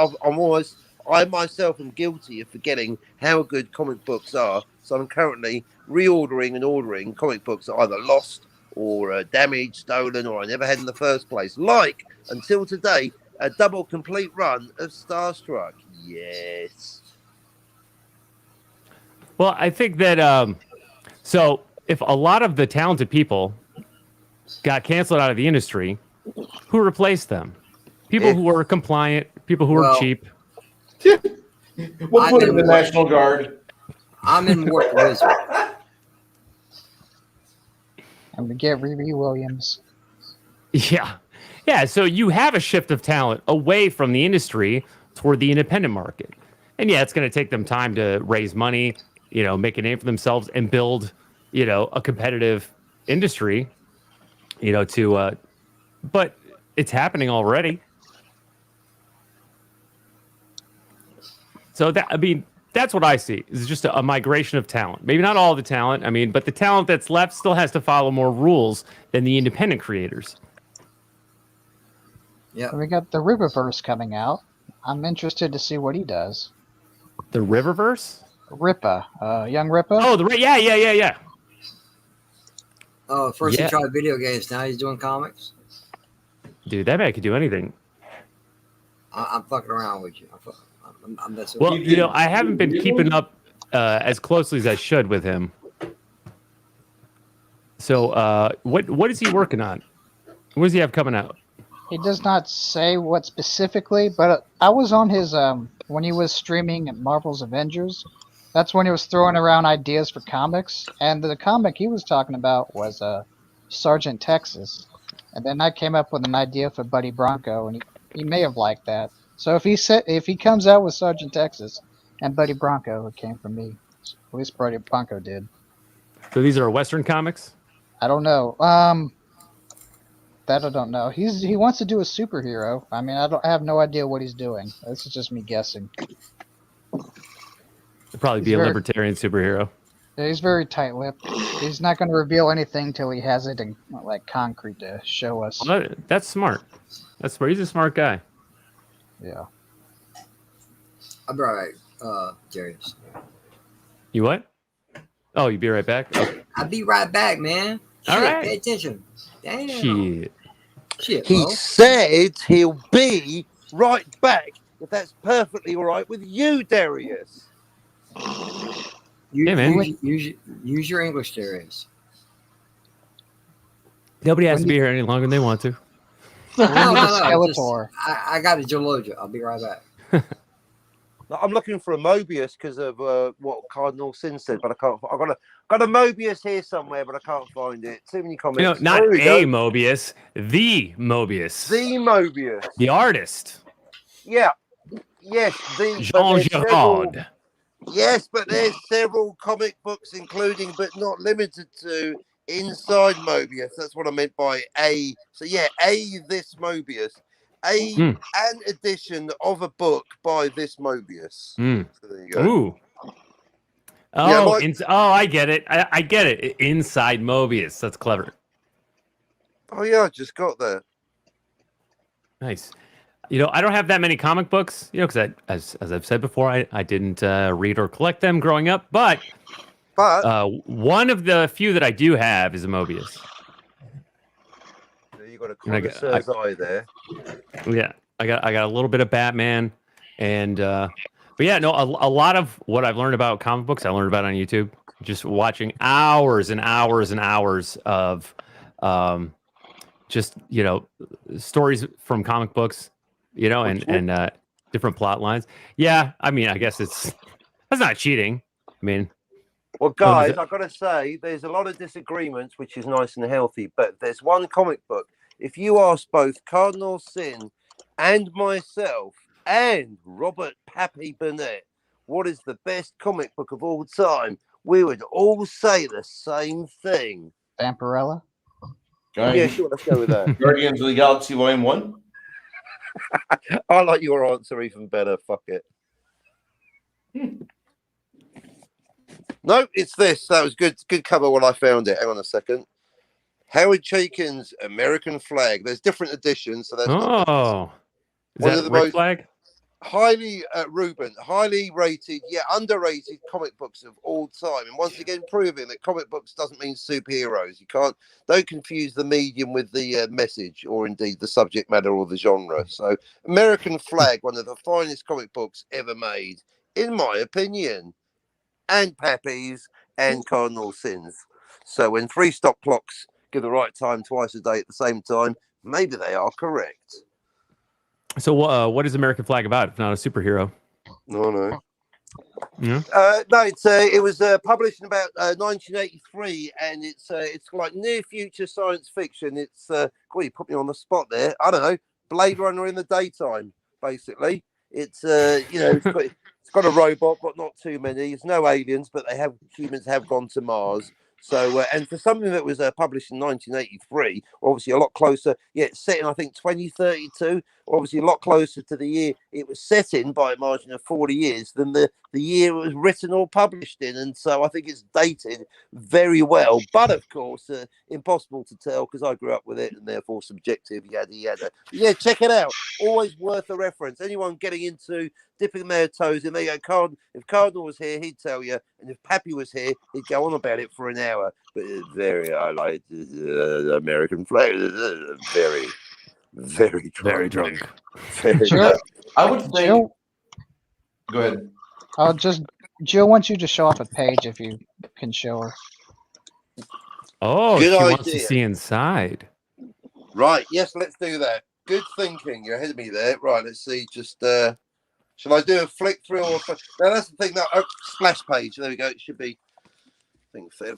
I myself am guilty of forgetting how good comic books are, so I'm currently reordering and ordering comic books that are either lost or damaged, stolen, or I never had in the first place. Like, until today, a double complete run of Starstruck. Yes. Well, I think that so if a lot of the talented people got canceled out of the industry, who replaced them? People who were compliant, people who were cheap. We'll put it in the National Guard. I'm in War Wizard. I'm gonna get Riri Williams. Yeah. Yeah. So you have a shift of talent away from the industry toward the independent market. And yeah, it's going to take them time to raise money, make a name for themselves and build, a competitive industry, but it's happening already. So that's what I see. Is just a migration of talent. Maybe not all the talent. But the talent that's left still has to follow more rules than the independent creators. Yeah. We got the Riververse coming out. I'm interested to see what he does. The Riververse? Ripper, young Ripper. Oh, yeah. Oh, first Yeah. he tried video games. Now he's doing comics. Dude, that man could do anything. I'm fucking around with you. I'm messing Well, with you. I haven't been keeping up as closely as I should with him. So, what is he working on? What does he have coming out? He does not say what specifically, but I was on his when he was streaming at Marvel's Avengers. That's when he was throwing around ideas for comics, and the comic he was talking about was Sergeant Texas. And then I came up with an idea for Buddy Bronco, and he may have liked that. So if he comes out with Sergeant Texas and Buddy Bronco, it came from me. At least Buddy Bronco did. So these are Western comics? I don't know. That I don't know. He wants to do a superhero. I mean, I have no idea what he's doing. This is just me guessing. It'd probably be a libertarian superhero. Yeah, he's very tight-lipped. He's not going to reveal anything till he has it in like concrete to show us. Well, that's smart. That's smart. He's a smart guy. Yeah. I'll be right back, Darius. You what? Oh, you be right back? Okay. I'll be right back, man. All right. Pay attention. Damn. Shit. He bro. said he'll be right back. If that's perfectly all right with you, Darius. Yeah, man. Use your English, Darius. Nobody has to be here any longer than they want to. No. Skeletor. I got a Geologia. I'll be right back. I'm looking for a Mobius because of what Cardinal Sin said, but I can't. I got a Mobius here somewhere, but I can't find it. Too many comments. Not a Mobius, the Mobius. The Mobius. The artist. Yeah. Yes. Jean Giraud. Yes, but there's several comic books, including but not limited to Inside Mobius. That's what I meant by a. So yeah, this Mobius. An edition of a book by this Mobius. So there you go. Ooh. Oh, I get it. I get it. Inside Mobius. That's clever. Oh yeah, I just got that. Nice. I don't have that many comic books, because as I've said before, I didn't read or collect them growing up. But one of the few that I do have is a Mobius. You got a connoisseur's eye there. Yeah, I got a little bit of Batman, and but yeah, no, a lot of what I've learned about comic books, I learned about on YouTube, just watching hours and hours and hours of just stories from comic books, and different plot lines. Yeah, I mean, I guess that's not cheating. I mean, well, guys, I've got to say, there's a lot of disagreements, which is nice and healthy. But there's one comic book. If you ask both Cardinal Sin and myself and Robert Pappy Burnett, what is the best comic book of all time, we would all say the same thing. Vampirella? Yeah, sure, let's go with that. Guardians of the Galaxy Volume 1? I like your answer even better. Fuck it. No, it's this. That was good. Good cover when I found it. Hang on a second. Howard Chaykin's American Flag. There's different editions. So that's is that Rick Flag? Highly highly rated, underrated comic books of all time. And once again, proving that comic books doesn't mean superheroes. Don't confuse the medium with the message, or indeed the subject matter or the genre. So, American Flag, one of the finest comic books ever made, in my opinion. And Pappy's and Cardinal Sins. So when 3 stop clocks give the right time twice a day at the same time, maybe they are correct. So what is American Flag about if not a superhero? No. Yeah. It was published in about 1983, and it's like near future science fiction. It's you put me on the spot there. I don't know, Blade Runner in the daytime, basically. It's it's got a robot, but not too many. There's no aliens, but humans have gone to Mars. So, and for something that was published in 1983, obviously a lot closer. Yeah, it's set in, I think, 2032. obviously a lot closer to the year it was set in by a margin of 40 years than the year it was written or published in. And so I think it's dated very well. But of course, impossible to tell because I grew up with it and therefore subjective, yada, yada. But yeah, check it out. Always worth a reference. Anyone getting into dipping their toes in, there you go. If Cardinal was here, he'd tell you. And if Pappy was here, he'd go on about it for an hour. But I like American flag. Very, very drunk. Very drunk. Very Jill, drunk. I would think. Jill, Go ahead. Jill wants you to show off a page if you can show her. Oh, Good she wants to idea. see inside. Right, yes, let's do that. Good thinking. You're ahead of me there. Right, let's see. Just shall I do a flick through or now that's the thing that splash page. There we go. It should be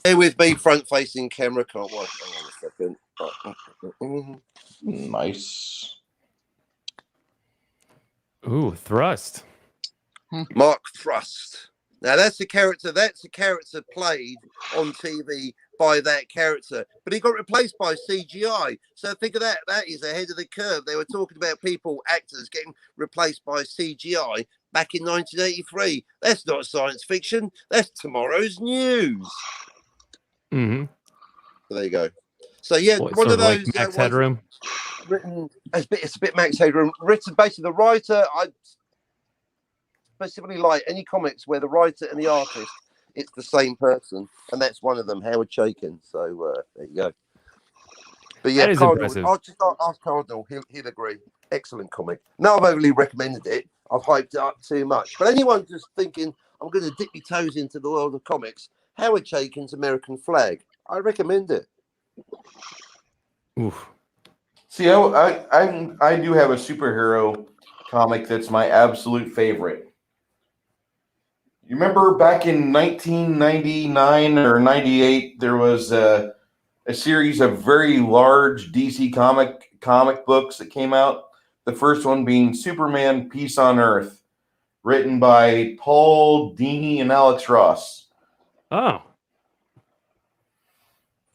Bear with me, front facing camera, can't work. Hang on a second. Nice. Ooh, thrust. Mark Thrust. Now that's a character played on TV by that character, but he got replaced by CGI. So think of that. That is ahead of the curve. They were talking about actors getting replaced by CGI back in 1983. That's not science fiction. That's tomorrow's news. Mm-hmm. So there you go. So yeah, What, one sort of those like Max Headroom. written. It's a bit Max Headroom. Written basically the writer. I specifically like any comics where the writer and the artist it's the same person, and that's one of them, Howard Chaykin. So there you go. But yeah, That is Cardinal, impressive. I'll just ask Cardinal. He'll agree. Excellent comic. Now I've overly recommended it. I've hyped it up too much. But anyone just thinking I'm going to dip my toes into the world of comics, Howard Chaykin's American Flag. I recommend it. Oof. See, I do have a superhero comic that's my absolute favorite. You remember back in 1999 or 98, there was a series of very large DC comic books that came out. The first one being Superman: Peace on Earth, written by Paul Dini and Alex Ross. Oh.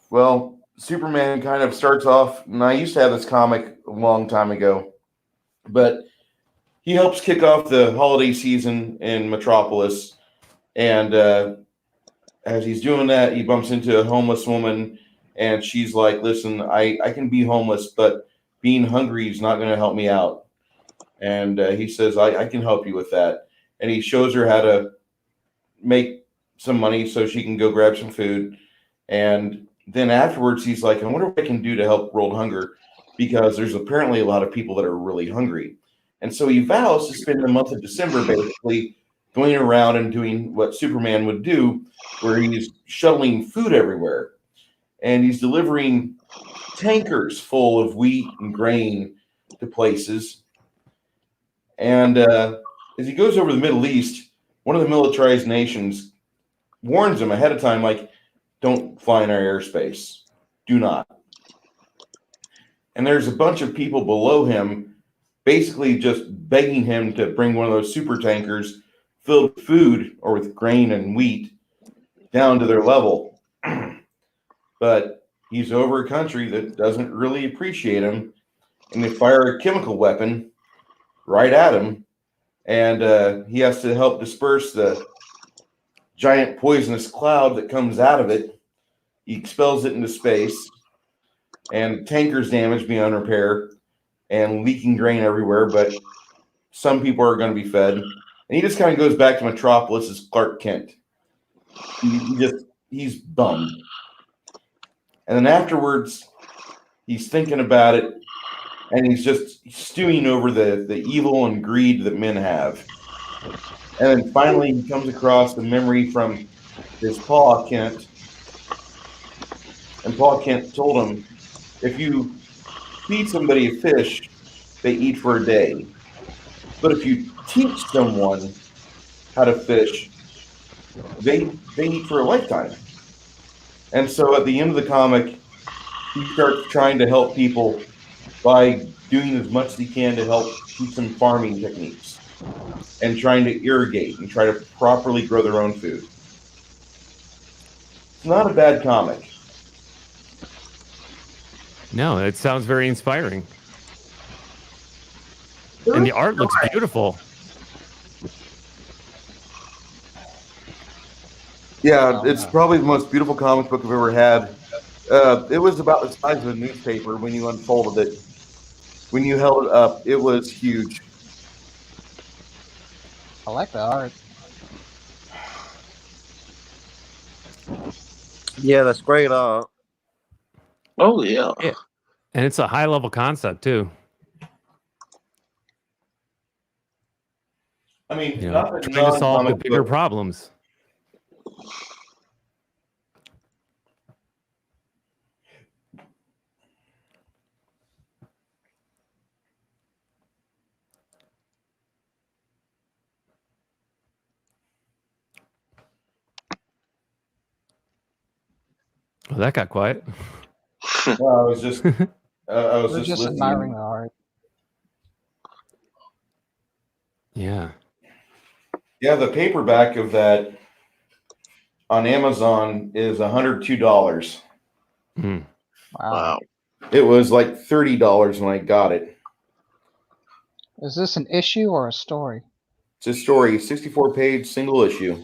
Well, Superman kind of starts off, and I used to have this comic a long time ago, but he helps kick off the holiday season in Metropolis. And as he's doing that, he bumps into a homeless woman, and she's like, listen, I can be homeless, but being hungry is not going to help me out. And he says, I can help you with that. And he shows her how to make some money so she can go grab some food. And then afterwards, he's like, I wonder what I can do to help world hunger, because there's apparently a lot of people that are really hungry. And so he vows to spend the month of December basically going around and doing what Superman would do, where he's shuttling food everywhere. And he's delivering tankers full of wheat and grain to places. And as he goes over the Middle East, one of the militarized nations warns him ahead of time, like, don't fly in our airspace. Do not. And there's a bunch of people below him basically just begging him to bring one of those super tankers filled with food or with grain and wheat down to their level. But he's over a country that doesn't really appreciate him, and they fire a chemical weapon right at him, and he has to help disperse the giant poisonous cloud that comes out of it. He expels it into space, and tankers damaged beyond repair and leaking grain everywhere, but some people are going to be fed. And he just kind of goes back to Metropolis as Clark Kent. He's bummed. And then afterwards, he's thinking about it, and he's just stewing over the evil and greed that men have. And then finally, he comes across the memory from his Pa Kent. And Pa Kent told him, if you feed somebody a fish, they eat for a day. But if you teach someone how to fish, they eat for a lifetime. And so at the end of the comic, he starts trying to help people by doing as much as he can to help teach them farming techniques and trying to irrigate and try to properly grow their own food. It's not a bad comic. No, it sounds very inspiring. And the art looks beautiful. Yeah, it's probably the most beautiful comic book I've ever had. It was about the size of a newspaper when you unfolded it. When you held it up, it was huge. I like the art. Yeah, that's great art. Oh yeah. Yeah. And it's a high level concept too. I mean, You know, not that trying to solve the non-comic bigger book. problems. Oh, that got quiet. Well, I was just, I was We're just just listening. admiring the art. Yeah. Yeah, the paperback of that on Amazon is $102. Mm. Wow. It was like $30 when I got it. Is this an issue or a story? It's a story, 64-page single issue.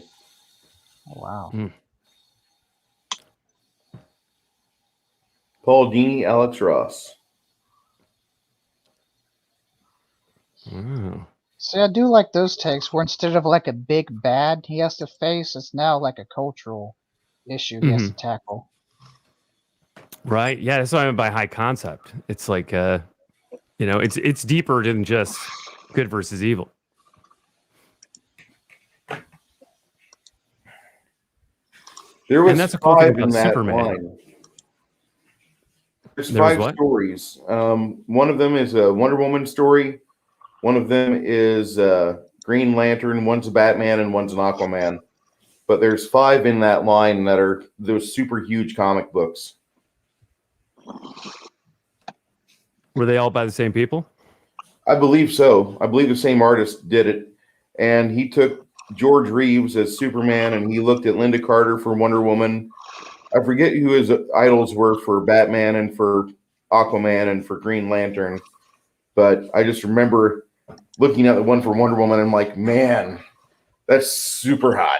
Oh, wow. Mm. Paul Dini, Alex Ross. Wow. See, I do like those takes where instead of like a big bad he has to face, it's now like a cultural issue he has to tackle. Right. Yeah, that's what I mean by high concept. It's like you know, it's deeper than just good versus evil. There was And that's a cool thing 5 in about that Superman. line. There's There was 5 what? stories. One of them is a Wonder Woman story. One of them is Green Lantern. One's a Batman, and one's an Aquaman. But there's 5 in that line that are those super huge comic books. Were they all by the same people? I believe so. I believe the same artist did it, and he took George Reeves as Superman, and he looked at Linda Carter for Wonder Woman. I forget who his idols were for Batman and for Aquaman and for Green Lantern, but I just remember looking at the one for Wonder Woman and I'm like, man, that's super hot.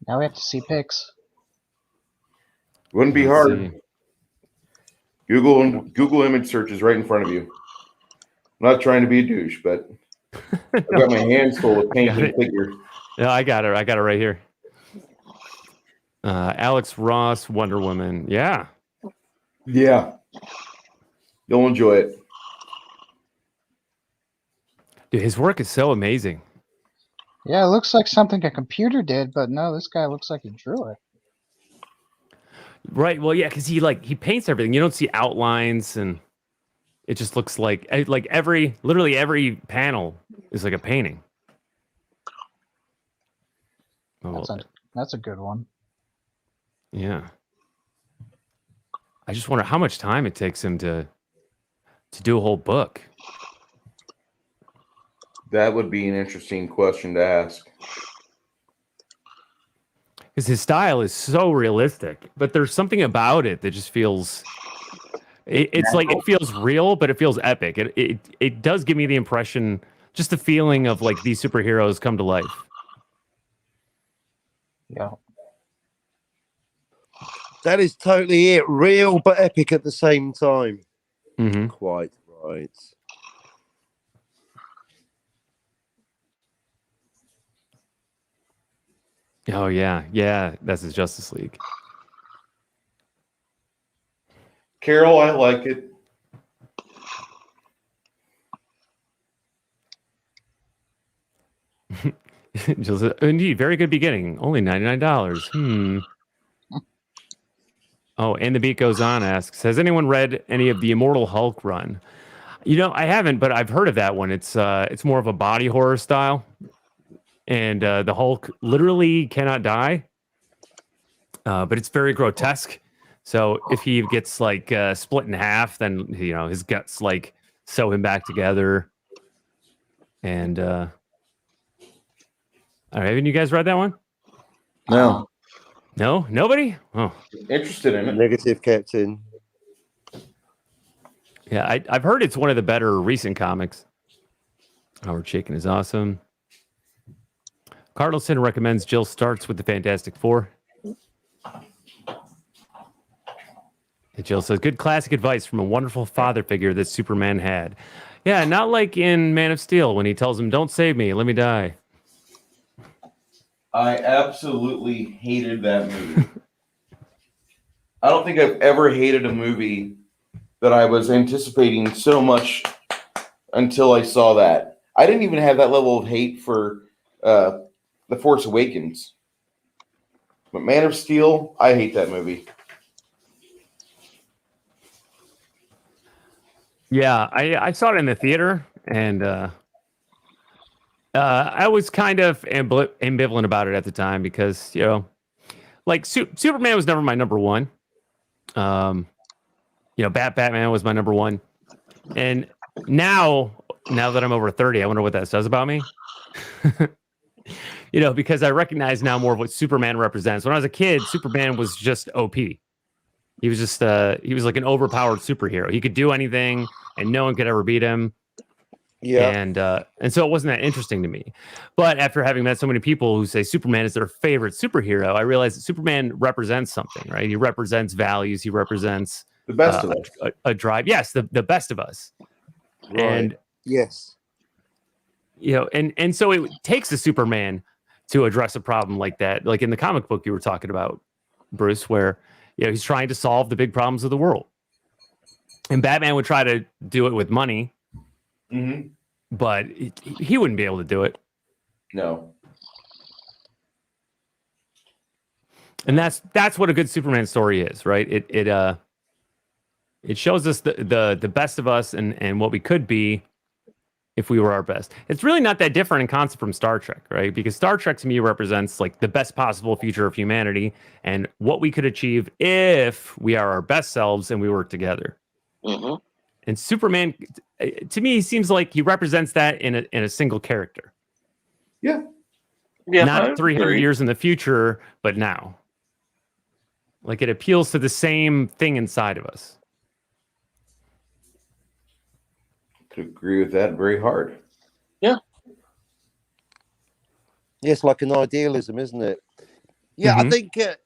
Now we have to see pics. Wouldn't be Let's hard. see. Google image search is right in front of you. I'm not trying to be a douche, but I've got my hands full of painting it. figure. Yeah, I got it. I got it right here. Alex Ross, Wonder Woman. Yeah. Yeah. You'll enjoy it. Dude, his work is so amazing. Yeah, it looks like something a computer did, but no, this guy looks like he drew it. Right. Well, yeah, because he paints everything. You don't see outlines, and it just looks like literally every panel is like a painting. Oh, That's a good one. yeah. I just wonder how much time it takes him to do a whole book. That would be an interesting question to ask. Because his style is so realistic, but there's something about it that just feels. It's like it feels real, but it feels epic. It does give me the impression, just the feeling of like these superheroes come to life. Yeah. That is totally it. Real but epic at the same time. Mm-hmm. Quite right. Oh yeah, yeah. That's his Justice League. Carol, I like it. Indeed, very good beginning. Only $99. Oh, and the beat goes on. Asks, has anyone read any of the Immortal Hulk run? You know, I haven't, but I've heard of that one. It's more of a body horror style, and the Hulk literally cannot die, but it's very grotesque. So if he gets like split in half, then you know his guts like sew him back together. And all right, haven't you guys read that one? No. No, nobody. Oh, Interested in it. Negative, Captain. Yeah, I've heard it's one of the better recent comics. Howard Chicken is awesome. Cardleson recommends Jill starts with the Fantastic Four. And Jill says, good classic advice from a wonderful father figure that Superman had. Yeah, not like in Man of Steel when he tells him, don't save me, let me die. I absolutely hated that movie. I don't think I've ever hated a movie that I was anticipating so much until I saw that. I didn't even have that level of hate for The Force Awakens. But Man of Steel, I hate that movie. Yeah, I saw it in the theater, and I was kind of ambivalent about it at the time because, you know, like Superman was never my number one. You know, Batman was my number one. And now that I'm over 30, I wonder what that says about me. You know, because I recognize now more of what Superman represents. When I was a kid, Superman was just OP. He was just he was like an overpowered superhero. He could do anything and no one could ever beat him. Yeah. And so it wasn't that interesting to me. But after having met so many people who say Superman is their favorite superhero, I realized that Superman represents something, right? He represents values. He represents the best of us. A drive. Yes, the best of us. Right. And yes. You know, and so it takes a Superman to address a problem like that, like in the comic book you were talking about, Bruce, where, you know, he's trying to solve the big problems of the world. And Batman would try to do it with money, but he wouldn't be able to do it. No. And that's what a good Superman story is, right? It shows us the best of us and what we could be if we were our best. It's really not that different in concept from Star Trek, right? Because Star Trek to me represents like the best possible future of humanity and what we could achieve if we are our best selves and we work together. Mm-hmm. And Superman, to me, seems like he represents that in a single character. Yeah. Yeah. Not 300 years in the future, but now. Like it appeals to the same thing inside of us. Could agree with that very hard. Yeah. Yes, like an idealism, isn't it? Yeah, I think that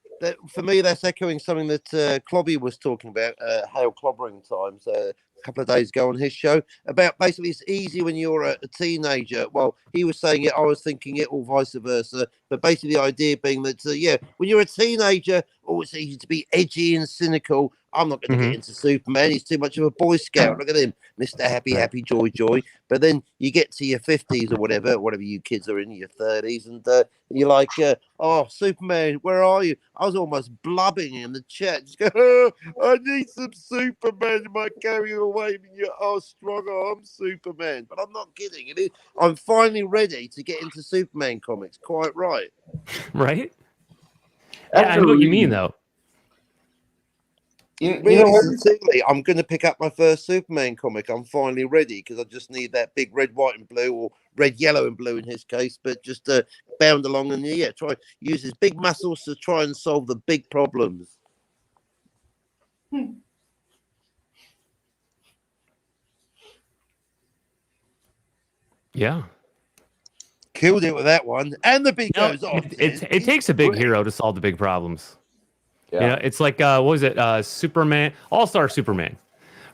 for me, that's echoing something that Clobby was talking about, Hale Clobbering Times, a couple of days ago on his show, about basically it's easy when you're a teenager. Well, he was saying it, I was thinking it, or vice versa. But basically the idea being that, yeah, when you're a teenager, oh, it's easy to be edgy and cynical. I'm not going to get into Superman. He's too much of a Boy Scout. Look at him, Mr. Happy, Joy, Joy. But then you get to your 50s or whatever you kids are in, your 30s, and you're like, oh, Superman, where are you? I was almost blubbing in the chat. Just go, oh, I need some Superman in my carry away in your strong arm Superman. But I'm not kidding. I'm finally ready to get into Superman comics. Quite right. Right? Yeah, I know what you mean, though. Sincerely, I'm going to pick up my first Superman comic. I'm finally ready because I just need that big red, white, and blue, or red, yellow, and blue in his case. But just bound along and try use his big muscles to try and solve the big problems. Yeah. Killed it with that one, and the beat goes on. It takes a big hero to solve the big problems. Yeah. You know, it's like what was it? Superman, All-Star Superman,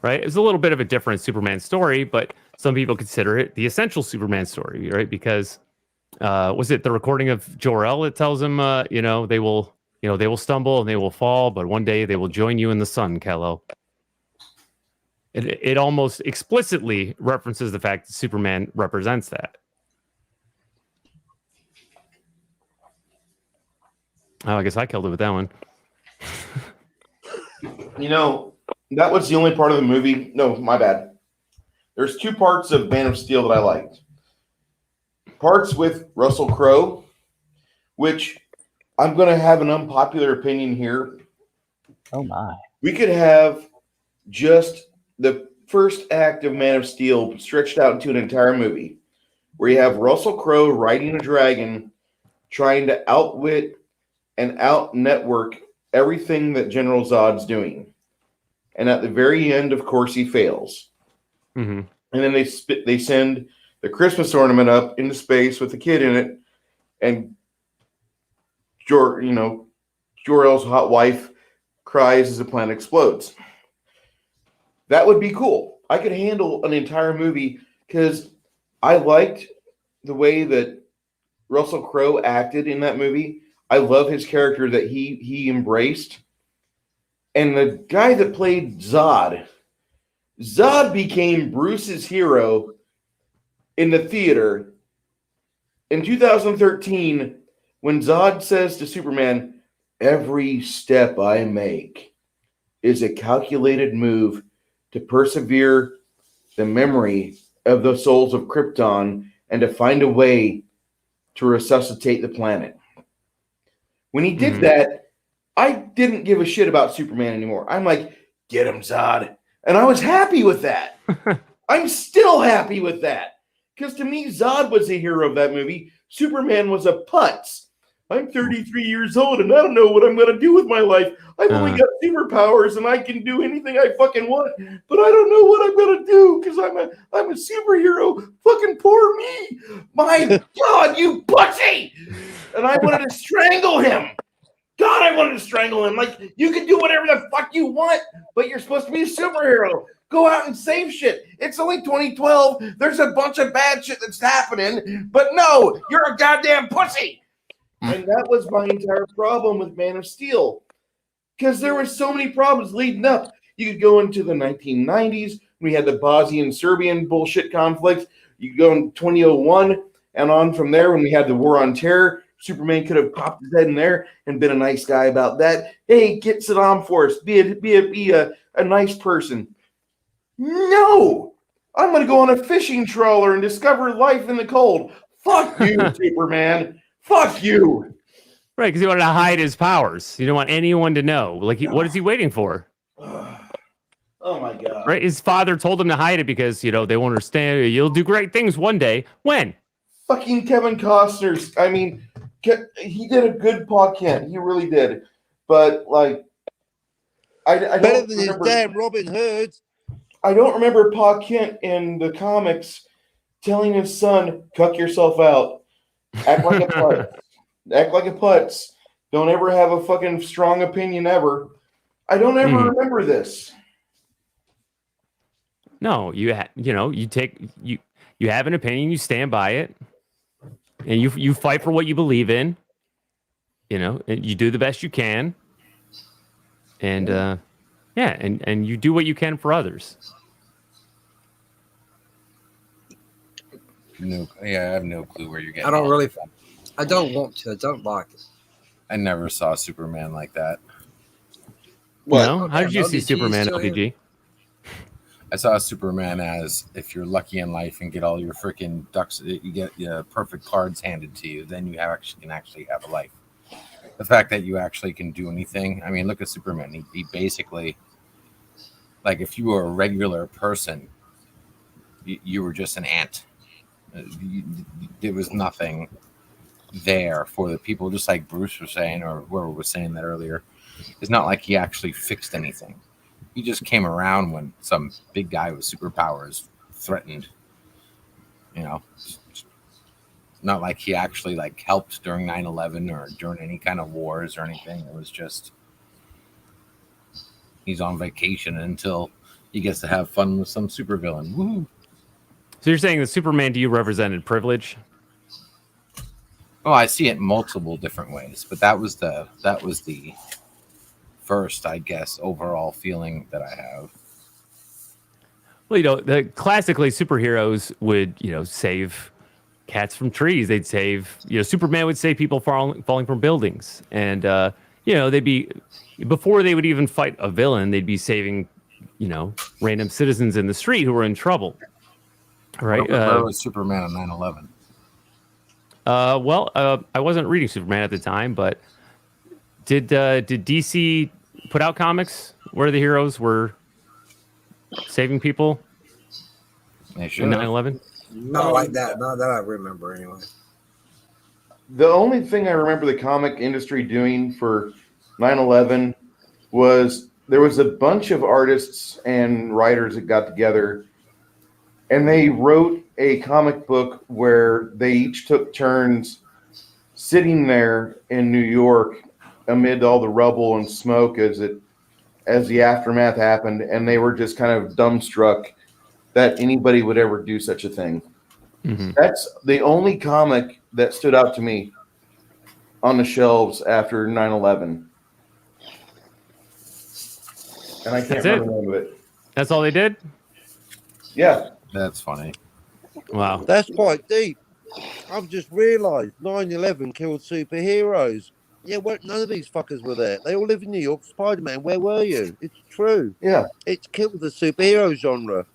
right? It's a little bit of a different Superman story, but some people consider it the essential Superman story, right? Because was it the recording of Jor-El that tells him, they will stumble and they will fall, but one day they will join you in the sun, Kal-El. It almost explicitly references the fact that Superman represents that. Oh, I guess I killed it with that one. You know, that was the only part of the movie. No, my bad. There's two parts of Man of Steel that I liked. Parts with Russell Crowe, which I'm going to have an unpopular opinion here. Oh, my. We could have just the first act of Man of Steel stretched out into an entire movie where you have Russell Crowe riding a dragon trying to outwit and out-network everything that General Zod's doing. And at the very end, of course, he fails. Mm-hmm. And then they send the Christmas ornament up into space with the kid in it, and Jor-El's hot wife cries as the planet explodes. That would be cool. I could handle an entire movie because I liked the way that Russell Crowe acted in that movie. I love his character that he embraced. And the guy that played Zod became Bruce's hero in the theater in 2013 when Zod says to Superman, "Every step I make is a calculated move to persevere the memory of the souls of Krypton and to find a way to resuscitate the planet." When he did that, I didn't give a shit about Superman anymore. I'm like, get him, Zod. And I was happy with that. I'm still happy with that. Because to me, Zod was the hero of that movie. Superman was a putz. I'm 33 years old and I don't know what I'm going to do with my life. I've only got superpowers and I can do anything I fucking want, but I don't know what I'm going to do because I'm a superhero. Fucking poor me. My God, you pussy. And I wanted to strangle him. God, I wanted to strangle him. Like, you can do whatever the fuck you want, but you're supposed to be a superhero. Go out and save shit. It's only 2012. There's a bunch of bad shit that's happening, but no, you're a goddamn pussy. And that was my entire problem with Man of Steel. Because there were so many problems leading up. You could go into the 1990s. We had the Bosnian Serbian bullshit conflict. You could go in 2001 and on from there when we had the War on Terror. Superman could have popped his head in there and been a nice guy about that. Hey, get Saddam for us. Be a nice person. No! I'm going to go on a fishing trawler and discover life in the cold. Fuck you, Superman. Fuck you. Right, because he wanted to hide his powers. You don't want anyone to know. Like, what is he waiting for? Oh, my God. Right? His father told him to hide it because, they won't understand. You'll do great things one day. When? Fucking Kevin Costner's. I mean, he did a good Pa Kent. He really did. But, like, I don't better than remember, his dad, Robin Hood. I don't remember Pa Kent in the comics telling his son, "Cuck yourself out. Act like a putz. Act like a putz. Don't ever have a fucking strong opinion ever." I don't ever remember this. No, you have an opinion, you stand by it, and you fight for what you believe in. And you do the best you can, and and you do what you can for others. I have no clue where you're getting. I don't want to. I don't like it. I never saw Superman like that. No? How did you see Superman, LPG? I saw Superman as if you're lucky in life and get all your freaking ducks, you get your perfect cards handed to you, then you can actually have a life. The fact that you actually can do anything. I mean, look at Superman. He basically, like, if you were a regular person, you were just an ant. There was nothing there for the people, just like Bruce was saying, or whoever was saying that earlier. It's not like he actually fixed anything. He just came around when some big guy with superpowers threatened. Not like he actually helped during 9/11 or during any kind of wars or anything. It was just he's on vacation until he gets to have fun with some supervillain. Woo! So you're saying that Superman to you represented privilege? Oh, I see it multiple different ways, but that was the first, I guess, overall feeling that I have. Well, classically superheroes would, save cats from trees. They'd save, Superman would save people falling from buildings. And, they'd be, before they would even fight a villain, they'd be saving, random citizens in the street who were in trouble. Right? Where was Superman on 9/11? I wasn't reading Superman at the time, but did DC put out comics where the heroes were saving people in 9/11? Not like that. Not that I remember, anyway. The only thing I remember the comic industry doing for 9/11 was there was a bunch of artists and writers that got together, and they wrote a comic book where they each took turns sitting there in New York amid all the rubble and smoke as the aftermath happened, and they were just kind of dumbstruck that anybody would ever do such a thing. Mm-hmm. That's the only comic that stood out to me on the shelves after 9/11. And I can't remember the name of it. That's all they did? Yeah. That's funny. Wow. That's quite deep. I've just realised 9/11 killed superheroes. Yeah, well, none of these fuckers were there. They all live in New York. Spider-Man, where were you? It's true. Yeah. It's killed the superhero genre.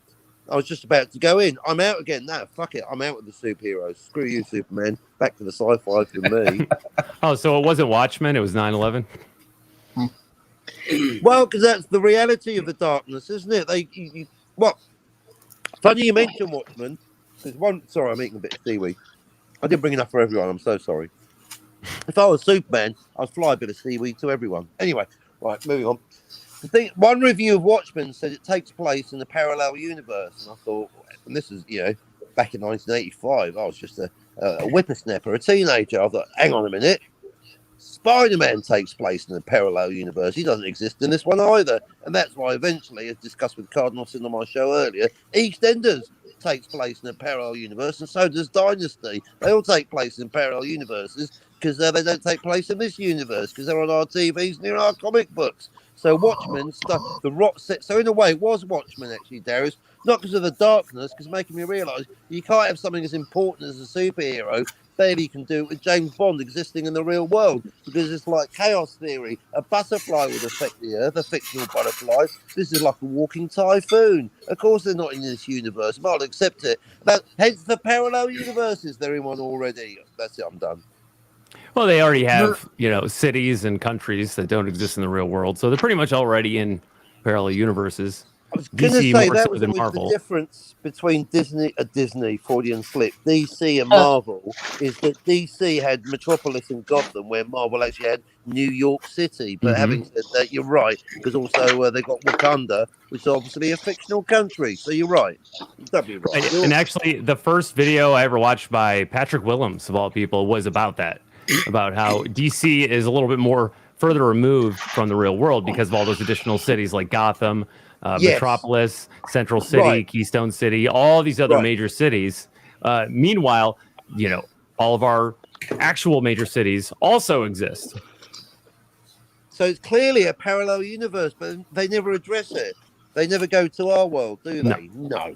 I was just about to go in. I'm out again. No, fuck it. I'm out with the superheroes. Screw you, Superman. Back to the sci-fi for me. Oh, so it wasn't Watchmen, it was 9/11? Well, because that's the reality of the darkness, isn't it? What? Funny you mention Watchmen. Sorry, I'm eating a bit of seaweed. I didn't bring enough for everyone. I'm so sorry. If I was Superman, I'd fly a bit of seaweed to everyone. Anyway, right, moving on. One review of Watchmen said it takes place in a parallel universe, and I thought, and this is, back in 1985, I was just a whippersnapper, a teenager. I thought, hang on a minute. Spider-Man takes place in a parallel universe. He doesn't exist in this one either. And that's why eventually, as discussed with Cardinal Sin on my show earlier, EastEnders takes place in a parallel universe, and so does Dynasty. They all take place in parallel universes because they don't take place in this universe because they're on our TVs and they're our comic books. So Watchmen stuff the rock set. So in a way, it was Watchmen actually, Darius, not because of the darkness, because making me realise you can't have something as important as a superhero. Maybe you can do it with James Bond existing in the real world, because it's like chaos theory. A butterfly would affect the Earth, a fictional butterfly. This is like a walking typhoon. Of course, they're not in this universe, but I'll accept it. Hence the parallel universes. They're in one already. That's it. I'm done. Well, they already have, cities and countries that don't exist in the real world, so they're pretty much already in parallel universes. I was going to say that was the difference between Disney, Freudian slip, DC and Marvel, is that DC had Metropolis and Gotham, where Marvel actually had New York City. But having said that, you're right, because also they got Wakanda, which is obviously a fictional country. So you're right. Don't be right. And actually, the first video I ever watched by Patrick Willems, of all people, was about that, about how DC is a little bit more further removed from the real world because of all those additional cities like Gotham, Metropolis, Central City, Keystone City, all these other major cities. Meanwhile, all of our actual major cities also exist. So it's clearly a parallel universe, but they never address it. They never go to our world, do they? No.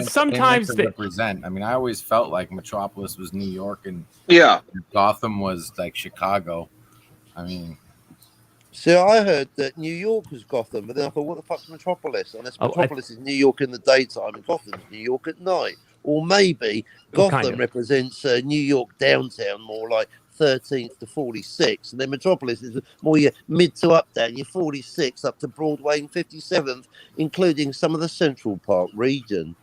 Sometimes they represent. I mean, I always felt like Metropolis was New York and Gotham was like Chicago. I mean, so I heard that New York was Gotham, but then I thought, what the fuck's Metropolis? Unless Metropolis is New York in the daytime and Gotham's New York at night. Or maybe Gotham represents New York downtown, more like 13th to 46, and then Metropolis is more your mid to up down, your 46 up to Broadway and 57th, including some of the Central Park region.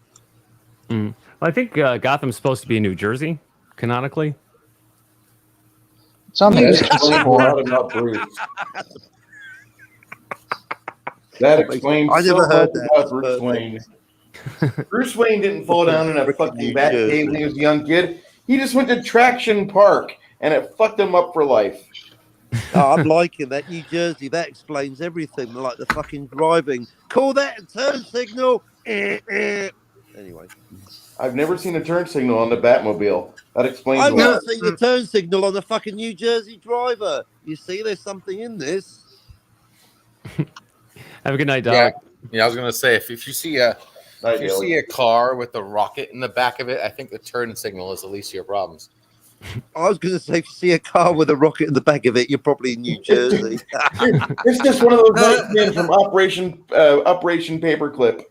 Well, I think Gotham's supposed to be in New Jersey, canonically. Something about Bruce. That explains I never heard that about Bruce Wayne. Bruce Wayne didn't fall down in a fucking bat cave when he was a young kid. He just went to Traction Park, and it fucked him up for life. I'm liking that. New Jersey, that explains everything, like the fucking driving. Call that a turn signal. Anyway. I've never seen a turn signal on the Batmobile. That explains I've a lot. never seen a turn signal on a fucking New Jersey driver. You see, there's something in this. Have a good night, Doc. Yeah, I was gonna say if you see a car with a rocket in the back of it, I think the turn signal is the least of your problems. I was going to say, if you see a car with a rocket in the back of it, you're probably in New Jersey. It's just one of those nice men from Operation Paperclip.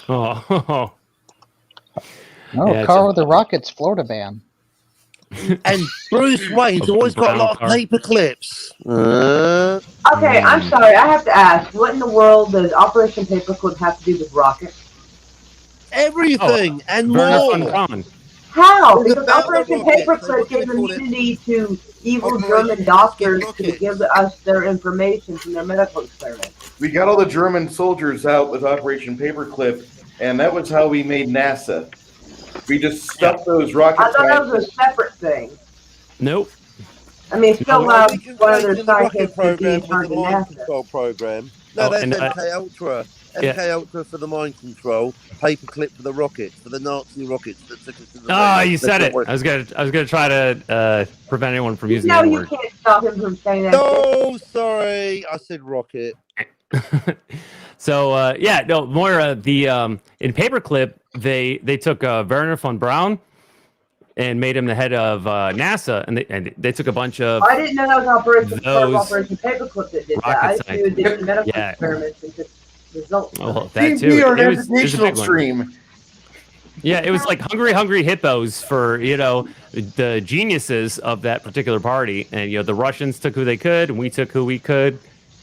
No, car with a rocket's Florida ban. And Bruce Wayne's always got a lot of paper clips. Okay, I'm sorry. I have to ask, what in the world does Operation Paperclip have to do with rockets? Everything and more. How? Because Operation Paperclip gives immunity to evil Operation German Get doctors to Rocket. give us their information from their medical experiments. We got all the German soldiers out with Operation Paperclip, and that was how we made NASA. We just stuffed those rocket I thought that was a scientists. separate thing. Nope. I mean, still Are have we one of their conflating the rocket scientists to be in program with charge the of mind NASA. control program? No, Oh, that's and, MK Ultra. yeah. MK Ultra for the mind control, paperclip for the rockets, for the Nazi rockets that took us to the Ah, moon. you said That's it. not I was gonna try to prevent anyone from using the No, N you word. can't stop him from saying that. No, sorry, I said rocket. So yeah, no, more the in Paperclip they took Werner von Braun and made him the head of NASA, and they took a bunch of I didn't know that was Operation those Operation Paperclip that did that. rocket I just knew it did scientists. medical Yeah. experiments and just results. Oh, well, We that too. are an It was a educational big one. stream. Yeah, it was like hungry hippos for the geniuses of that particular party, and the Russians took who they could, and we took who we could,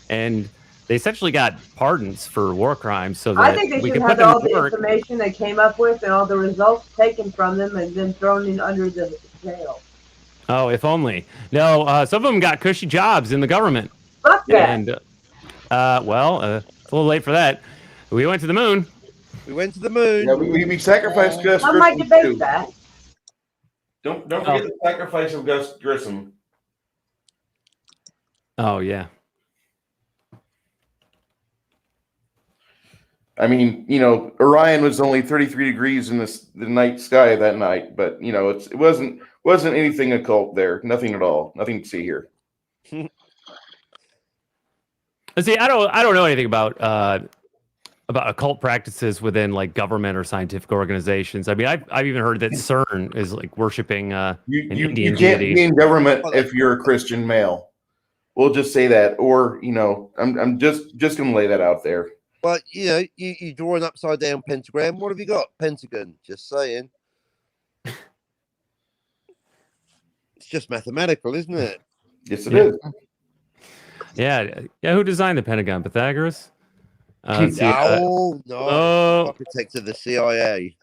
and they essentially got pardons for war crimes, so I that think they we should could have put them all to the work. information they came up with and all the results taken from them and then thrown in under the jail. Oh, if only. No, some of them got cushy jobs in the government. Fuck that. And it's a little late for that. We went to the moon. We went to the moon. Yeah, we sacrificed Gus I might Grissom debate too. that. Don't forget the sacrifice of Gus Grissom. Oh yeah. I mean, Orion was only 33 degrees in the night sky that night, but it wasn't anything occult there. Nothing at all. Nothing to see here. See, I don't know anything about occult practices within like government or scientific organizations. I mean, I've even heard that CERN is like worshiping an Indian You can't deity. be in government if you're a Christian male. We'll just say that, or I'm just gonna lay that out there. But you draw an upside down pentagram. What have you got? Pentagon. Just saying. It's just mathematical, isn't it? Yes, it is. Yeah. Who designed the Pentagon? Pythagoras. No, oh. Architect of the CIA.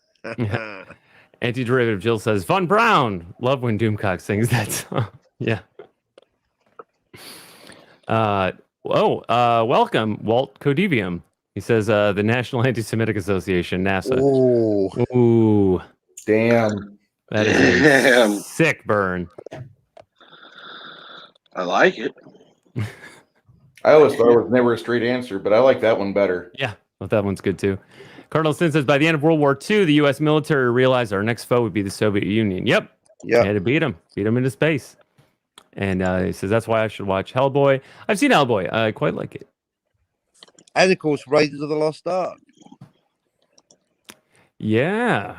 Anti-derivative Jill says Von Braun. Love when Doomcock sings that song. Yeah. Welcome, Walt Codivium. He says the National Anti-Semitic Association, NASA. Ooh. Damn. That is a sick burn. I like it. I always thought it was never a straight answer, but I like that one better. Yeah, well, that one's good too. Cardinal Sin says by the end of World War II, the U.S. military realized our next foe would be the Soviet Union. Yep. Yeah. Had to beat him into space. And he says that's why I should watch Hellboy. I've seen Hellboy. I quite like it. And of course, Raiders of the Lost Ark. Yeah.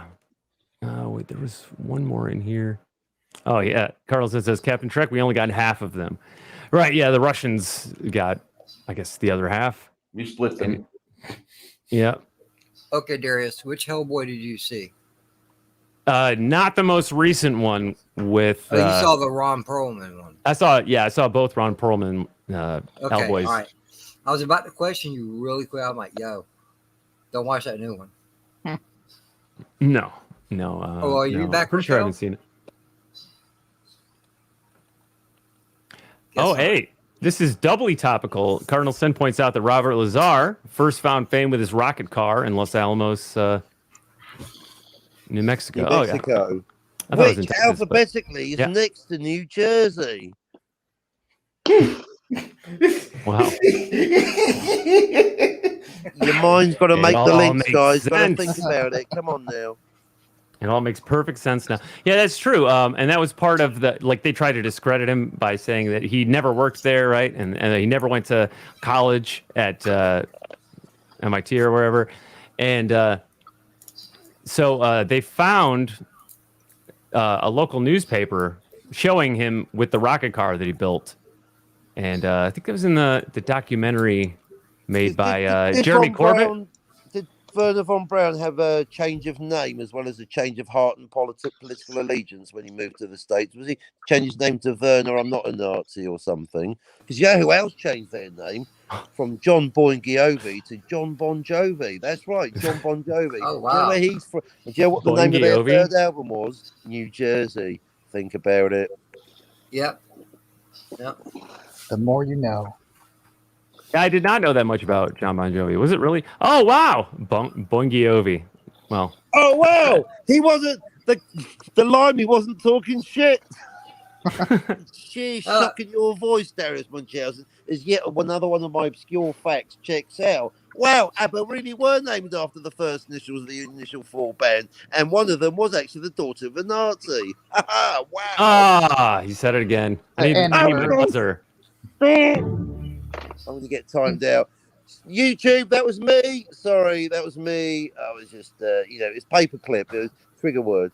Wait, there was one more in here. Oh yeah, Carlson says Captain Trek. We only got half of them. Right? Yeah, the Russians got, I guess, the other half. We split them. Yeah. Okay, Darius, which Hellboy did you see? Not the most recent one with. Oh, you saw the Ron Perlman one. I saw both Ron Perlman Okay, Hellboys. all right. I was about to question you really quick. I'm like, yo, don't watch that new one. No. Are you back? Pretty sure I haven't seen it. Hey, this is doubly topical. Cardinal Sin points out that Robert Lazar first found fame with his rocket car in Los Alamos, New Mexico. New Mexico. I thought it was in Which Texas, alphabetically is next to New Jersey. Wow. Your mind's got to It make the all links, makes guys. Got to sense. think about it. Come on now. It all makes perfect sense now. Yeah, that's true. And that was part of the, like, they tried to discredit him by saying that he never worked there, right? And he never went to college at MIT or wherever. And so they found a local newspaper showing him with the rocket car that he built. And I think that was in the documentary made by Jeremy Corbett. Did Werner von Braun have a change of name as well as a change of heart and political allegiance when he moved to the States? Was he change his name to Werner, I'm not a Nazi or something? Because who else changed their name from John Bon Jovi to John Bon Jovi? That's right, John Bon Jovi. Oh, wow. Do you know where he's from? Do you know what the Bon name of their Jovi? third album was? New Jersey. Think about it. Yep. Yep. The more you know. Yeah, I did not know that much about John Bon Jovi. Was it really? Oh wow, Bon Jovi. Well. Oh wow, he wasn't the limey wasn't talking shit. Sheer shocking your voice, Darius Munchausen, is yet another one of my obscure facts. Checks out. Wow, ABBA really were named after the first initials of the initial 4 band, and one of them was actually the daughter of a Nazi. Wow. Ah, you said it again. I need my buzzer. I'm going to get timed out. YouTube, that was me. Sorry, that was me. I was just, it's paperclip. It was trigger word.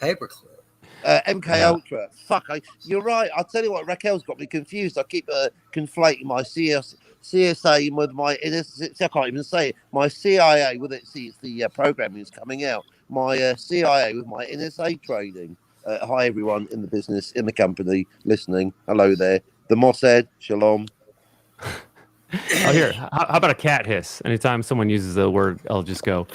Paperclip. MK Ultra. Fuck, you're right. I'll tell you what, Raquel's got me confused. I keep conflating my CSA with my NSA. I can't even say it. My CIA with it. See, it's the programming is coming out. My CIA with my NSA training. Hi, everyone in the business, in the company, listening. Hello there. The Mossad. Shalom. Oh, here. How about a cat hiss? Anytime someone uses the word, I'll just go.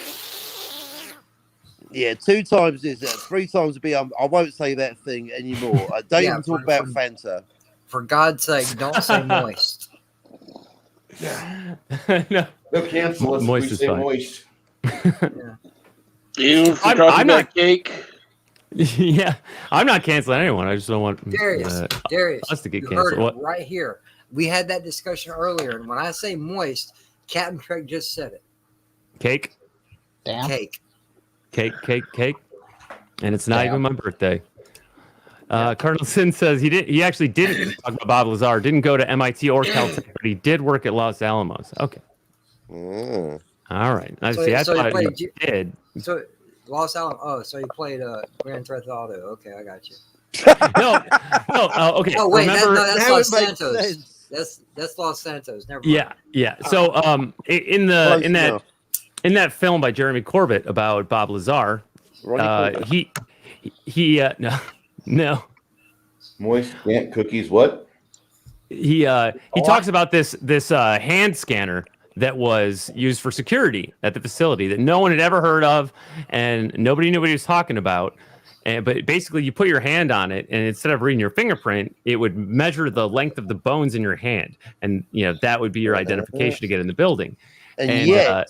Yeah, 2 times is 3 times would be. I won't say that thing anymore. Don't even talk about Fanta. For God's sake, don't say moist. No cancel us. Moist We is say fine. moist. I'm not cake. Yeah, I'm not canceling anyone. I just don't want Darius, us to get you canceled. heard it What? right here. We had that discussion earlier, and when I say moist, Captain Craig just said it. Cake. Damn. Cake. Cake. And it's not even my birthday. Colonel Sin says he actually didn't talk about Bob Lazar, didn't go to MIT or Caltech, but he did work at Los Alamos. Okay. All right. I thought he did. So Los Alamos. Oh, so you played Grand Theft Auto. Okay, I got you. No. Okay. Oh wait, remember, that's Los Santos. That's Los Santos. Never mind. Yeah. So in that film by Jeremy Corbett about Bob Lazar, no. Moist cookies. What? He talks about this hand scanner that was used for security at the facility that no one had ever heard of, and nobody knew what he was talking about. But basically, you put your hand on it, and instead of reading your fingerprint, it would measure the length of the bones in your hand, and that would be your identification to get in the building. And yet,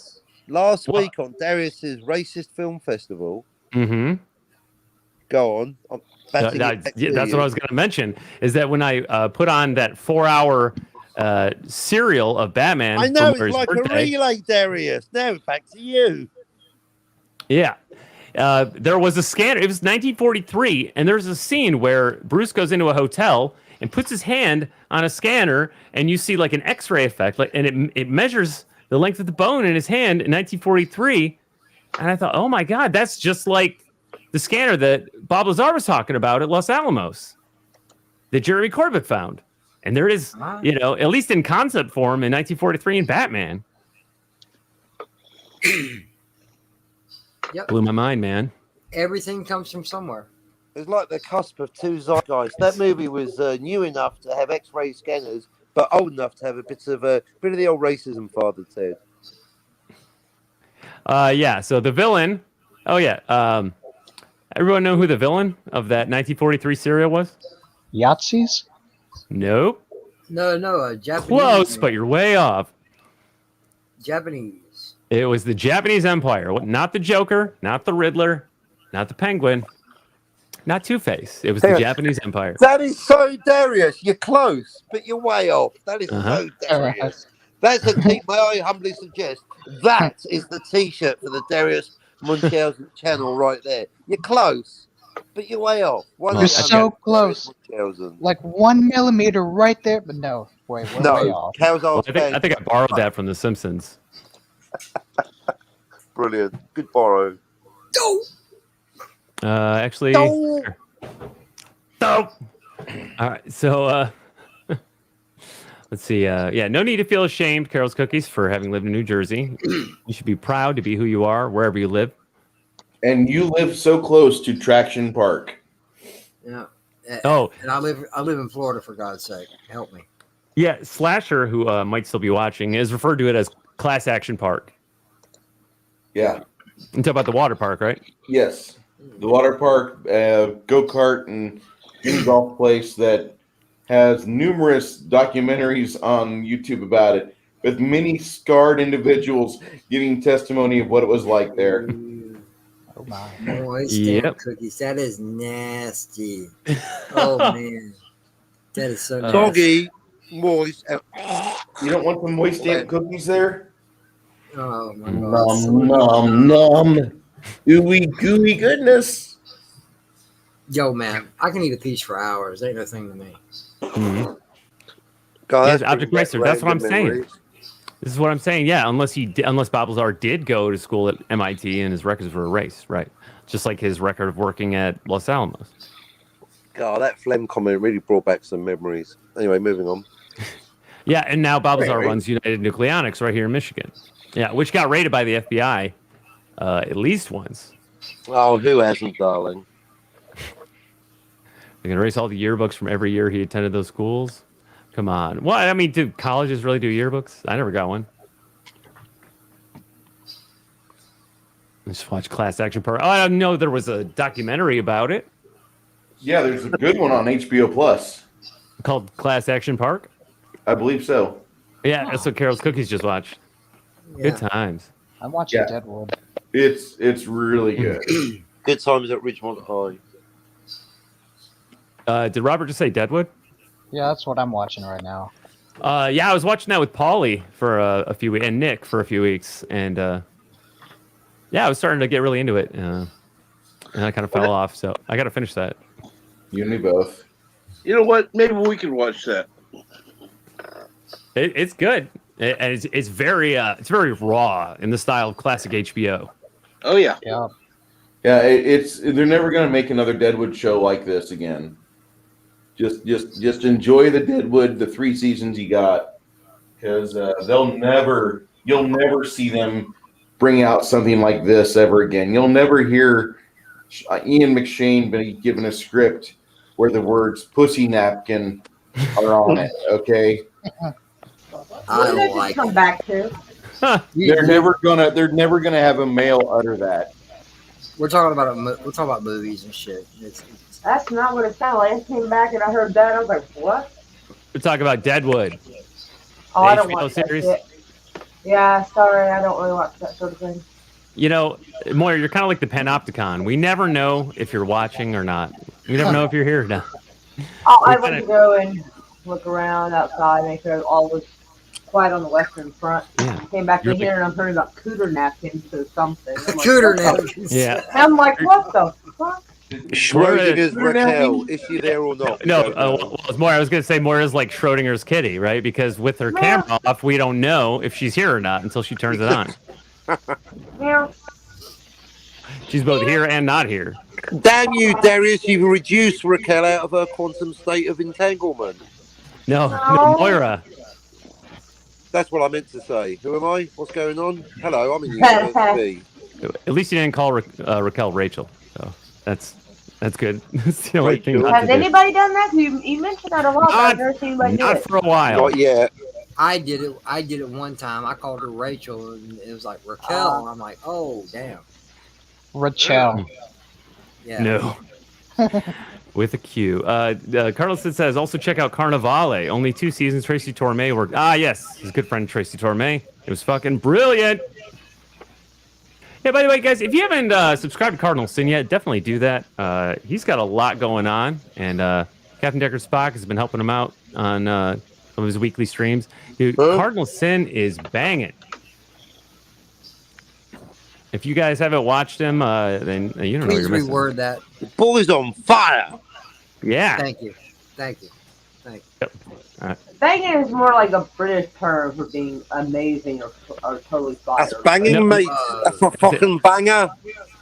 last week on Darius's Racist Film Festival, go on. That's what I was going to mention. Is that when I put on that 4-hour serial of Batman? I know, it's like a relay, Darius. Now back to you. Yeah. There was a scanner. It was 1943, and there's a scene where Bruce goes into a hotel and puts his hand on a scanner, and you see like an X-ray effect, and it measures the length of the bone in his hand in 1943. And I thought, oh my God, that's just like the scanner that Bob Lazar was talking about at Los Alamos that Jeremy Corbett found. And there it is, at least in concept form in 1943 in Batman. Yep. Blew my mind, man. Everything comes from somewhere. It's like the cusp of 2 zeitgeists. That movie was new enough to have X-ray scanners, but old enough to have a bit of the old racism, Father Ted. So the villain. Oh yeah. Everyone know who the villain of that 1943 serial was? Yahtzees? Nope. No, Japanese. Close, but you're way off. Japanese. It was the Japanese Empire. Not the Joker, not the Riddler, not the Penguin, not Two-Face. It was the Japanese Empire. That is so Darius. You're close, but you're way off. That is so Darius. That's a may I humbly suggest, that is the T-shirt for the Darius Munchausen channel right there. You're close, but you're way off. You're so close. Like 1 millimeter right there, but no. We're way off. I think I borrowed that from The Simpsons. Brilliant. Good borrow. Actually. No. All right. So, let's see. No need to feel ashamed, Carol's Cookies, for having lived in New Jersey. You should be proud to be who you are, wherever you live. And you live so close to Traction Park. Yeah. Oh. And I live in Florida, for God's sake. Help me. Yeah, Slasher, who might still be watching, is referred to it as Class Action Park. Yeah. You talk about the water park, right? Yes. The water park, go-kart, and mini golf place that has numerous documentaries on YouTube about it, with many scarred individuals giving testimony of what it was like there. Oh my. Moist Yep. damn cookies. That is nasty. Oh man. That is so nasty. Soggy, moist. You don't want some moist damp cookies there? Oh my god. Nom nom nom. Ooey gooey goodness. Yo man, I can eat a piece for hours. Ain't no thing to me. Mhm. God, Yes, that's Object bringing Racer. back That's what I'm random saying. memories. This is what I'm saying. Yeah, unless Babelzar did go to school at MIT and his records were erased, right? Just like his record of working at Los Alamos. God, that phlegm comment really brought back some memories. Anyway, moving on. Yeah, and now Babelzar Right. runs United Nucleonics right here in Michigan. Yeah, which got raided by the FBI at least once. Oh, who hasn't, darling? They can erase all the yearbooks from every year he attended those schools. Come on. What? I mean, do colleges really do yearbooks? I never got one. Just watch Class Action Park. Oh, I didn't know there was a documentary about it. Yeah, there's a good one on HBO Plus. Called Class Action Park? I believe so. Yeah, that's what Carol's Cookies just watched. Good Yeah. times. I'm watching Yeah. Deadwood. It's really good. Good times at Ridgemont High. Did Robert just say Deadwood? Yeah, that's what I'm watching right now. Yeah, I was watching that with Paulie for a few weeks and Nick for a few weeks, and yeah, I was starting to get really into it, and I kind of fell off. So I got to finish that. You and me both. You know what? Maybe we can watch that. It's good, and it's very raw in the style of classic HBO. Oh yeah. Yeah. Yeah, they're never gonna make another Deadwood show like this again. Just enjoy the Deadwood, the 3 seasons you got, because you'll never see them bring out something like this ever again. You'll never hear Ian McShane be given a script where the words "pussy napkin" are on it. Okay, Wouldn't it just come back to? they're never gonna have a male utter that. We're talking about movies and shit. That's not what it sounded like. I came back and I heard that. I was like, what? We're talking about Deadwood. Oh, I don't HBO watch that series. shit. Yeah, sorry, I don't really watch that sort of thing. You know, Moira, you're kind of like the Panopticon. We never know if you're watching or not. We never know if you're here or not. Oh, I went to go and look around outside, make sure all was quiet on the western front. Yeah. Came back You're in here and I'm hearing about cooter napkins or something. I'm like, Cooter what the- napkins. Yeah. I'm like, what the fuck? Schrodinger's Raquel, is she there or not? No, well, it's Moira. I was going to say Moira's like Schrodinger's kitty, right? Because with her camera off, we don't know if she's here or not until she turns it on. Yeah. She's both here and not here. Damn you, Darius! You've reduced Raquel out of her quantum state of entanglement. No, Moira. That's what I meant to say. Who am I? What's going on? Hello, I'm in university. At least you didn't call Raquel Rachel. So that's good. That's the only thing. not Has to do. anybody done that? You mentioned that a lot, but I've never seen anybody do Not it. for a while. Not yet. I did it one time. I called her Rachel, and it was like Raquel. And I'm like, oh damn. Rachel. Yeah. No. With a Q. Carlson says also check out Carnivale. Only 2 seasons. Tracy Torme worked. Ah, yes, his good friend Tracy Torme. It was fucking brilliant. Yeah, by the way, guys, if you haven't subscribed to Cardinal Sin yet, definitely do that. He's got a lot going on, and Captain Decker Spock has been helping him out on some of his weekly streams. Dude, Cardinal Sin is banging. If you guys haven't watched him, then you don't know what Please you're missing. reword that. The boy's on fire. Yeah. Thank you. Banging is more like a British term for being amazing or totally fire. That's banging, mate. That's a fucking banger.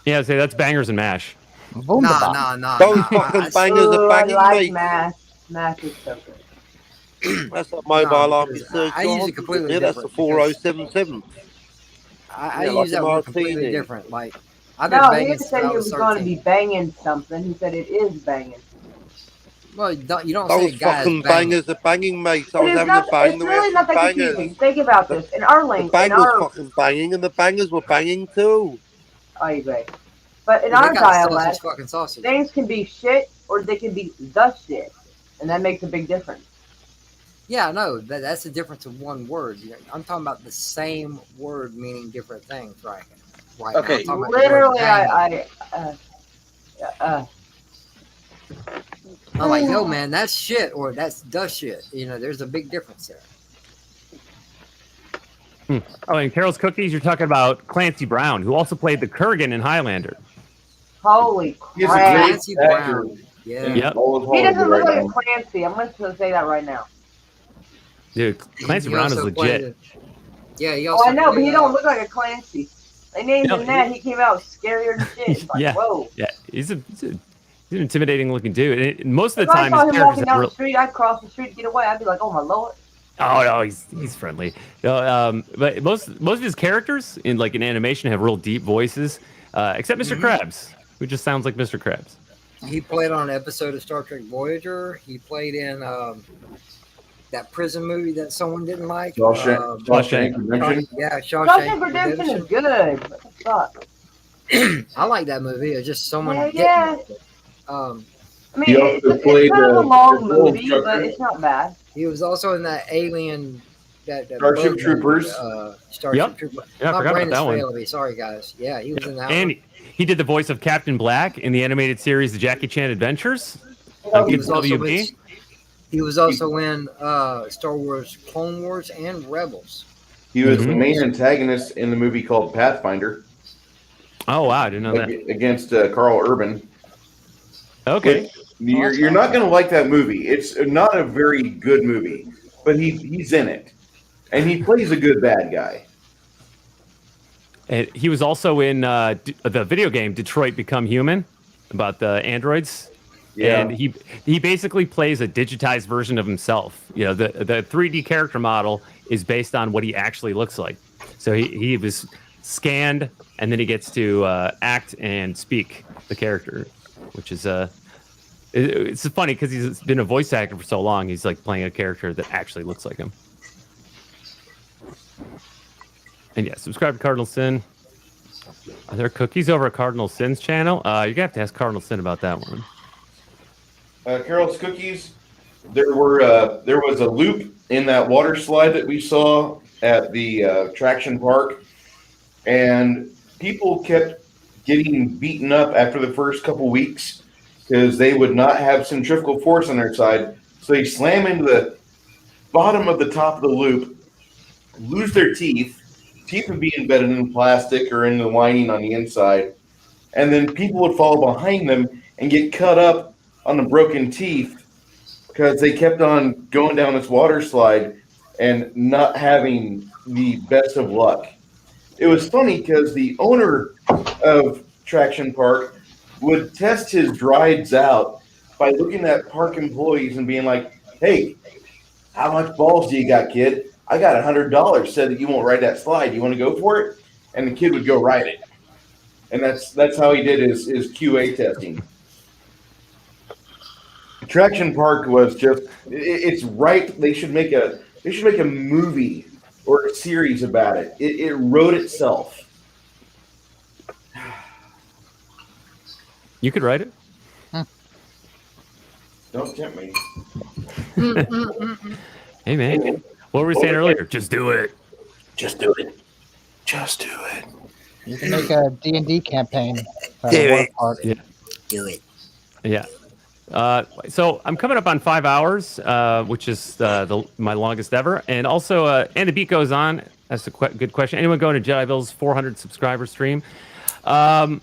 Yeah, say that's bangers and mash. Nah. Those fucking bangers are banging, I like mate. mash. Mash is so good. That's that mobile army surge. I use it completely Yeah, that's the different 4077. I Yeah, use like that a word completely martini. different. Like I've been No, he banging didn't since say I he was was going to 13. be banging something. He said it is banging. Well, you don't say Those guys fucking banging. bangers are banging, mate. I It was is having not, a bang. it's The really rest not of that bangers. confusing. Think about this. In our The link, bang in was our fucking banging, and the bangers were banging too. I agree. But in Well, they our got dialect, fucking sausage. things can be shit or they can be the shit, and that makes a big difference. Yeah, no, that's the difference of one word. I'm talking about the same word meaning different things, right? Right. Okay. Now, Literally, I'm like, yo, man, that's shit, or that's the shit. There's a big difference there. Oh, and Carol's Cookies, you're talking about Clancy Brown, who also played the Kurgan in Highlander. Holy He's a crap! great Clancy actor. Brown. Yeah. in Yep. all of He Hollywood doesn't look right like now. a Clancy. I'm going to say that right now. Dude, Clancy He Brown is also legit. played. Yeah, he Oh, also. I know, but played, he don't look like a Clancy. They named No, him that. He came out scarier than shit. It's like, Yeah. whoa. Yeah, he's an intimidating looking dude. And most of If the I time, saw his him characters walking have down the street, I'd cross the street to get away. I'd be like, oh my lord. Oh no, he's friendly. No, but most of his characters in animation have real deep voices, except Mr. Krabs, who just sounds like Mr. Krabs. He played on an episode of Star Trek Voyager. He played in that prison movie that someone didn't like. Shawshank Redemption. Shawshank Redemption is good. What the fuck? I like that movie. It's just someone Yeah, didn't yeah. like it. I mean, He it's also played kind of a the long Gold movie, Trucker. but it's not bad. He was also in that Alien, that Starship bug Troopers. movie, Starship Yep. Troopers. Yeah, I My forgot brain about that is one. failing me. Sorry, guys. Yeah, he was in that And one. he did the voice of Captain Black in the animated series The Jackie Chan Adventures Oh, on he was also WB. He was also in Star Wars, Clone Wars, and Rebels. He was the main antagonist in the movie called Pathfinder. Oh wow, I didn't know that. Against Carl Urban. Okay. You're not going to like that movie. It's not a very good movie, but he's in it, and he plays a good bad guy. And he was also in the video game Detroit Become Human about the androids. Yeah. And he basically plays a digitized version of himself. The 3D character model is based on what he actually looks like. So he was scanned, and then he gets to act and speak the character, which is it's funny because he's been a voice actor for so long. He's like playing a character that actually looks like him. And yeah, subscribe to Cardinal Sin. Are there cookies over at Cardinal Sin's channel? You're gonna have to ask Cardinal Sin about that one. Carol's Cookies. There was a loop in that water slide that we saw at the traction park, and people kept getting beaten up after the first couple weeks because they would not have centrifugal force on their side. So they slam into the bottom of the top of the loop, lose their teeth. Teeth would be embedded in plastic or in the lining on the inside. And then people would fall behind them and get cut up on the broken teeth because they kept on going down this water slide and not having the best of luck. It was funny because the owner of Traction Park would test his rides out by looking at park employees and being like, hey, how much balls do you got, kid? I got $100. Said that you won't ride that slide. You want to go for it? And the kid would go ride it. And that's how he did his QA testing. Traction Park was just it's right. They should make a movie or a series about it. It wrote itself. You could write it. Don't tempt me. Hey man, what were we saying earlier? Just do it. Just do it. Just do it. You can make a D&D campaign. Do it. Yeah. Do it. Yeah. So I'm coming up on 5 hours, which is my longest ever. And also, and the beat goes on. That's a good question. Anyone going to Jediville's 400 subscriber stream? I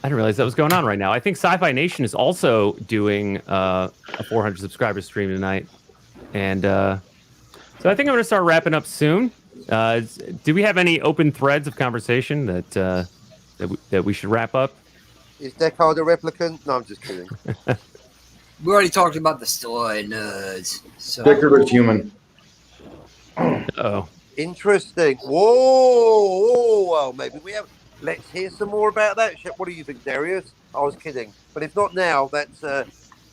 didn't realize that was going on right now. I think Sci-Fi Nation is also doing a 400 subscriber stream tonight. And so I think I'm going to start wrapping up soon. Do we have any open threads of conversation that we should wrap up? Is Deckard a replicant? No, I'm just kidding. We already talked about the story nerds. So. Deckard was human. Oh. Interesting. Whoa. Well, maybe we have. Let's hear some more about that. What do you think, Darius? I was kidding. But if not now, that's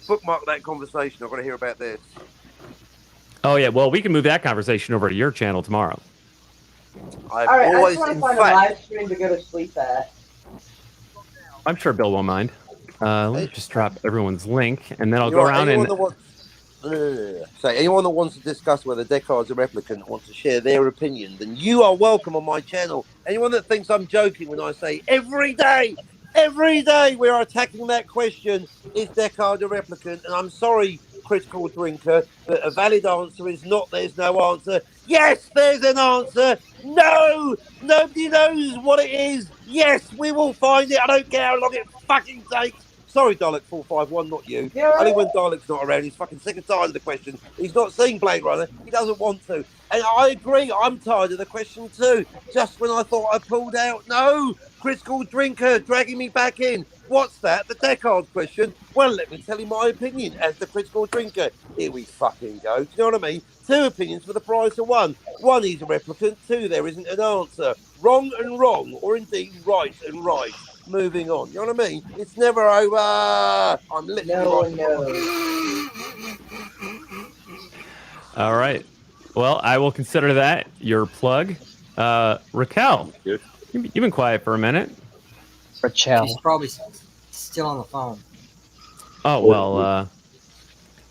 bookmark that conversation. I've got to hear about this. Oh, yeah. Well, we can move that conversation over to your channel tomorrow. All right, I just want to find a live stream to go to sleep at. I'm sure Bill won't mind. Let me just drop everyone's link, and then I'll go Right, around anyone and. that wants, anyone that wants to discuss whether Deckard's a replicant or wants to share their opinion, then you are welcome on my channel. Anyone that thinks I'm joking when I say every day we are attacking that question, is Deckard a replicant? And I'm sorry, critical drinker, but a valid answer is not there's no answer. Yes, there's an answer. No, nobody knows what it is. Yes, we will find it. I don't care how long it fucking takes. Sorry, Dalek 451, not you. Yeah. Only when Dalek's not around, he's fucking sick and tired of the question. He's not seen Blade Runner. He doesn't want to. And I agree, I'm tired of the question too. Just when I thought I pulled out, no, critical drinker dragging me back in. What's that? The Deckard question? Well, let me tell you my opinion as the critical drinker. Here we fucking go. Do you know what I mean? 2 opinions for the price of 1. 1, he's a replicant. 2, there isn't an answer. Wrong and wrong, or indeed right and right. Moving on. You know what I mean? It's never over. I'm literally All right. Well, I will consider that your plug. Raquel, you've been quiet for a minute. Raquel. She's probably still on the phone. Oh, well,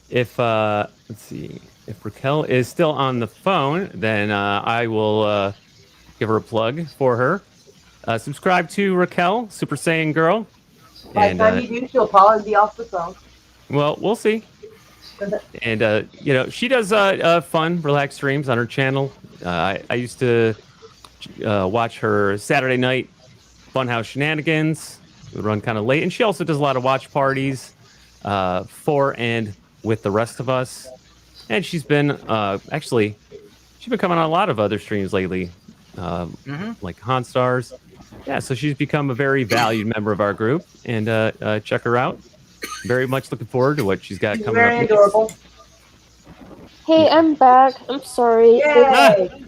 if, let's see, if Raquel is still on the phone, then I will give her a plug for her. Subscribe to Raquel, Super Saiyan Girl. By the time you do, she'll probably be off the phone. Well, we'll see. And, she does fun, relaxed streams on her channel. I used to watch her Saturday night Funhouse Shenanigans. We run kind of late. And she also does a lot of watch parties for and with the rest of us. And she's been, she's been coming on a lot of other streams lately, like Han Stars. Yeah, so she's become a very valued member of our group. And check her out. Very much looking forward to what she's got coming up. Very adorable. Hey, I'm back. I'm sorry.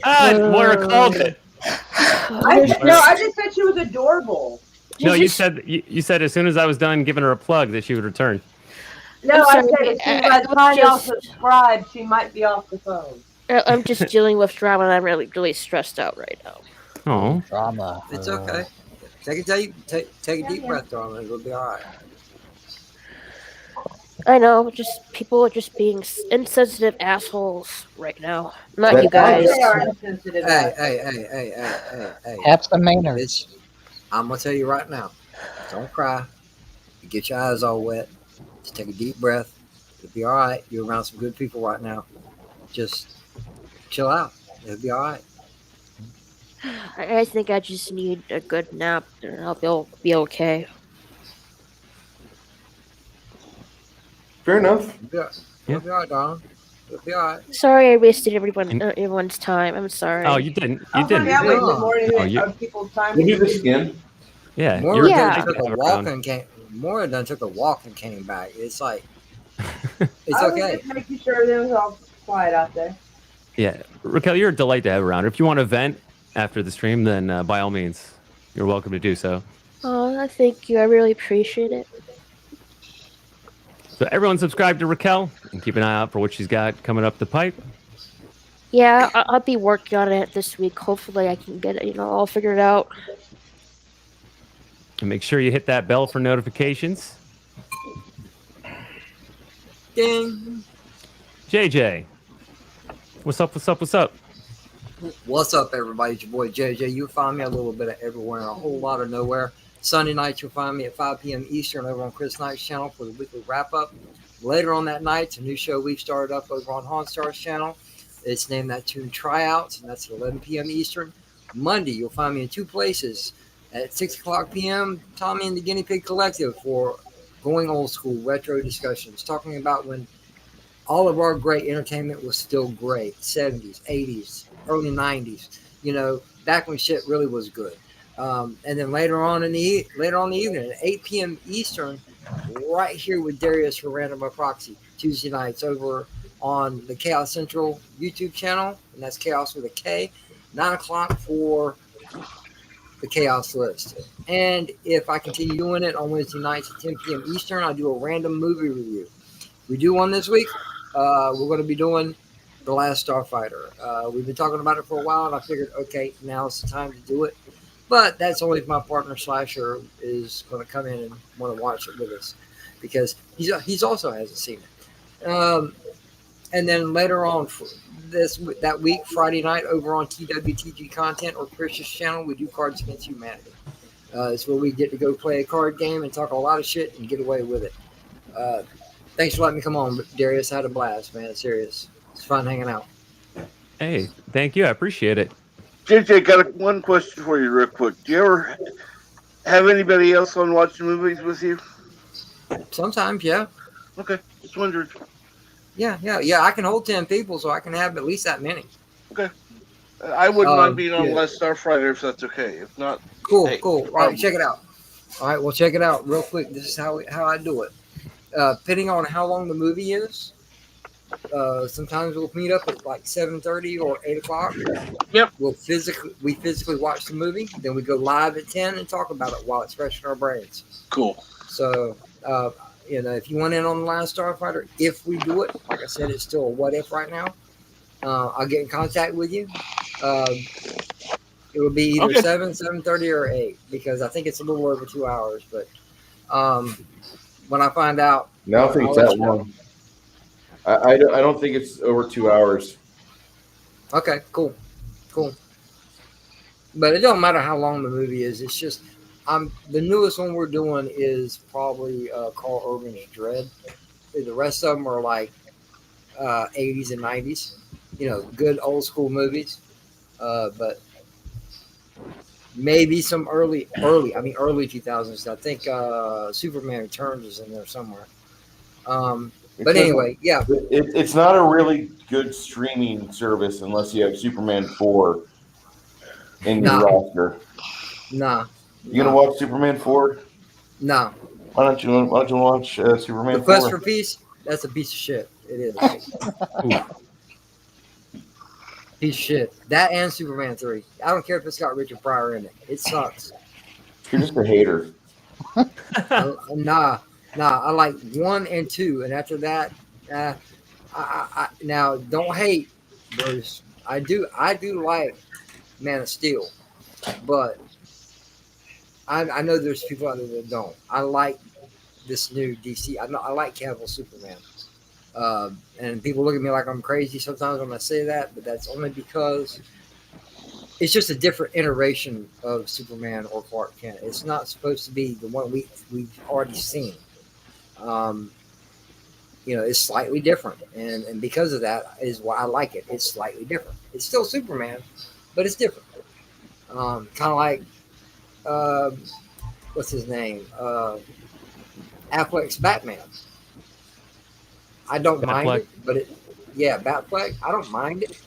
Moira called it. I just said she was adorable. No, you said as soon as I was done giving her a plug that she would return. No, I I'm sorry. said by the time y'all subscribe, she might be off the phone. I'm just dealing with drama, and I'm really stressed out right now. Oh, drama. It's okay. Take a deep breath, darling. It'll be all right. I know, people are just being insensitive assholes right now. Not you guys. They are insensitive. Hey. Have some manners. I'm gonna tell you right now. Don't cry. You get your eyes all wet. Just take a deep breath. It'll be all right. You're around some good people right now. Just chill out. It'll be all right. I think I just need a good nap, and I'll be okay. Fair enough. It'll be all right, darling. It'll be all right. Sorry, I wasted everyone's time. I'm sorry. Oh, you didn't. You didn't. I wasted more of people's time. We'll do this again. Yeah. Moira done took a walk and came back. It's like it's I okay. was just making sure there was all quiet out there. Yeah, Raquel, you're a delight to have around. If you want to vent after the stream, then by all means, you're welcome to do so. Oh, thank you. I really appreciate it. So everyone subscribe to Raquel and keep an eye out for what she's got coming up the pipe. Yeah, I'll be working on it this week. Hopefully I can get it, all figured out. And make sure you hit that bell for notifications. Ding. JJ. What's up? What's up, everybody? It's your boy JJ. You'll find me a little bit of everywhere and a whole lot of nowhere. Sunday nights, you'll find me at 5 p.m. Eastern over on Chris Knight's channel for the weekly wrap-up. Later on that night, it's a new show we've started up over on Han Star's channel. It's named That Tune Tryouts, and that's at 11 p.m. Eastern. Monday, you'll find me in 2 places. At 6 o'clock p.m., Tommy and the Guinea Pig Collective for Going Old School retro discussions, talking about when all of our great entertainment was still great. 70s, 80s, early 90s. Back when shit really was good. And then later on in the evening at 8 p.m. Eastern, right here with Darius for Random by Proxy, Tuesday nights over on the Chaos Central YouTube channel, and that's Chaos with a K. 9 o'clock for the Chaos List. And if I continue doing it on Wednesday nights at 10 p.m. Eastern, I do a random movie review. We do one this week. We're going to be doing The Last Starfighter. We've been talking about it for a while, and I figured, okay, now's the time to do it. But that's only if my partner Slasher is going to come in and want to watch it with us, because he's also hasn't seen it. And then later on that week, Friday night, over on TWTG Content or Chris's channel, we do Cards Against Humanity. It's where we get to go play a card game and talk a lot of shit and get away with it. Thanks for letting me come on, Darius. I had a blast, man. Serious. It's fun hanging out. Hey, thank you. I appreciate it. JJ, got one question for you real quick. Do you ever have anybody else on watching movies with you? Sometimes, yeah. Okay, just wondered. Yeah. I can hold 10 people, so I can have at least that many. Okay. I wouldn't mind being on Last Star Friday if that's okay. If not, cool. Hey, All right, check it out. All right, well, check it out real quick. This is how I do it. Depending on how long the movie is, sometimes we'll meet up at like 7:30 or 8 o'clock. Yep. We physically watch the movie, then we go live at 10 and talk about it while it's fresh in our brains. Cool. So, if you want in on the Last Starfighter, if we do it, like I said, it's still a what if right now. I'll get in contact with you. It will be either 7:30, or 8, because I think it's a little over 2 hours. But when I find out, I don't think it's that long. I don't think it's over 2 hours. Okay, cool. But it don't matter how long the movie is. It's just the newest one we're doing is probably Carl Urban's Dread. The rest of them are like 80s and 90s. Good old school movies. But maybe some early 2000s. I think Superman Returns is in there somewhere. But anyway, yeah. It's not a really good streaming service unless you have Superman 4 in your roster. Nah. You gonna watch Superman 4? No. Why don't you watch Superman 4? The Quest for Peace? That's a piece of shit. It is. Piece of shit. That and Superman 3. I don't care if it's got Richard Pryor in it. It sucks. You're just a hater. Nah. I like 1 and 2, and after that, I now don't hate, Bruce. I do like Man of Steel, but I know there's people out there that don't. I like this new DC. I like Cavill Superman, and people look at me like I'm crazy sometimes when I say that, but that's only because it's just a different iteration of Superman or Clark Kent. It's not supposed to be the one we've already seen. It's slightly different, and because of that is why I like it. It's slightly different. It's still Superman, but it's different. Kind of like what's his name? Affleck's Batman. I don't mind it, but Batfleck. I don't mind it,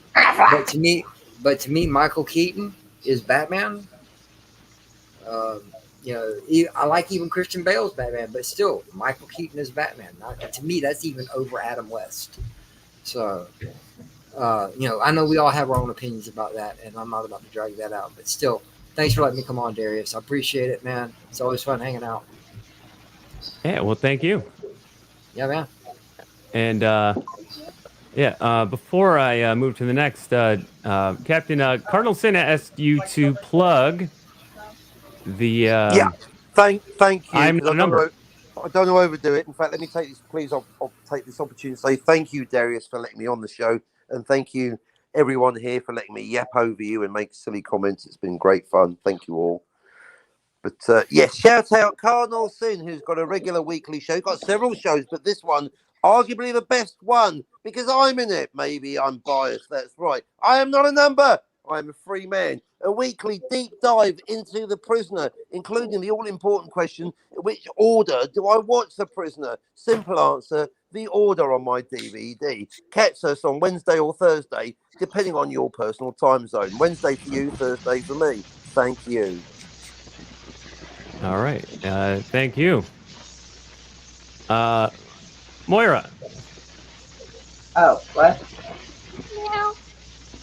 but to me, Michael Keaton is Batman. I like even Christian Bale's Batman, but still, Michael Keaton is Batman. To me, that's even over Adam West. So, I know we all have our own opinions about that, and I'm not about to drag that out. But still, thanks for letting me come on, Darius. I appreciate it, man. It's always fun hanging out. Yeah, well, thank you. Yeah, man. And before I move to the next, Captain Cardinal Sin asked you to plug the thank you. I'm I don't want to overdo it. In fact, let me take this, please. I'll take this opportunity to say thank you, Darius, for letting me on the show, and thank you everyone here for letting me yap over you and make silly comments. It's been great fun. Thank you all. But yes, shout out Cardinal Sin, who's got a regular weekly show. Got several shows, but this one, arguably the best one, because I'm in it. Maybe I'm biased. That's right. I am not a number. I'm a free man. A weekly deep dive into The Prisoner, including the all-important question, which order do I watch The Prisoner? Simple answer, the order on my DVD. Catch us on Wednesday or Thursday, depending on your personal time zone. Wednesday for you, Thursday for me. Thank you. All right. Thank you. Moira. Oh, what? Meow.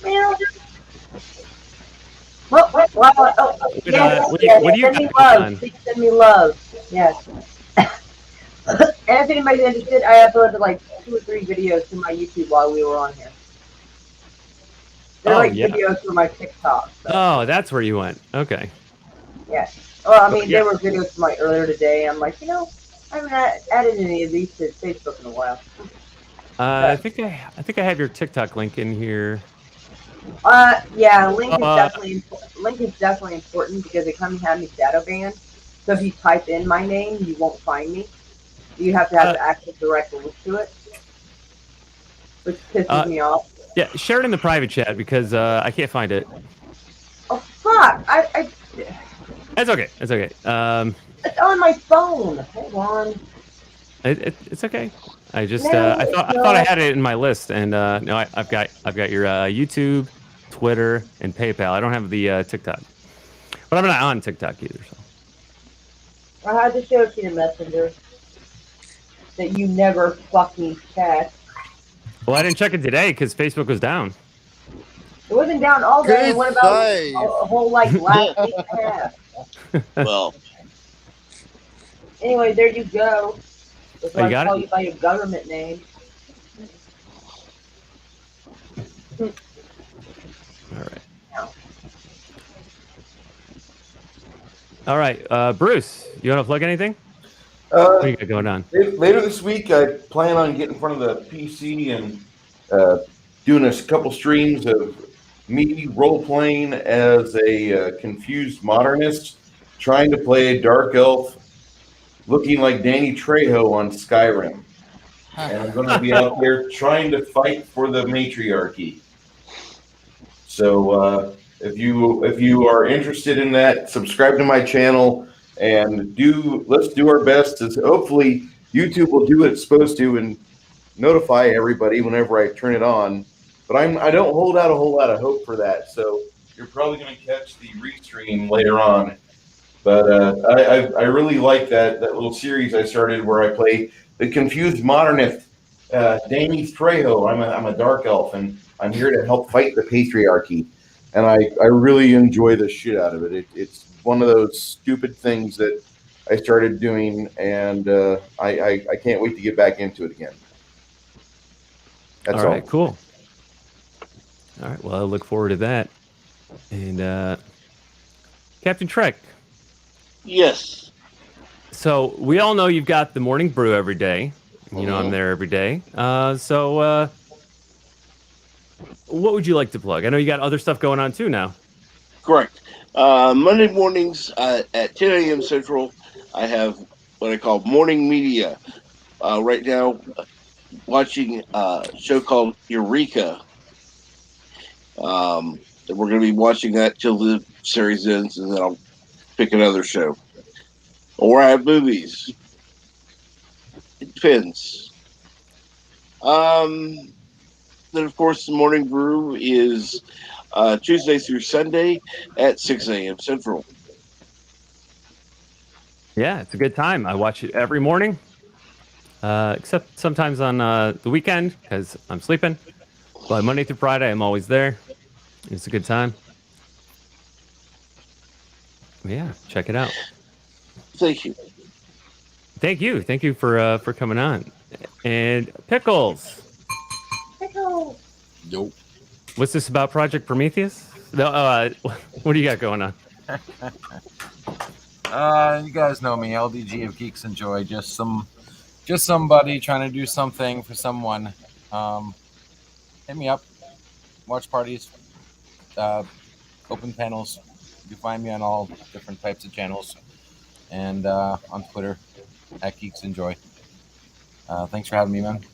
Meow. What? Oh, yes, what do you send me got love. Please send me love. Yes. And if anybody's interested, I uploaded like 2 or 3 videos to my YouTube while we were on here. They're videos for my TikTok. So. Oh, that's where you went. Okay. Yeah. Well, I mean, yeah. there were videos from like earlier today. I'm like, I haven't added any of these to Facebook in a while. I think I have your TikTok link in here. Yeah, link is definitely important because it kind of had me shadow banned. So if you type in my name, you won't find me. You have to have the actual direct link to it, which pisses me off. Yeah, share it in the private chat because I can't find it. Oh fuck! It's okay. It's okay. It's on my phone. Hold on. It's okay. I just No, I it's thought I not. had it in my list, and no, I've got your YouTube, Twitter, and PayPal. I don't have the TikTok, but I'm not on TikTok either. So I had to show it to you, Messenger, that you never fucking check. well, I didn't check it today because Facebook was down. It wasn't down all day. Good And what about save. a whole like last week and a half? Well, Anyway, there you go. That's Oh, why you I got call it? you by your government name. All right. All right, Bruce, you want to plug anything? What do you got going on? Later this week, I plan on getting in front of the PC and doing a couple streams of me role playing as a confused modernist, trying to play a dark elf, looking like Danny Trejo on Skyrim, and I'm going to be out there trying to fight for the matriarchy. So if you are interested in that, subscribe to my channel and let's do our best to hopefully YouTube will do what it's supposed to and notify everybody whenever I turn it on. But I don't hold out a whole lot of hope for that. So you're probably going to catch the restream later on. But I really like that little series I started where I play the confused modernist, Danny Trejo. I'm a dark elf, and I'm here to help fight the patriarchy. And I really enjoy the shit out of it. It's one of those stupid things that I started doing, and I can't wait to get back into it again. That's all right, cool. All right, well, I look forward to that. And Captain Trek. Yes. So we all know you've got the morning brew every day. You know I'm there every day. So what would you like to plug? I know you got other stuff going on too now. Correct. Monday mornings at 10 a.m. Central, I have what I call morning media. Right now, watching a show called Eureka. And we're going to be watching that till the series ends, and then I'll pick another show. Or I have movies. It depends. Then, of course, the morning brew is Tuesday through Sunday at 6 a.m. Central. Yeah, it's a good time. I watch it every morning, except sometimes on the weekend because I'm sleeping. But Monday through Friday, I'm always there. It's a good time. Yeah, check it out. Thank you. Thank you. Thank you for coming on. And Pickles. Pickles. Yo. What's this about Project Prometheus? No, what do you got going on? You guys know me, LDG of Geeks Enjoy. Just somebody trying to do something for someone. Hit me up. Watch parties. Open panels. You can find me on all different types of channels, and on Twitter at Geeks Enjoy. Thanks for having me, man.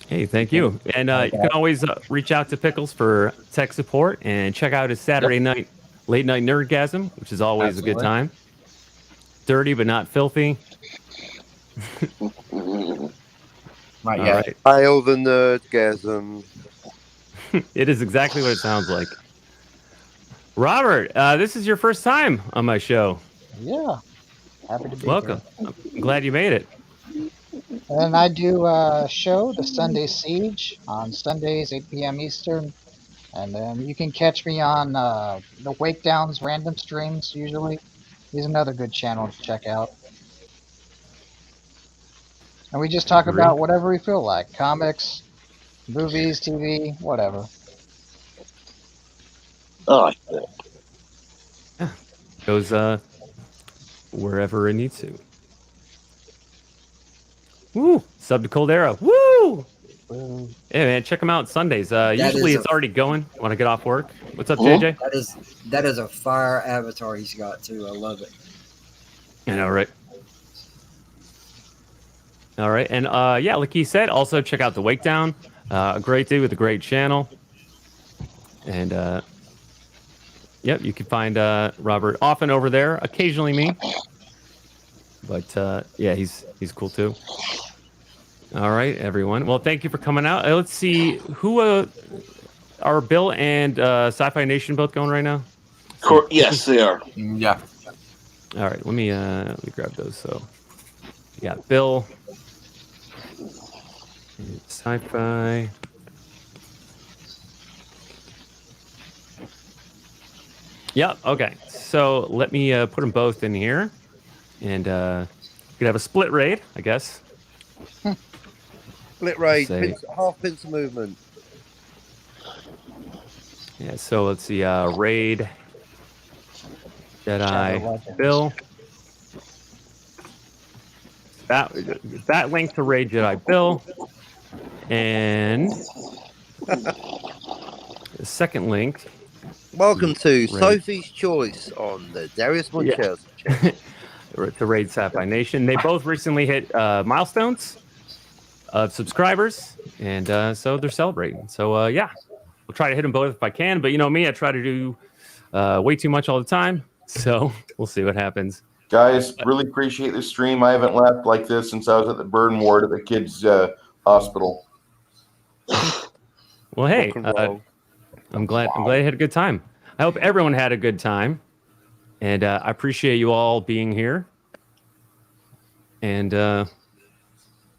Hey, thank you. And you can always reach out to Pickles for tech support and check out his Saturday night late night nerdgasm, which is always a good time. Dirty but not filthy. Not yet. Right. Hail the nerdgasm. It is exactly what it sounds like. Robert, this is your first time on my show. Yeah. Happy to be Welcome. here. I'm glad you made it. And I do a show, The Sunday Siege, on Sundays, 8 p.m. Eastern. And then you can catch me on the Wake Downs random streams, usually. He's another good channel to check out. And we just talk Great. about whatever we feel like. Comics, movies, TV, whatever. I like that. goes wherever it needs to. Woo! Sub to Cold Arrow. Woo! Yeah, man, check them out Sundays. Usually it's already going when I get off work. What's up, JJ? That is a fire avatar he's got too. I love it. I know, right? All right, and yeah, like he said, also check out the Wake Down. A great dude with a great channel. And yep, you can find Robert often over there, occasionally me. But yeah, he's cool too. All right, everyone. Well, thank you for coming out. Let's see who are Bill and Sci-Fi Nation both going right now. Yes, they are. Yeah. All right, let me grab those. So, yeah, Bill, Sci-Fi. Yep. Okay. So let me put them both in here, and we could have a split raid, I guess. Split raid, Say- half pincer movement. Yeah. So let's see. Raid. Jedi. Bill. That link to Raid Jedi Bill, and the second link. Welcome to Raid. Sophie's Choice on the Darius Munchausen channel. To Raid Sci-Fi Nation. They both recently hit milestones of subscribers, and so they're celebrating. So yeah, we'll try to hit them both if I can. But you know me, I try to do way too much all the time. So we'll see what happens. Guys, really appreciate the stream. I haven't laughed like this since I was at the burn ward at the kids' hospital. Well, hey, I'm glad you had a good time. I hope everyone had a good time, and I appreciate you all being here. And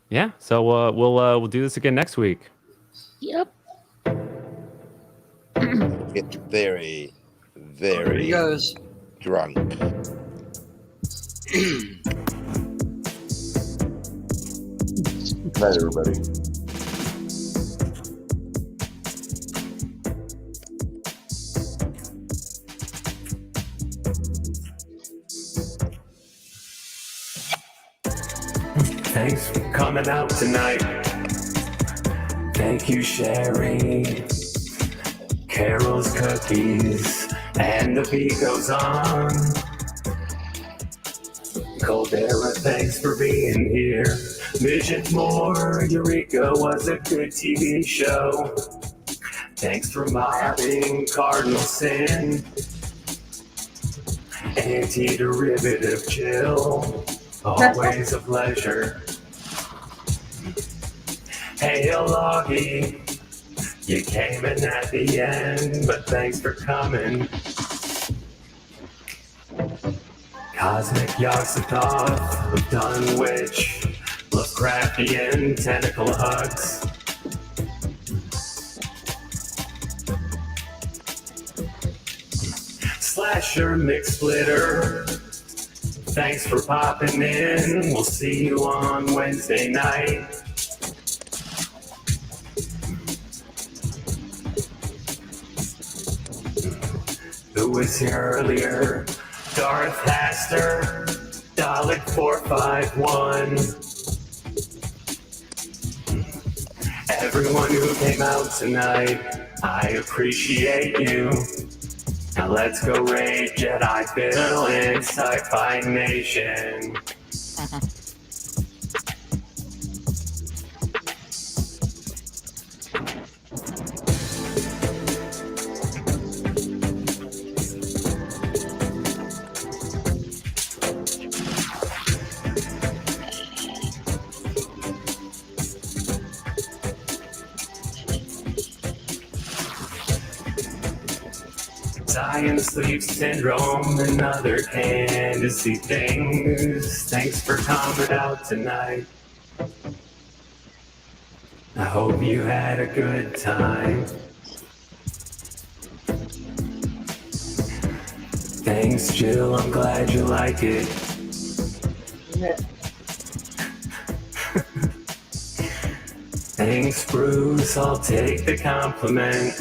yeah, so we'll do this again next week. Yep. Get very, very He goes. drunk. Night, everybody. Thanks for coming out tonight. Thank you, Sherry. Carol's cookies, and the beat goes on. Coldera, thanks for being here. Midget More, Eureka was a good TV show. Thanks for mobbing Cardinal Sin. Anti-derivative chill, always a pleasure. Hey, Loggy, you came in at the end, but thanks for coming. Cosmic Yogg-Sothoth of Dunwich, Lovecraftian tentacle hugs. Slasher Mix Splitter, thanks for popping in. We'll see you on Wednesday night. Who was here earlier? Darth Haster, Dalek 451. Everyone who came out tonight, I appreciate you. Now let's go raid Jedi Bill and Sci-Fi Nation. Zion Sleep Syndrome and other candidacy things. Thanks for coming out tonight. I hope you had a good time. Thanks, Jill. I'm glad you like it. Thanks, Bruce. I'll take the compliment.